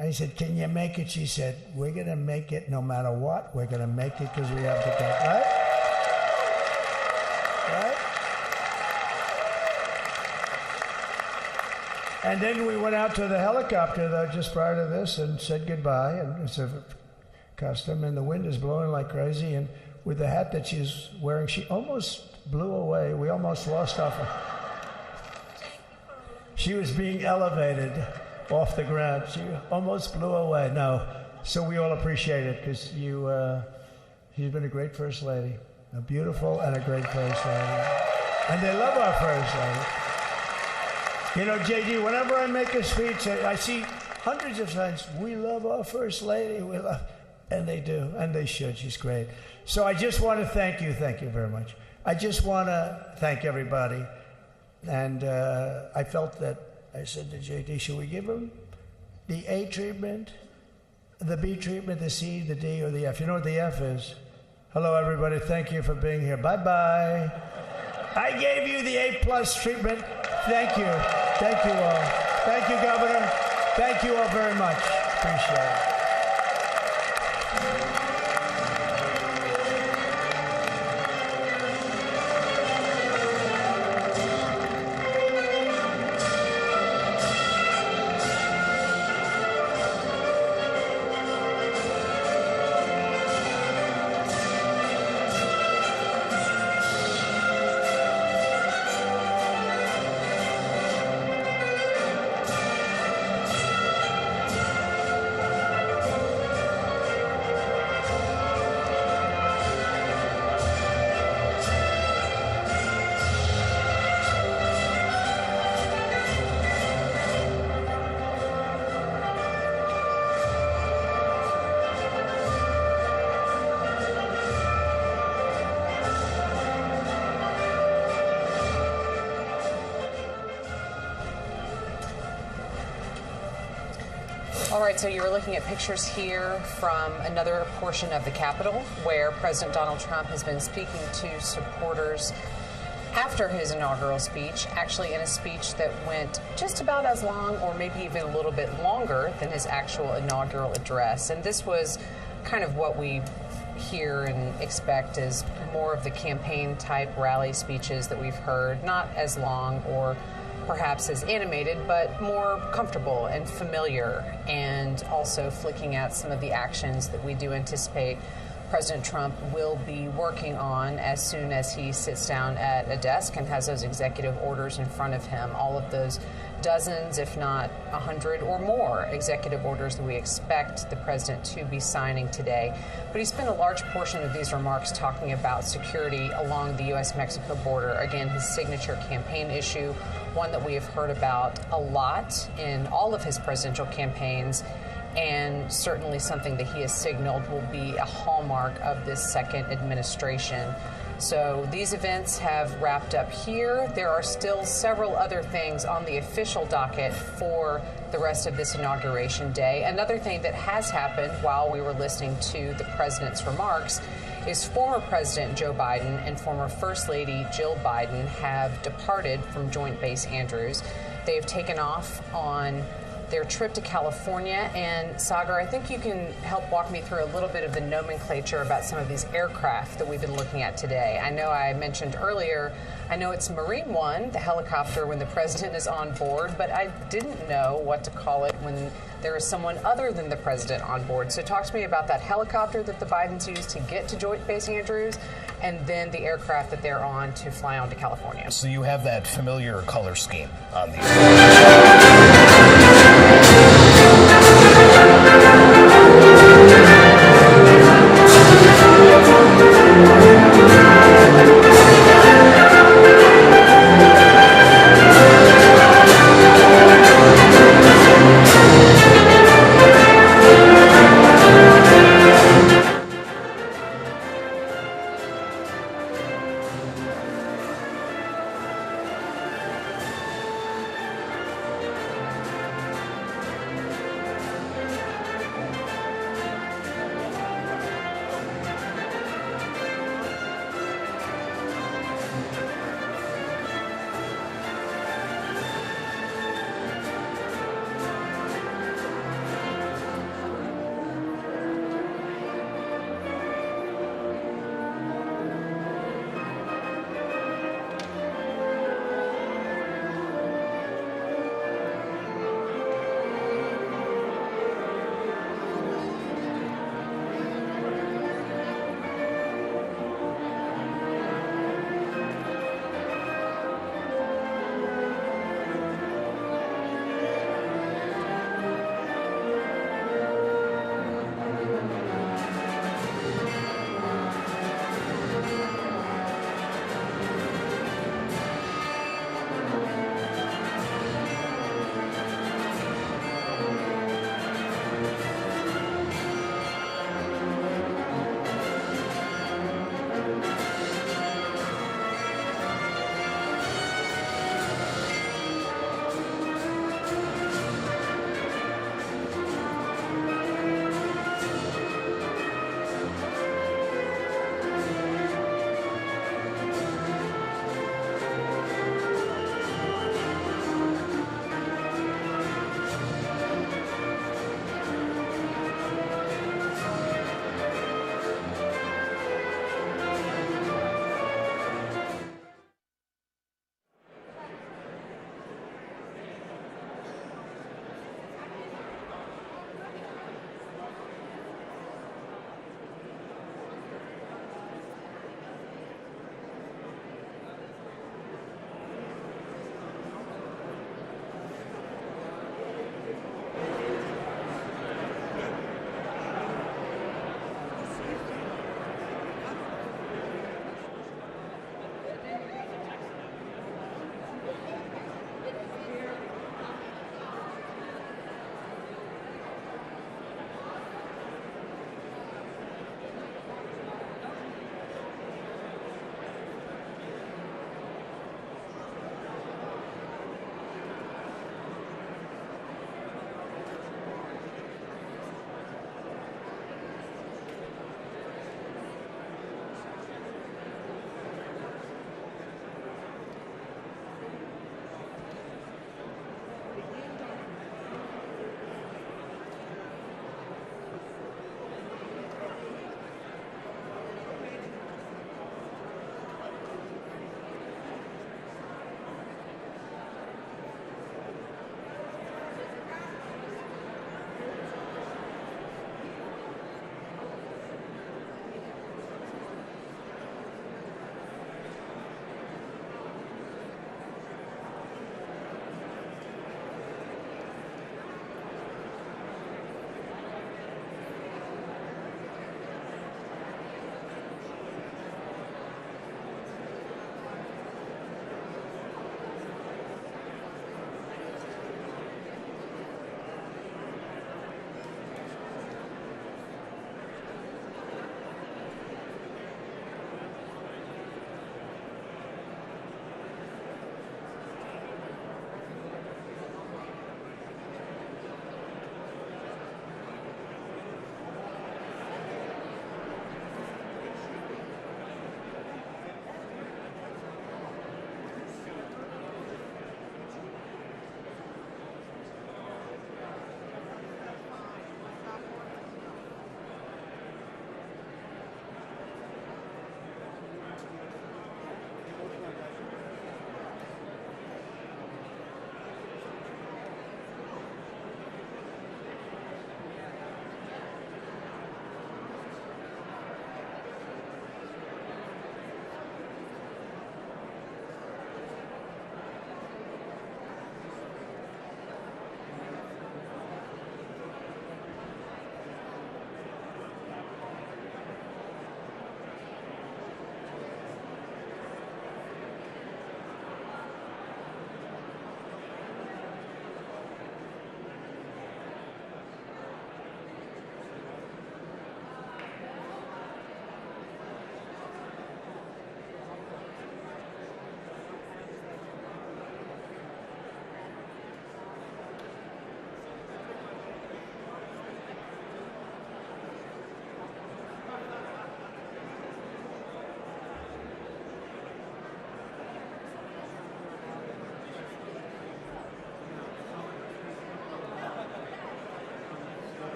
I said, can you make it? She said, we're going to make it no matter what. We're going to make it because we have the gun. Right? Right? And then we went out to the helicopter, though, just prior to this and said goodbye. And it's a custom. And the wind is blowing like crazy. And with the hat that she's wearing, she almost blew away. We almost lost off her. She was being elevated off the ground. She almost blew away. No. So we all appreciate it because you've been a great First Lady. A beautiful and a great First Lady. And they love our First Lady. You know, JD, whenever I make a speech, I see hundreds of times, we love our First Lady. We love, and they do, and they should. She's great. So I just want to thank you very much. I just want to thank everybody. And I felt that, I said to JD, should we give him the A treatment, the B treatment, the C, the D, or the F? You know what the F is? Hello, everybody. Thank you for being here. Bye-bye. I gave you the A+ treatment. Thank you. Thank you all. Thank you, Governor. Thank you all very much. Appreciate it. All right, so you were looking at pictures here from another portion of the Capitol where President Donald Trump has been speaking to supporters after his inaugural speech, actually in a speech that went just about as long or maybe even a little bit longer than his actual inaugural address. And this was kind of what we hear and expect as more of the campaign type rally speeches that we've heard, not as long or perhaps as animated, but more comfortable and familiar, and also flicking at some of the actions that we do anticipate President Trump will be working on as soon as he sits down at a desk and has those executive orders in front of him. All of those dozens, if not 100 or more executive orders that we expect the president to be signing today. But he spent a large portion of these remarks talking about security along the U.S.-Mexico border. Again, his signature campaign issue, one that we have heard about a lot in all of his presidential campaigns, and certainly something that he has signaled will be a hallmark of this second administration. So these events have wrapped up here. There are still several other things on the official docket for the rest of this inauguration day. Another thing that has happened while we were listening to the president's remarks is former President Joe Biden and former First Lady Jill Biden have departed from Joint Base Andrews. They have taken off on their trip to California. And Sagar, I think you can help walk me through a little bit of the nomenclature about some of these aircraft that we've been looking at today. I know I mentioned earlier, I know it's Marine One, the helicopter when the president is on board, but I didn't know what to call it when there is someone other than the president on board. So talk to me about that helicopter that the Bidens used to get to Joint Base Andrews, and then the aircraft that they're on to fly on to California. So you have that familiar color scheme on these.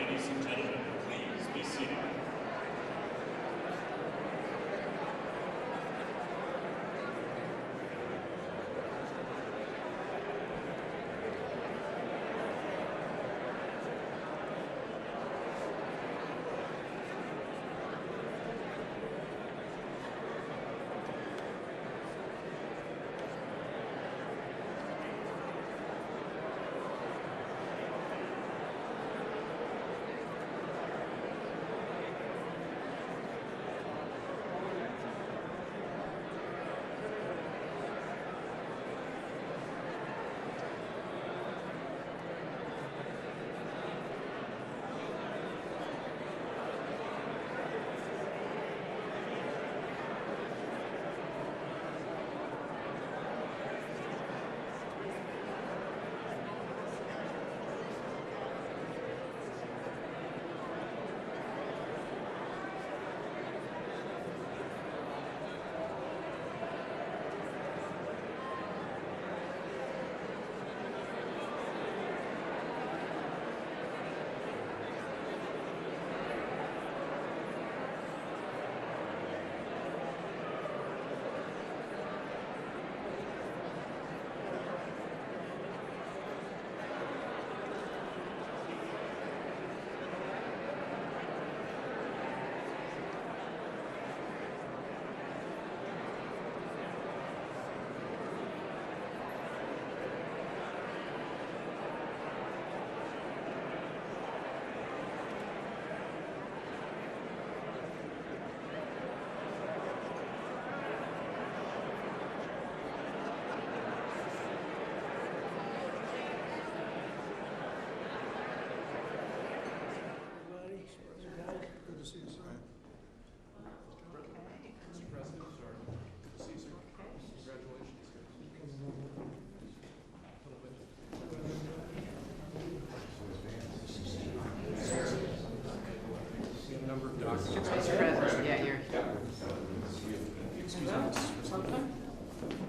Ladies and gentlemen, please be seated.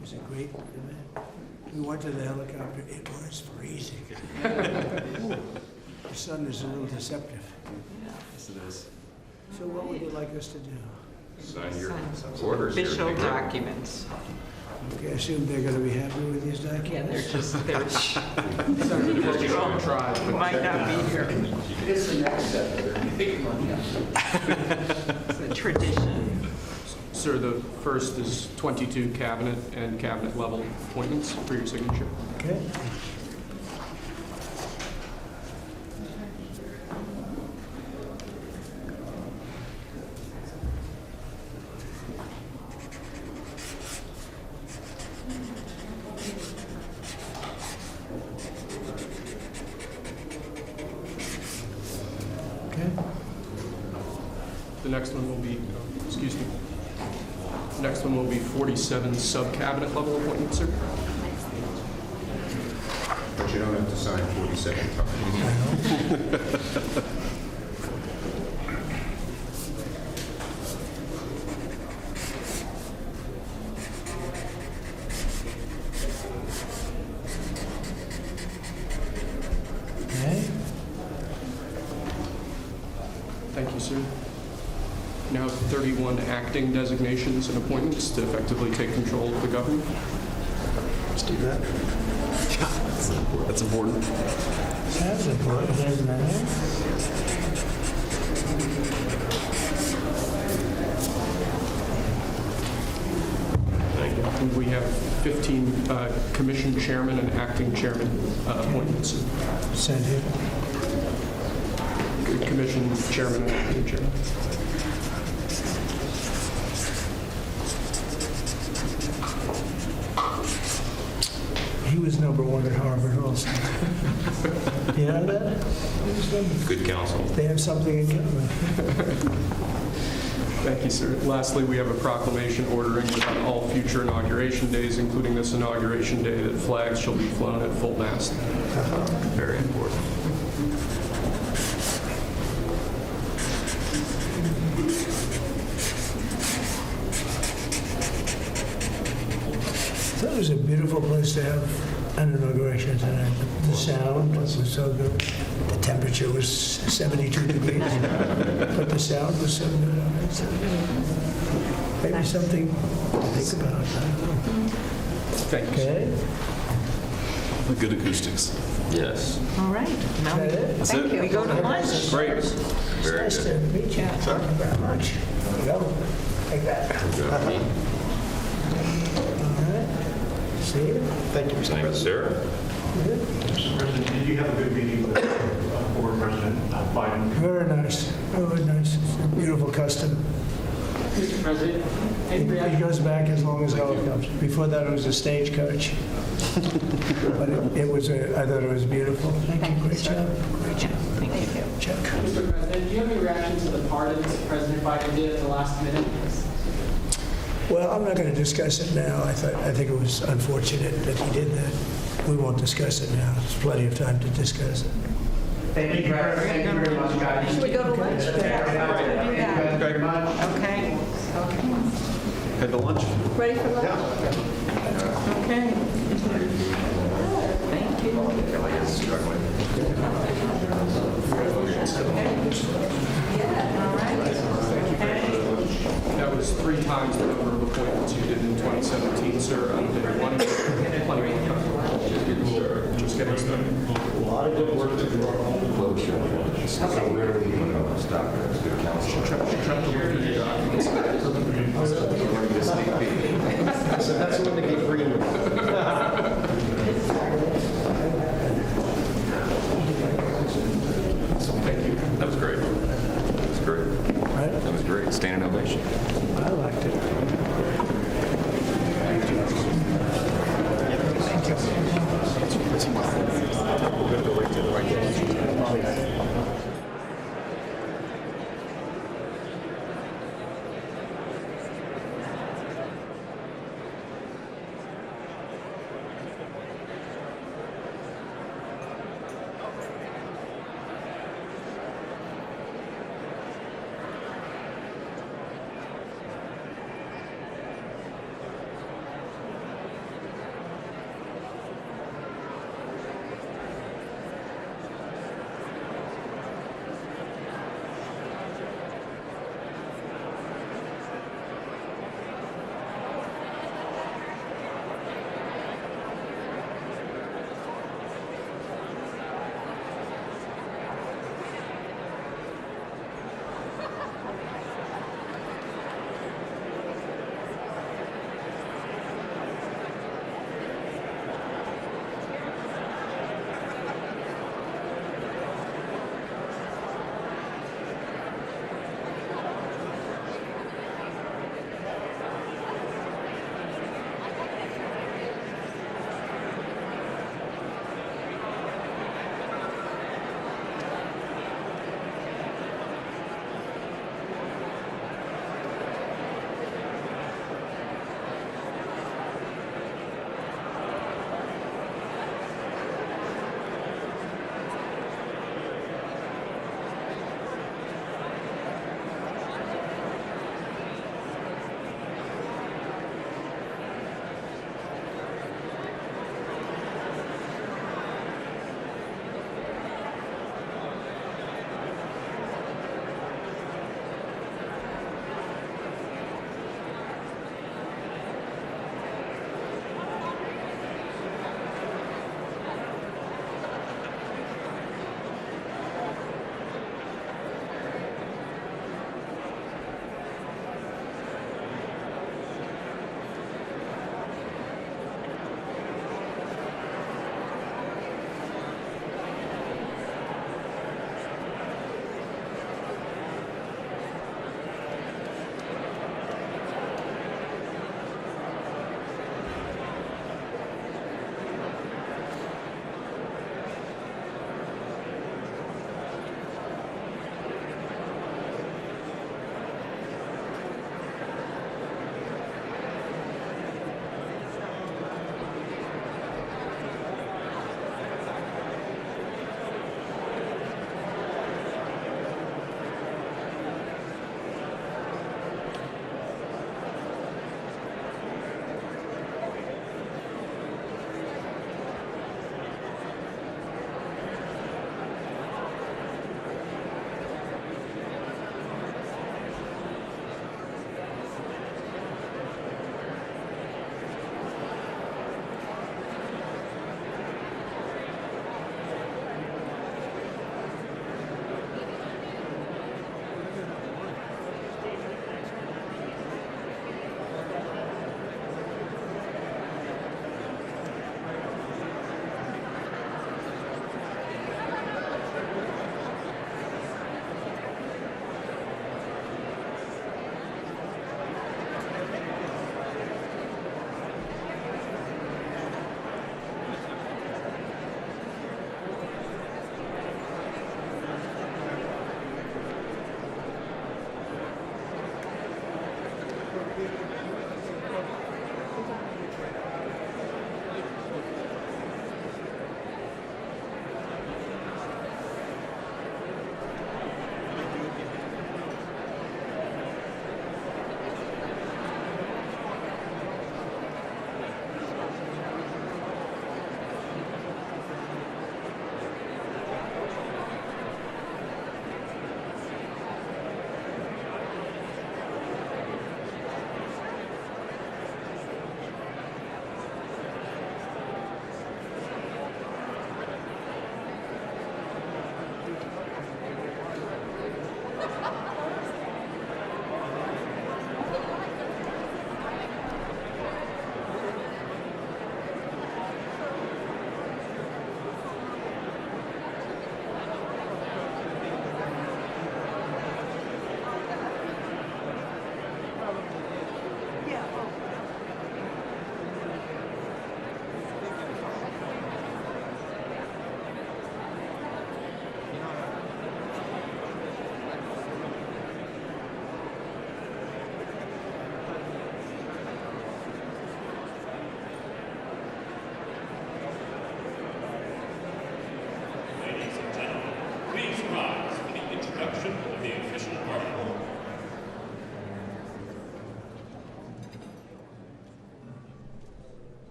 Was it great? We went to the helicopter. It was freezing. The sun is a little deceptive. Yes, it is. So what would you like us to do? Sign your orders here. Official documents. Okay, I assume they're going to be happy with these documents? Yeah, they're just, they're Might not be here. It's the next step. It's a tradition. Sir, the first is 22 cabinet and cabinet level appointments for your signature. Okay. The next one will be, excuse me, the next one will be 47 sub-cabinet level appointments, sir. But you don't have to sign 47 times. Thank you, sir. Now 31 acting designations and appointments to effectively take control of the government. Let's do that. That's important. That's important, isn't it? Thank you. And we have 15 commission chairman and acting chairman appointments. Send here. Commission chairman and acting chairman. He was number one at Harvard also. You know that? Good counsel. They have something in common. Thank you, sir. Lastly, we have a proclamation ordering that on all future inauguration days, including this inauguration day, that flags shall be flown at full mast. Very important. So it was a beautiful place to have an inauguration tonight. The sound was so good. The temperature was 72 degrees, but the sound was so good. So, maybe something to think about. I don't know. Thank you. Okay. Good acoustics. Yes. All right. Now That's thank it. you. We go to lunch. Great. Very Nice to good. meet you. Thank you very much. There you go. Take that. All right. See you. Thank you, Mr. President. President, did you have a good meeting with former President Biden? Very nice. Very nice. It's a beautiful custom. Mr. President, He goes back as long as Nelk comes. Before that, it was a stagecoach. But I thought it was beautiful. Thank you. Great job. Great job. Thank you. Chuck. Mr. President, do you have any reaction to the pardons that President Biden did at the last minute? Well, I'm not going to discuss it now. I think it was unfortunate that he did that. We won't discuss it now. There's plenty of time to discuss it. Thank you very much, guys. Should we go to lunch? Yeah. We'll do that. Very much. Okay. Head to lunch? Ready for lunch? Okay. Thank you. That was 3 times the number of appointments you did in 2017, sir, on day one. Plenty of time. Just getting started. A lot of good work to do. So where are we going to stop at? Good counsel. That's when they get Greenwood. Thank you. That was great. That was great. That was great. Standing ovation. I liked it.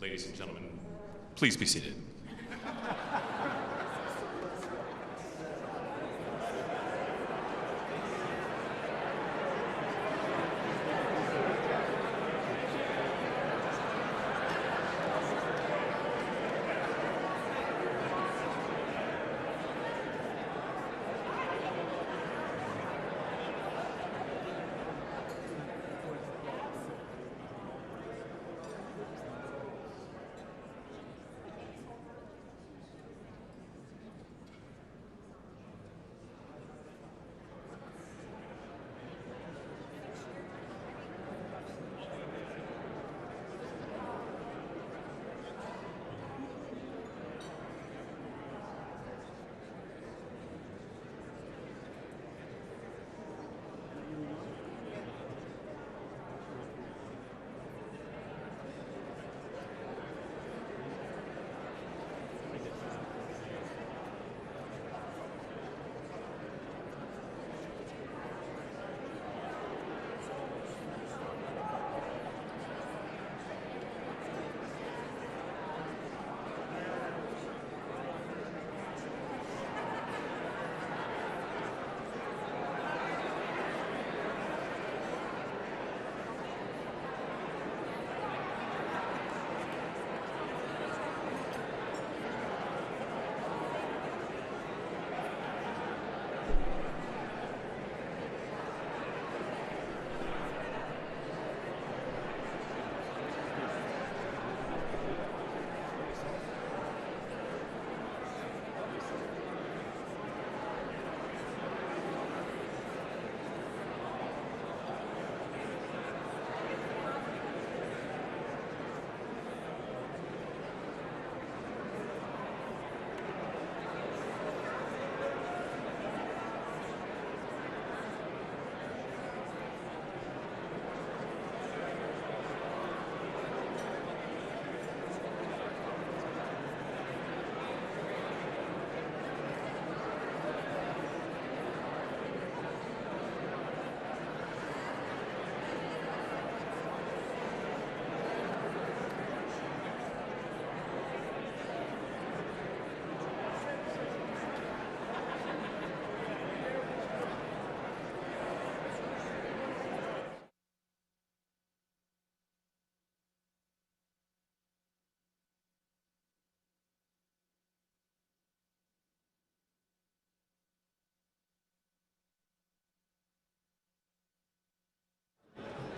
Ladies and gentlemen, please be seated.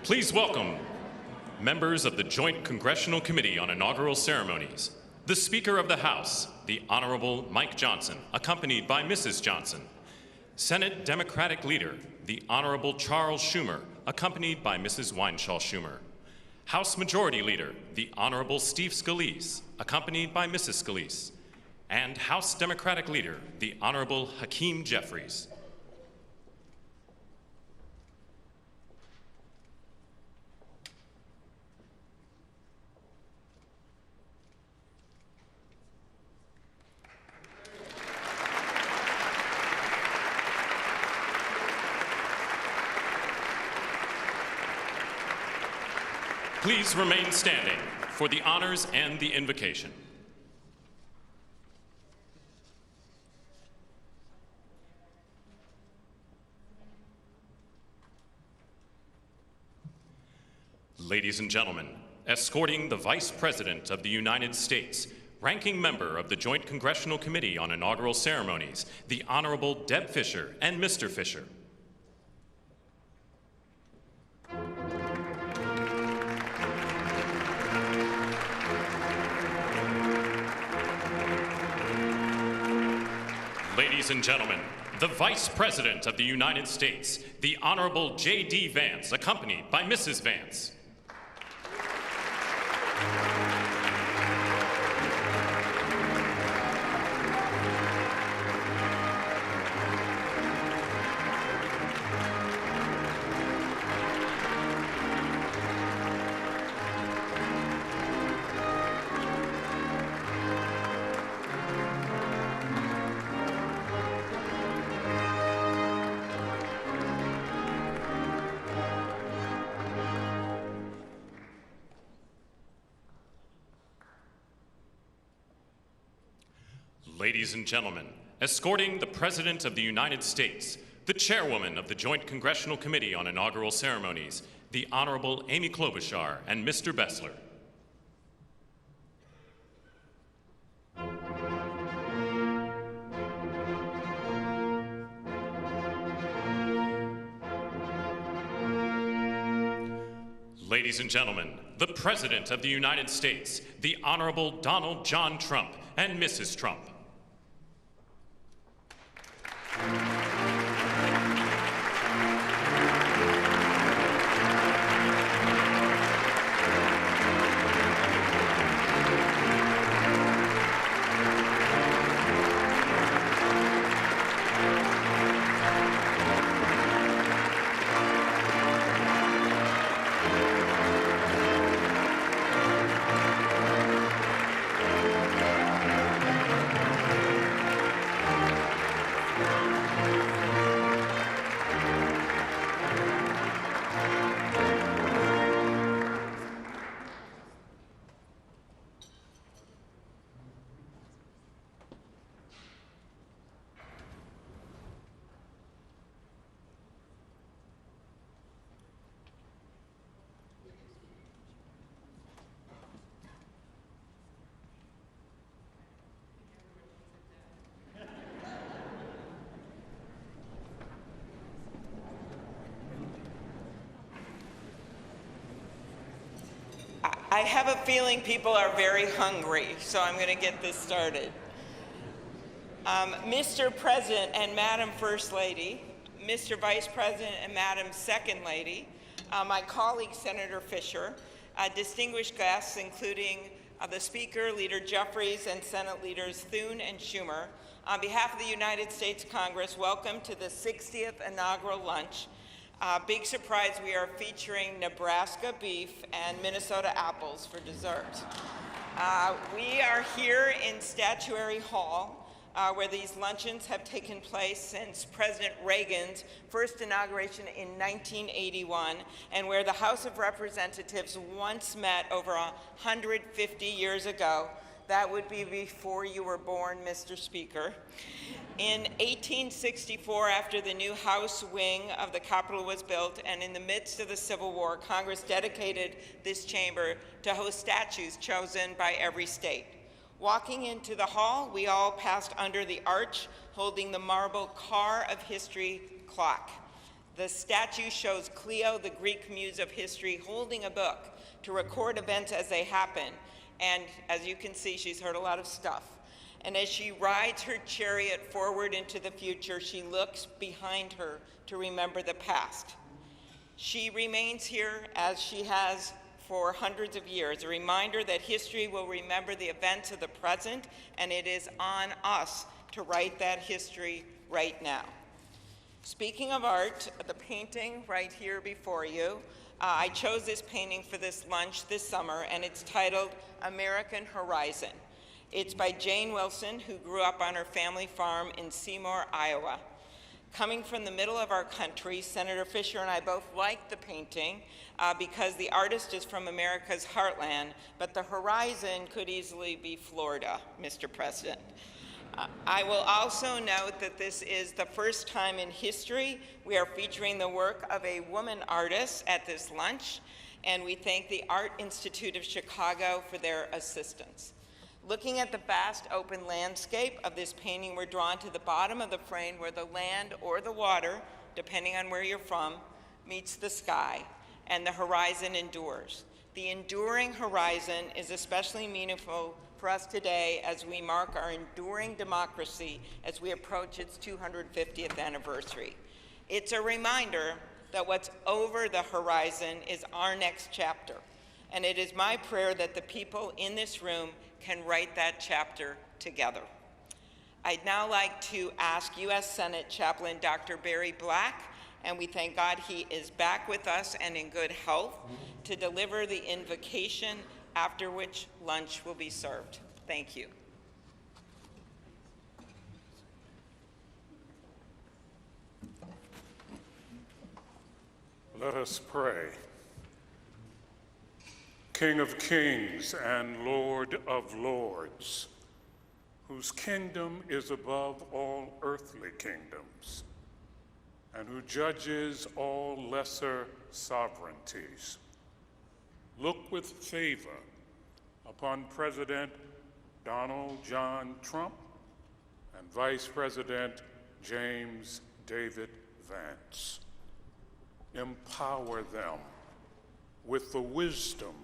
Please welcome members of the Joint Congressional Committee on Inaugural Ceremonies, the Speaker of the House, the Honorable Mike Johnson, accompanied by Mrs. Johnson, Senate Democratic Leader, the Honorable Charles Schumer, accompanied by Mrs. Weinshaw Schumer, House Majority Leader, the Honorable Steve Scalise, accompanied by Mrs. Scalise, and House Democratic Leader, the Honorable Hakeem Jeffries. Please remain standing for the honors and the invocation. Ladies and gentlemen, escorting the Vice President of the United States, ranking member of the Joint Congressional Committee on Inaugural Ceremonies, the Honorable Deb Fisher and Mr. Fisher. Ladies and gentlemen, the Vice President of the United States, the Honorable J.D. Vance, accompanied by Mrs. Vance. Ladies and gentlemen, escorting the President of the United States, the Chairwoman of the Joint Congressional Committee on Inaugural Ceremonies, the Honorable Amy Klobuchar and Mr. Bessler. Ladies and gentlemen, the President of the United States, the Honorable Donald John Trump and Mrs. Trump. I have a feeling people are very hungry, so I'm going to get this started. Mr. President and Madam First Lady, Mr. Vice President and Madam Second Lady, my colleague Senator Fisher, distinguished guests including the Speaker, Leader Jeffries, and Senate Leaders Thune and Schumer, on behalf of the United States Congress, welcome to the 60th inaugural lunch. Big surprise, we are featuring Nebraska beef and Minnesota apples for dessert. We are here in Statuary Hall, where these luncheons have taken place since President Reagan's first inauguration in 1981, and where the House of Representatives once met over 150 years ago. That would be before you were born, Mr. Speaker. In 1864, after the new House wing of the Capitol was built, and in the midst of the Civil War, Congress dedicated this chamber to host statues chosen by every state. Walking into the hall, we all passed under the arch, holding the marble Car of History clock. The statue shows Cleo, the Greek muse of history, holding a book to record events as they happen. And as you can see, she's heard a lot of stuff. And as she rides her chariot forward into the future, she looks behind her to remember the past. She remains here as she has for hundreds of years, a reminder that history will remember the events of the present, and it is on us to write that history right now. Speaking of art, the painting right here before you, I chose this painting for this lunch this summer, and it's titled American Horizon. It's by Jane Wilson, who grew up on her family farm in Seymour, Iowa. Coming from the middle of our country, Senator Fisher and I both like the painting because the artist is from America's heartland, but the horizon could easily be Florida, Mr. President. I will also note that this is the first time in history we are featuring the work of a woman artist at this lunch, and we thank the Art Institute of Chicago for their assistance. Looking at the vast open landscape of this painting, we're drawn to the bottom of the frame where the land or the water, depending on where you're from, meets the sky, and the horizon endures. The enduring horizon is especially meaningful for us today as we mark our enduring democracy as we approach its 250th anniversary. It's a reminder that what's over the horizon is our next chapter, and it is my prayer that the people in this room can write that chapter together. I'd now like to ask U.S. Senate Chaplain Dr. Barry Black, and we thank God he is back with us and in good health, to deliver the invocation, after which lunch will be served. Thank you. Let us pray. King of kings and Lord of lords, whose kingdom is above all earthly kingdoms, and who judges all lesser sovereignties. Look with favor upon President Donald John Trump and Vice President James David Vance. Empower them with the wisdom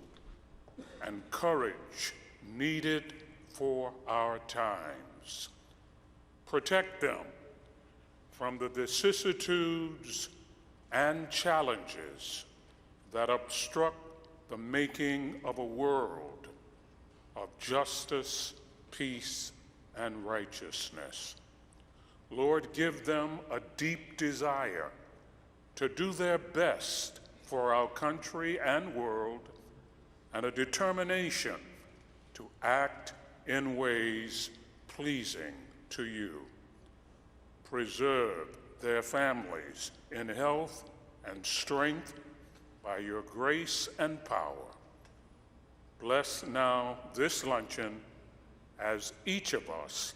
and courage needed for our times. Protect them from the vicissitudes and challenges that obstruct the making of a world of justice, peace, and righteousness. Lord, give them a deep desire to do their best for our country and world, and a determination to act in ways pleasing to you. Preserve their families in health and strength by your grace and power. Bless now this luncheon as each of us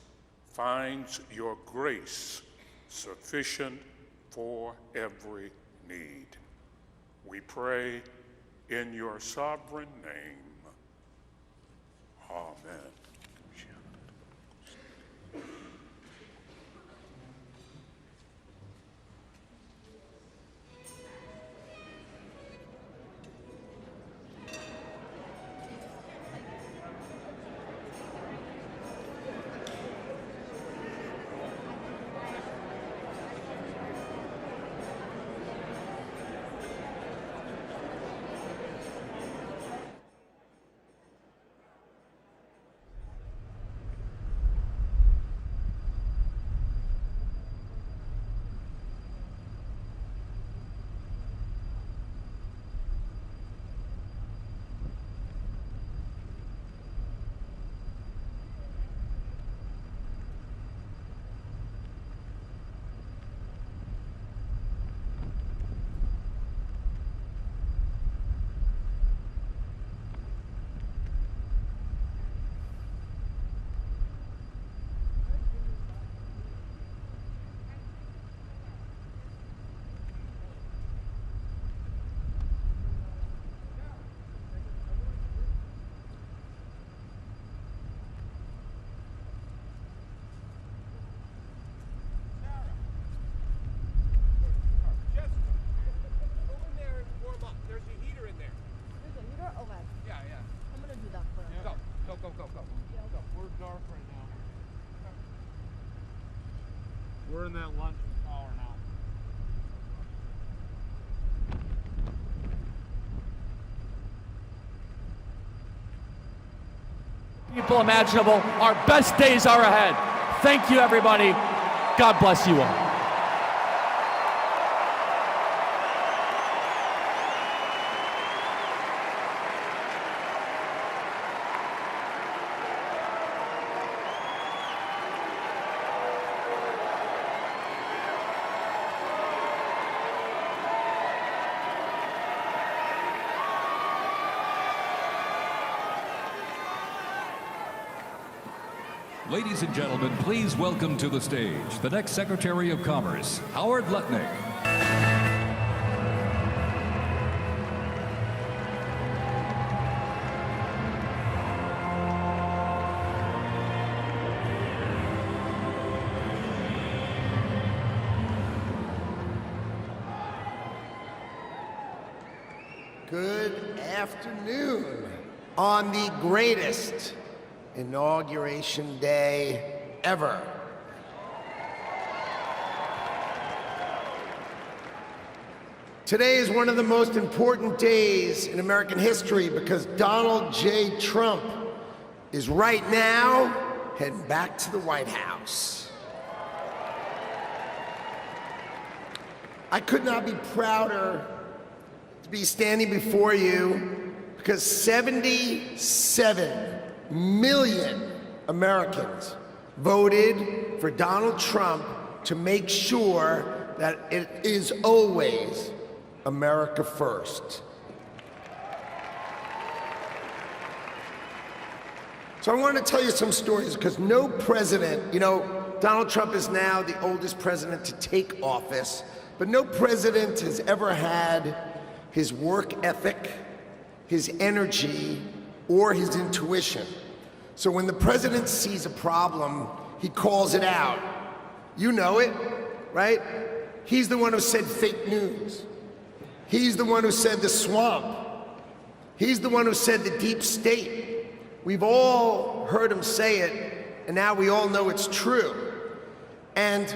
finds your grace sufficient for every need. We pray in your sovereign name. Amen. We're in that lunch hour now. People imaginable. Our best days are ahead. Thank you, everybody. God bless you all. Ladies and gentlemen, please welcome to the stage the next Secretary of Commerce, Howard Lutnick. Good afternoon on the greatest Inauguration Day ever. Today is one of the most important days in American history because Donald J. Trump is right now heading back to the White House. I could not be prouder to be standing before you because 77 million Americans voted for Donald Trump to make sure that it is always America first. So I want to tell you some stories because no president, Donald Trump is now the oldest president to take office, but no president has ever had his work ethic, his energy, or his intuition. So when the president sees a problem, he calls it out. You know it, right? He's the one who said fake news. He's the one who said the swamp. He's the one who said the deep state. We've all heard him say it, and now we all know it's true. And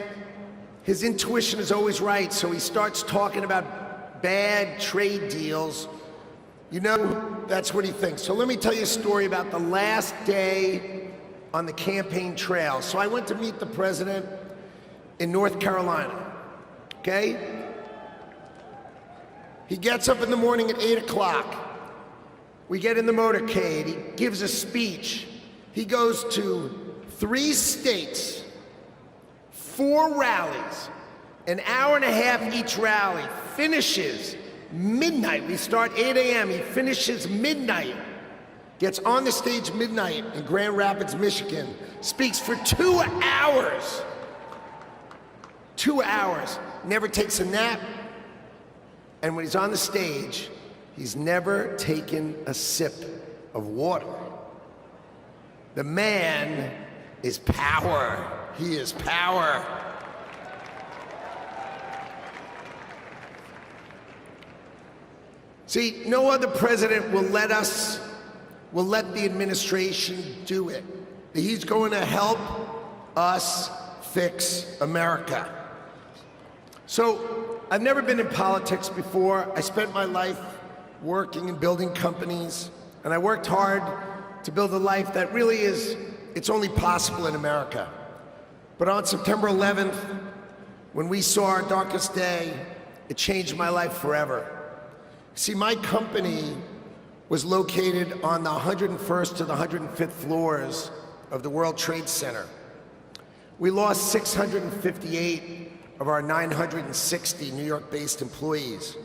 his intuition is always right, so he starts talking about bad trade deals. That's what he thinks. So let me tell you a story about the last day on the campaign trail. So I went to meet the president in North Carolina, okay? He gets up in the morning at 8 o'clock. We get in the motorcade, he gives a speech. He goes to 3 states, 4 rallies, an hour and a half each rally, finishes midnight. We start 8 a.m., he finishes midnight, gets on the stage midnight in Grand Rapids, Michigan, speaks for 2 hours. 2 hours, never takes a nap, and when he's on the stage, he's never taken a sip of water. The man is power. He is power. See, no other president will let the administration do it. He's going to help us fix America. So, I've never been in politics before. I spent my life working and building companies, and I worked hard to build a life that really it's only possible in America. But on September 11th, when we saw our darkest day, it changed my life forever. See, my company was located on the 101st to the 105th floors of the World Trade Center. We lost 658 of our 960 New York-based employees.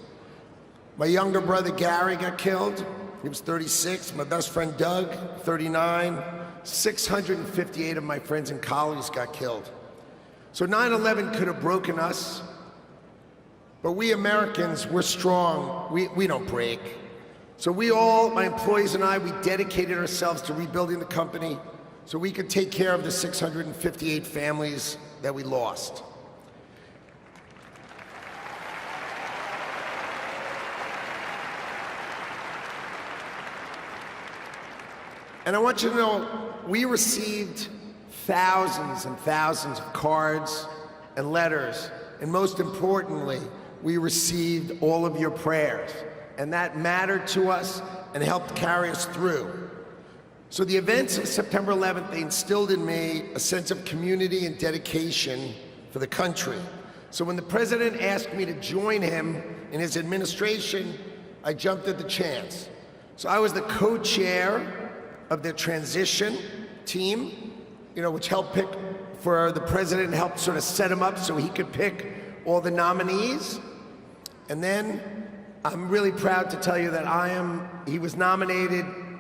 My younger brother, Gary, got killed. He was 36. My best friend, Doug, 39. 658 of my friends and colleagues got killed. So 9/11 could have broken us, but we Americans, we're strong. We don't break. So my employees and I, we dedicated ourselves to rebuilding the company so we could take care of the 658 families that we lost. And I want you to know, we received thousands and thousands of cards and letters, and most importantly, we received all of your prayers, and that mattered to us and helped carry us through. So the events of September 11th, they instilled in me a sense of community and dedication for the country. So when the president asked me to join him in his administration, I jumped at the chance. So I was the co-chair of the transition team, which helped pick for the president, helped sort of set him up so he could pick all the nominees. And then I'm really proud to tell you that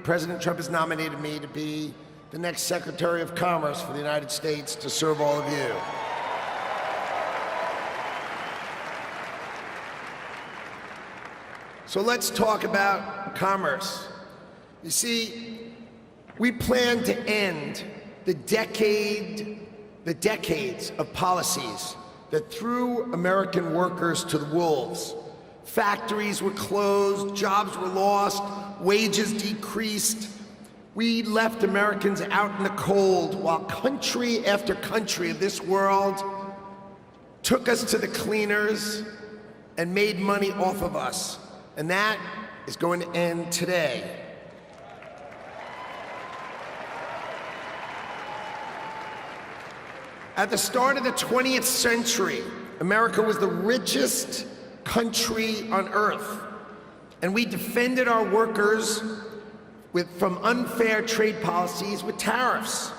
President Trump has nominated me to be the next Secretary of Commerce for the United States to serve all of you. So let's talk about commerce. You see, we plan to end the decades of policies that threw American workers to the wolves. Factories were closed, jobs were lost, wages decreased. We left Americans out in the cold while country after country of this world took us to the cleaners and made money off of us. And that is going to end today. At the start of the 20th century, America was the richest country on earth, and we defended our workers from unfair trade policies with tariffs.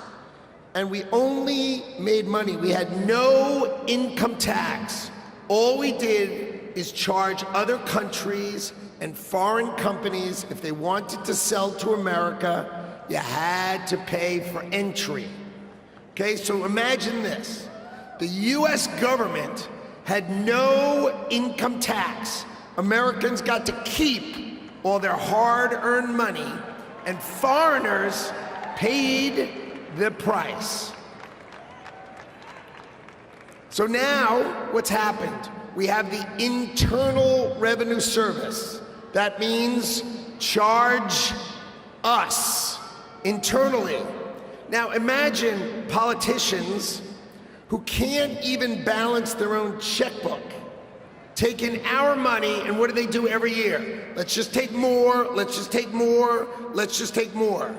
And we only made money. We had no income tax. All we did is charge other countries and foreign companies, if they wanted to sell to America, you had to pay for entry. Okay, so imagine this. The US government had no income tax. Americans got to keep all their hard-earned money, and foreigners paid the price. So now, what's happened? We have the Internal Revenue Service. That means charge us internally. Now imagine politicians who can't even balance their own checkbook, taking our money, and what do every year? Let's just take more, let's just take more, let's just take more.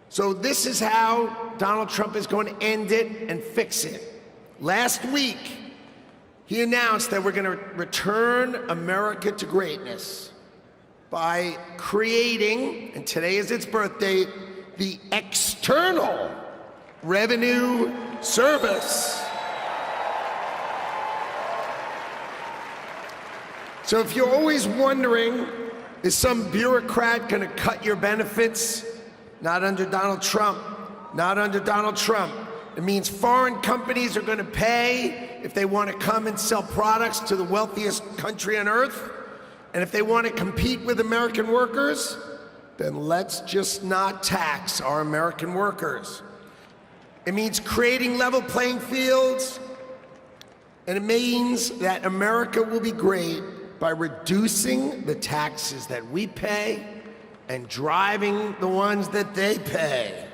So this is how Donald Trump is going to end it and fix it. Last week, he announced that we're going to return America to greatness by creating, and today is its birthday, the External Revenue Service. So if you're always wondering, is some bureaucrat going to cut your benefits? Not under Donald Trump. Not under Donald Trump. It means foreign companies are going to pay if they want to come and sell products to the wealthiest country on earth. And if they want to compete with American workers, then let's just not tax our American workers. It means creating level playing fields, and it means that America will be great by reducing the taxes that we pay and driving the ones that they pay.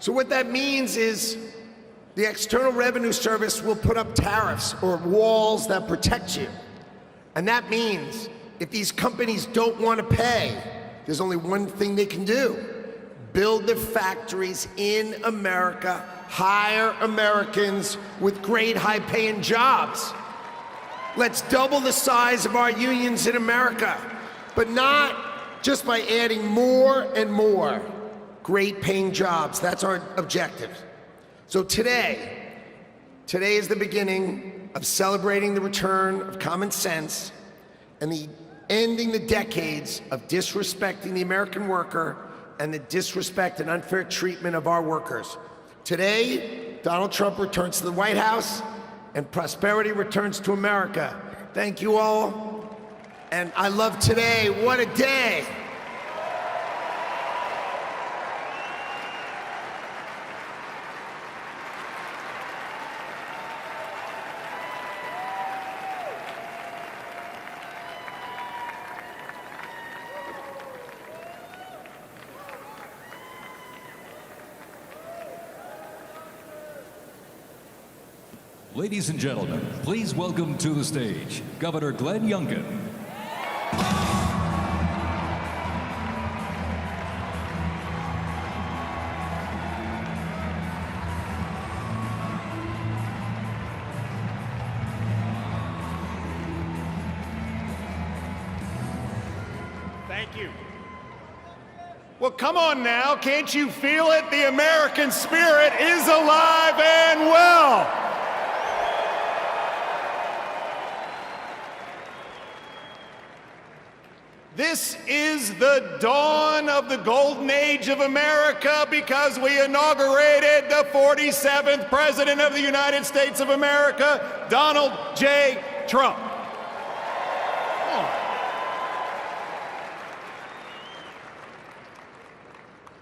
So what that means is the External Revenue Service will put up tariffs or walls that protect you. And that means if these companies don't want to pay, there's only one thing they can do: build their factories in America, hire Americans with great high-paying jobs. Let's double the size of our unions in America, but not just by adding more and more great paying jobs. That's our objective. So today is the beginning of celebrating the return of common sense and the ending the decades of disrespecting the American worker and the disrespect and unfair treatment of our workers. Today, Donald Trump returns to the White House and prosperity returns to America. Thank you all. And I love today. What a day. Ladies and gentlemen, please welcome to the stage Governor Glenn Youngkin. Thank you. Well, come on now, can't you feel it? The American spirit is alive and well. This is the dawn of the golden age of America because we inaugurated the 47th President of the United States of America, Donald J. Trump.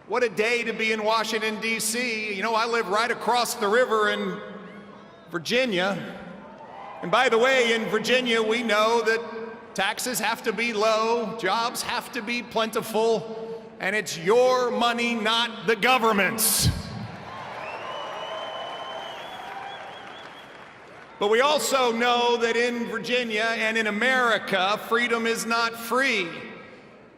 What a day to be in Washington, D.C. You know, I live right across the river in Virginia. And by the way, in Virginia, we know that taxes have to be low, jobs have to be plentiful, and it's your money, not the government's. But we also know that in Virginia and in America, freedom is not free.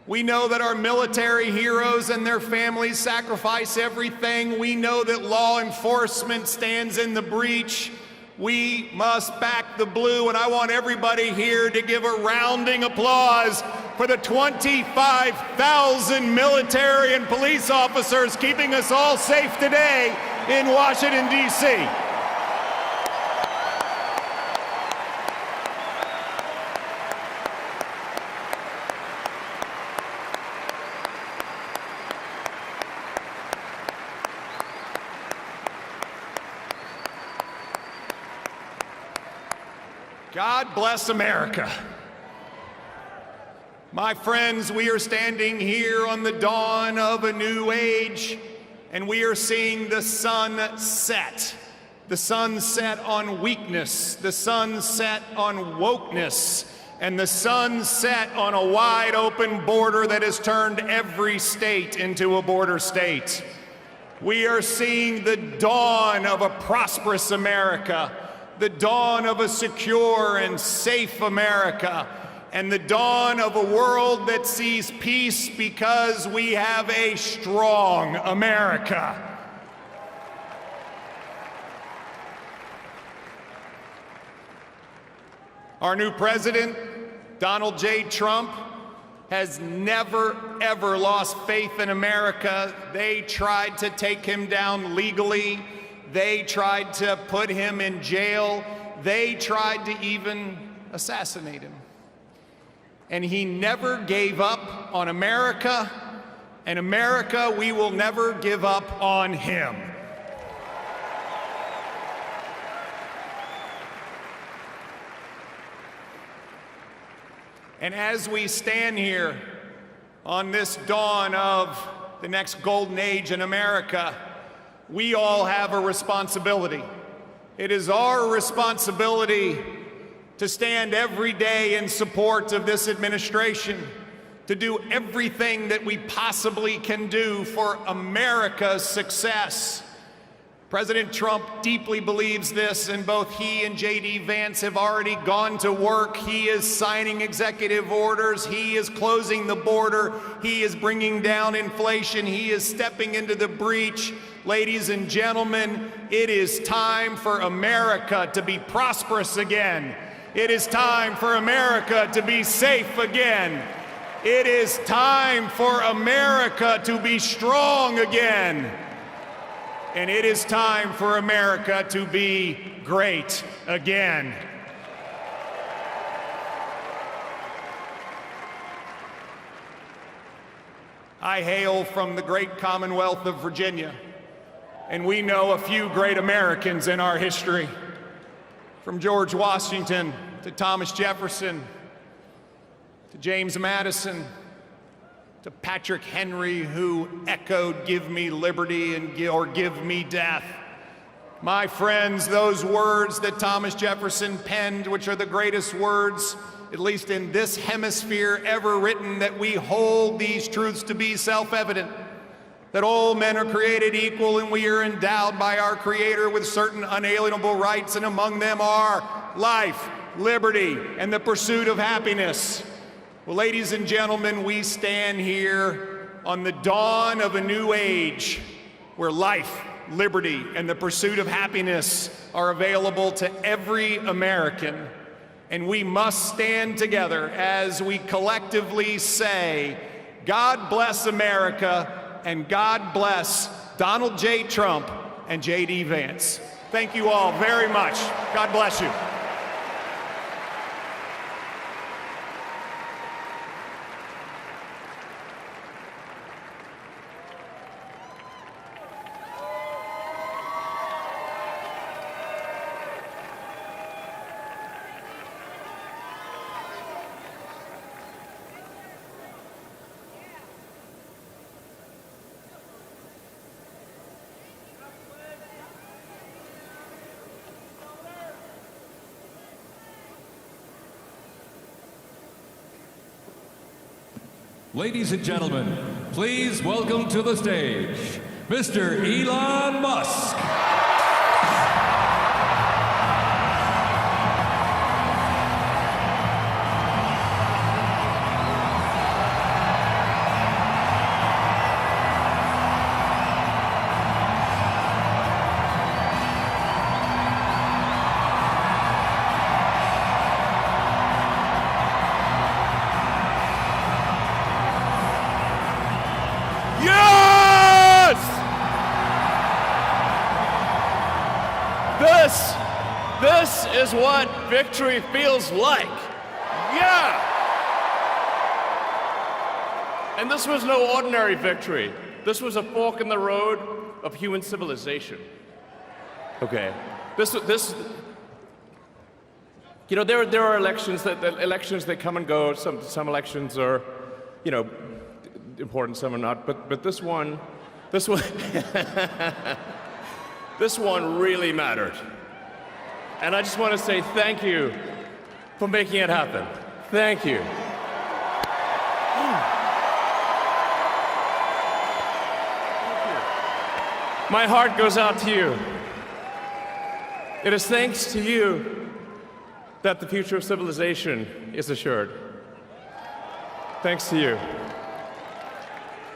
We know that our military heroes and their families sacrifice everything. We know that law enforcement stands in the breach. We must back the blue, and I want everybody here to give a rounding applause for the 25,000 military and police officers keeping us all safe today in Washington, D.C. God bless America. My friends, we are standing here on the dawn of a new age, and we are seeing the sun set. The sun set on weakness, the sun set on wokeness, and the sun set on a wide open border that has turned every state into a border state. We are seeing the dawn of a prosperous America, the dawn of a secure and safe America, and the dawn of a world that sees peace because we have a strong America. Our new president, Donald J. Trump, has never, ever lost faith in America. They tried to take him down legally. They tried to put him in jail. They tried to even assassinate him. And he never gave up on America, and America, we will never give up on him. And as we stand here on this dawn of the next golden age in America, we all have a responsibility. It is our responsibility to stand every day in support of this administration, to do everything that we possibly can do for America's success. President Trump deeply believes this, and both he and J.D. Vance have already gone to work. He is signing executive orders. He is closing the border. He is bringing down inflation. He is stepping into the breach. Ladies and gentlemen, it is time for America to be prosperous again. It is time for America to be safe again. It is time for America to be strong again. And it is time for America to be great again. I hail from the great Commonwealth of Virginia, and we know a few great Americans in our history. From George Washington to Thomas Jefferson to James Madison to Patrick Henry, who echoed, "Give me liberty," or "Give me death." My friends, those words that Thomas Jefferson penned, which are the greatest words, at least in this hemisphere, ever written, that we hold these truths to be self-evident, that all men are created equal and we are endowed by our Creator with certain unalienable rights, and among them are life, liberty, and the pursuit of happiness. Well, ladies and gentlemen, we stand here on the dawn of a new age where life, liberty, and the pursuit of happiness are available to every American. And we must stand together as we collectively say, God bless America, and God bless Donald J. Trump and J.D. Vance. Thank you all very much. God bless you. Ladies and gentlemen, please welcome to the stage, Mr. Elon Musk. This is what victory feels like. Yeah! And this was no ordinary victory. This was a fork in the road of human civilization. Okay. You know, there are elections that come and go. Some elections are, you know, important, some are not. But this one, this one really mattered. And I just want to say thank you for making it happen. Thank you. My heart goes out to you. It is thanks to you that the future of civilization is assured. Thanks to you.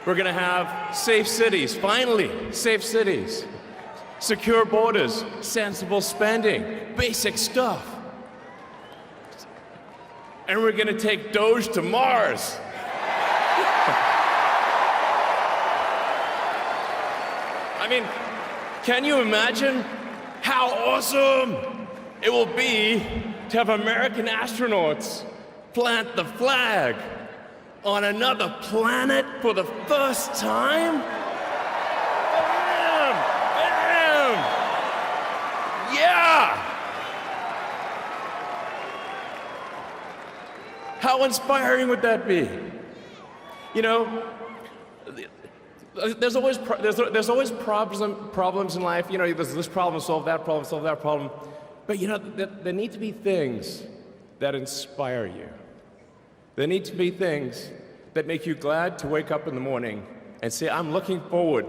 We're going to have safe cities, finally, safe cities. Secure borders, sensible spending, basic stuff. And we're going to take Doge to Mars. I mean, can you imagine how awesome it will be to have American astronauts plant the flag on another planet for the first time? Bam! Bam! Yeah! How inspiring would that be? You know, there's always problems in life. You know, there's this problem, solve that problem. But you know, there need to be things that inspire you. There need to be things that make you glad to wake up in the morning and say, I'm looking forward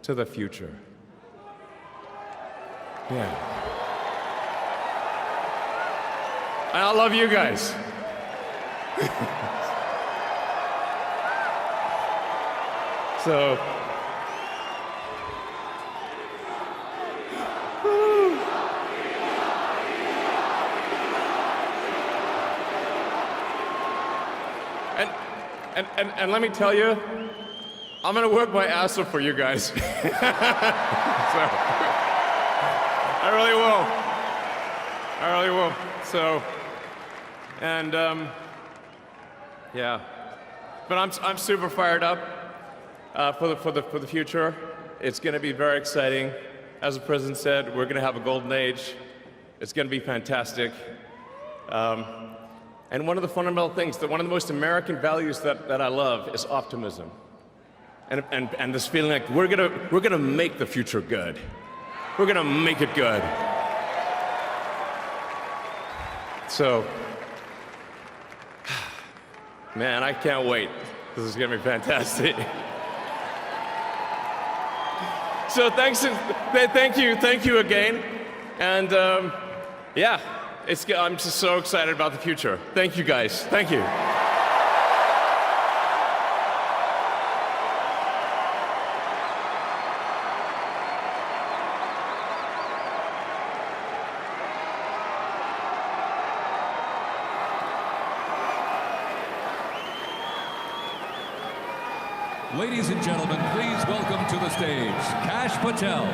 to the future. Yeah. And I love you guys. So, and let me tell you, I'm gonna work my ass off for you guys. So, I really will. So, and yeah, but I'm super fired up for the future. It's going to be very exciting. As the president said, we're going to have a golden age. It's going to be fantastic. And one of the fundamental things, one of the most American values that I love is optimism. And this feeling like we're gonna make the future good. We're gonna make it good. So, man, I can't wait. This is gonna be fantastic. So thank you again. And yeah, I'm just so excited about the future. Thank you guys, thank you. Ladies and gentlemen, please welcome to the stage, Kash Patel.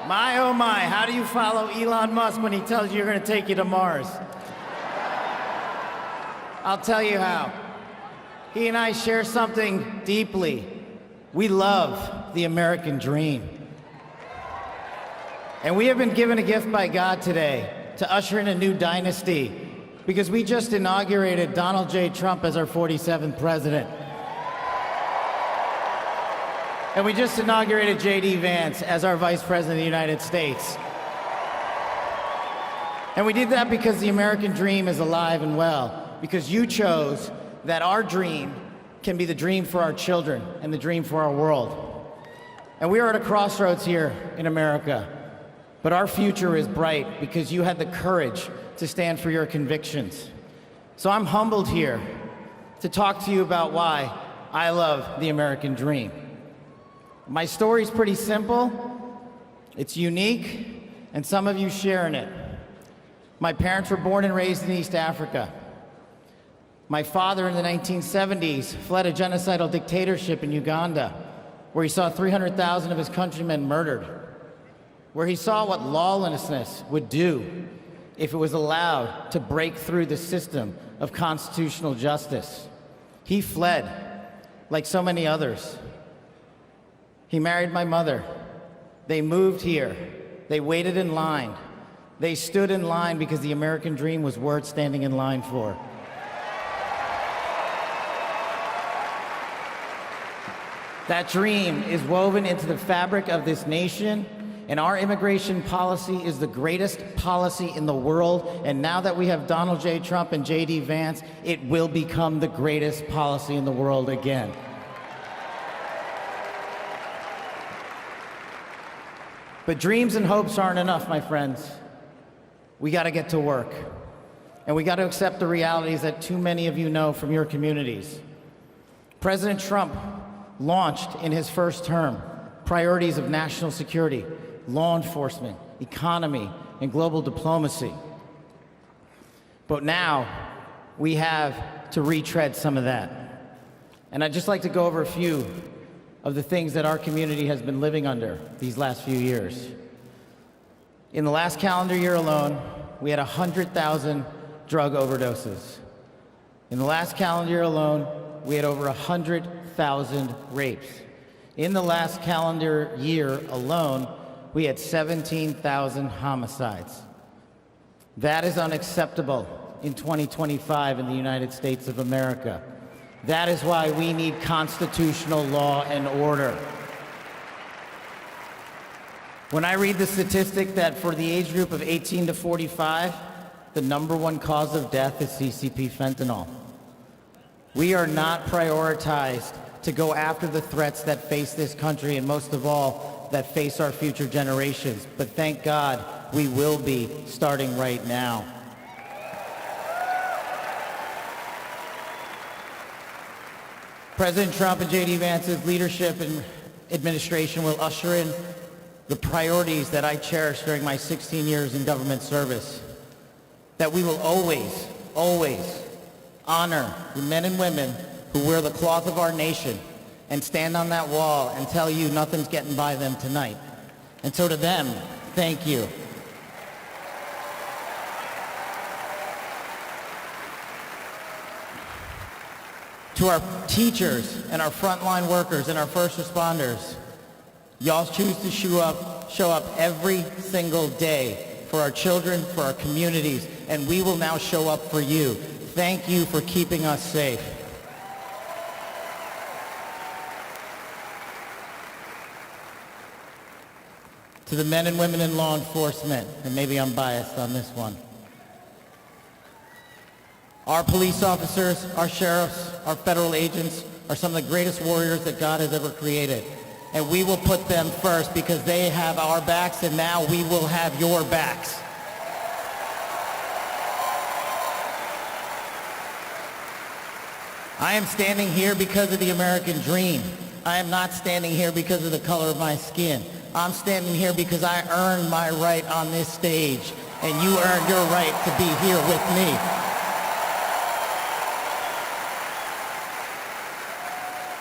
My, oh my, how do you follow Elon Musk when he tells you you're going to take you to Mars? I'll tell you how. He and I share something deeply. We love the American dream. And we have been given a gift by God today to usher in a new dynasty because we just inaugurated Donald J. Trump as our 47th president. And we just inaugurated J.D. Vance as our Vice President of the United States. And we did that because the American dream is alive and well, because you chose that our dream can be the dream for our children and the dream for our world. And we are at a crossroads here in America, but our future is bright because you had the courage to stand for your convictions. So I'm humbled here to talk to you about why I love the American dream. My story's pretty simple. It's unique, and some of you share in it. My parents were born and raised in East Africa. My father in the 1970s fled a genocidal dictatorship in Uganda, where he saw 300,000 of his countrymen murdered, where he saw what lawlessness would do if it was allowed to break through the system of constitutional justice. He fled, like so many others. He married my mother. They moved here. They waited in line. They stood in line because the American dream was worth standing in line for. That dream is woven into the fabric of this nation, and our immigration policy is the greatest policy in the world. And now that we have Donald J. Trump and J.D. Vance, it will become the greatest policy in the world again. But dreams and hopes aren't enough, my friends. We got to get to work. And we got to accept the realities that too many of you know from your communities. President Trump launched in his first term priorities of national security, law enforcement, economy, and global diplomacy. But now we have to retread some of that. And I'd just like to go over a few of the things that our community has been living under these last few years. In the last calendar year alone, we had 100,000 drug overdoses. In the last calendar year alone, we had over 100,000 rapes. In the last calendar year alone, we had 17,000 homicides. That is unacceptable in 2025 in the United States of America. That is why we need constitutional law and order. When I read the statistic that for the age group of 18 to 45, the #1 cause of death is CCP fentanyl. We are not prioritized to go after the threats that face this country, and most of all, that face our future generations. But thank God, we will be starting right now. President Trump and J.D. Vance's leadership and administration will usher in the priorities that I cherished during my 16 years in government service. That we will always, always honor the men and women who wear the cloth of our nation and stand on that wall and tell you nothing's getting by them tonight. And so to them, thank you. To our teachers and our frontline workers and our first responders, y'all choose to show up every single day for our children, for our communities, and we will now show up for you. Thank you for keeping us safe. To the men and women in law enforcement, and maybe I'm biased on this one. Our police officers, our sheriffs, our federal agents are some of the greatest warriors that God has ever created. And we will put them first because they have our backs, and now we will have your backs. I am standing here because of the American dream. I am not standing here because of the color of my skin. I'm standing here because I earned my right on this stage, and you earned your right to be here with me.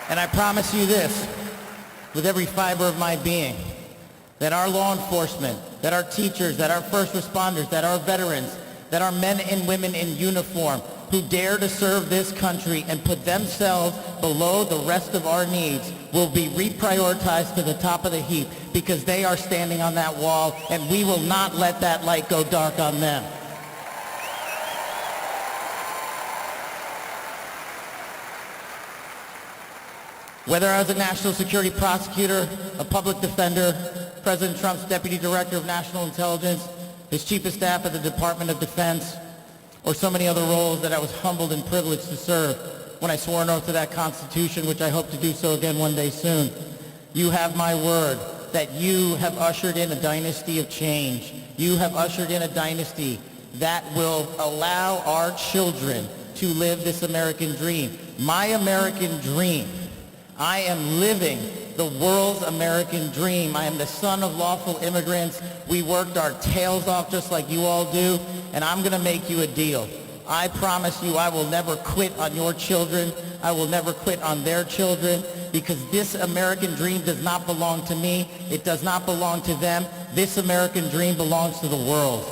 And I promise you this, with every fiber of my being, that our law enforcement, that our teachers, that our first responders, that our veterans, that our men and women in uniform who dare to serve this country and put themselves below the rest of our needs will be reprioritized to the top of the heap because they are standing on that wall, and we will not let that light go dark on them. Whether I was a national security prosecutor, a public defender, President Trump's deputy director of national intelligence, his chief of staff at the Department of Defense, or so many other roles that I was humbled and privileged to serve when I swore an oath to that Constitution, which I hope to do so again one day soon. You have my word that you have ushered in a dynasty of change. You have ushered in a dynasty that will allow our children to live this American dream. My American dream. I am living the world's American dream. I am the son of lawful immigrants. We worked our tails off just like you all do, and I'm going to make you a deal. I promise you I will never quit on your children. I will never quit on their children, because this American dream does not belong to me. It does not belong to them. This American dream belongs to the world.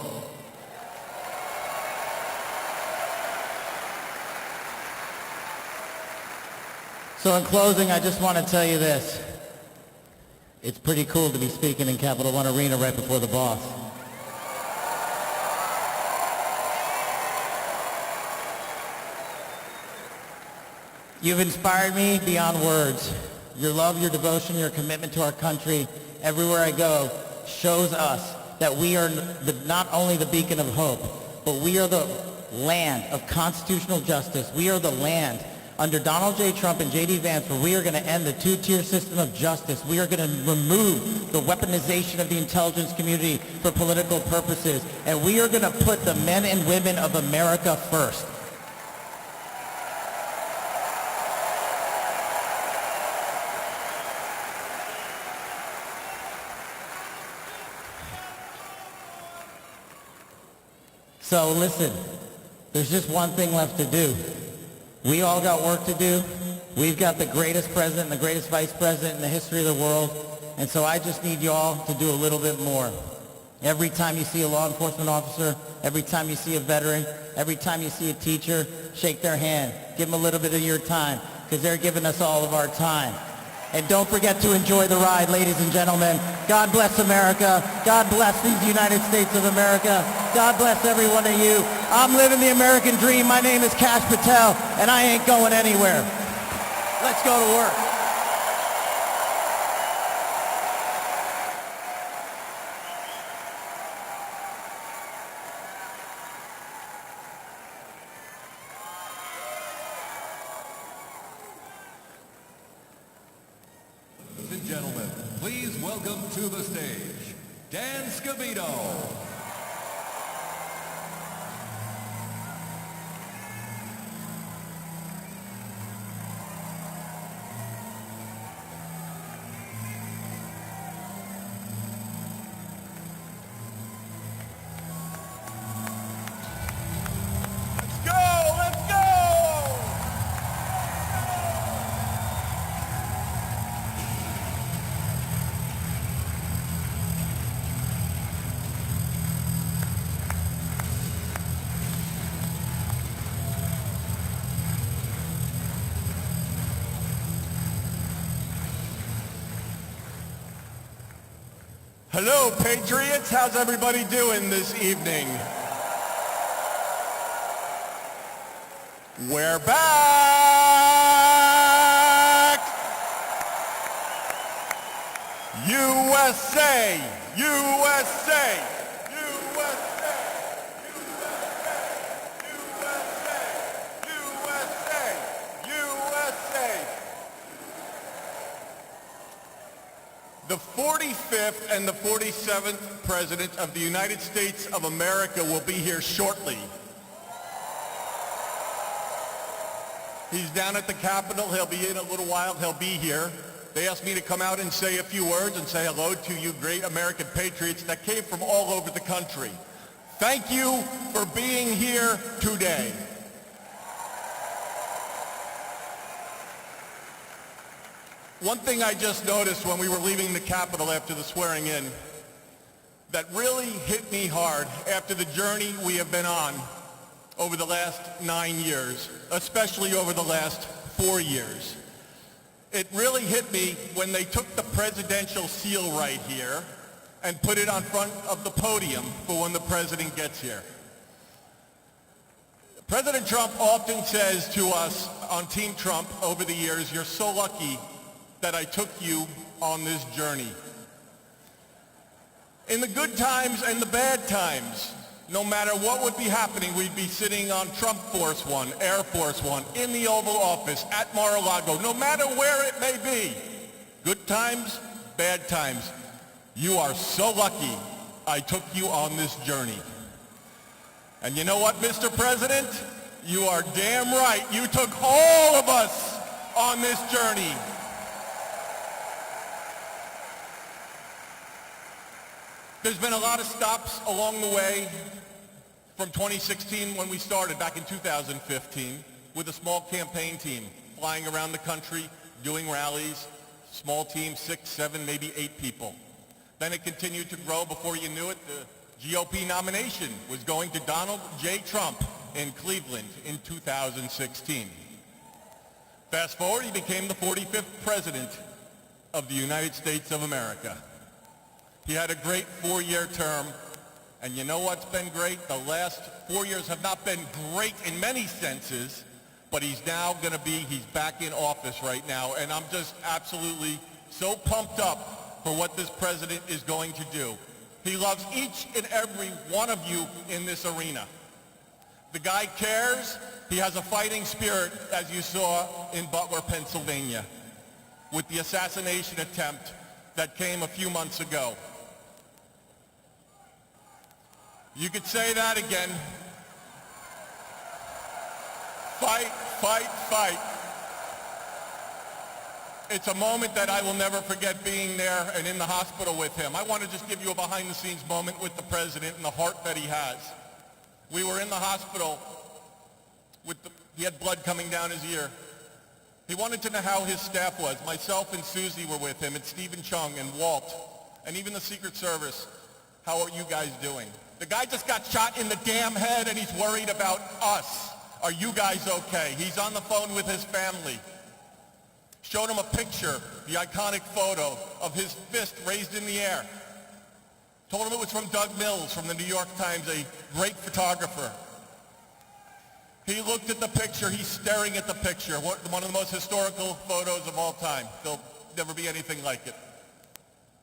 So in closing, I just want to tell you this. It's pretty cool to be speaking in Capital One Arena right before the boss. You've inspired me beyond words. Your love, your devotion, your commitment to our country, everywhere I go, shows us that we are not only the beacon of hope, but we are the land of constitutional justice. We are the land under Donald J. Trump and J.D. Vance, where we are going to end the two-tier system of justice. We are going to remove the weaponization of the intelligence community for political purposes. And we are going to put the men and women of America first. So listen, there's just one thing left to do. We all got work to do. We've got the greatest president and the greatest vice president in the history of the world. And so I just need y'all to do a little bit more. Every time you see a law enforcement officer, every time you see a veteran, every time you see a teacher, shake their hand. Give them a little bit of your time, because they're giving us all of our time. And don't forget to enjoy the ride, ladies and gentlemen. God bless America. God bless these United States of America. God bless every one of you. I'm living the American dream. My name is Kash Patel, and I ain't going anywhere. Let's go to work. Ladies and gentlemen, please welcome to the stage, Dan Scavino. Hello, Patriots. How's everybody doing this evening? We're back! USA! USA! The 45th and the 47th President of the United States of America will be here shortly. He's down at the Capitol. He'll be in a little while. He'll be here. They asked me to come out and say a few words and say hello to you great American patriots that came from all over the country. Thank you for being here today. One thing I just noticed when we were leaving the Capitol after the swearing in that really hit me hard after the journey we have been on over the last 9 years, especially over the last 4 years. It really hit me when they took the presidential seal right here and put it on front of the podium for when the president gets here. President Trump often says to us on Team Trump over the years, "You're so lucky that I took you on this journey." In the good times and the bad times, no matter what would be happening, we'd be sitting on Trump Force One, Air Force One, in the Oval Office, at Mar-a-Lago, no matter where it may be. Good times, bad times. You are so lucky I took you on this journey. And you know what, Mr. President? You are damn right. You took all of us on this journey. There's been a lot of stops along the way from 2016 when we started back in 2015 with a small campaign team flying around the country, doing rallies, small team, 6, 7, maybe 8 people. Then it continued to grow. Before you knew it, the GOP nomination was going to Donald J. Trump in Cleveland in 2016. Fast forward, he became the 45th president of the United States of America. He had a great 4-year term, and you know what's been great? The last 4 years have not been great in many senses, but he's back in office right now, and I'm just absolutely so pumped up for what this president is going to do. He loves each and every one of you in this arena. The guy cares. He has a fighting spirit, as you saw in Butler, Pennsylvania, with the assassination attempt that came a few months ago. You could say that again. Fight, fight, fight. It's a moment that I will never forget, being there and in the hospital with him. I want to just give you a behind-the-scenes moment with the president and the heart that he has. We were in the hospital he had blood coming down his ear. He wanted to know how his staff was. Myself and Susie were with him, and Stephen Chung and Walt, and even the Secret Service. How are you guys doing? The guy just got shot in the damn head, and he's worried about us. Are you guys okay? He's on the phone with his family. Showed him a picture, the iconic photo of his fist raised in the air. Told him it was from Doug Mills from the New York Times, a great photographer. He looked at the picture. He's staring at the picture. One of the most historical photos of all time. There'll never be anything like it.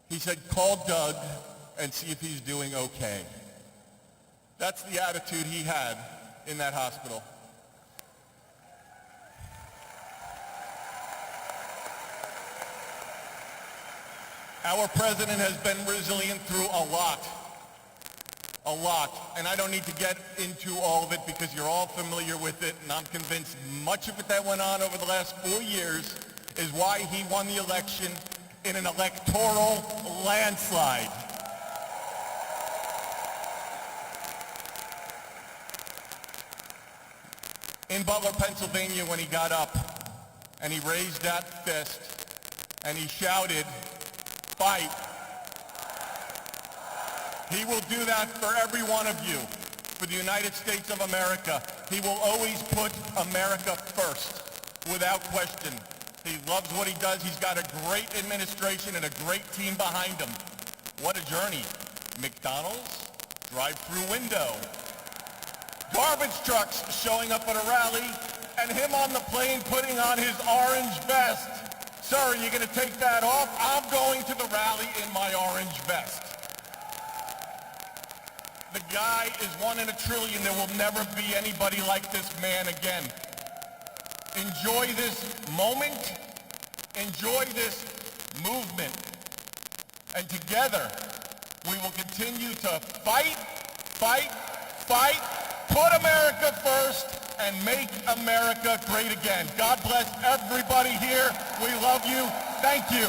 He said, call Doug and see if he's doing okay. That's the attitude he had in that hospital. Our president has been resilient through a lot. And I don't need to get into all of it because you're all familiar with it, and I'm convinced much of it that went on over the last 4 years is why he won the election in an electoral landslide. In Butler, Pennsylvania, when he got up and he raised that fist and he shouted, fight. He will do that for every one of you, for the United States of America. He will always put America first, without question. He loves what he does. He's got a great administration and a great team behind him. What a journey. McDonald's, drive-through window. Garbage trucks showing up at a rally, and him on the plane putting on his orange vest. Sir, are you going to take that off? I'm going to the rally in my orange vest. The guy is 1 in a trillion. There will never be anybody like this man again. Enjoy this moment. Enjoy this movement. And together, we will continue to fight, fight, fight, put America first, and make America great again. God bless everybody here. We love you. Thank you.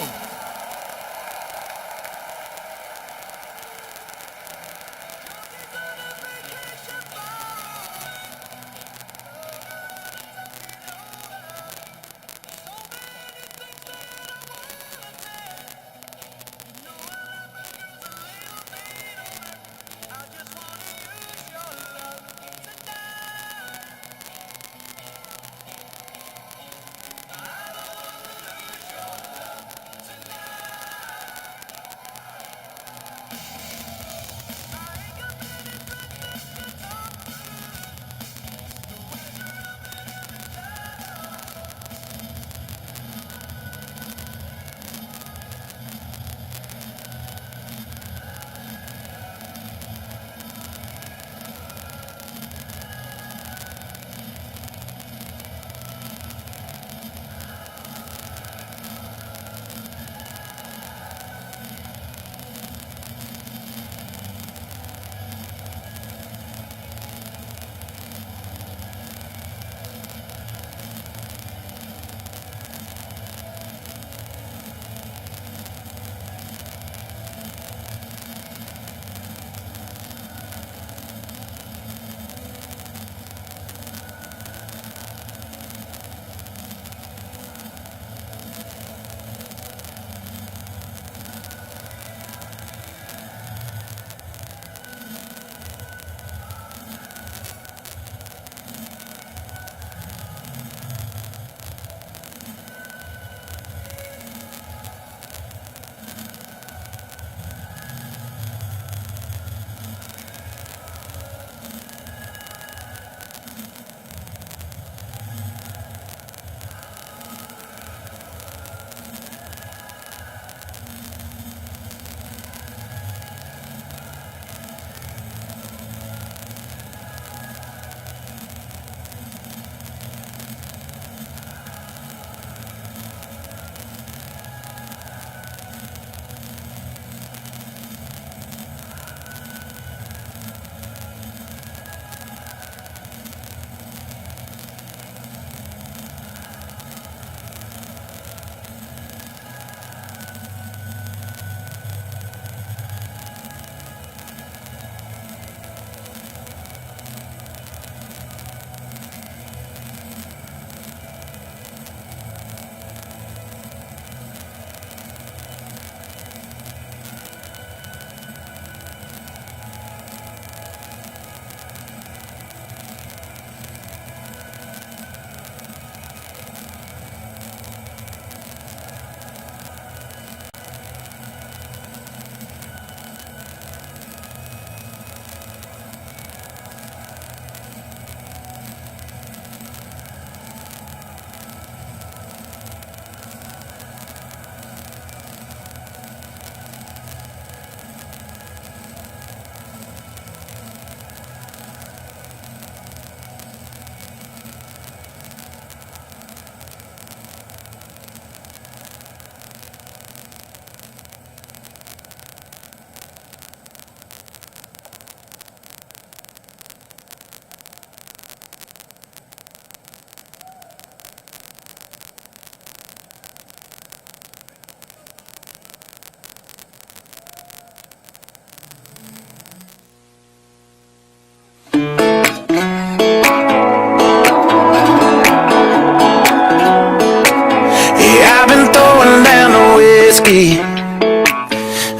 whiskey.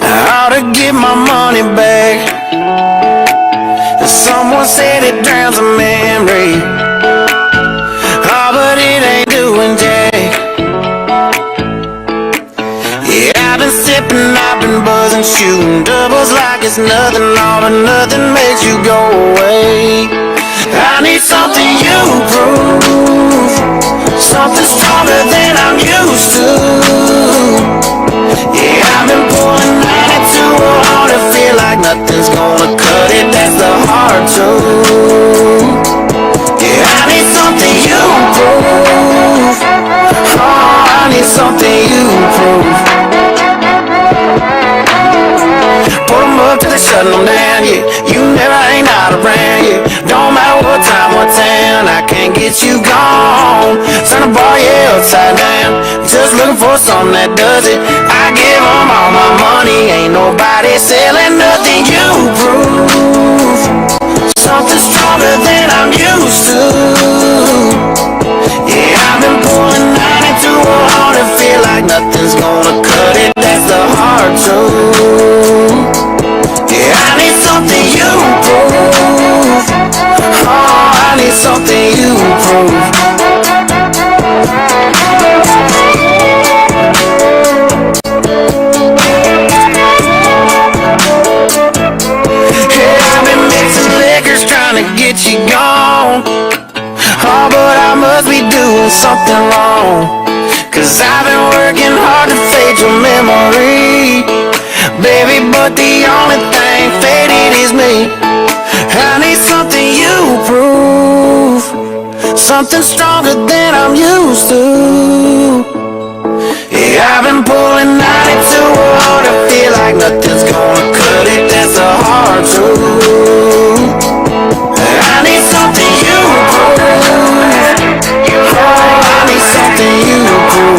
I ought to get my money back. Someone said it drowns a memory. Oh, but it ain't doing jack. Yeah, I've been sipping, I've been buzzing, shooting doubles like it's nothing. All but nothing makes you go away. I need something you prove, something stronger than I'm used to. Yeah, I've been pulling 92 on to feel like nothing's gonna cut it. That's the hard truth. Yeah, I need something you prove. Oh, I need something you prove. Put 'em up till they shut 'em down, yeah. You never ain't out around, yeah. Don't matter what time, what town, I can't get you gone. Turn the bar, yeah, upside down. Just looking for something that does it. I give 'em all my money, ain't nobody selling nothing. You prove something stronger than I'm used to. Yeah, I've been pulling 92 on and feel like nothing's gonna cut it. That's the hard truth. Yeah, I need something you prove. Oh, I need something you prove. Yeah, I've been mixing liquors trying to get you gone. Oh, but I must be doing something wrong. Cause I've been working hard to fade your memory, baby, but the only thing faded is me. I need something you prove, something stronger than I'm used to. Yeah, I've been pulling 92 on to feel like nothing's gonna cut it. That's a hard truth. I need something you prove. Oh, I need something you prove.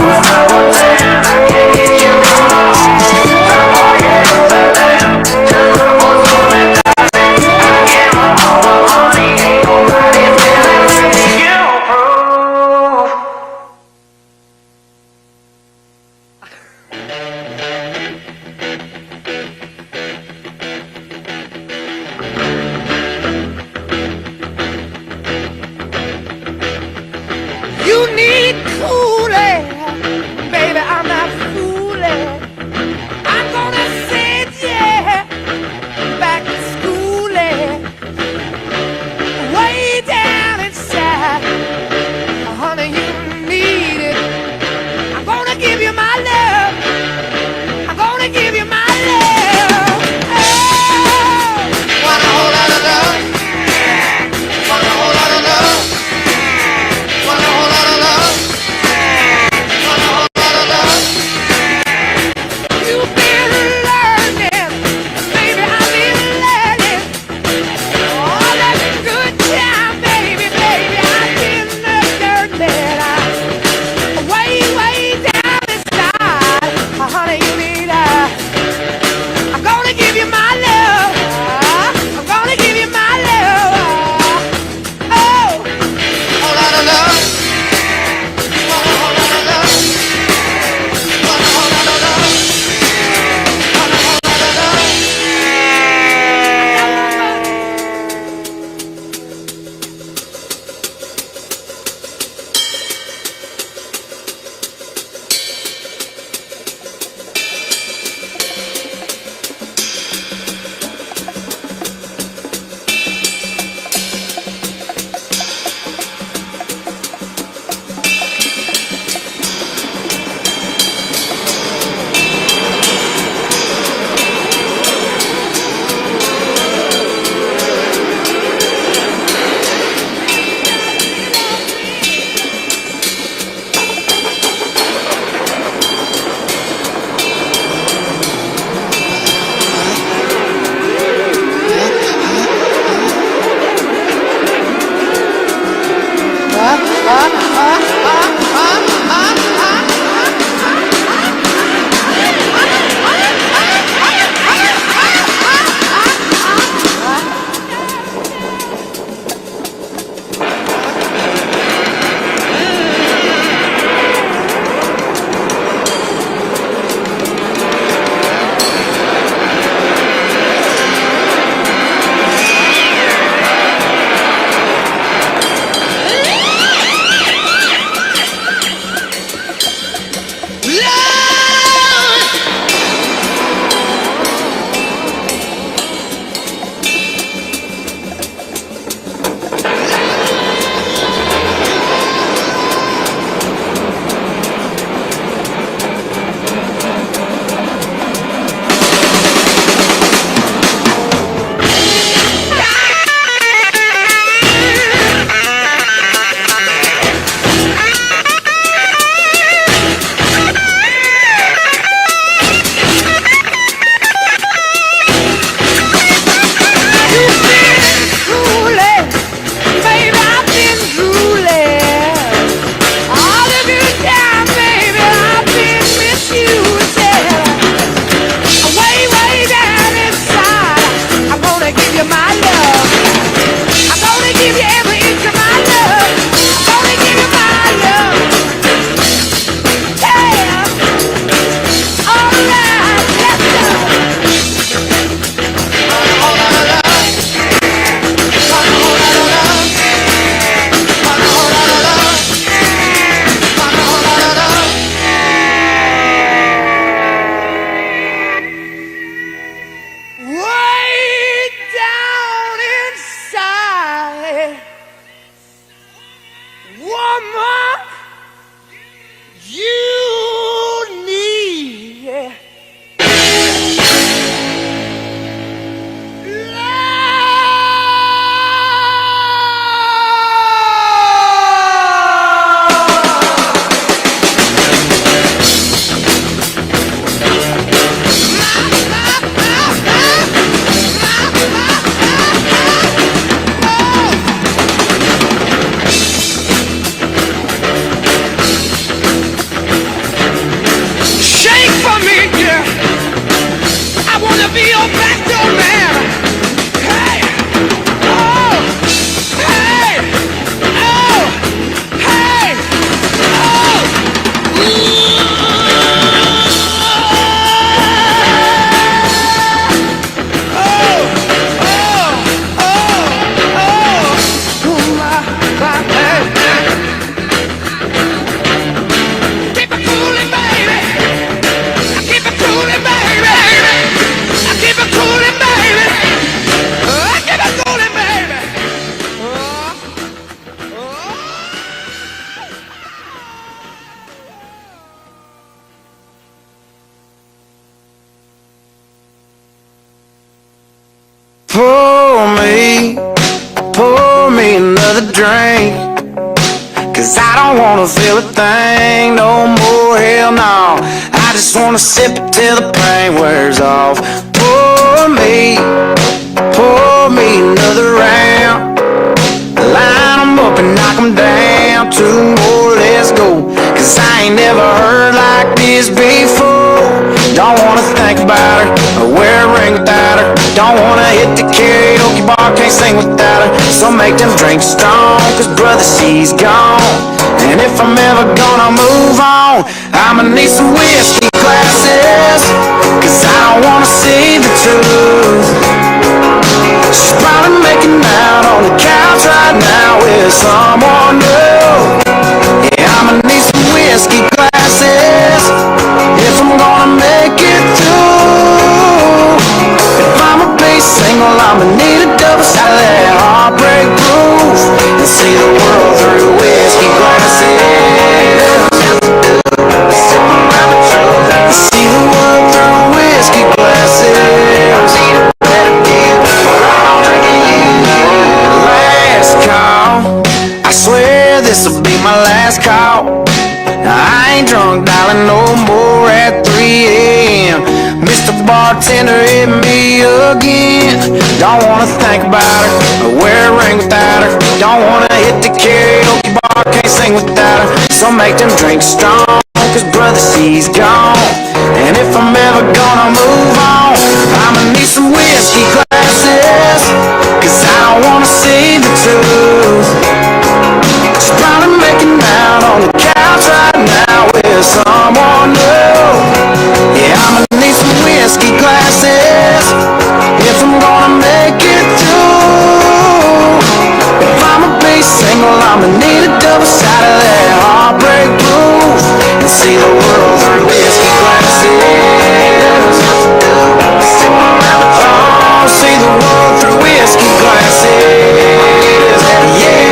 pour me another drink. 'Cause I don't wanna feel a thing no more, hell no. I just wanna sip it till the pain wears off. Pour me another round. Line 'em up and knock 'em down. 2 more, let's go. 'Cause I ain't never heard like this before. Don't wanna think about her or wear a ring without her. Don't wanna hit the karaoke bar, can't sing without her. So make them drinks strong, 'cause brother, she's gone. And if I'm ever gonna move on, I'ma need some whiskey glasses. 'Cause I don't wanna see the truth. She's probably making out on the couch right now with someone new. Yeah, I'ma need some whiskey glasses if I'm gonna make it through. If I'ma be single, I'ma need a double shot of that heartbreak proof. And see the world through whiskey glasses. See the world through whiskey glasses. Last call, I swear this'll be my last call. I ain't drunk, darling, no more at 3 a.m. Mr. Bartender, hit me again. Don't wanna think about her or wear a ring without her. Don't wanna hit the karaoke bar, can't sing without her. So make them drinks strong, 'cause brother, she's gone. And if I'm ever gonna move on, I'ma need some whiskey glasses. 'Cause I don't wanna see the truth. She's probably making out on the couch right now with someone new. Yeah, I'ma need some whiskey glasses if I'm gonna make it through. If I'ma be single, I'ma need a double shot of that heartbreak proof. And see the world through whiskey glasses. Oh, see the world through whiskey glasses. Yeah.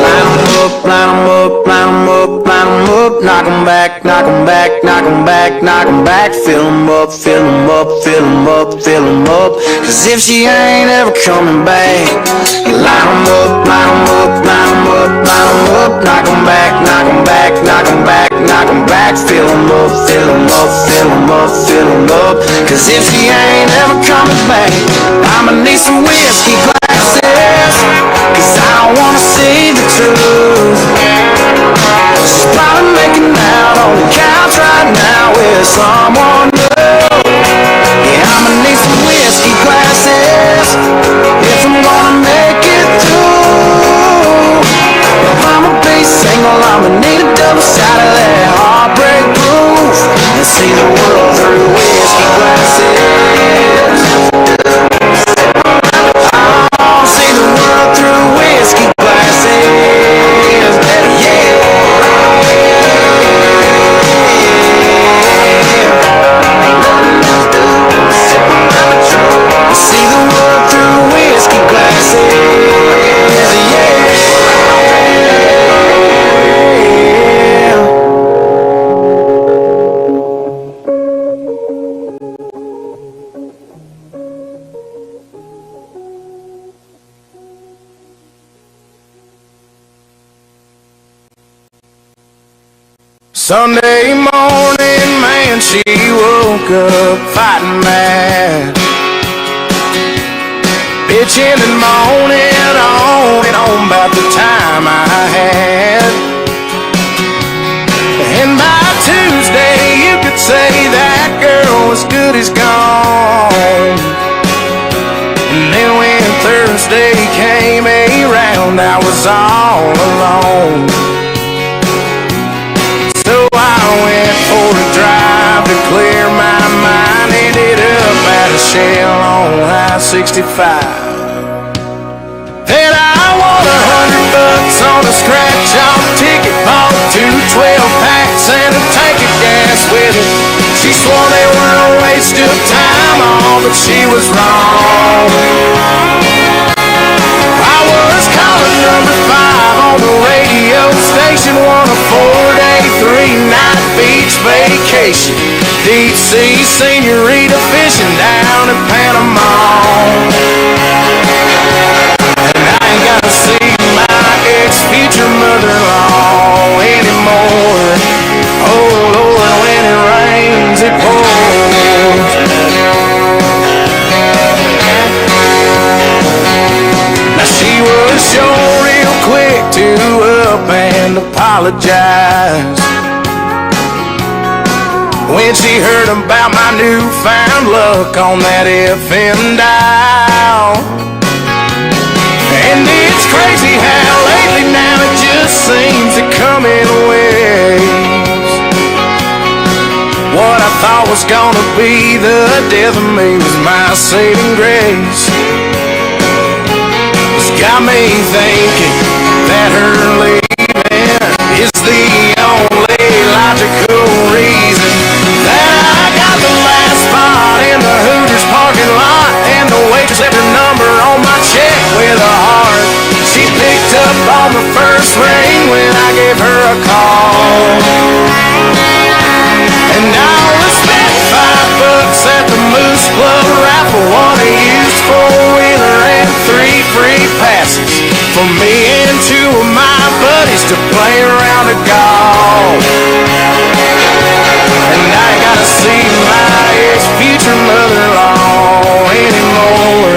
Line 'em up, line 'em up, line 'em up, line 'em up. Knock 'em back, knock 'em back, knock 'em back, knock 'em back. Fill 'em up, fill 'em up, fill 'em up, fill 'em up. 'Cause if she ain't ever coming back, line 'em up, line 'em up, line 'em up, line 'em up. Knock 'em back, knock 'em back, knock 'em back, knock 'em back. Fill 'em up, fill 'em up, fill 'em up, fill 'em up. 'Cause if she ain't ever coming back, I'ma need some whiskey glasses. 'Cause I don't wanna see the truth. She's probably making out on the couch right now with someone new. Yeah, I'ma need some whiskey glasses if I'm gonna make it through. If I'ma be single, I'ma need a double shot of that heartbreak proof. And see the world through whiskey glasses. Oh, see the world through whiskey glasses. Yeah. See the world through whiskey glasses. Yeah. Sunday morning, man, she woke up fighting mad. Bitching and moaning on and on about the time I had. And by Tuesday, you could say that girl was good as gone. And then when Thursday came around, I was all alone. So I went for a drive to clear my mind. Ended up at a Shell on I-65. Then I won $100 on a scratch-off ticket. Bought 2 12-packs and a tank of gas with it. She swore they were a waste of time, all, but she was wrong. I was calling number 5 on the radio station, won a 4-day, 3-night beach vacation. Deep sea senorita fishing down in Panama. And I ain't gotta see my ex-future mother-in-law anymore. Oh Lord, when it rains, it pours. Now she was sure real quick to up and apologize when she heard about my newfound luck on that FM dial. And it's crazy how lately now it just seems to come in waves. What I thought was gonna be the death of me was my saving grace. It's got me thinking that her leaving is the only logical reason that I got the last spot in the Hooters parking lot, and the waitress left her number on my check with a heart. She picked up on the first ring when I gave her a call, and I only spent $5 at the Moose Club raffle, one a used four-wheeler and 3 free passes for me and 2 of my buddies to play around a golf. And I ain't gotta see my ex-future mother-in-law anymore.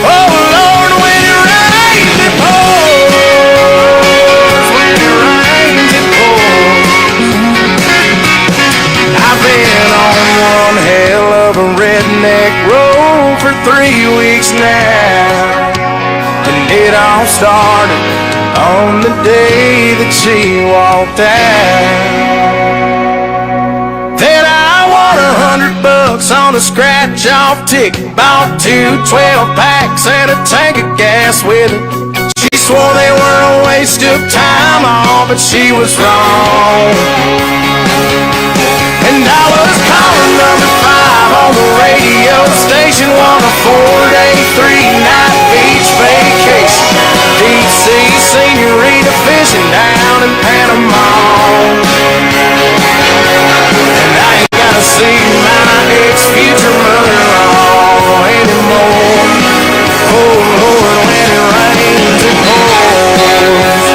Oh Lord, when it rains, it pours. When it rains, it pours. I've been on one hell of a redneck road for 3 weeks now, and it all started on the day that she walked out. Then I won $100 on a scratch-off ticket, bought 2 12-packs and a tank of gas with it. She swore they were a waste of time, all but she was wrong. And I was calling number 5 on the radio station, on a 4-day, 3-night beach vacation. Deep sea senorita fishing down in Panama. And I ain't gotta see my ex-future mother-in-law anymore. Oh Lord, when it rains, it pours.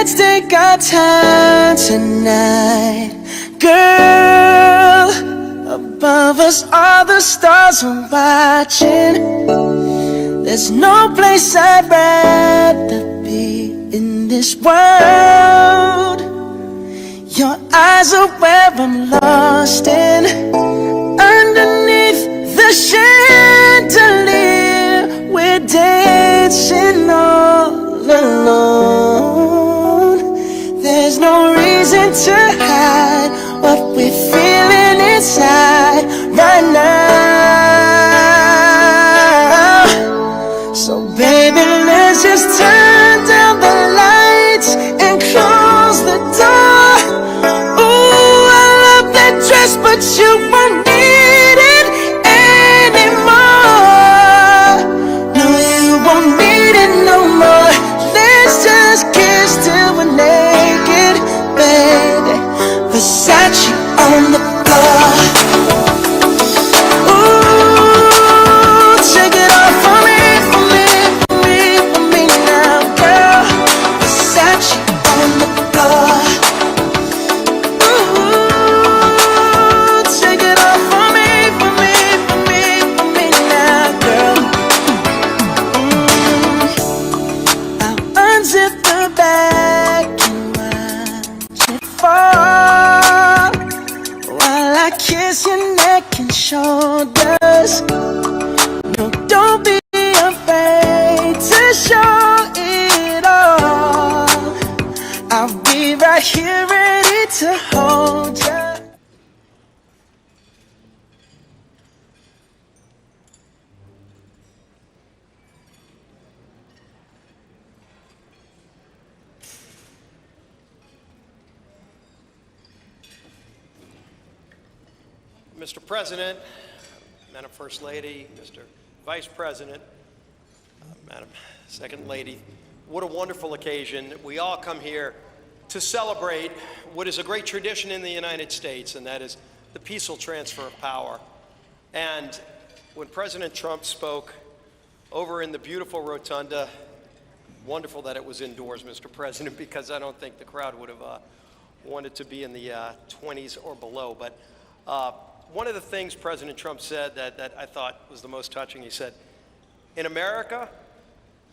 let's take our time tonight. Girl, above us all the stars are watching. There's no place I'd rather be in this world. Your eyes are where I'm lost in. Underneath the chandelier, we're dancing all alone. There's no reason to hide what we're feeling inside right now. So baby, let's just turn down the lights and close the door. Ooh, I love that dress, but you won't need it anymore. No, you won't need it no more. Let's just kiss till we're naked, baby. Versace on the floor. Ooh, take it off for me, for me, for me, for me now, girl. Versace on the floor. Ooh, take it off for me, for me, for me, for me now, girl. I'll unzip the bag and watch it fall while I kiss your neck and shoulders. No, don't be afraid to show it all. I'll be right here ready to hold you. Mr. President, Madam First Lady, Mr. Vice President, Madam Second Lady, what a wonderful occasion. We all come here to celebrate what is a great tradition in the United States, and that is the peaceful transfer of power. And when President Trump spoke over in the beautiful Rotunda, wonderful that it was indoors, Mr. President, because I don't think the crowd would have wanted to be in the 20s or below. But one of the things President Trump said that I thought was the most touching, he said, in America,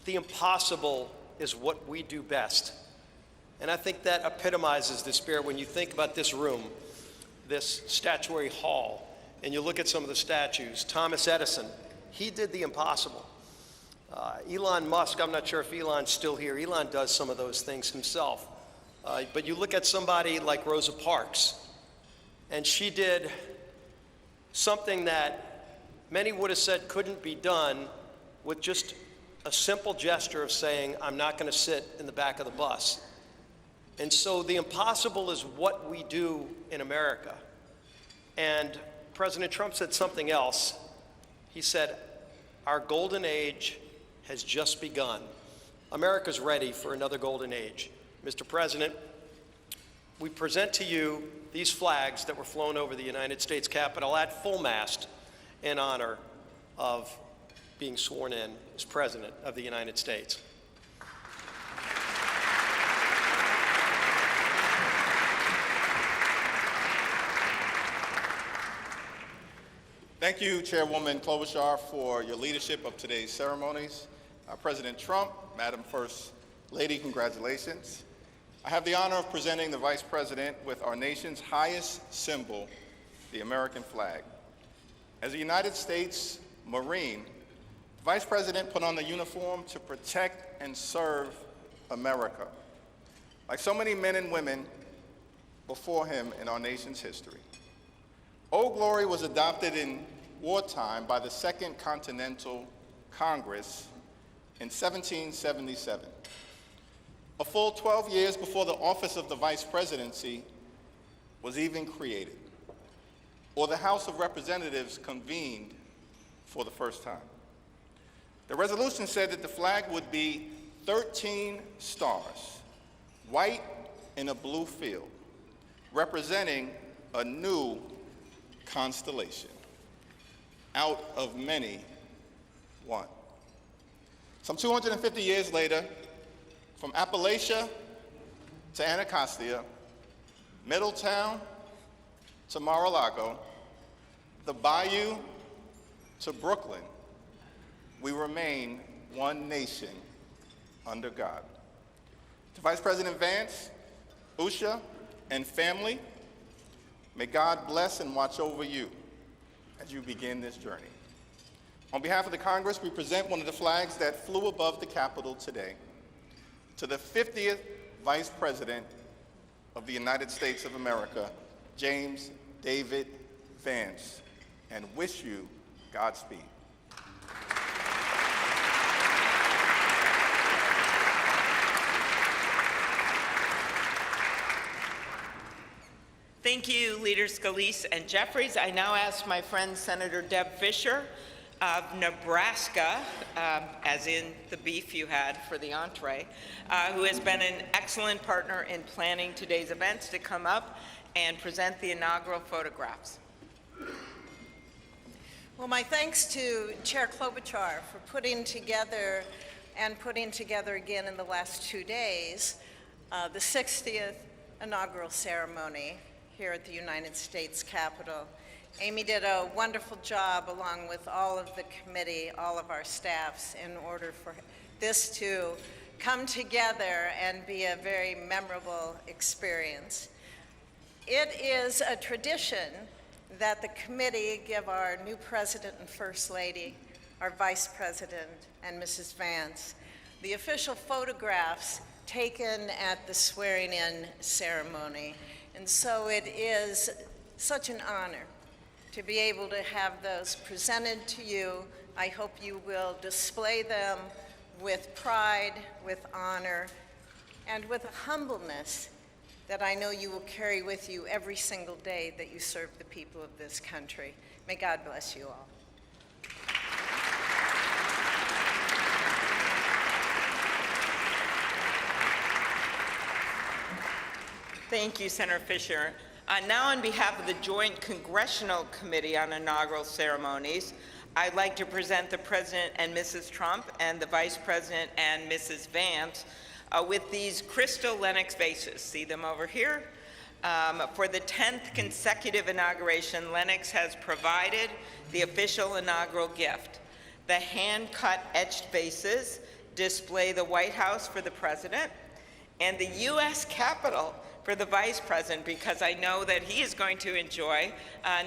the impossible is what we do best. And I think that epitomizes the spirit when you think about this room, this statuary hall, and you look at some of the statues. Thomas Edison, he did the impossible. Elon Musk, I'm not sure if Elon's still here. Elon does some of those things himself. But you look at somebody like Rosa Parks, and she did something that many would have said couldn't be done with just a simple gesture of saying, I'm not going to sit in the back of the bus. And so the impossible is what we do in America. And President Trump said something else. He said, our golden age has just begun. America's ready for another golden age. Mr. President, we present to you these flags that were flown over the United States Capitol at full mast in honor of being sworn in as President of the United States. Thank you, Chairwoman Klobuchar, for your leadership of today's ceremonies. President Trump, Madam First Lady, congratulations. I have the honor of presenting the Vice President with our nation's highest symbol, the American flag. As a United States Marine, the Vice President put on the uniform to protect and serve America, like so many men and women before him in our nation's history. Old Glory was adopted in wartime by the Second Continental Congress in 1777. A full 12 years before the office of the Vice Presidency was even created, or the House of Representatives convened for the first time. The resolution said that the flag would be 13 stars, white in a blue field, representing a new constellation, out of many, one. Some 250 years later, from Appalachia to Anacostia, Middletown to Mar-a-Lago, the Bayou to Brooklyn, we remain one nation under God. To Vice President Vance, Usha, and family, may God bless and watch over you as you begin this journey. On behalf of the Congress, we present one of the flags that flew above the Capitol today to the 50th Vice President of the United States of America, James David Vance, and wish you Godspeed. Thank you, Leaders Scalise and Jeffries. I now ask my friend Senator Deb Fischer of Nebraska, as in the beef you had for the entree, who has been an excellent partner in planning today's events, to come up and present the inaugural photographs. Well, my thanks to Chair Klobuchar for putting together again in the last 2 days the 60th inaugural ceremony here at the United States Capitol. Amy did a wonderful job, along with all of the committee, all of our staffs, in order for this to come together and be a very memorable experience. It is a tradition that the committee give our new President and First Lady, our Vice President, and Mrs. Vance the official photographs taken at the swearing-in ceremony. And so it is such an honor to be able to have those presented to you. I hope you will display them with pride, with honor, and with a humbleness that I know you will carry with you every single day that you serve the people of this country. May God bless you all. Thank you, Senator Fischer. Now, on behalf of the Joint Congressional Committee on Inaugural Ceremonies, I'd like to present the President and Mrs. Trump and the Vice President and Mrs. Vance with these crystal Lenox vases. See them over here? For the 10th consecutive inauguration, Lenox has provided the official inaugural gift. The hand-cut etched vases display the White House for the President and the U.S. Capitol for the Vice President, because I know that he is going to enjoy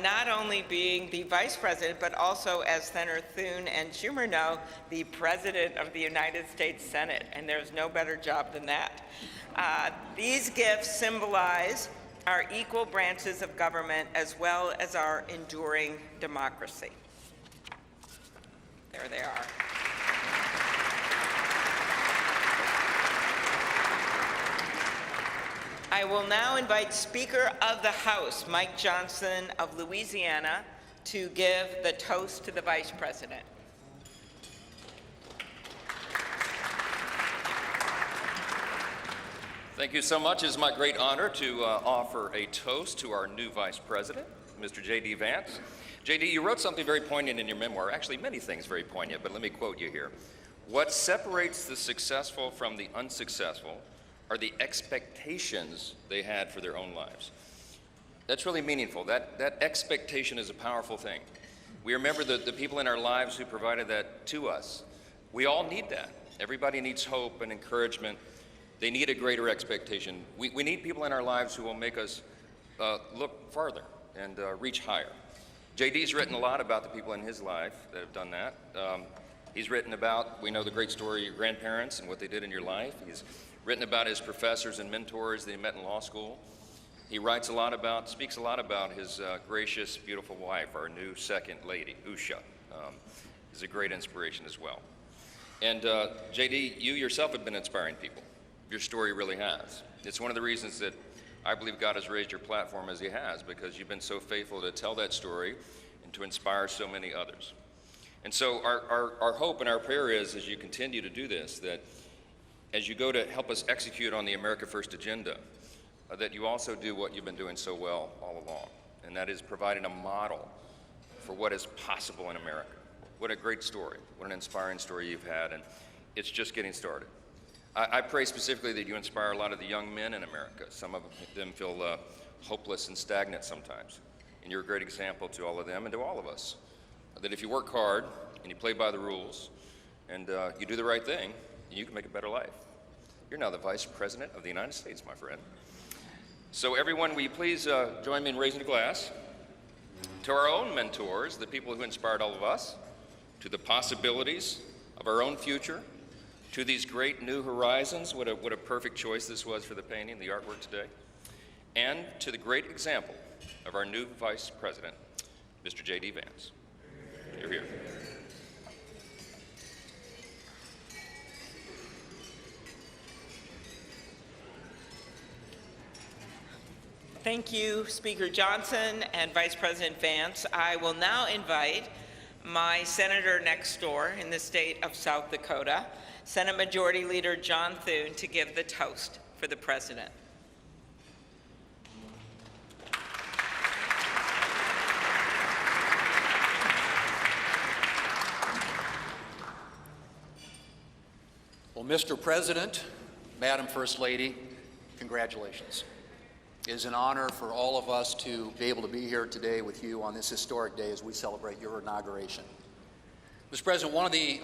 not only being the Vice President, but also, as Senator Thune and Schumer know, the President of the United States Senate, and there's no better job than that. These gifts symbolize our equal branches of government as well as our enduring democracy. There they are. I will now invite Speaker of the House, Mike Johnson of Louisiana, to give the toast to the Vice President. Thank you so much. It is my great honor to offer a toast to our new Vice President, Mr. J.D. Vance. J.D., you wrote something very poignant in your memoir, actually many things very poignant, but let me quote you here. What separates the successful from the unsuccessful are the expectations they had for their own lives. That's really meaningful. That expectation is a powerful thing. We remember the people in our lives who provided that to us. We all need that. Everybody needs hope and encouragement. They need a greater expectation. We need people in our lives who will make us look farther and reach higher. JD's written a lot about the people in his life that have done that. He's written about, we know the great story of your grandparents and what they did in your life. He's written about his professors and mentors that he met in law school. He writes a lot about, speaks a lot about his gracious, beautiful wife, our new second lady, Usha. Is a great inspiration as well. And JD, you yourself have been inspiring people. Your story really has. It's one of the reasons that I believe God has raised your platform as he has, because you've been so faithful to tell that story and to inspire so many others. And so our hope and our prayer is, as you continue to do this, that as you go to help us execute on the America First agenda, that you also do what you've been doing so well all along, and that is providing a model for what is possible in America. What a great story, what an inspiring story you've had, and it's just getting started. I pray specifically that you inspire a lot of the young men in America. Some of them feel hopeless and stagnant sometimes. And you're a great example to all of them and to all of us. That if you work hard and you play by the rules and you do the right thing, you can make a better life. You're now the Vice President of the United States, my friend. So everyone, will you please join me in raising a glass to our own mentors, the people who inspired all of us, to the possibilities of our own future, to these great new horizons. What a perfect choice this was for the painting, the artwork today. And to the great example of our new Vice President, Mr. J.D. Vance. You're here. Thank you, Speaker Johnson and Vice President Vance. I will now invite my senator next door in the state of South Dakota, Senate Majority Leader John Thune, to give the toast for the President. Well, Mr. President, Madam First Lady, congratulations. It is an honor for all of us to be able to be here today with you on this historic day as we celebrate your inauguration. Mr. President, one of the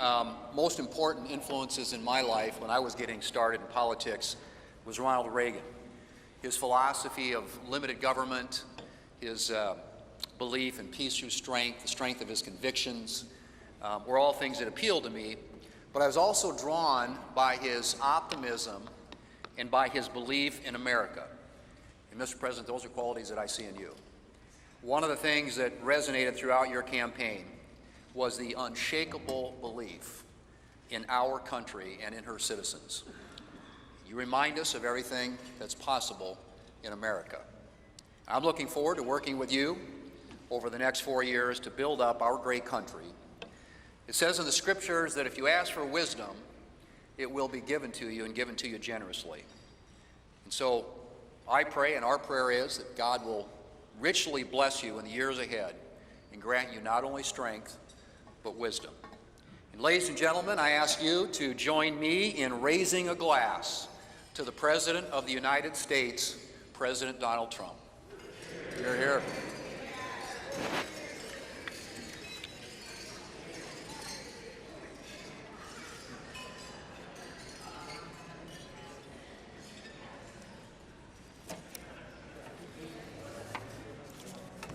most important influences in my life when I was getting started in politics was Ronald Reagan. His philosophy of limited government, his belief in peace through strength, the strength of his convictions, were all things that appealed to me. But I was also drawn by his optimism and by his belief in America. And Mr. President, those are qualities that I see in you. One of the things that resonated throughout your campaign was the unshakable belief in our country and in her citizens. You remind us of everything that's possible in America. I'm looking forward to working with you over the next 4 years to build up our great country. It says in the scriptures that if you ask for wisdom, it will be given to you and given to you generously. And so I pray, and our prayer is, that God will richly bless you in the years ahead and grant you not only strength, but wisdom. And ladies and gentlemen, I ask you to join me in raising a glass to the President of the United States, President Donald Trump. Hear, hear.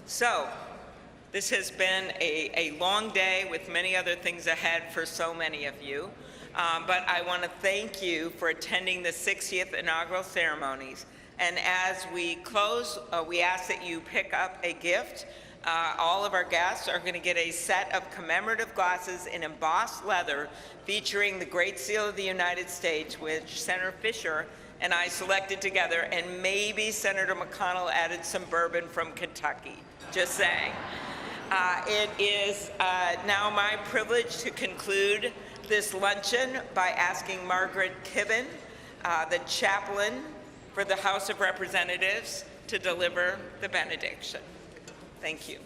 So, this has been a long day with many other things ahead for so many of you. But I want to thank you for attending the 60th inaugural ceremonies. And as we close, we ask that you pick up a gift. All of our guests are going to get a set of commemorative glasses in embossed leather featuring the Great Seal of the United States, which Senator Fisher and I selected together, and maybe Senator McConnell added some bourbon from Kentucky. Just saying. It is now my privilege to conclude this luncheon by asking Margaret Kibben, the chaplain for the House of Representatives, to deliver the benediction. Thank you.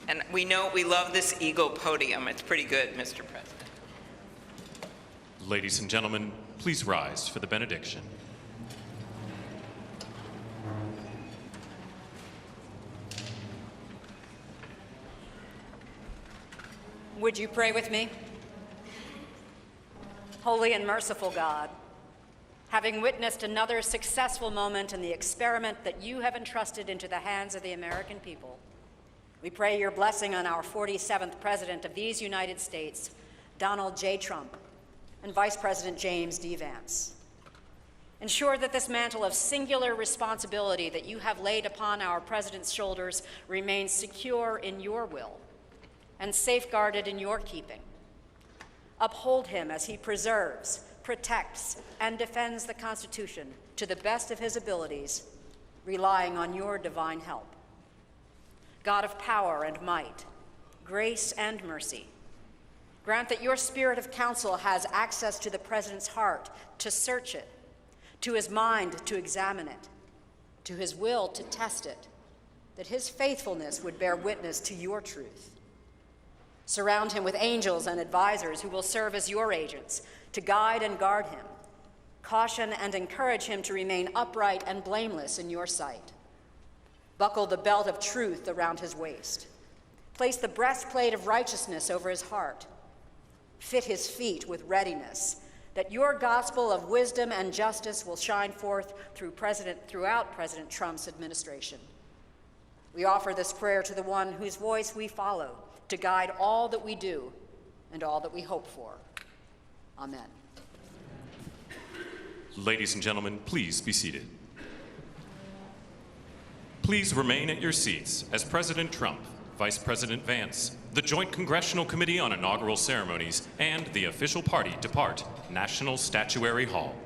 And we know we love this eagle podium. It's pretty good, Mr. President. Ladies and gentlemen, please rise for the benediction. Would you pray with me? Holy and merciful God, having witnessed another successful moment in the experiment that you have entrusted into the hands of the American people, we pray your blessing on our 47th President of these United States, Donald J. Trump, and Vice President James D. Vance. Ensure that this mantle of singular responsibility that you have laid upon our President's shoulders remains secure in your will and safeguarded in your keeping. Uphold him as he preserves, protects, and defends the Constitution to the best of his abilities, relying on your divine help. God of power and might, grace and mercy, grant that your spirit of counsel has access to the President's heart to search it, to his mind to examine it, to his will to test it, that his faithfulness would bear witness to your truth. Surround him with angels and advisors who will serve as your agents to guide and guard him. Caution and encourage him to remain upright and blameless in your sight. Buckle the belt of truth around his waist. Place the breastplate of righteousness over his heart. Fit his feet with readiness, that your gospel of wisdom and justice will shine forth throughout President Trump's administration. We offer this prayer to the one whose voice we follow to guide all that we do and all that we hope for. Amen. Ladies and gentlemen, please be seated. Please remain at your seats as President Trump, Vice President Vance, the Joint Congressional Committee on Inaugural Ceremonies, and the official party depart National Statuary Hall.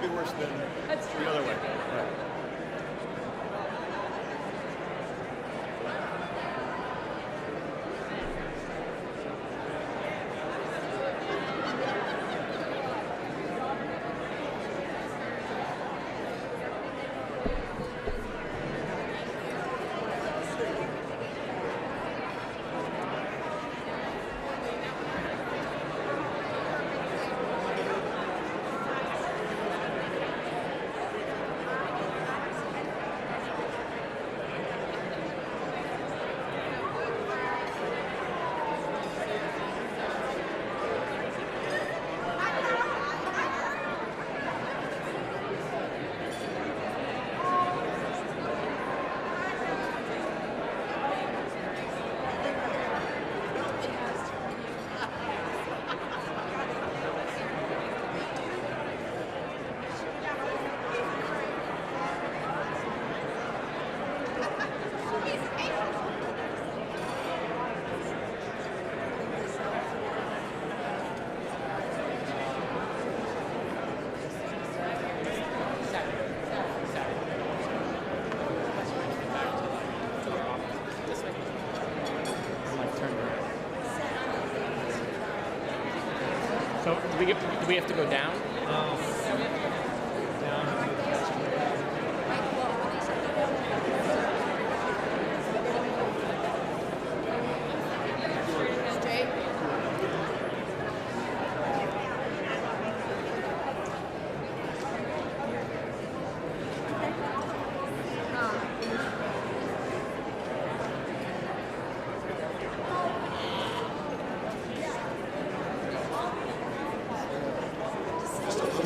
be worse than the other way. Right. So do we have to go down?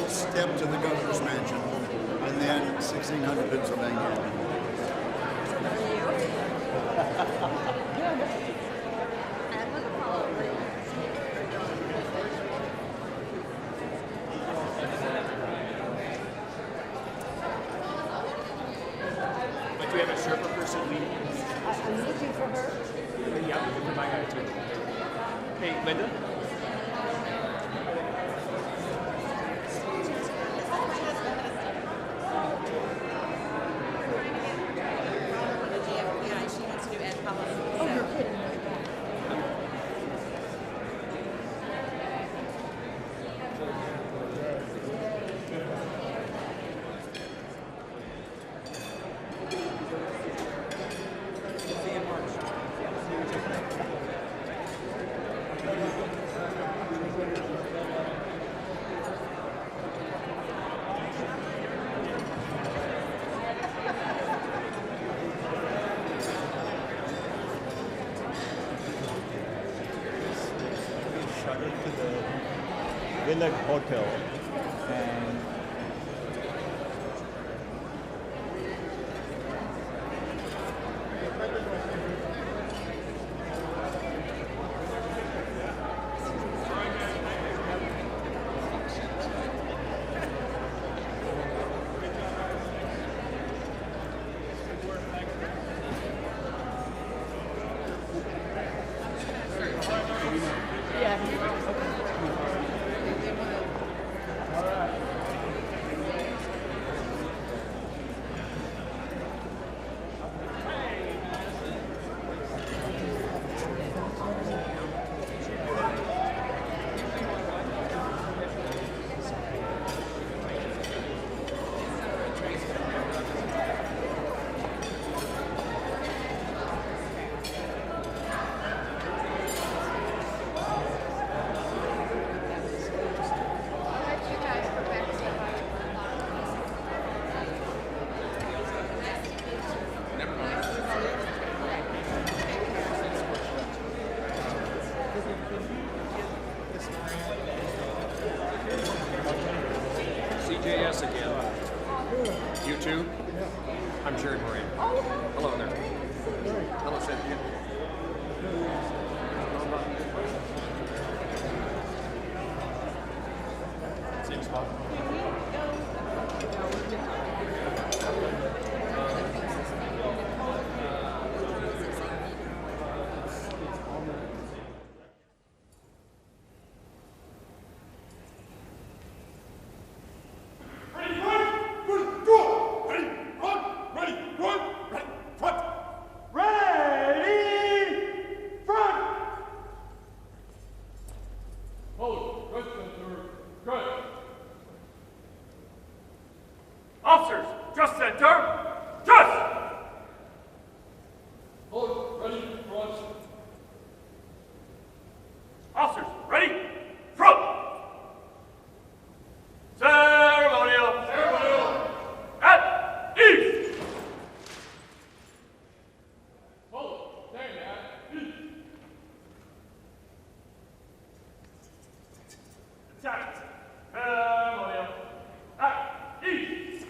Step to the governor's mansion, and then 1600 Pennsylvania. But do we have a Sherpa person leading? I'm looking for her. Yeah, for my guy too. Hey, Linda? Villa Hotel, and CJS again. You too? I'm Jerry Moran. Hello there. Hello, Cynthia. Same spot. Pre-inauguration. Officers, just center. Just! Hold, ready, front. Officers, ready, front. Ceremonial. Ceremonial. At ease. Hold, stand at ease. Attack. Ceremonial. At ease.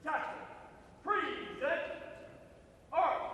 Attachment. Present. Art.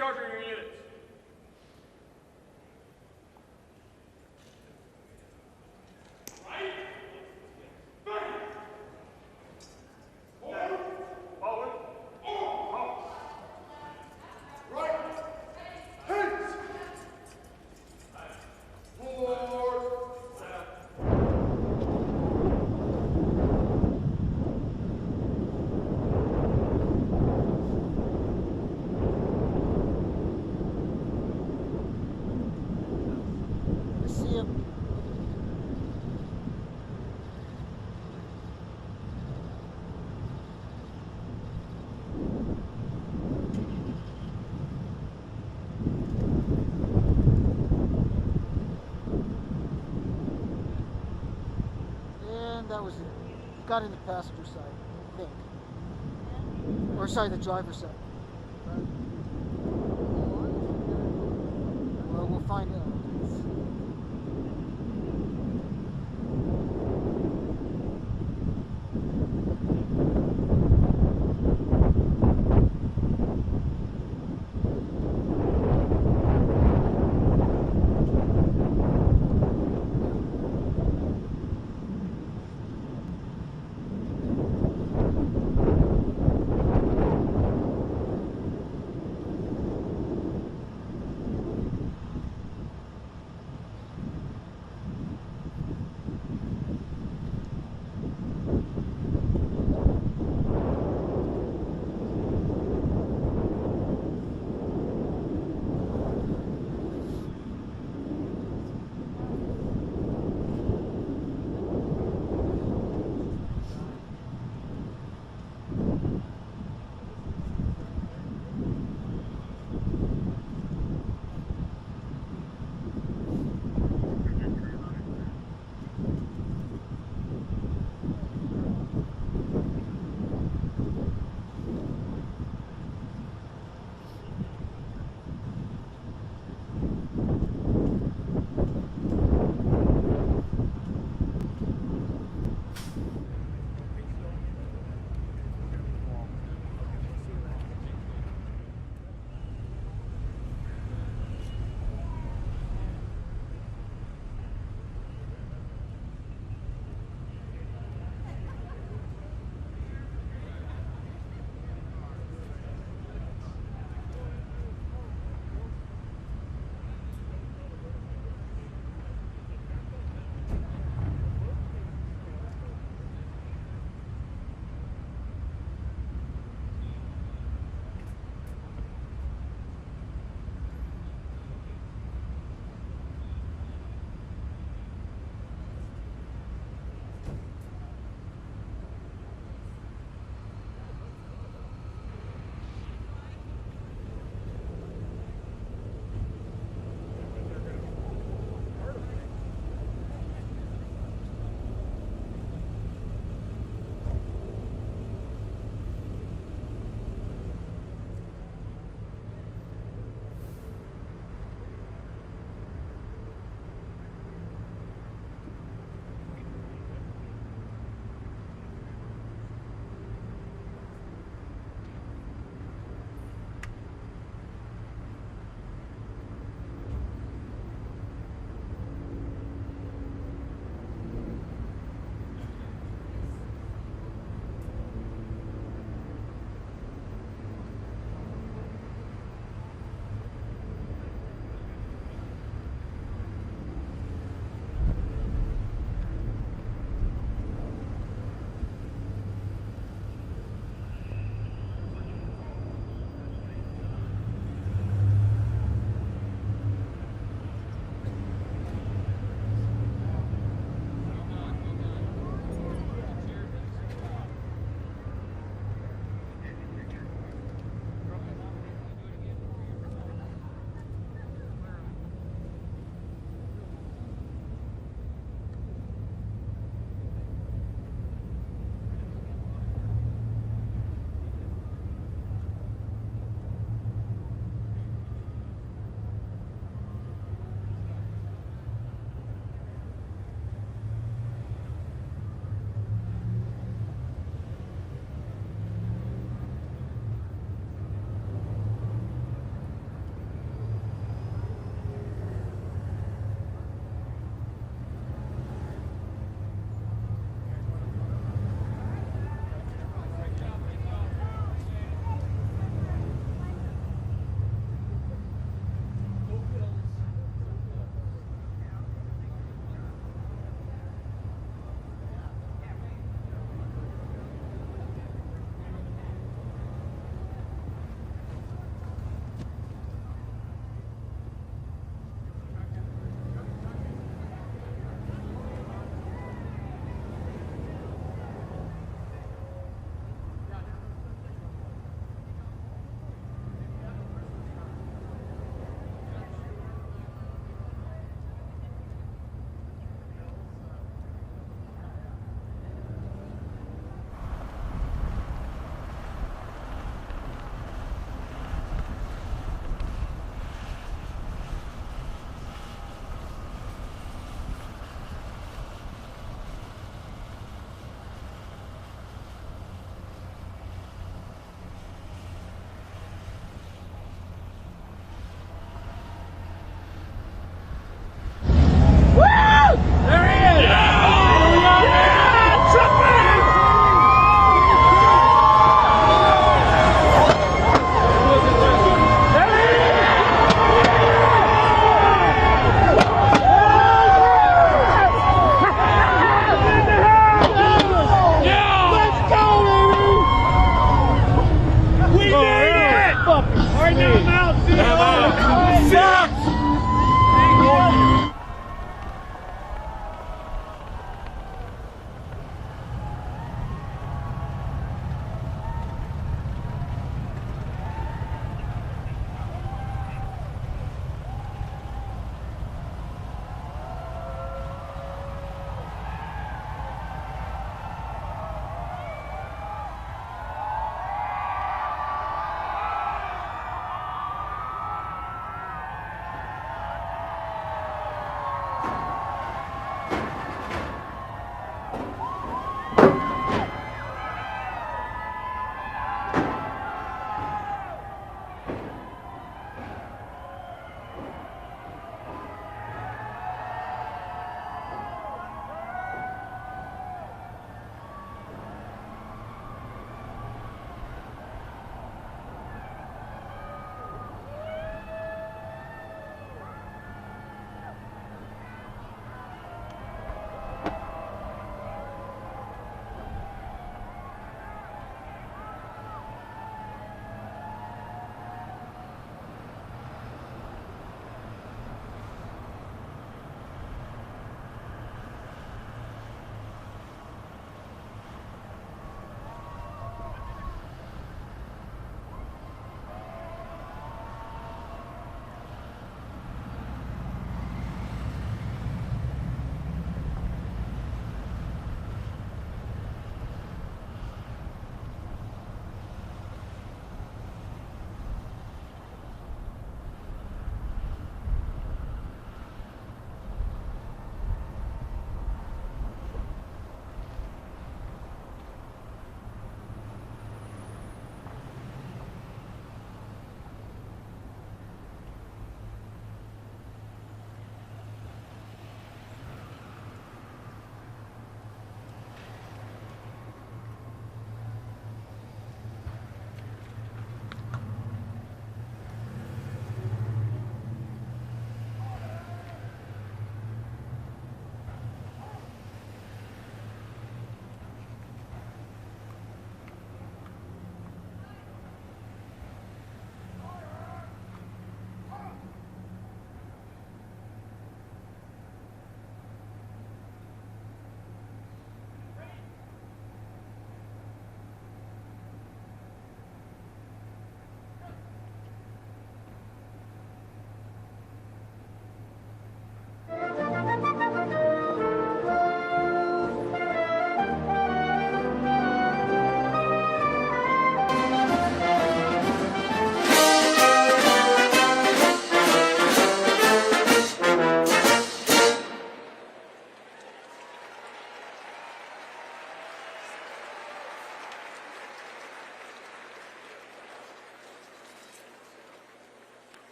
discharging your units. That was it. Got in the passenger side, I think. Or sorry, the driver's side. Right? Well, we'll find out.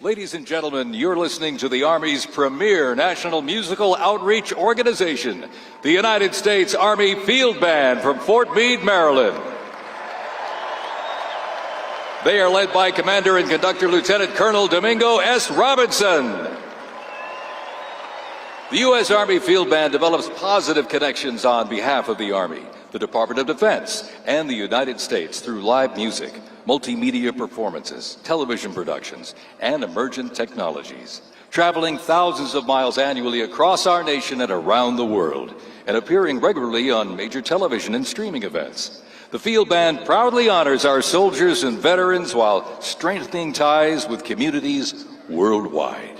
Ladies and gentlemen, you're listening to the Army's premier national musical outreach organization, the United States Army Field Band from Fort Meade, Maryland. They are led by Commander and Conductor Lieutenant Colonel Domingo S. Robinson. The U.S. Army Field Band develops positive connections on behalf of the Army, the Department of Defense, and the United States through live music, multimedia performances, television productions, and emergent technologies, traveling thousands of miles annually across our nation and around the world, and appearing regularly on major television and streaming events. The Field Band proudly honors our soldiers and veterans while strengthening ties with communities worldwide.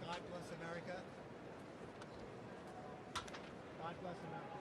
God bless America. God bless America.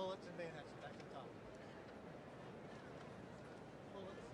Bullets and bayonets back to the top. Bullets.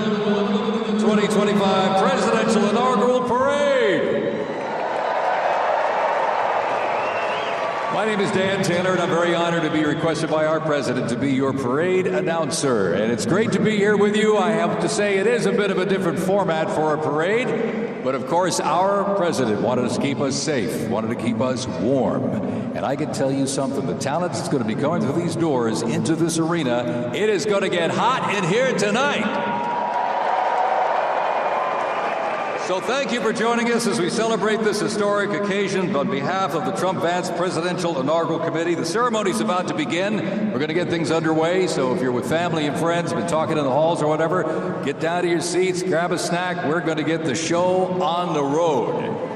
welcome to the 2025 Presidential Inaugural Parade. My name is Dan Taylor, and I'm very honored to be requested by our president to be your parade announcer. And it's great to be here with you. I have to say it is a bit of a different format for a parade, but of course our president wanted to keep us safe, wanted to keep us warm. And I can tell you something, the talent that's going to be going through these doors into this arena, it is going to get hot in here tonight. So thank you for joining us as we celebrate this historic occasion on behalf of the Trump-Vance Presidential Inaugural Committee. The ceremony's about to begin. We're going to get things underway, so if you're with family and friends, been talking in the halls or whatever, get down to your seats, grab a snack. We're going to get the show on the road.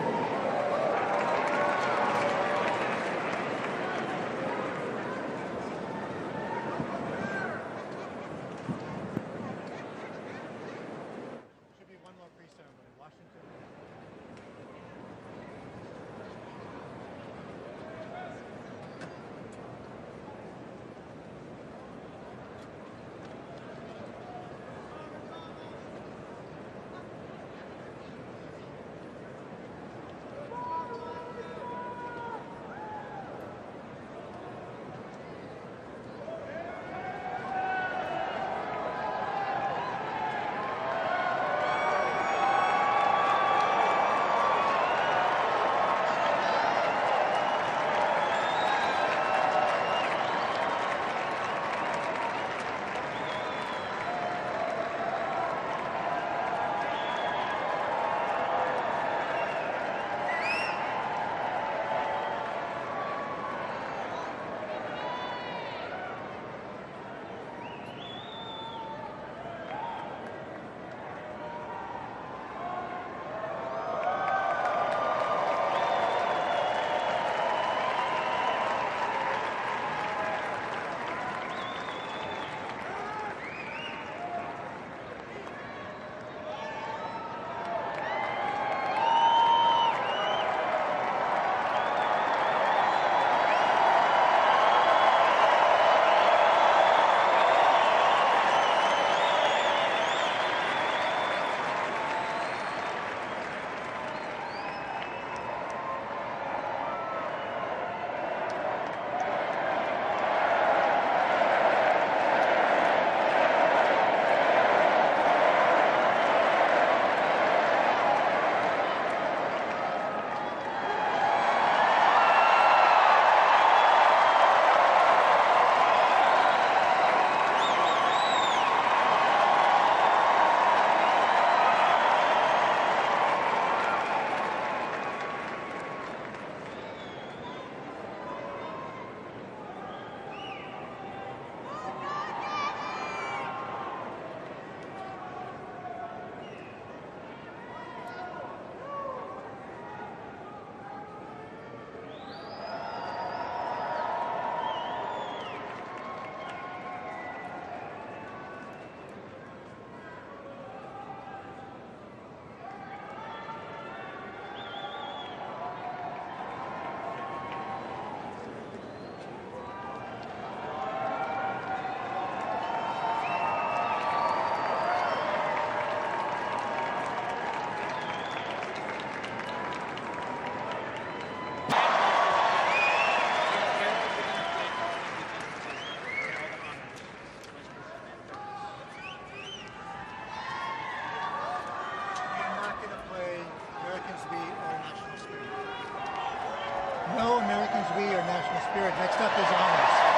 No Americans we or national spirit. Next up is honors.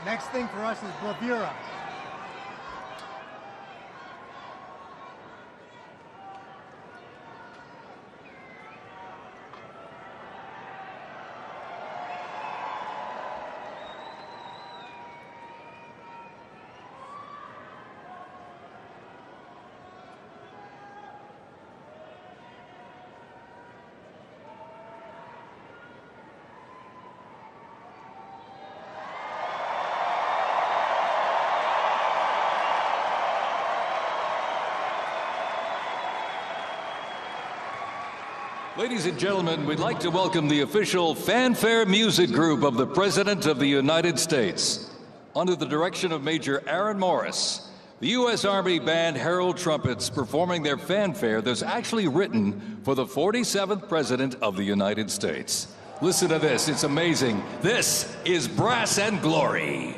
Next thing for us is bravura. Ladies and gentlemen, we'd like to welcome the official fanfare music group of the President of the United States. Under the direction of Major Aaron Morris, the U.S. Army Band Herald Trumpets performing their fanfare that's actually written for the 47th President of the United States. Listen to this, it's amazing. This is Brass and Glory.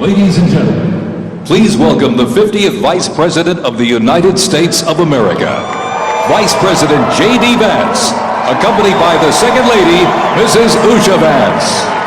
Ladies and gentlemen, please welcome the 50th Vice President of the United States of America, Vice President J.D. Vance, accompanied by the Second Lady, Mrs. Usha Vance.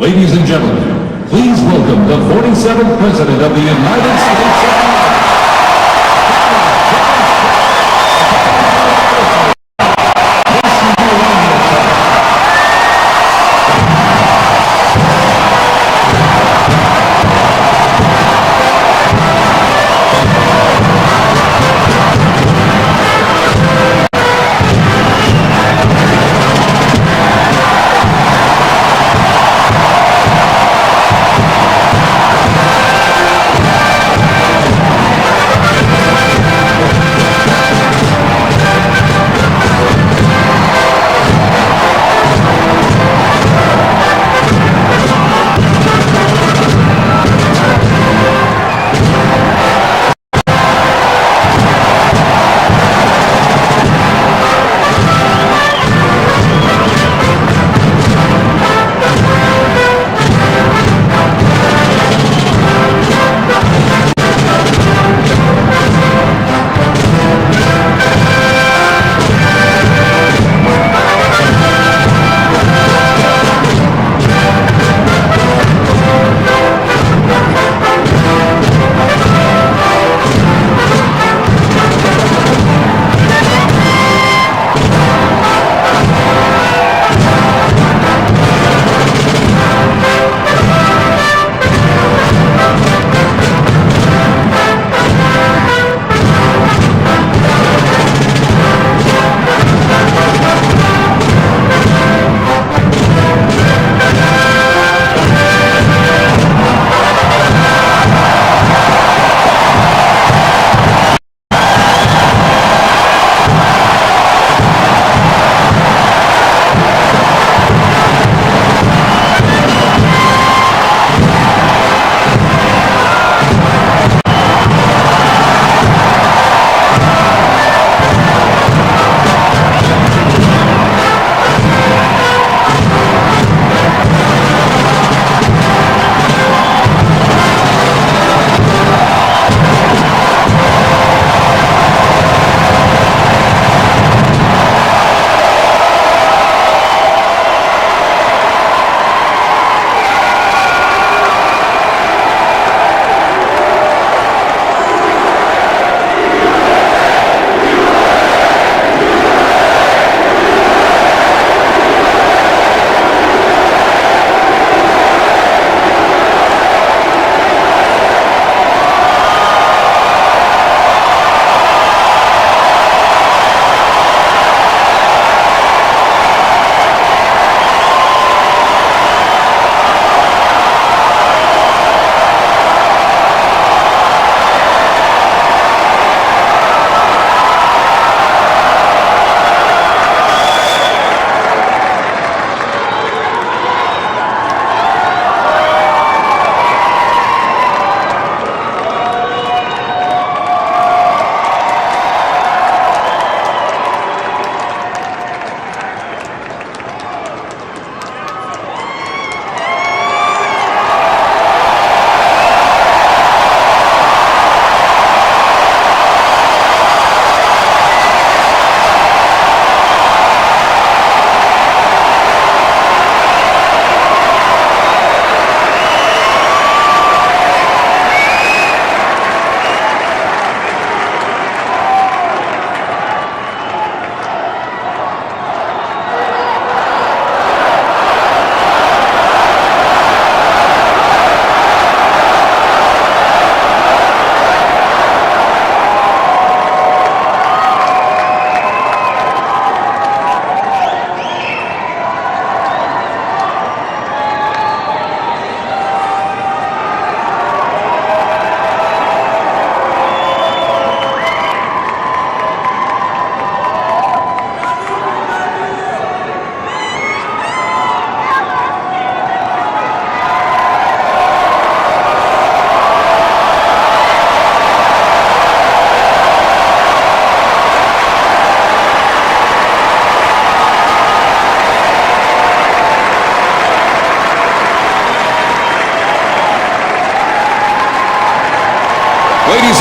Ladies and gentlemen, please welcome the 47th President of the United States of America.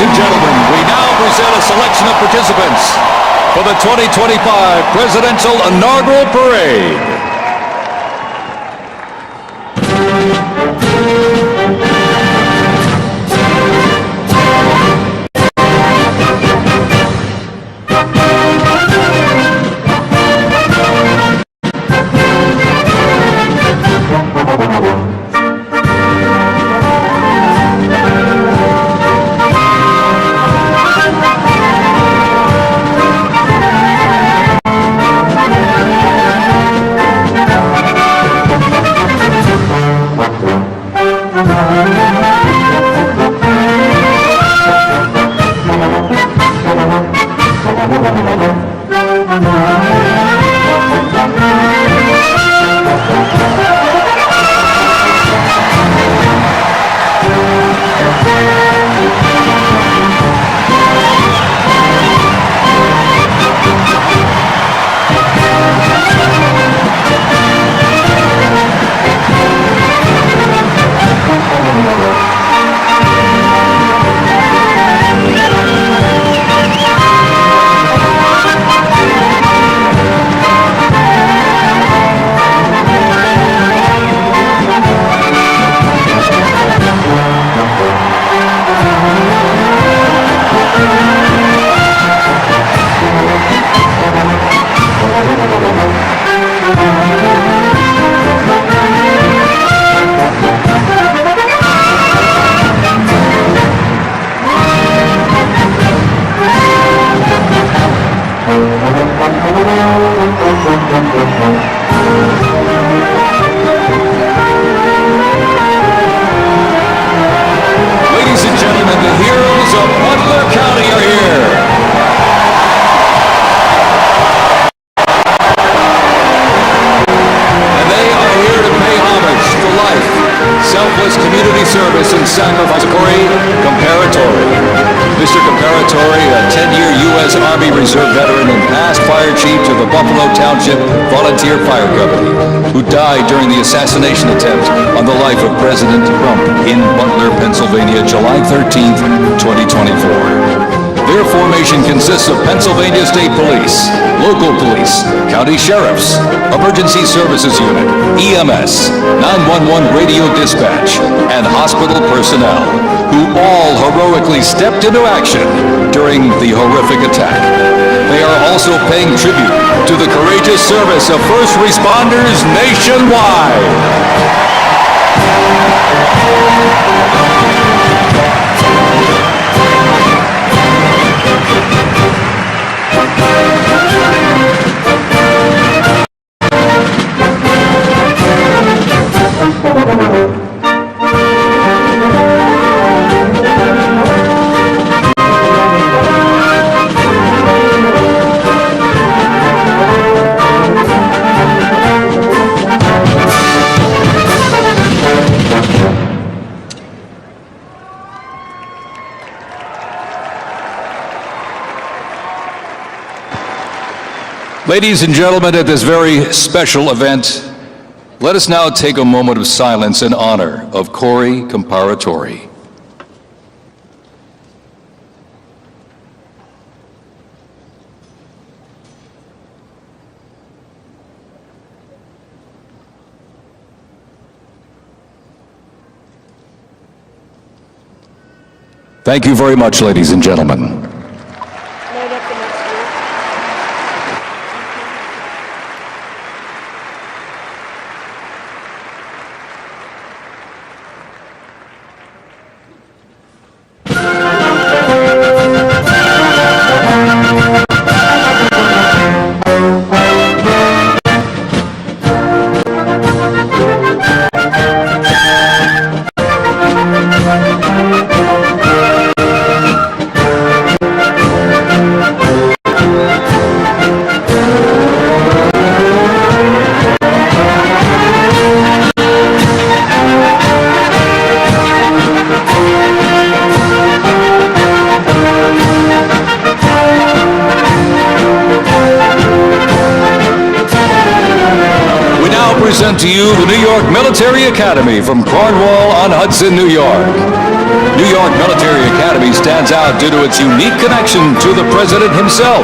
and gentlemen, we now present a selection of participants for the 2025 Presidential Inaugural Parade. Assassination attempt on the life of President Trump in Butler, Pennsylvania, July 13th, 2024. Their formation consists of Pennsylvania State Police, local police, county sheriffs, emergency services unit, EMS, 911 radio dispatch, and hospital personnel, who all heroically stepped into action during the horrific attack. They are also paying tribute to the courageous service of first responders nationwide. Ladies and gentlemen, at this very special event, let us now take a moment of silence in honor of Corey Comparatori. Thank you very much, ladies and gentlemen. present to you the New York Military Academy from Cornwall-on-Hudson, New York. New York Military Academy stands out due to its unique connection to the President himself.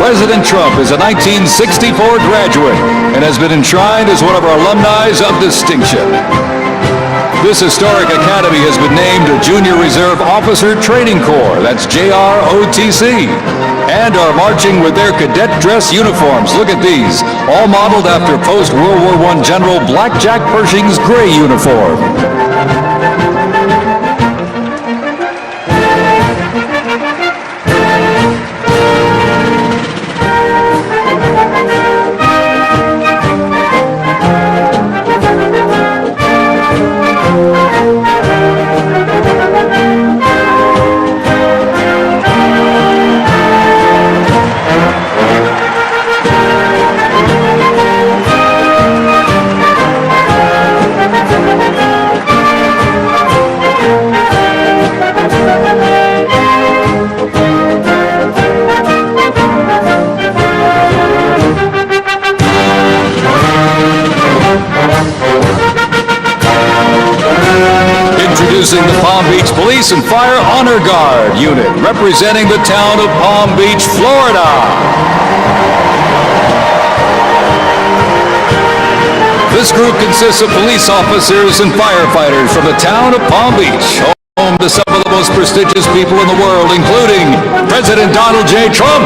President Trump is a 1964 graduate and has been enshrined as one of our alumni of distinction. This historic academy has been named a Junior Reserve Officer Training Corps, that's JROTC, and are marching with their cadet dress uniforms. Look at these, all modeled after post-World War I General Blackjack Pershing's gray uniform. Introducing the Palm Beach Police and Fire Honor Guard unit, representing the town of Palm Beach, Florida. This group consists of police officers and firefighters from the town of Palm Beach, home to some of the most prestigious people in the world, including President Donald J. Trump.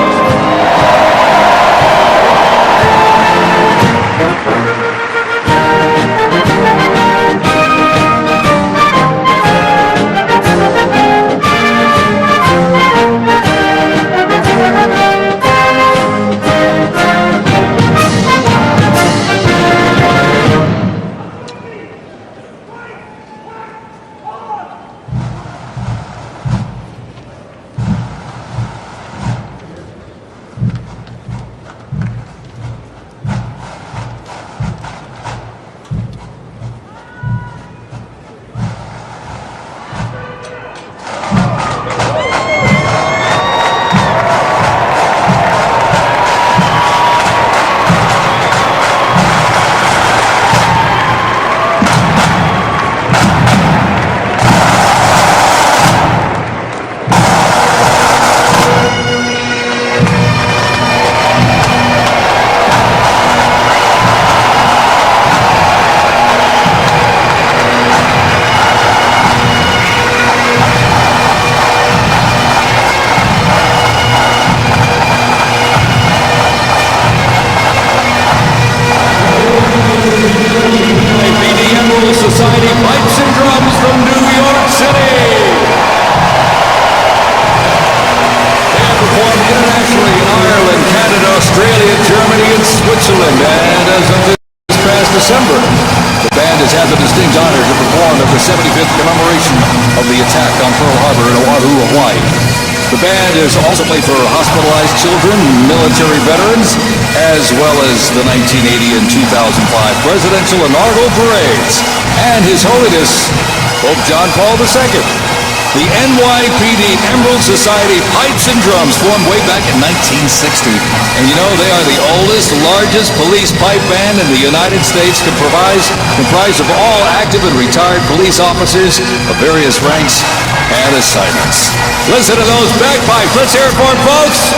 Has also played for hospitalized children, military veterans, as well as the 1980 and 2005 presidential inaugural parades, and His Holiness Pope John Paul II. The NYPD Emerald Society Pipes and Drums formed way back in 1960. And you know, they are the oldest, largest police pipe band in the United States, comprised of all active and retired police officers of various ranks and assignments. Listen to those bagpipes. Let's hear it for them, folks.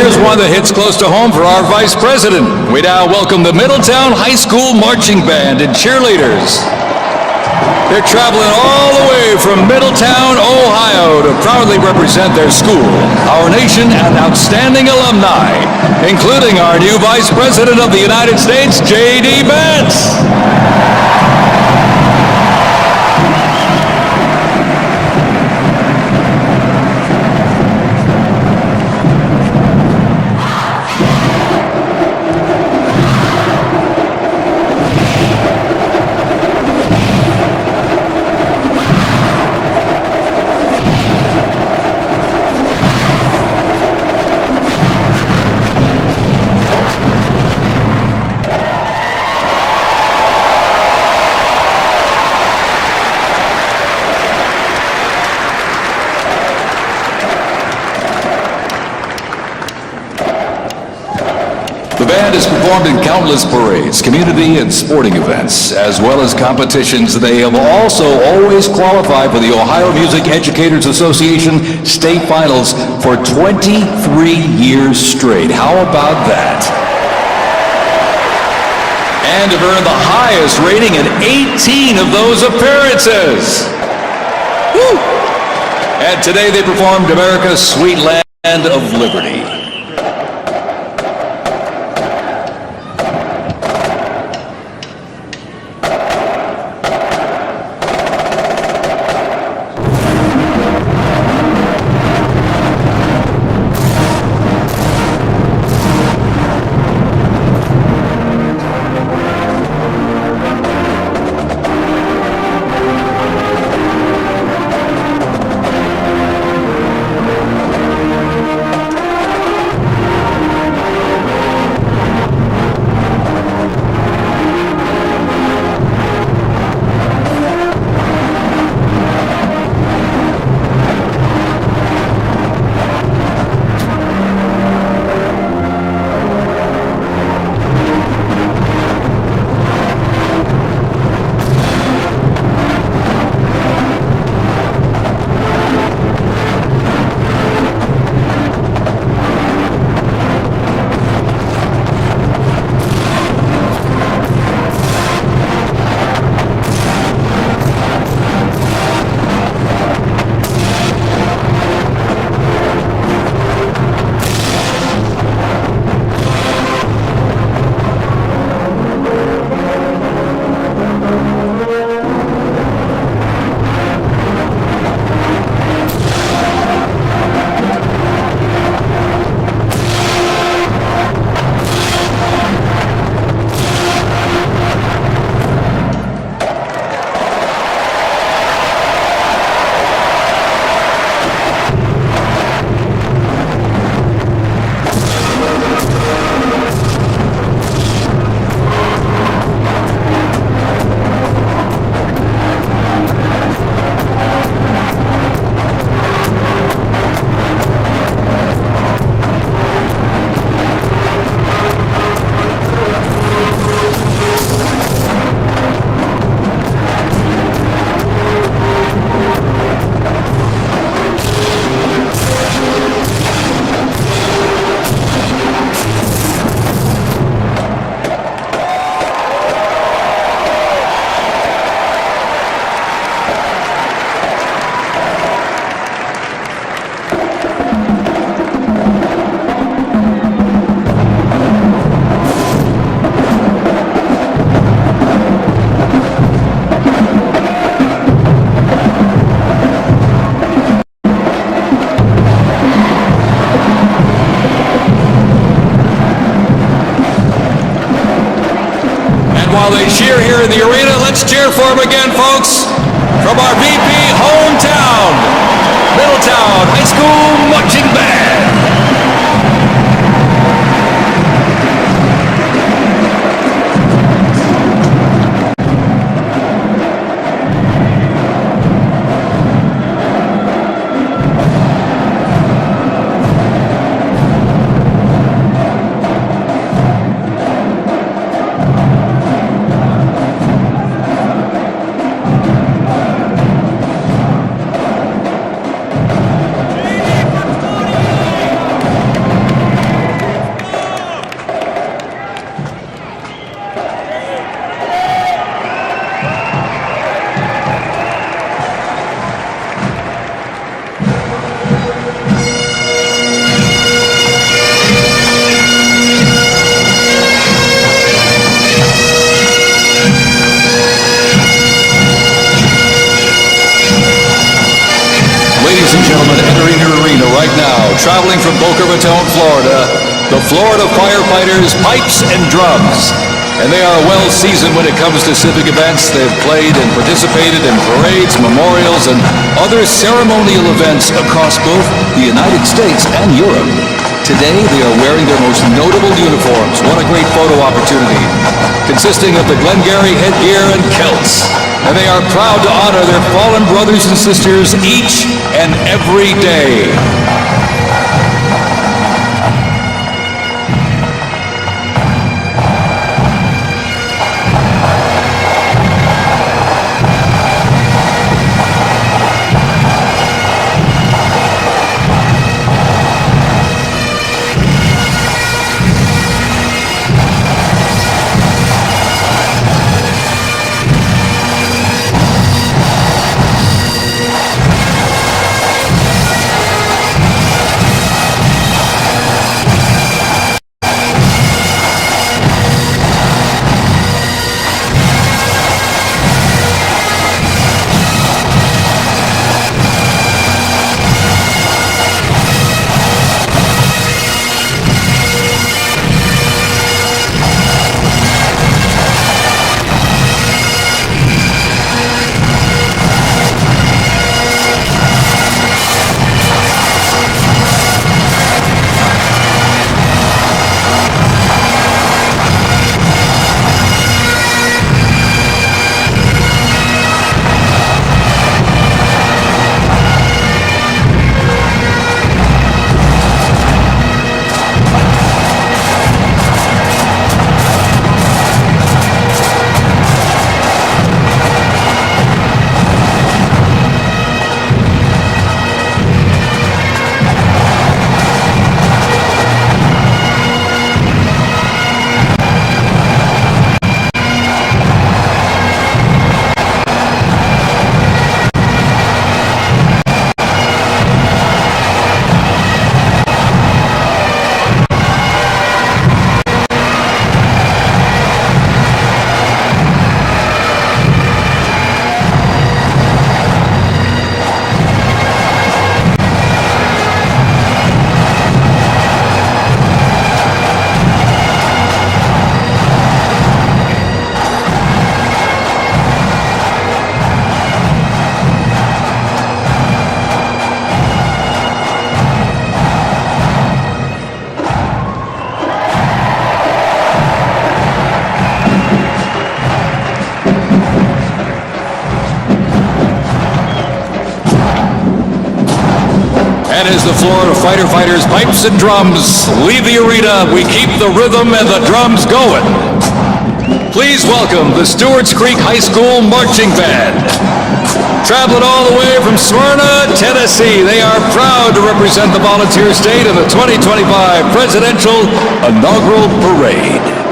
here's one that hits close to home for our Vice President. We now welcome the Middletown High School Marching Band and cheerleaders. They're traveling all the way from Middletown, Ohio to proudly represent their school, our nation, and outstanding alumni, including our new Vice President of the United States, J.D. Vance. The band has performed in countless parades, community and sporting events, as well as competitions. They have also always qualified for the Ohio Music Educators Association state finals for 23 years straight. How about that? And have earned the highest rating in 18 of those appearances. Woo! And today they performed America's Sweet Land of Liberty. While they cheer here in the arena, let's cheer for them again, folks, from our VP hometown, Middletown High School Marching Band. gentlemen, entering the arena right now, traveling from Boca Raton, Florida, the Florida Firefighters Pipes and Drums. And they are well seasoned when it comes to civic events. They've played and participated in parades, memorials, and other ceremonial events across both the United States and Europe. Today, they are wearing their most notable uniforms. What a great photo opportunity. Consisting of the Glengarry headgear and kilts. And they are proud to honor their fallen brothers and sisters each and every day. And as the Florida Fighter Fighters Pipes and Drums leave the arena, we keep the rhythm and the drums going. Please welcome the Stewart's Creek High School Marching Band. Traveling all the way from Smyrna, Tennessee, they are proud to represent the volunteer state in the 2025 Presidential Inaugural Parade.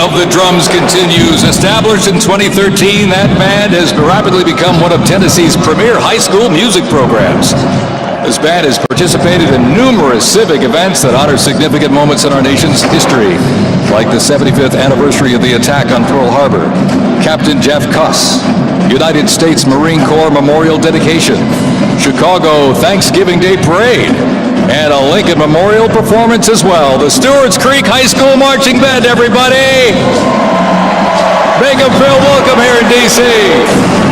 of the Drums continues. Established in 2013, that band has rapidly become one of Tennessee's premier high school music programs. This band has participated in numerous civic events that honor significant moments in our nation's history, like the 75th anniversary of the attack on Pearl Harbor, Captain Jeff Kuss, United States Marine Corps Memorial Dedication, Chicago Thanksgiving Day Parade, and a Lincoln Memorial performance as well. The Stewart's Creek High School Marching Band, everybody! Make them feel welcome here in D.C.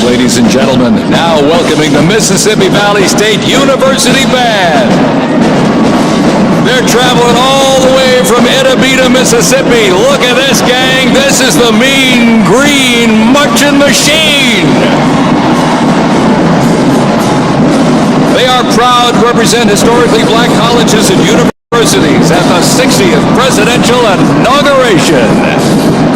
Ladies and gentlemen, now welcoming the Mississippi Valley State University Band. They're traveling all the way from Edabita, Mississippi. Look at this, gang. This is the Mean Green Marching Machine. They are proud to represent historically black colleges and universities at the 60th Presidential Inauguration.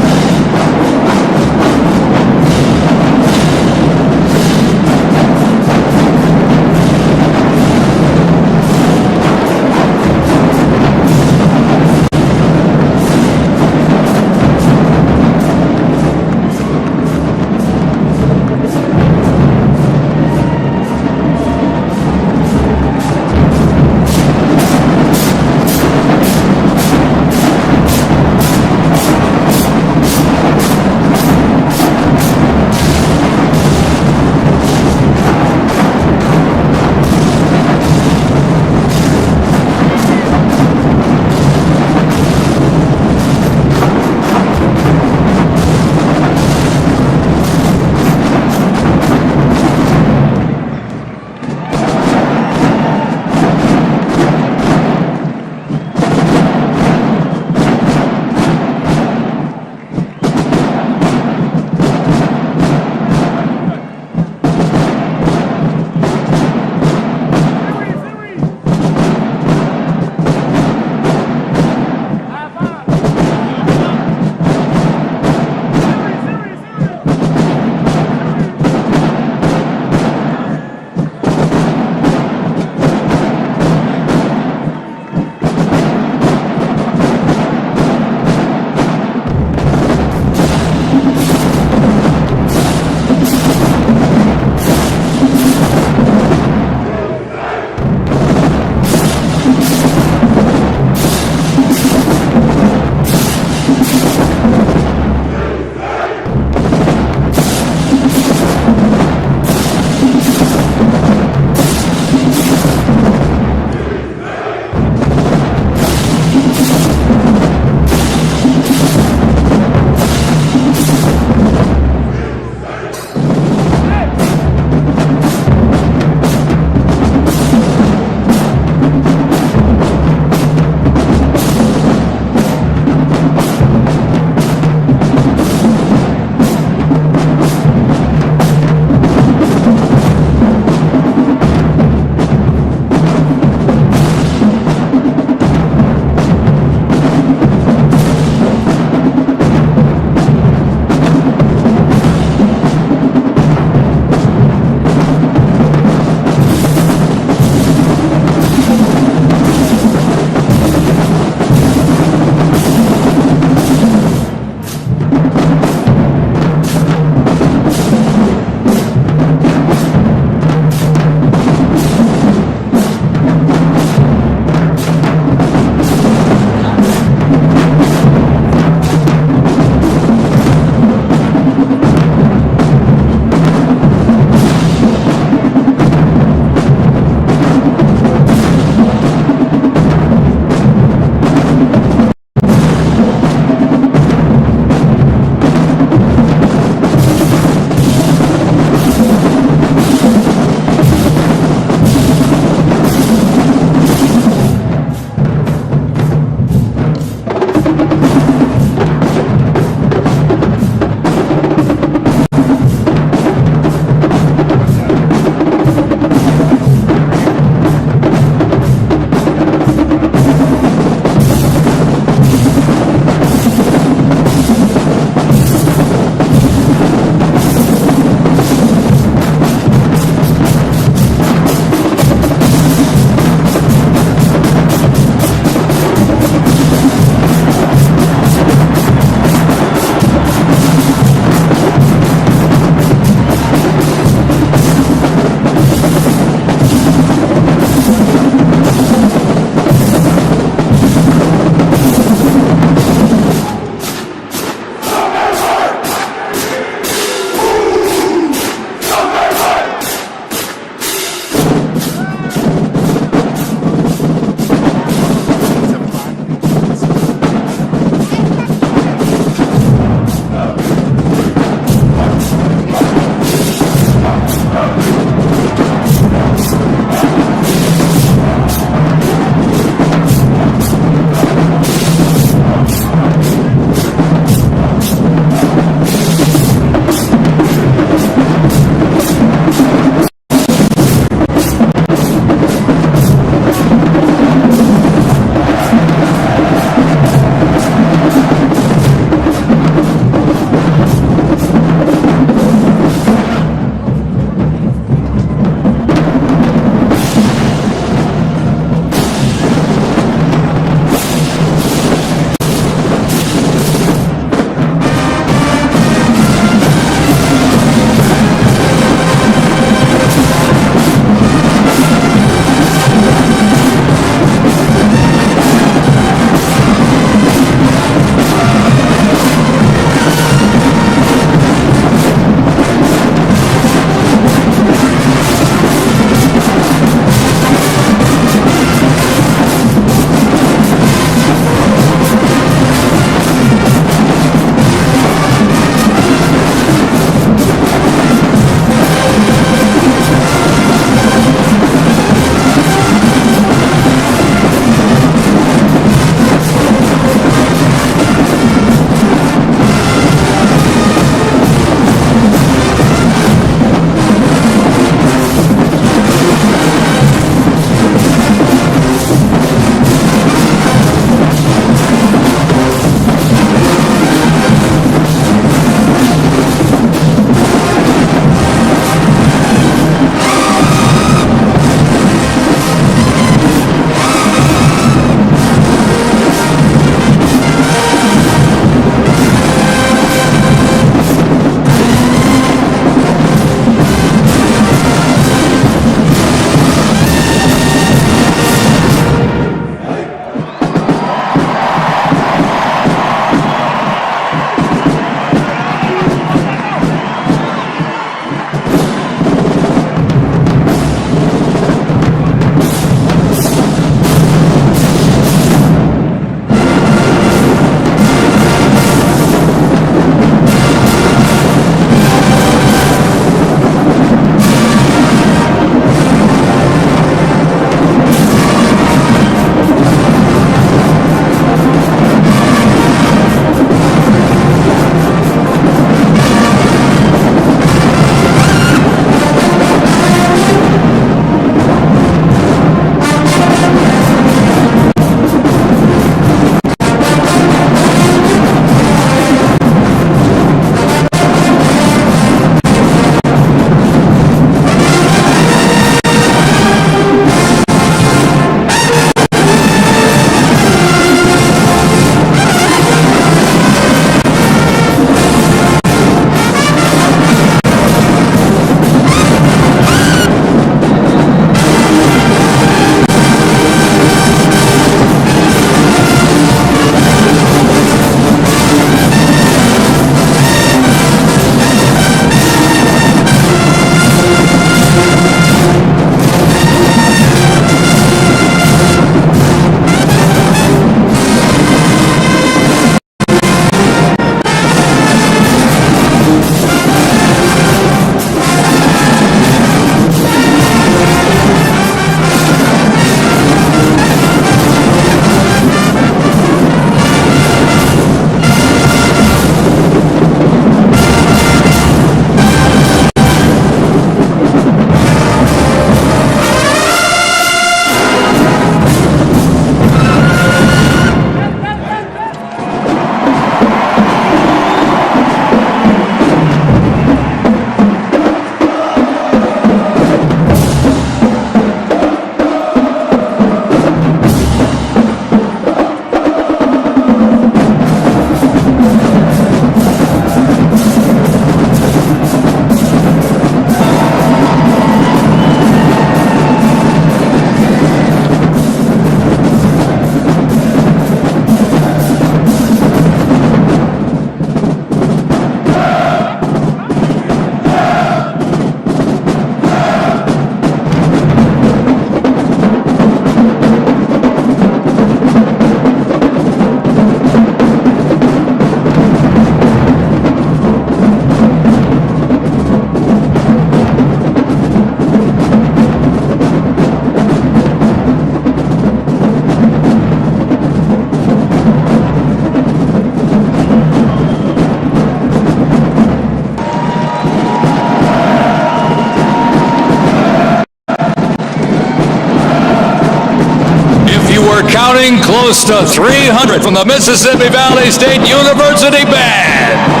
close to 300 from the Mississippi Valley State University Band.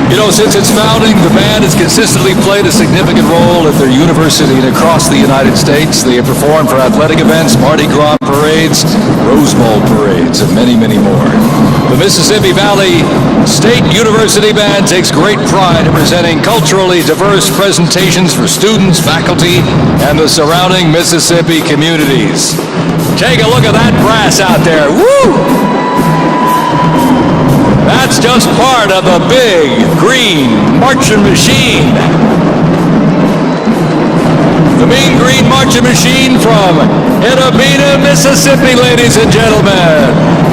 You know, since its founding, the band has consistently played a significant role at their university and across the United States. They have performed for athletic events, Mardi Gras parades, Rose Bowl parades, and many, many more. The Mississippi Valley State University Band takes great pride in presenting culturally diverse presentations for students, faculty, and the surrounding Mississippi communities. Take a look at that brass out there. Woo! That's just part of the big green marching machine. The Mean Green Marching Machine from Edabina, Mississippi, ladies and gentlemen.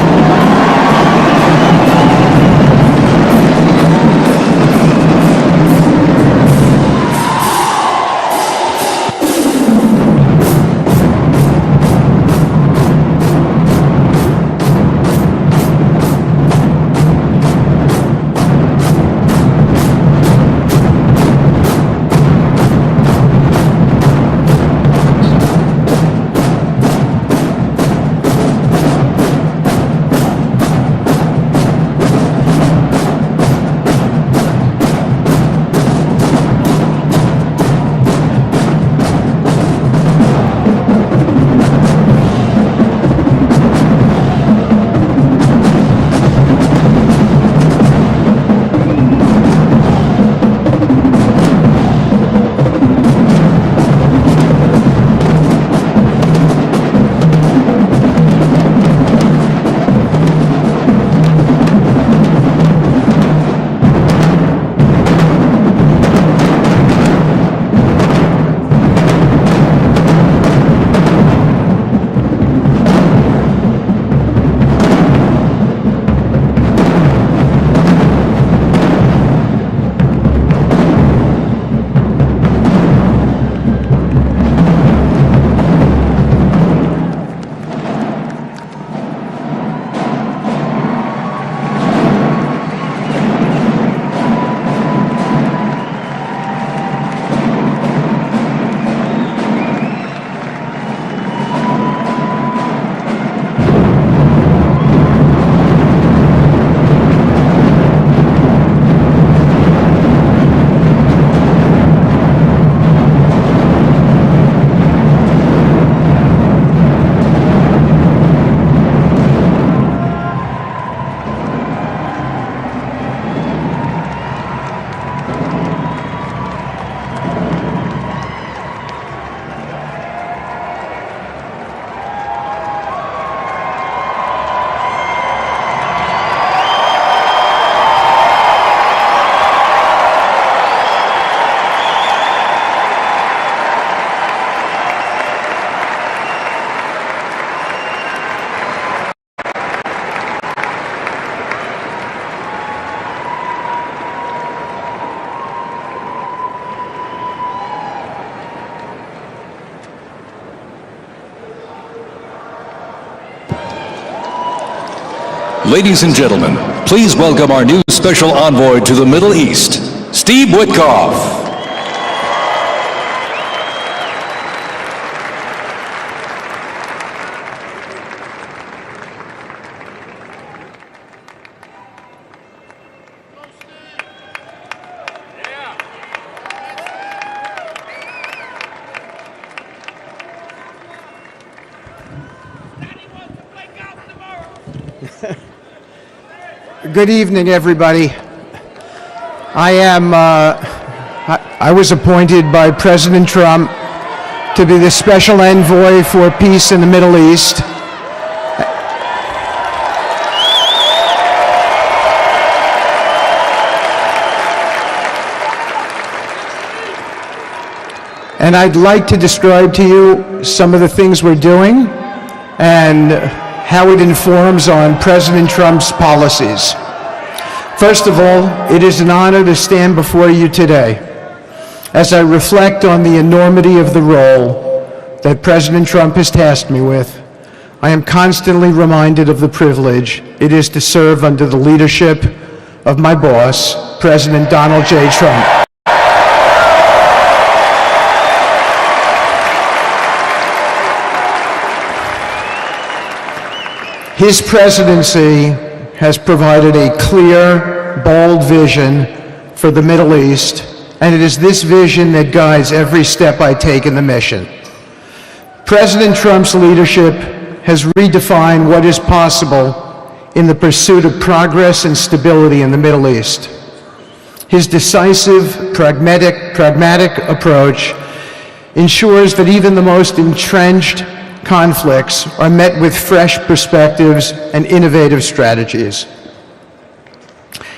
Ladies and gentlemen, please welcome our new special envoy to the Middle East, Steve Witkoff. Good evening, everybody. I was appointed by President Trump to be the special envoy for peace in the Middle East. And I'd like to describe to you some of the things we're doing and how it informs on President Trump's policies. First of all, it is an honor to stand before you today as I reflect on the enormity of the role that President Trump has tasked me with. I am constantly reminded of the privilege it is to serve under the leadership of my boss, President Donald J. Trump. His presidency has provided a clear, bold vision for the Middle East, and it is this vision that guides every step I take in the mission. President Trump's leadership has redefined what is possible in the pursuit of progress and stability in the Middle East. His decisive, pragmatic approach ensures that even the most entrenched conflicts are met with fresh perspectives and innovative strategies.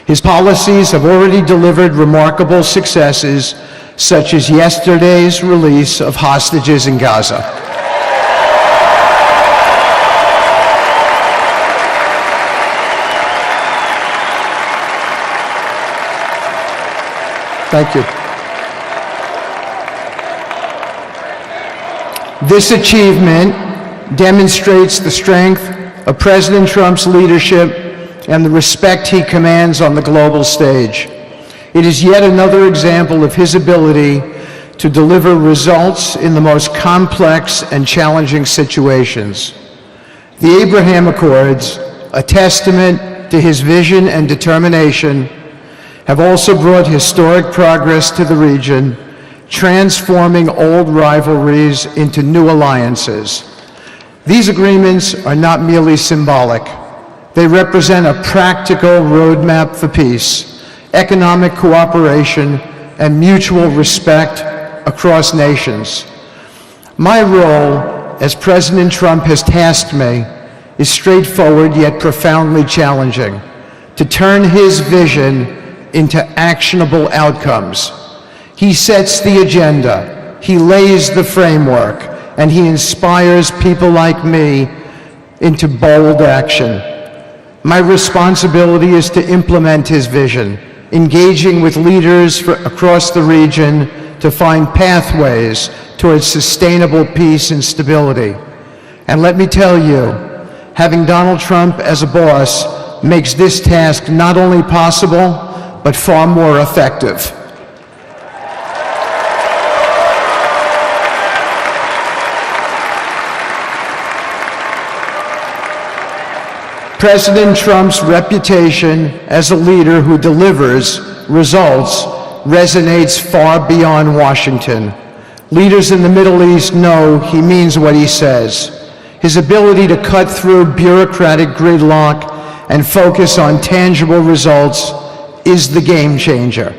His policies have already delivered remarkable successes, such as yesterday's release of hostages in Gaza. Thank you. This achievement demonstrates the strength of President Trump's leadership and the respect he commands on the global stage. It is yet another example of his ability to deliver results in the most complex and challenging situations. The Abraham Accords, a testament to his vision and determination, have also brought historic progress to the region, transforming old rivalries into new alliances. These agreements are not merely symbolic. They represent a practical roadmap for peace, economic cooperation, and mutual respect across nations. My role, as President Trump has tasked me, is straightforward yet profoundly challenging: to turn his vision into actionable outcomes. He sets the agenda, he lays the framework, and he inspires people like me into bold action. My responsibility is to implement his vision, engaging with leaders across the region to find pathways towards sustainable peace and stability. And let me tell you, having Donald Trump as a boss makes this task not only possible, but far more effective. President Trump's reputation as a leader who delivers results resonates far beyond Washington. Leaders in the Middle East know he means what he says. His ability to cut through bureaucratic gridlock and focus on tangible results is the game changer.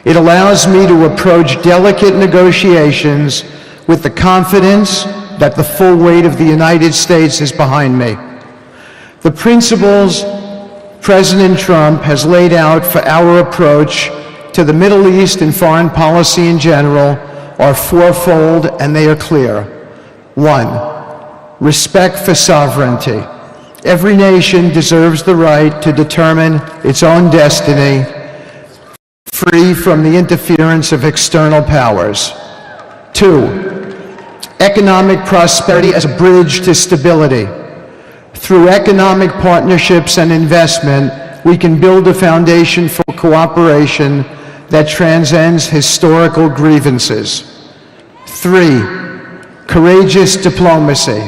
It allows me to approach delicate negotiations with the confidence that the full weight of the United States is behind me. The principles President Trump has laid out for our approach to the Middle East and foreign policy in general are fourfold, and they are clear. 1, respect for sovereignty. Every nation deserves the right to determine its own destiny, free from the interference of external powers. 2, economic prosperity as a bridge to stability. Through economic partnerships and investment, we can build a foundation for cooperation that transcends historical grievances. 3, courageous diplomacy.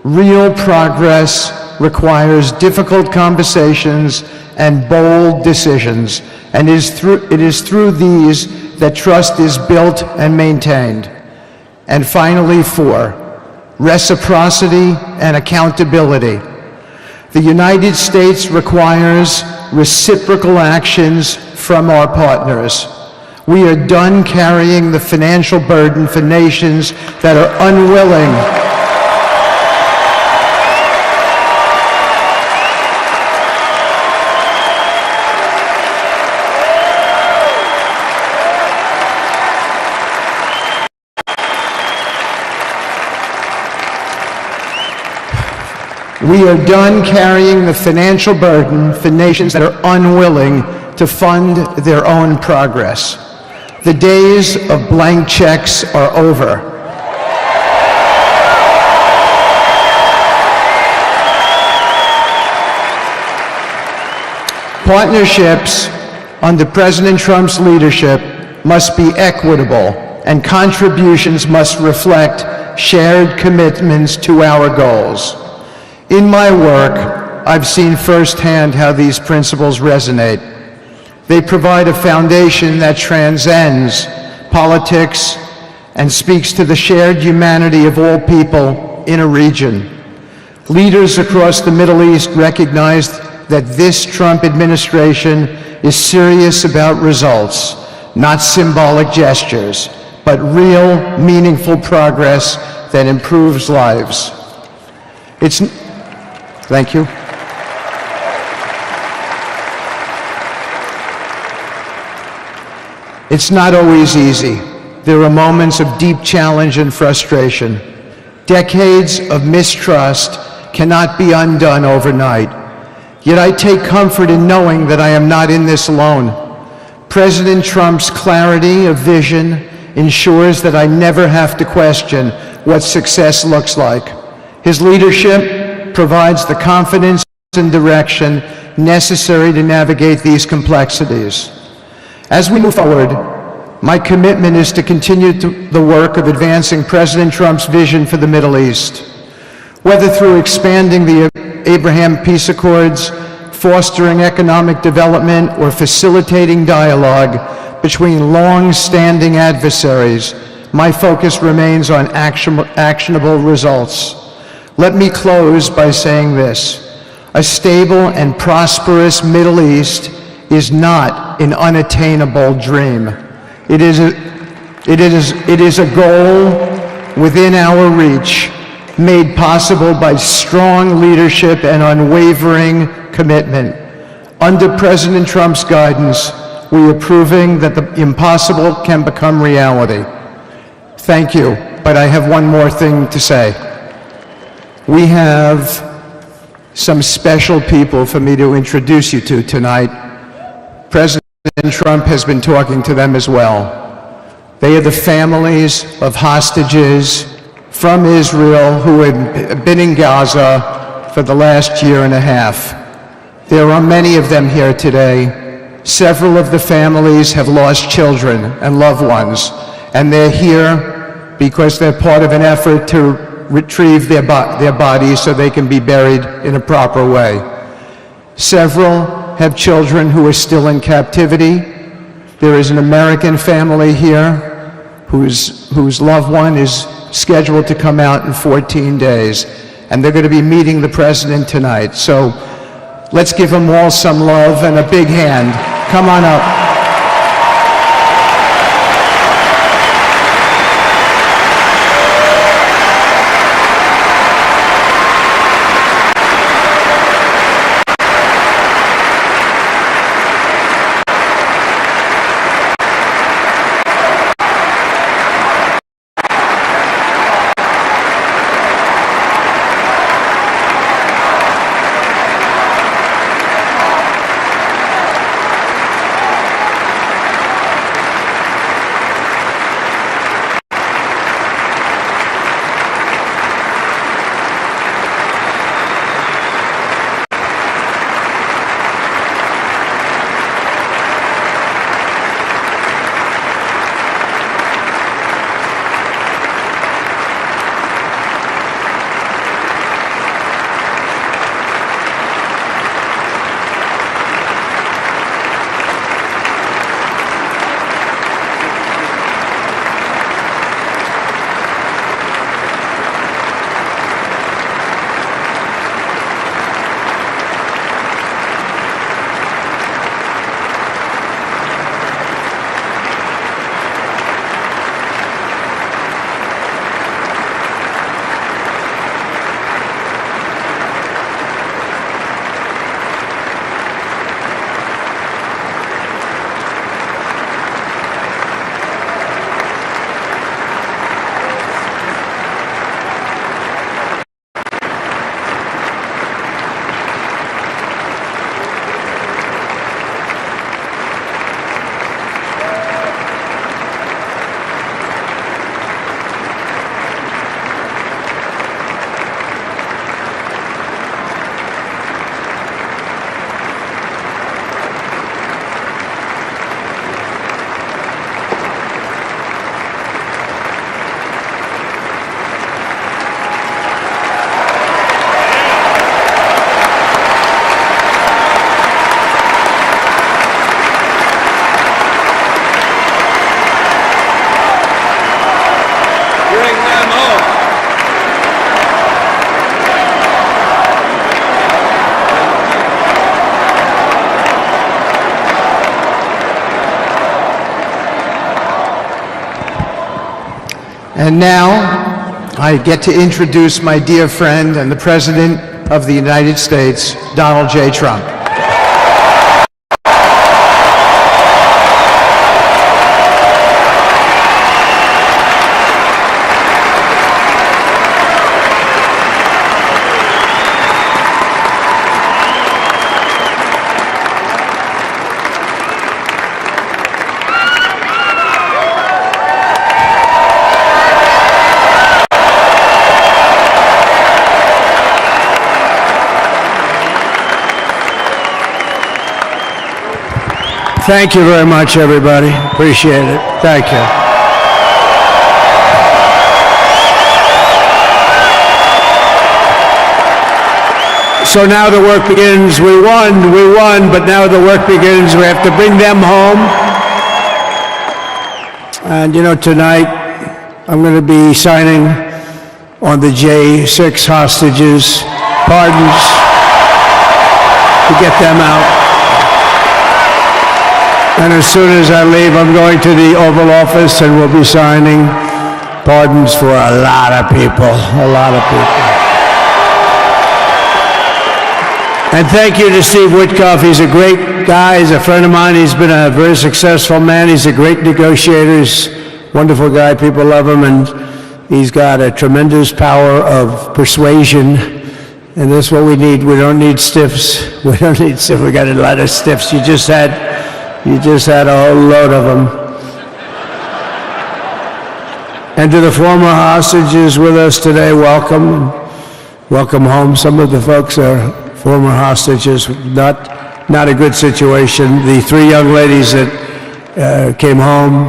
Real progress requires difficult conversations and bold decisions, and it is through these that trust is built and maintained. And finally, 4, reciprocity and accountability. The United States requires reciprocal actions from our partners. We are done carrying the financial burden for nations that are unwilling We are done carrying the financial burden for nations that are unwilling to fund their own progress. The days of blank checks are over. Partnerships under President Trump's leadership must be equitable, and contributions must reflect shared commitments to our goals. In my work, I've seen firsthand how these principles resonate. They provide a foundation that transcends politics and speaks to the shared humanity of all people in a region. Leaders across the Middle East recognized that this Trump administration is serious about results, not symbolic gestures, but real, meaningful progress that improves lives. Thank you. It's not always easy. There are moments of deep challenge and frustration. Decades of mistrust cannot be undone overnight. Yet I take comfort in knowing that I am not in this alone. President Trump's clarity of vision ensures that I never have to question what success looks like. His leadership provides the confidence and direction necessary to navigate these complexities. As we move forward, my commitment is to continue the work of advancing President Trump's vision for the Middle East. Whether through expanding the Abraham Peace Accords, fostering economic development, or facilitating dialogue between long-standing adversaries, my focus remains on actionable results. Let me close by saying this: a stable and prosperous Middle East is not an unattainable dream. It is a goal within our reach, made possible by strong leadership and unwavering commitment. Under President Trump's guidance, we are proving that the impossible can become reality. Thank you, but I have one more thing to say. We have some special people for me to introduce you to tonight. President Trump has been talking to them as well. They are the families of hostages from Israel who have been in Gaza for the last year and a half. There are many of them here today. Several of the families have lost children and loved ones, and they're here because they're part of an effort to retrieve their bodies so they can be buried in a proper way. Several have children who are still in captivity. There is an American family here whose loved one is scheduled to come out in 14 days, and they're going to be meeting the president tonight. So let's give them all some love and a big hand. Come on up. And now, I get to introduce my dear friend and the President of the United States, Donald J. Trump. Thank you very much, everybody. Appreciate it. Thank you. So now the work begins. We won, but now the work begins. We have to bring them home. And you know, tonight I'm going to be signing on the J6 hostages, pardons, to get them out. And as soon as I leave, I'm going to the Oval Office and we'll be signing pardons for a lot of people, a lot of people. And thank you to Steve Witkoff. He's a great guy. He's a friend of mine. He's been a very successful man. He's a great negotiator. He's a wonderful guy. People love him. And he's got a tremendous power of persuasion. And that's what we need. We don't need stiffs. We don't need stiffs. We got a lot of stiffs. You just had a whole load of them. And to the former hostages with us today, welcome. Welcome home. Some of the folks are former hostages, not a good situation. The three young ladies that came home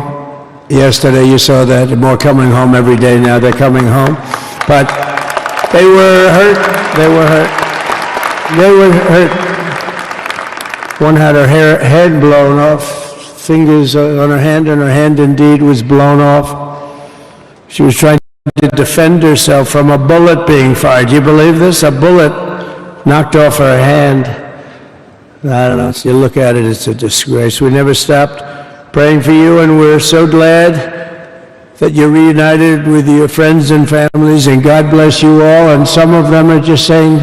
yesterday, you saw that. They're more coming home every day now. They're coming home. But they were hurt. They were hurt. They were hurt. One had her head blown off, fingers on her hand indeed was blown off. She was trying to defend herself from a bullet being fired. Do you believe this? A bullet knocked off her hand. I don't know, you look at it, it's a disgrace. We never stopped praying for you, and we're so glad that you're reunited with your friends and families, and God bless you all. And some of them are just saying,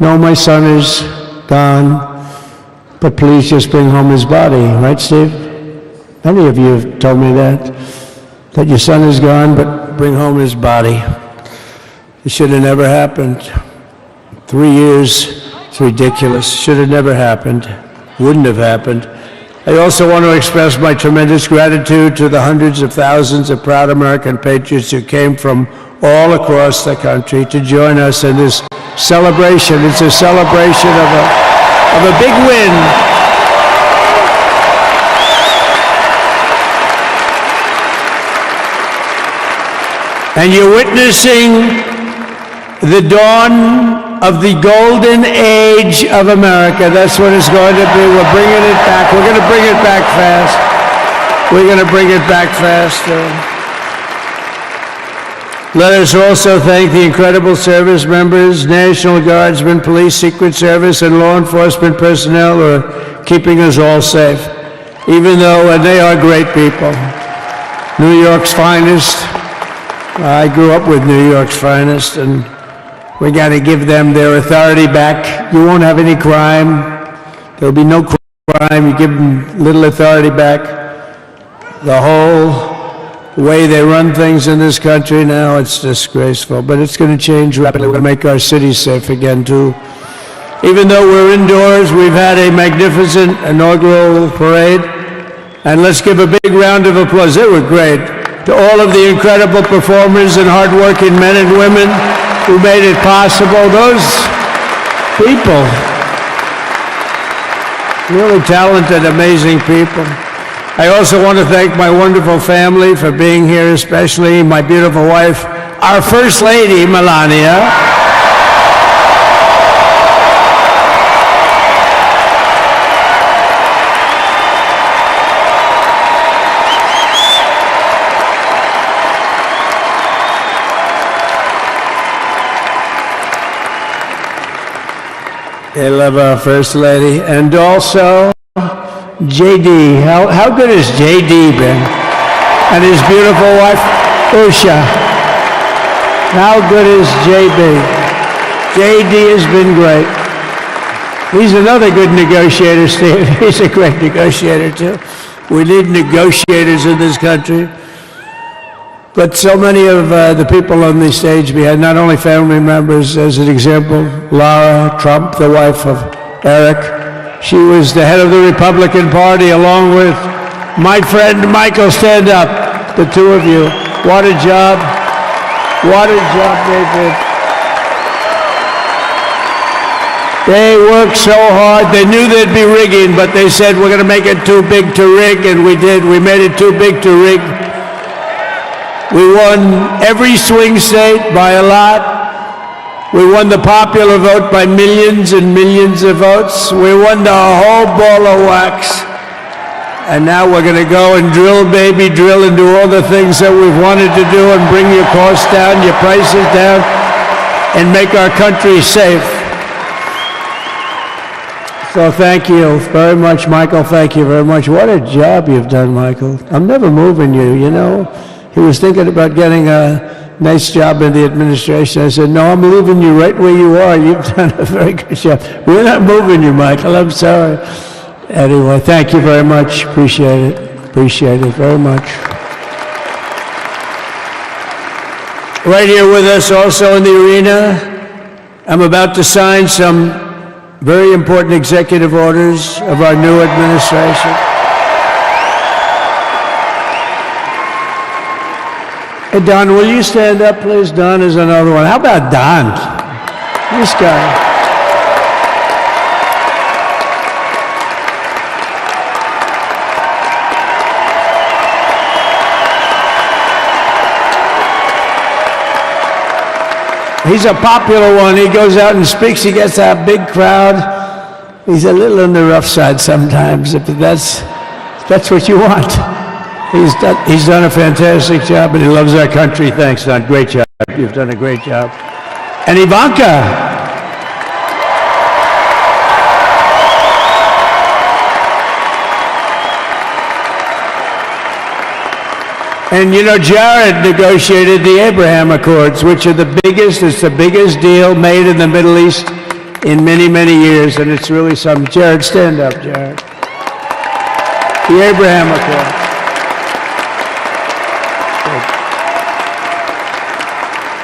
no, my son is gone. But please just bring home his body, right, Steve? Many of you have told me that your son is gone, but bring home his body. It should have never happened. 3 years, it's ridiculous. Should have never happened. Wouldn't have happened. I also want to express my tremendous gratitude to the hundreds of thousands of proud American patriots who came from all across the country to join us in this celebration. It's a celebration of a big win. And you're witnessing the dawn of the golden age of America. That's what it's going to be. We're bringing it back. We're going to bring it back fast. We're going to bring it back faster. Let us also thank the incredible service members, National Guardsmen, Police, Secret Service, and law enforcement personnel who are keeping us all safe, even though, and they are great people. New York's finest. I grew up with New York's finest, and we got to give them their authority back. You won't have any crime. There'll be no crime. You give them little authority back. The whole way they run things in this country now, it's disgraceful. But it's going to change rapidly. We're going to make our cities safe again, too. Even though we're indoors, we've had a magnificent inaugural parade. And let's give a big round of applause. They were great. To all of the incredible performers and hardworking men and women who made it possible. Those people, really talented, amazing people. I also want to thank my wonderful family for being here, especially my beautiful wife, our First Lady, Melania. I love our First Lady. And also, JD. How good has JD been? And his beautiful wife. Usha. How good is JB? JD has been great. He's another good negotiator, Steve. He's a great negotiator, too. We need negotiators in this country. But so many of the people on the stage behind, not only family members, as an example, Lara Trump, the wife of Eric. She was the head of the Republican Party along with my friend Michael. Stand up, the two of you. What a job. What a job they did. They worked so hard. They knew there'd be rigging, but they said, we're going to make it too big to rig, and we did. We made it too big to rig. We won every swing state by a lot. We won the popular vote by millions and millions of votes. We won the whole ball of wax. And now we're going to go and drill, baby, drill, and do all the things that we've wanted to do and bring your costs down, your prices down, and make our country safe. So thank you very much, Michael. Thank you very much. What a job you've done, Michael. I'm never moving you, you know. He was thinking about getting a nice job in the administration. I said, no, I'm leaving you right where you are. You've done a very good job. We're not moving you, Michael. I'm sorry. Anyway, thank you very much. Appreciate it. Appreciate it very much. Right here with us also in the arena, I'm about to sign some very important executive orders of our new administration. Hey, Don, will you stand up, please? Don is another one. How about Don? This guy. He's a popular one. He goes out and speaks. He gets that big crowd. He's a little on the rough side sometimes, but that's what you want. He's done a fantastic job, and he loves our country. Thanks, Don. Great job. You've done a great job. And Ivanka. And you know, Jared negotiated the Abraham Accords, which are the biggest, it's the biggest deal made in the Middle East in many, many years, and it's really something. Jared, stand up, Jared. The Abraham Accords.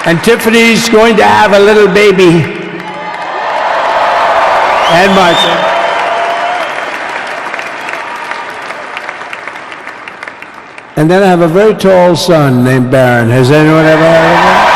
And Tiffany's going to have a little baby. And Martha. And then I have a very tall son named Baron. Has anyone ever heard of him?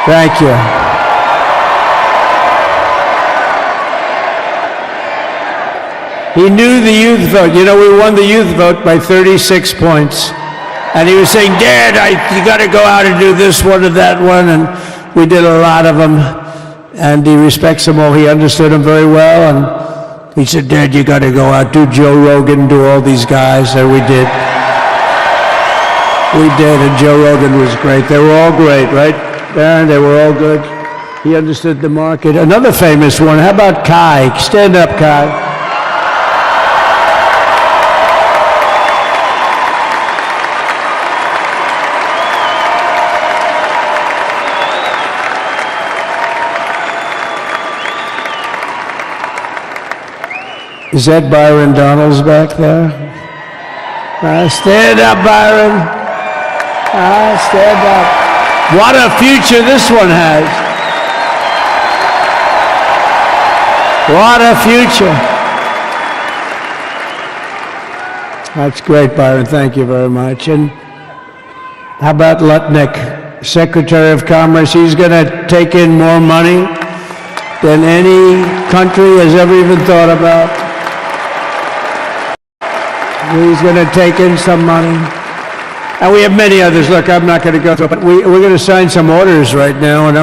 Thank you. He knew the youth vote. You know, we won the youth vote by 36 points. And he was saying, Dad, you got to go out and do this one and that one. And we did a lot of them. And he respects them all. He understood them very well. And he said, Dad, you got to go out, do Joe Rogan, do all these guys. And we did. We did. And Joe Rogan was great. They were all great, right? Baron, they were all good. He understood the market. Another famous one, how about Kai? Stand up, Kai. Is that Byron Donalds back there? Stand up, Byron. Stand up. What a future this one has. What a future. That's great, Byron. Thank you very much. And how about Lutnick, Secretary of Commerce? He's going to take in more money than any country has ever even thought about. He's going to take in some money. And we have many others. Look, I'm not going to go through, but we're going to sign some orders right now, and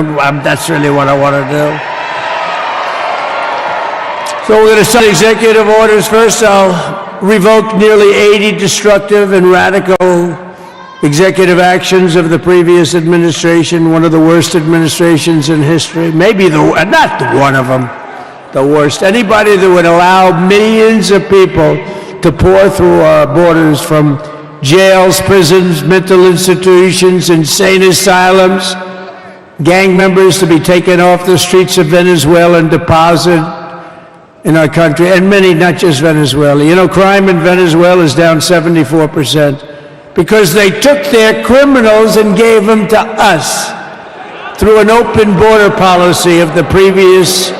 that's really what I want to do. So we're going to sign executive orders. First, I'll revoke nearly 80 destructive and radical executive actions of the previous administration, one of the worst administrations in history. Maybe not one of them, the worst. Anybody that would allow millions of people to pour through our borders from jails, prisons, mental institutions, insane asylums, gang members to be taken off the streets of Venezuela and deposited in our country, and many, not just Venezuela. You know, crime in Venezuela is down 74% because they took their criminals and gave them to us through an open border policy of the previous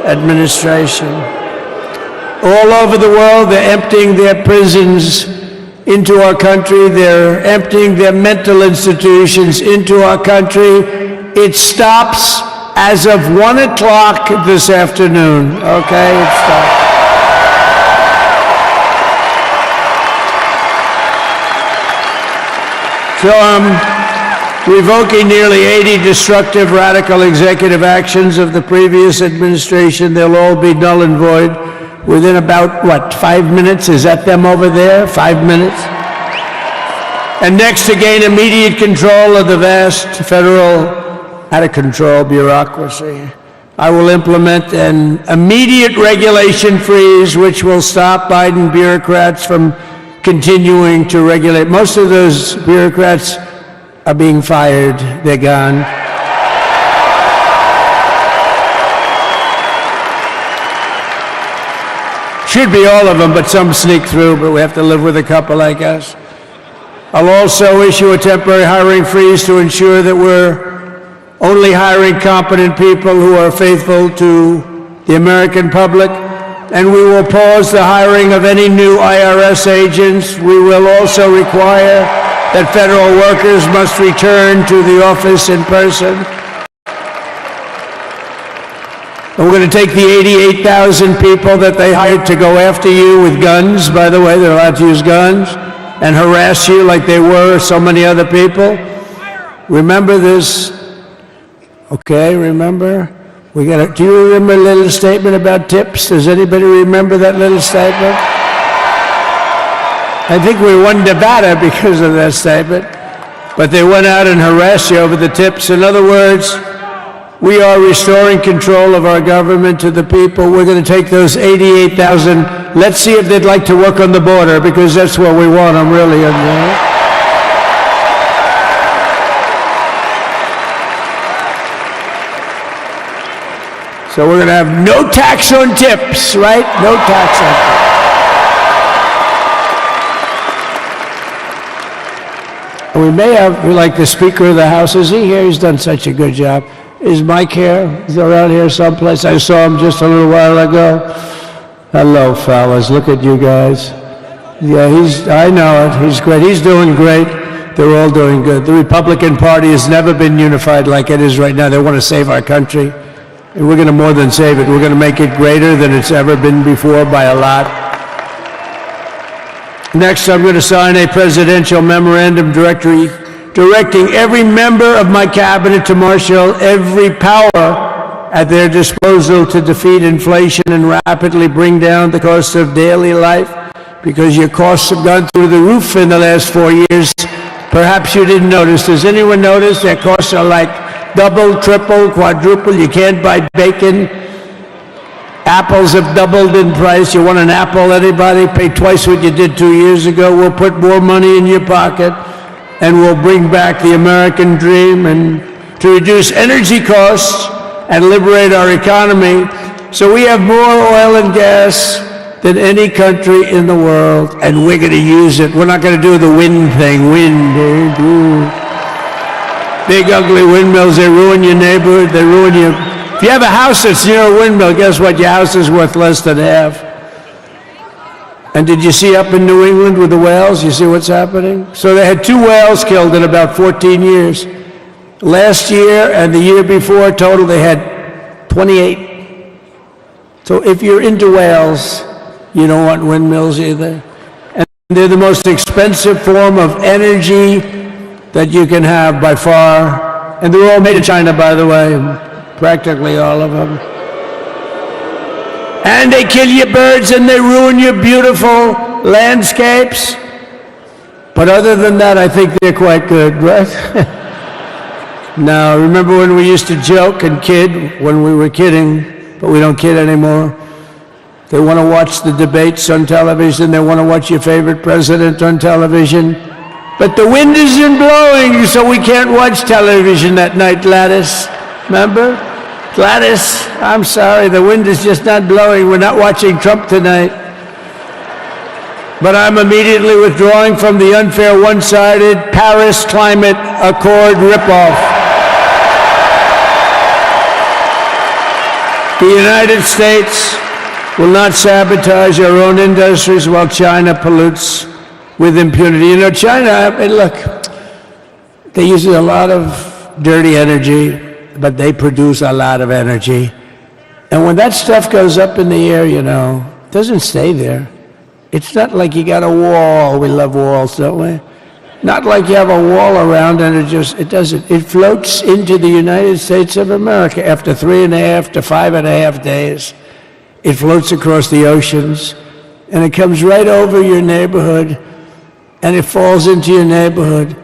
administration. All over the world, they're emptying their prisons into our country. They're emptying their mental institutions into our country. It stops as of 1 o'clock this afternoon, okay? It stops. So I'm revoking nearly 80 destructive, radical executive actions of the previous administration. They'll all be null and void within about, 5 minutes? Is that them over there? 5 minutes? And next, to gain immediate control of the vast federal, out-of-control bureaucracy, I will implement an immediate regulation freeze which will stop Biden bureaucrats from continuing to regulate. Most of those bureaucrats are being fired. They're gone. Should be all of them, but some sneak through, but we have to live with a couple, I guess. I'll also issue a temporary hiring freeze to ensure that we're only hiring competent people who are faithful to the American public, and we will pause the hiring of any new IRS agents. We will also require that federal workers must return to the office in person. And we're going to take the 88,000 people that they hired to go after you with guns, by the way, they're allowed to use guns, and harass you like they were so many other people. Remember this. Okay, remember? Do you remember a little statement about tips? Does anybody remember that little statement? I think we won Nevada because of that statement. But they went out and harassed you over the tips. In other words, we are restoring control of our government to the people. We're going to take those 88,000. Let's see if they'd like to work on the border, because that's what we want them really in there. So we're going to have no tax on tips, right? No tax on tips. And we may have, like the Speaker of the House, is he here? He's done such a good job. Is Mike here? He's around here someplace. I saw him just a little while ago. Hello, fellas. Look at you guys. Yeah, I know it. He's great. He's doing great. They're all doing good. The Republican Party has never been unified like it is right now. They want to save our country. And we're going to more than save it. We're going to make it greater than it's ever been before by a lot. Next, I'm going to sign a presidential memorandum directing every member of my cabinet to marshal every power at their disposal to defeat inflation and rapidly bring down the cost of daily life, because your costs have gone through the roof in the last 4 years. Perhaps you didn't notice. Does anyone notice their costs are like double, triple, quadruple? You can't buy bacon. Apples have doubled in price. You want an apple, anybody? Pay twice what you did 2 years ago. We'll put more money in your pocket, and we'll bring back the American dream and to reduce energy costs and liberate our economy. So we have more oil and gas than any country in the world, and we're going to use it. We're not going to do the wind thing. Wind. Big ugly windmills, they ruin your neighborhood, they ruin your... If you have a house that's near a windmill, guess what? Your house is worth less than half. And did you see up in New England with the whales? You see what's happening? So they had 2 whales killed in about 14 years. Last year and the year before, total, they had 28. So if you're into whales, you don't want windmills either. They're the most expensive form of energy that you can have by far. And they're all made in China, by the way, practically all of them. And they kill your birds and they ruin your beautiful landscapes. But other than that, I think they're quite good, right? Now, remember when we used to joke and kid when we were kidding, but we don't kid anymore? They want to watch the debates on television. They want to watch your favorite president on television. But the wind isn't blowing, so we can't watch television that night, Gladys. Remember? Gladys, I'm sorry, the wind is just not blowing. We're not watching Trump tonight. But I'm immediately withdrawing from the unfair, one-sided Paris Climate Accord ripoff. The United States will not sabotage our own industries while China pollutes with impunity. You know, China, I mean, look, they use a lot of dirty energy, but they produce a lot of energy. And when that stuff goes up in the air, you know, it doesn't stay there. It's not like you got a wall. We love walls, don't we? Not like you have a wall around and it doesn't. It floats into the United States of America after 3.5 to 5.5 days. It floats across the oceans and it comes right over your neighborhood and it falls into your neighborhood.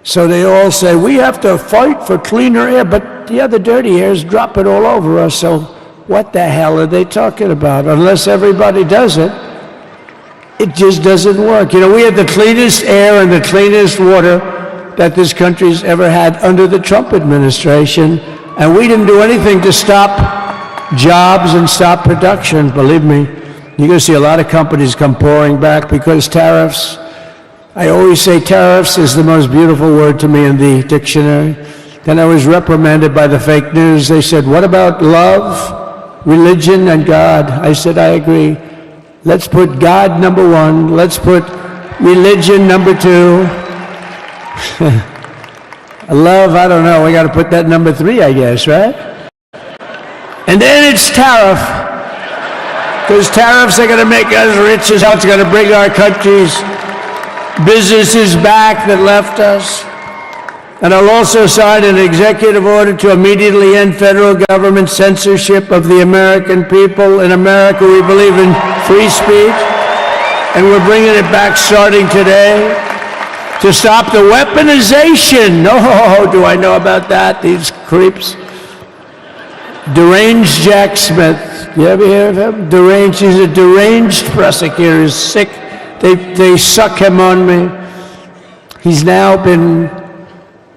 So they all say, we have to fight for cleaner air, but the other dirty air is dropping all over us. So what the hell are they talking about? Unless everybody does it, it just doesn't work. You know, we had the cleanest air and the cleanest water that this country's ever had under the Trump administration, and we didn't do anything to stop jobs and stop production, believe me. You're going to see a lot of companies come pouring back because tariffs. I always say tariffs is the most beautiful word to me in the dictionary. Then I was reprimanded by the fake news. They said, what about love, religion, and God? I said, I agree. Let's put God number one. Let's put religion number two. Love, I don't know. We got to put that number 3, I guess, right? And then it's tariff. Because tariffs are going to make us rich as hell. It's going to bring our country's businesses back that left us. And I'll also sign an executive order to immediately end federal government censorship of the American people. In America, we believe in free speech, and we're bringing it back starting today to stop the weaponization. Oh, do I know about that? These creeps. Deranged Jack Smith. You ever hear of him? Deranged. He's a deranged prosecutor. He's sick. They suck him on me. He's now been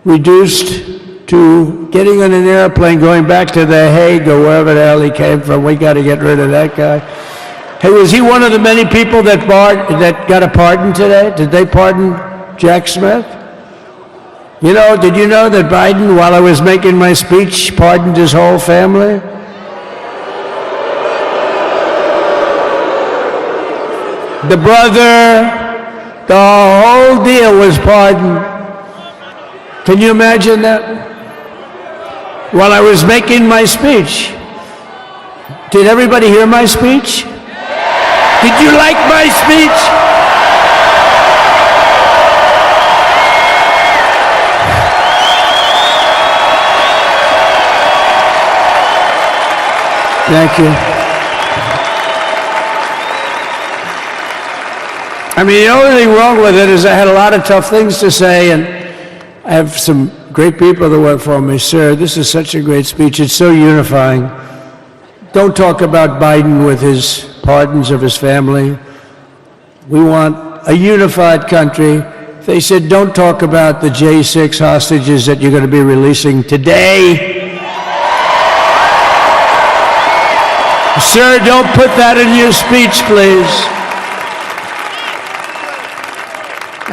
reduced to getting on an airplane, going back to The Hague or wherever the hell he came from. We got to get rid of that guy. Hey, was he one of the many people that got a pardon today? Did they pardon Jack Smith? You know, did you know that Biden, while I was making my speech, pardoned his whole family? The brother, the whole deal was pardoned. Can you imagine that? While I was making my speech. Did everybody hear my speech? Did you like my speech? Thank you. I mean, the only thing wrong with it is I had a lot of tough things to say, and I have some great people that work for me. Sir, this is such a great speech. It's so unifying. Don't talk about Biden with his pardons of his family. We want a unified country. They said, don't talk about the J6 hostages that you're going to be releasing today. Sir, don't put that in your speech, please.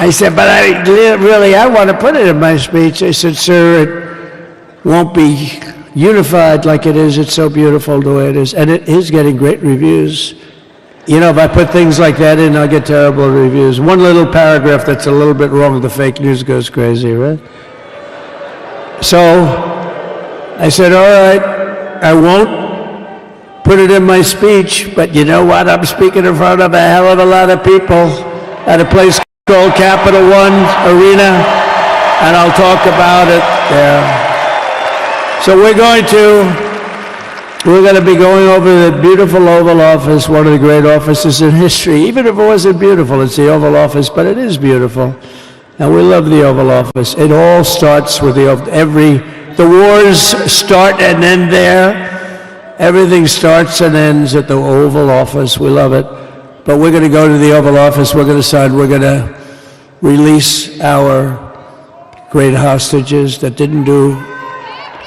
I said, but I want to put it in my speech. I said, sir, it won't be unified like it is. It's so beautiful the way it is. And it is getting great reviews. You know, if I put things like that in, I'll get terrible reviews. One little paragraph that's a little bit wrong with the fake news goes crazy, right? So I said, all right, I won't put it in my speech, but you know what? I'm speaking in front of a hell of a lot of people. at a place called Capital One Arena, and I'll talk about it there. So we're going to be going over the beautiful Oval Office, one of the great offices in history. Even if it wasn't beautiful, it's the Oval Office, but it is beautiful. And we love the Oval Office. It all starts with the wars start and end there. Everything starts and ends at the Oval Office. We love it. But we're going to go to the Oval Office. We're going to release our great hostages that didn't do,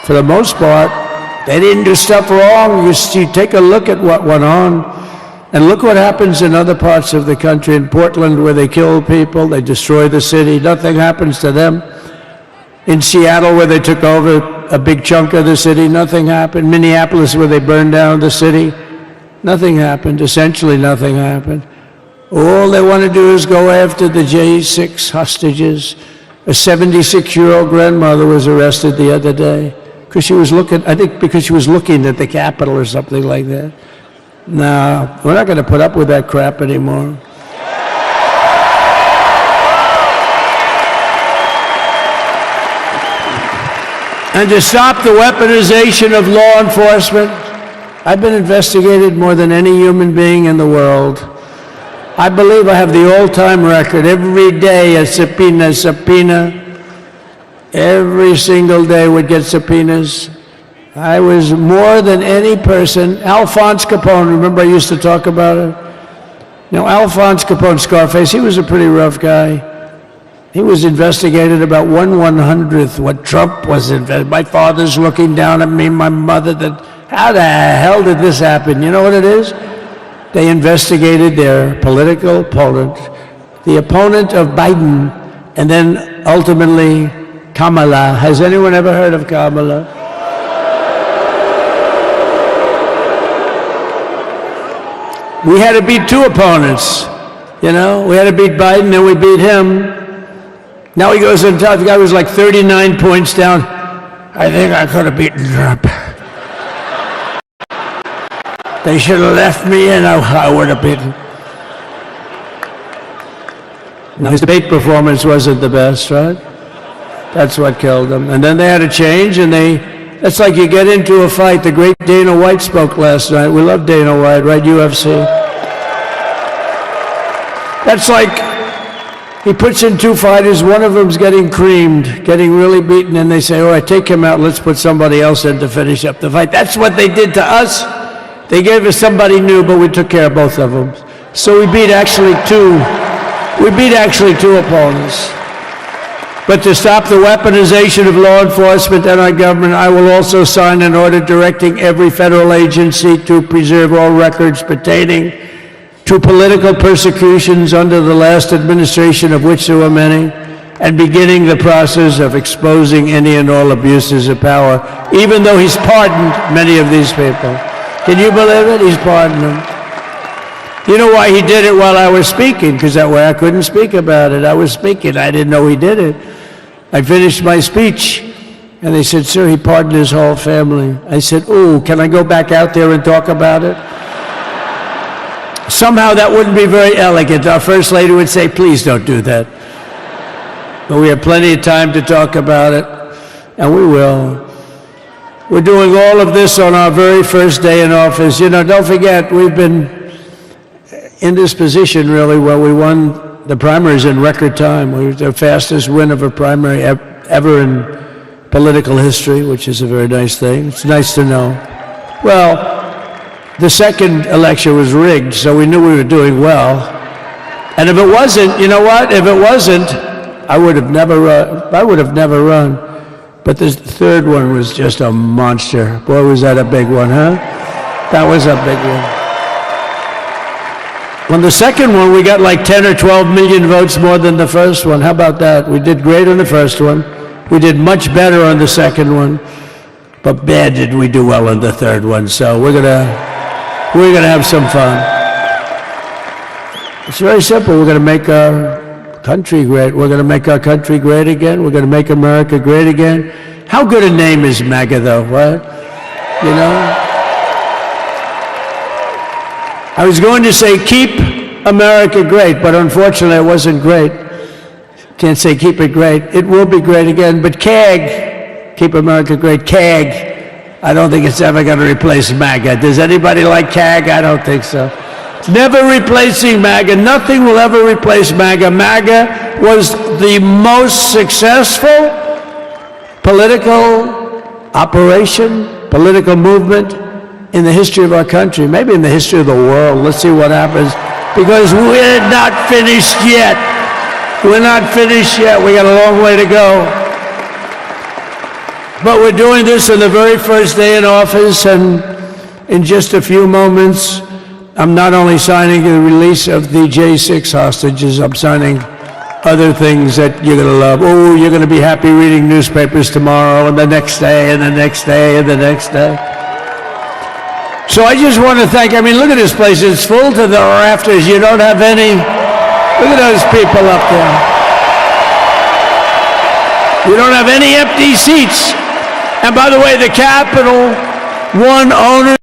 for the most part, they didn't do stuff wrong. You take a look at what went on, and look what happens in other parts of the country. In Portland, where they kill people, they destroy the city, nothing happens to them. In Seattle, where they took over a big chunk of the city, nothing happened. Minneapolis, where they burned down the city, nothing happened. Essentially nothing happened. All they want to do is go after the J6 hostages. A 76-year-old grandmother was arrested the other day because she was looking, I think because she was looking at the Capitol or something like that. No, we're not going to put up with that crap anymore. And to stop the weaponization of law enforcement, I've been investigated more than any human being in the world. I believe I have the all-time record. Every day a subpoena. Every single day would get subpoenas. I was more than any person. Alphonse Capone, remember I used to talk about it? Now, Alphonse Capone, Scarface, he was a pretty rough guy. He was investigated about 1/100th what Trump was investigated. My father's looking down at me, my mother, how the hell did this happen? You know what it is? They investigated their political opponent, the opponent of Biden, and then ultimately Kamala. Has anyone ever heard of Kamala? We had to beat two opponents, you know? We had to beat Biden, then we beat him. Now he goes on top. The guy was like 39 points down. I think I could have beaten Trump. They should have left me in. I would have beaten. Now, his debate performance wasn't the best, right? That's what killed him. And then they had to change, and it's like you get into a fight. The great Dana White spoke last night. We love Dana White, right? UFC. That's like, he puts in two fighters, one of them's getting creamed, getting really beaten, and they say, all right, take him out, let's put somebody else in to finish up the fight. That's what they did to us. They gave us somebody new, but we took care of both of them. So we beat actually two opponents. But to stop the weaponization of law enforcement and our government, I will also sign an order directing every federal agency to preserve all records pertaining to political persecutions under the last administration, of which there were many, and beginning the process of exposing any and all abuses of power, even though he's pardoned many of these people. Can you believe it? He's pardoned them. You know why he did it while I was speaking? Because that way I couldn't speak about it. I was speaking. I didn't know he did it. I finished my speech, and they said, sir, he pardoned his whole family. I said, ooh, can I go back out there and talk about it? Somehow that wouldn't be very elegant. Our First Lady would say, please don't do that. But we have plenty of time to talk about it, and we will. We're doing all of this on our very first day in office. You know, don't forget, we've been in this position, really, where we won the primaries in record time. We were the fastest win of a primary ever in political history, which is a very nice thing. It's nice to know. Well, the second election was rigged, so we knew we were doing well. And if it wasn't, you know what? If it wasn't, I would have never run. But the third one was just a monster. Boy, was that a big one, huh? That was a big one. On the second one, we got like 10 or 12 million votes more than the first one. How about that? We did great on the first one. We did much better on the second one. But bad did we do well on the third one. So we're gonna have some fun. It's very simple. We're gonna make our country great. We're gonna make our country great again. We're gonna make America great again. How good a name is MAGA, though, what? You know? I was going to say keep America great, but unfortunately it wasn't great. Can't say keep it great. It will be great again, but CAG, keep America great, CAG, I don't think it's ever going to replace MAGA. Does anybody like CAG? I don't think so. It's never replacing MAGA. Nothing will ever replace MAGA. MAGA was the most successful political operation, political movement in the history of our country, maybe in the history of the world. Let's see what happens, because we're not finished yet. We're not finished yet. We got a long way to go. But we're doing this on the very first day in office, and in just a few moments, I'm not only signing the release of the J6 hostages, I'm signing other things that you're going to love. Oh, you're going to be happy reading newspapers tomorrow, and the next day, and the next day, and the next day. So I just want to thank, I mean, look at this place. It's full to the rafters. You don't have any, look at those people up there. You don't have any empty seats. And by the way, the Capital One owners,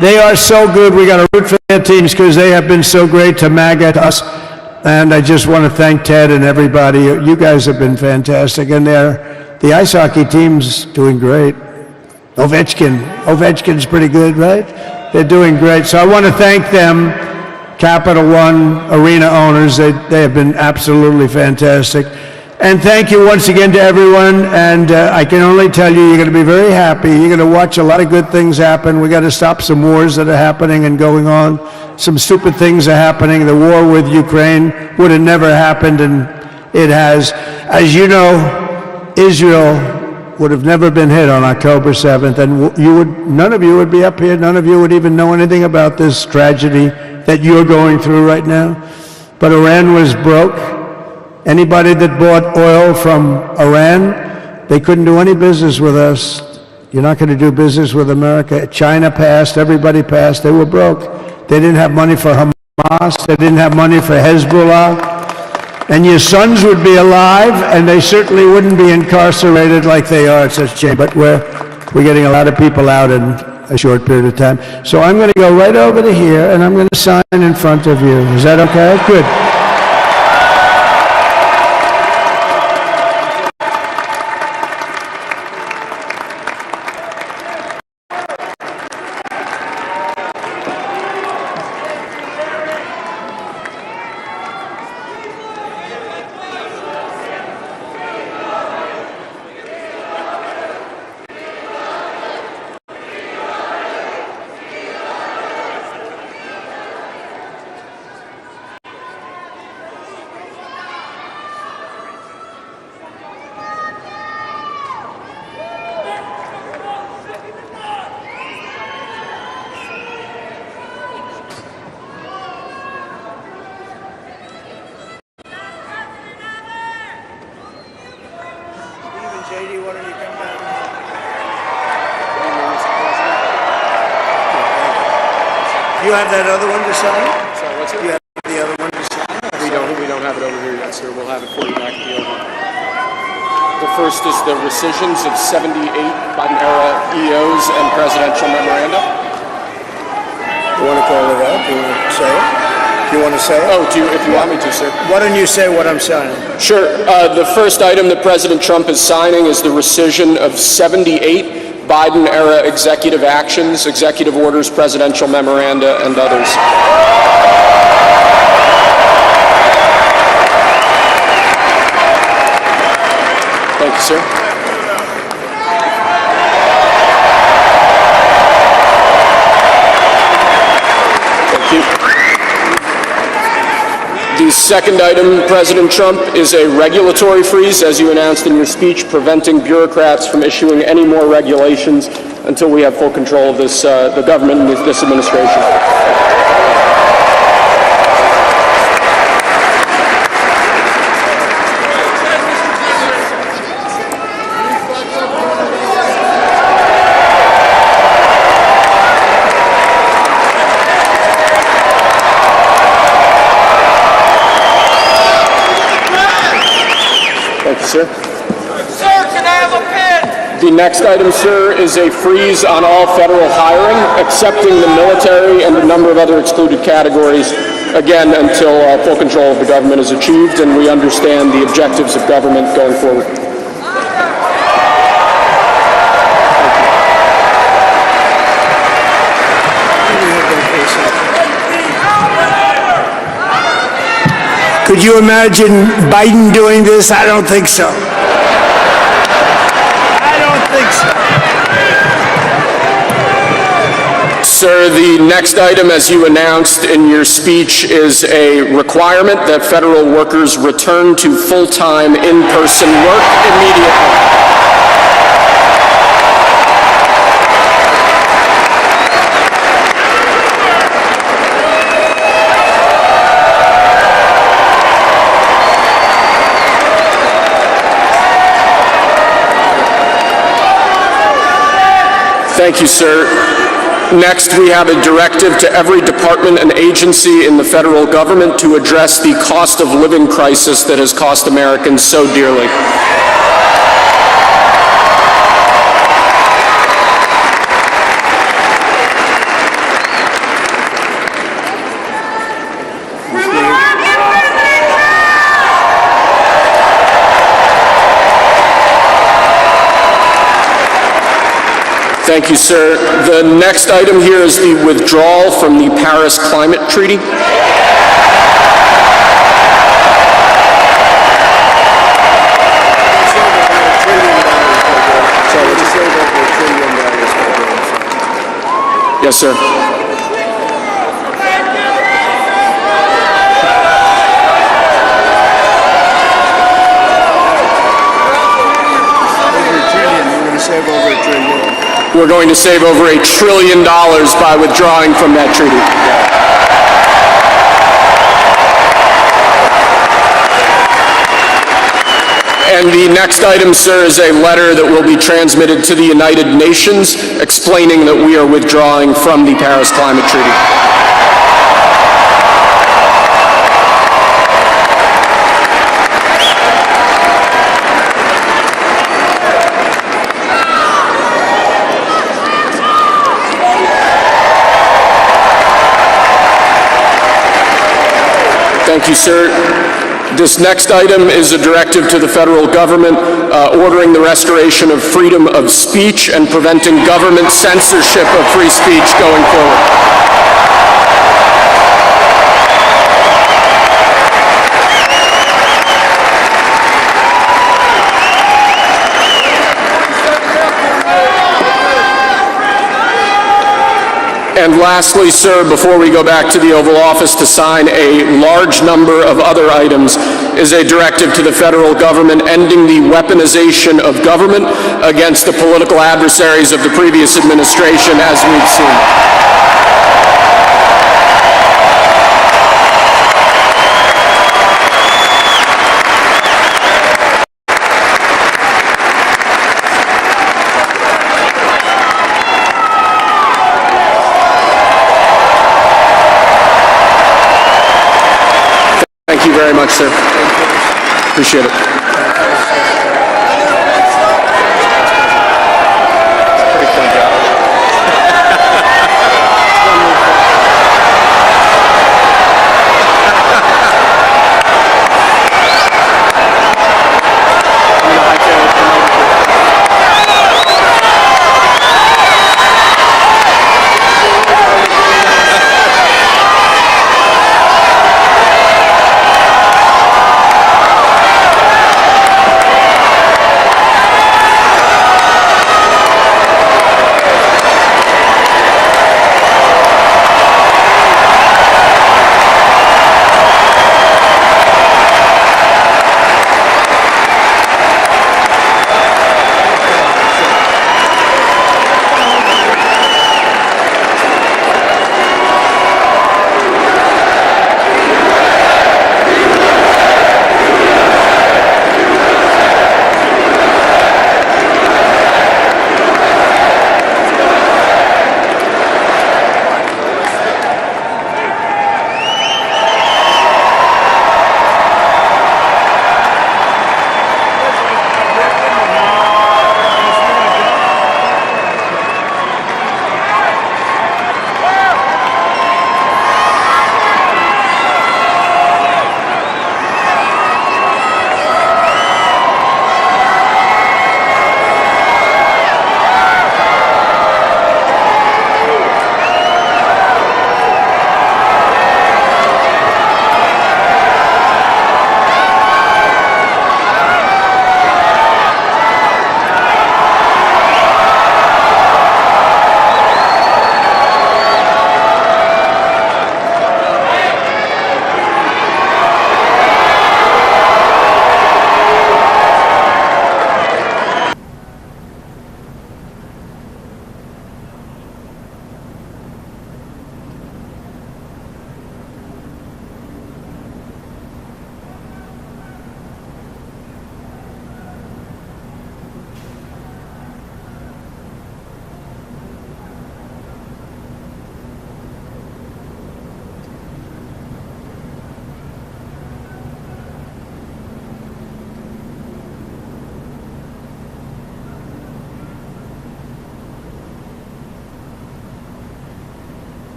they are so good. We got to root for their teams because they have been so great to MAGA, to us. And I just want to thank Ted and everybody. You guys have been fantastic. And the ice hockey team's doing great. Ovechkin's pretty good, right? They're doing great. So I want to thank them, Capital One arena owners. They have been absolutely fantastic. And thank you once again to everyone. And I can only tell you, you're going to be very happy. You're going to watch a lot of good things happen. We got to stop some wars that are happening and going on. Some stupid things are happening. The war with Ukraine would have never happened, and it has. As you know, Israel would have never been hit on October 7th, and none of you would be up here. None of you would even know anything about this tragedy that you're going through right now. But Iran was broke. Anybody that bought oil from Iran, they couldn't do any business with us. You're not going to do business with America. China passed, everybody passed, they were broke. They didn't have money for Hamas, they didn't have money for Hezbollah. And your sons would be alive, and they certainly wouldn't be incarcerated like they are at such a. But we're getting a lot of people out in a short period of time. So I'm going to go right over to here, and I'm going to sign in front of you. Is that okay? Good. You have that other one to sign? Sorry, what's it? You have the other one to sign? We don't have it over here yet, sir. We'll have it for you back at the Oval. The first is the rescissions of 78 Biden-era EOs and presidential memoranda. You want to call it up? You want to say it? You want to say it? Oh, if you want me to, sir. Why don't you say what I'm signing? Sure. The first item that President Trump is signing is the rescission of 78 Biden-era executive actions, executive orders, presidential memoranda, and others. Thank you, sir. Thank you. The second item, President Trump, is a regulatory freeze, as you announced in your speech, preventing bureaucrats from issuing any more regulations until we have full control of this, the government and this administration. Sir? Sir, can I have a pen? The next item, sir, is a freeze on all federal hiring, excepting the military and a number of other excluded categories, again, until full control of the government is achieved and we understand the objectives of government going forward. Could you imagine Biden doing this? I don't think so. I don't think so. Sir, the next item, as you announced in your speech, is a requirement that federal workers return to full-time in-person work immediately. Thank you, sir. Next, we have a directive to every department and agency in the federal government to address the cost of living crisis that has cost Americans so dearly. Thank you, sir. The next item here is the withdrawal from the Paris Climate Treaty. Yes, sir. We're going to save over $1 trillion by withdrawing from that treaty. And the next item, sir, is a letter that will be transmitted to the United Nations explaining that we are withdrawing from the Paris Climate Treaty. Thank you, sir. This next item is a directive to the federal government ordering the restoration of freedom of speech and preventing government censorship of free speech going forward. And lastly, sir, before we go back to the Oval Office to sign a large number of other items, is a directive to the federal government ending the weaponization of government against the political adversaries of the previous administration, as we've seen. Thank you very much, sir. Appreciate it.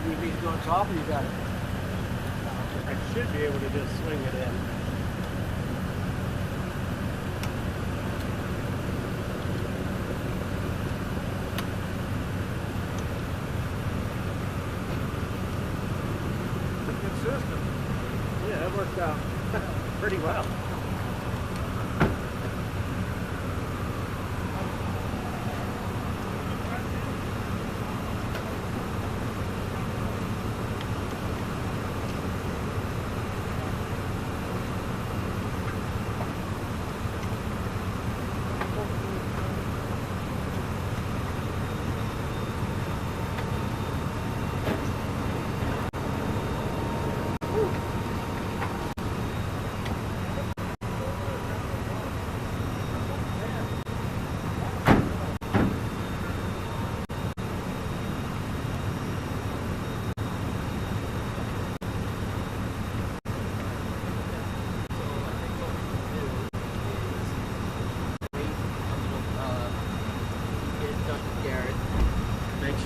you need to go on top, or you got it? I should be able to just swing it in. Good system. Yeah, it worked out pretty well.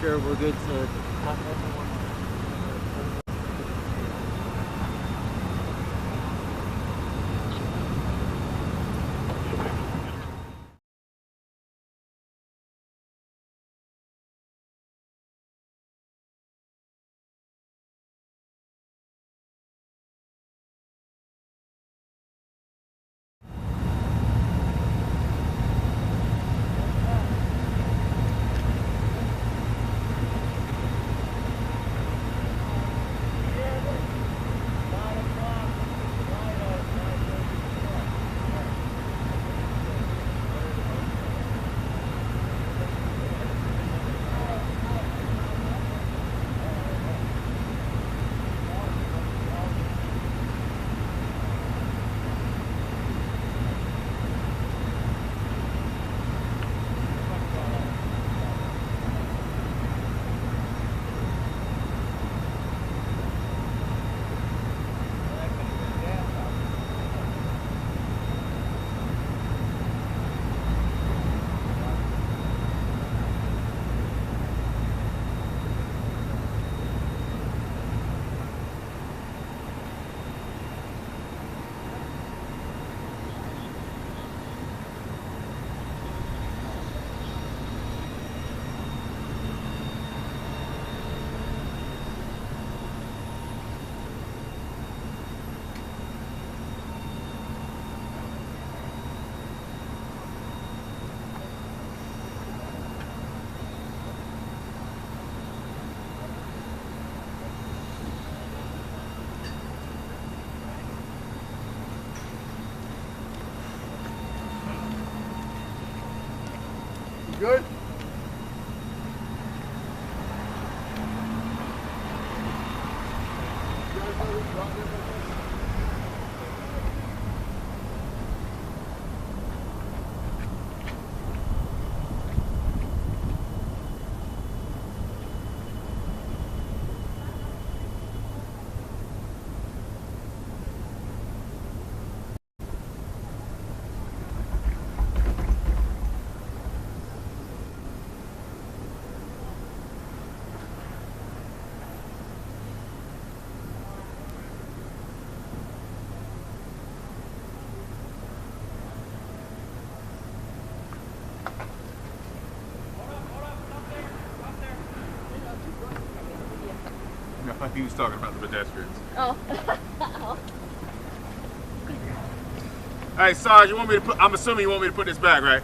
Sure, we're good to. Good? He was talking about the pedestrians. Oh. Hey, Sarge, you want me to put? I'm assuming you want me to put this back, right?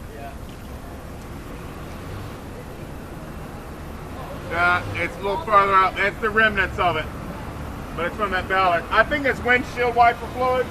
Yeah. It's a little further out. That's the remnants of it, but it's from that Ballard. I think it's windshield wiper fluid.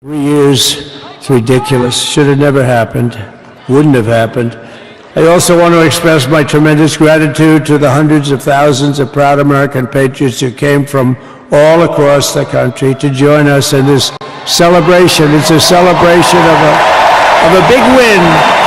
3 years, it's ridiculous. Should have never happened. Wouldn't have happened. I also want to express my tremendous gratitude to the hundreds of thousands of proud American patriots who came from all across the country to join us in this celebration. It's a celebration of a big win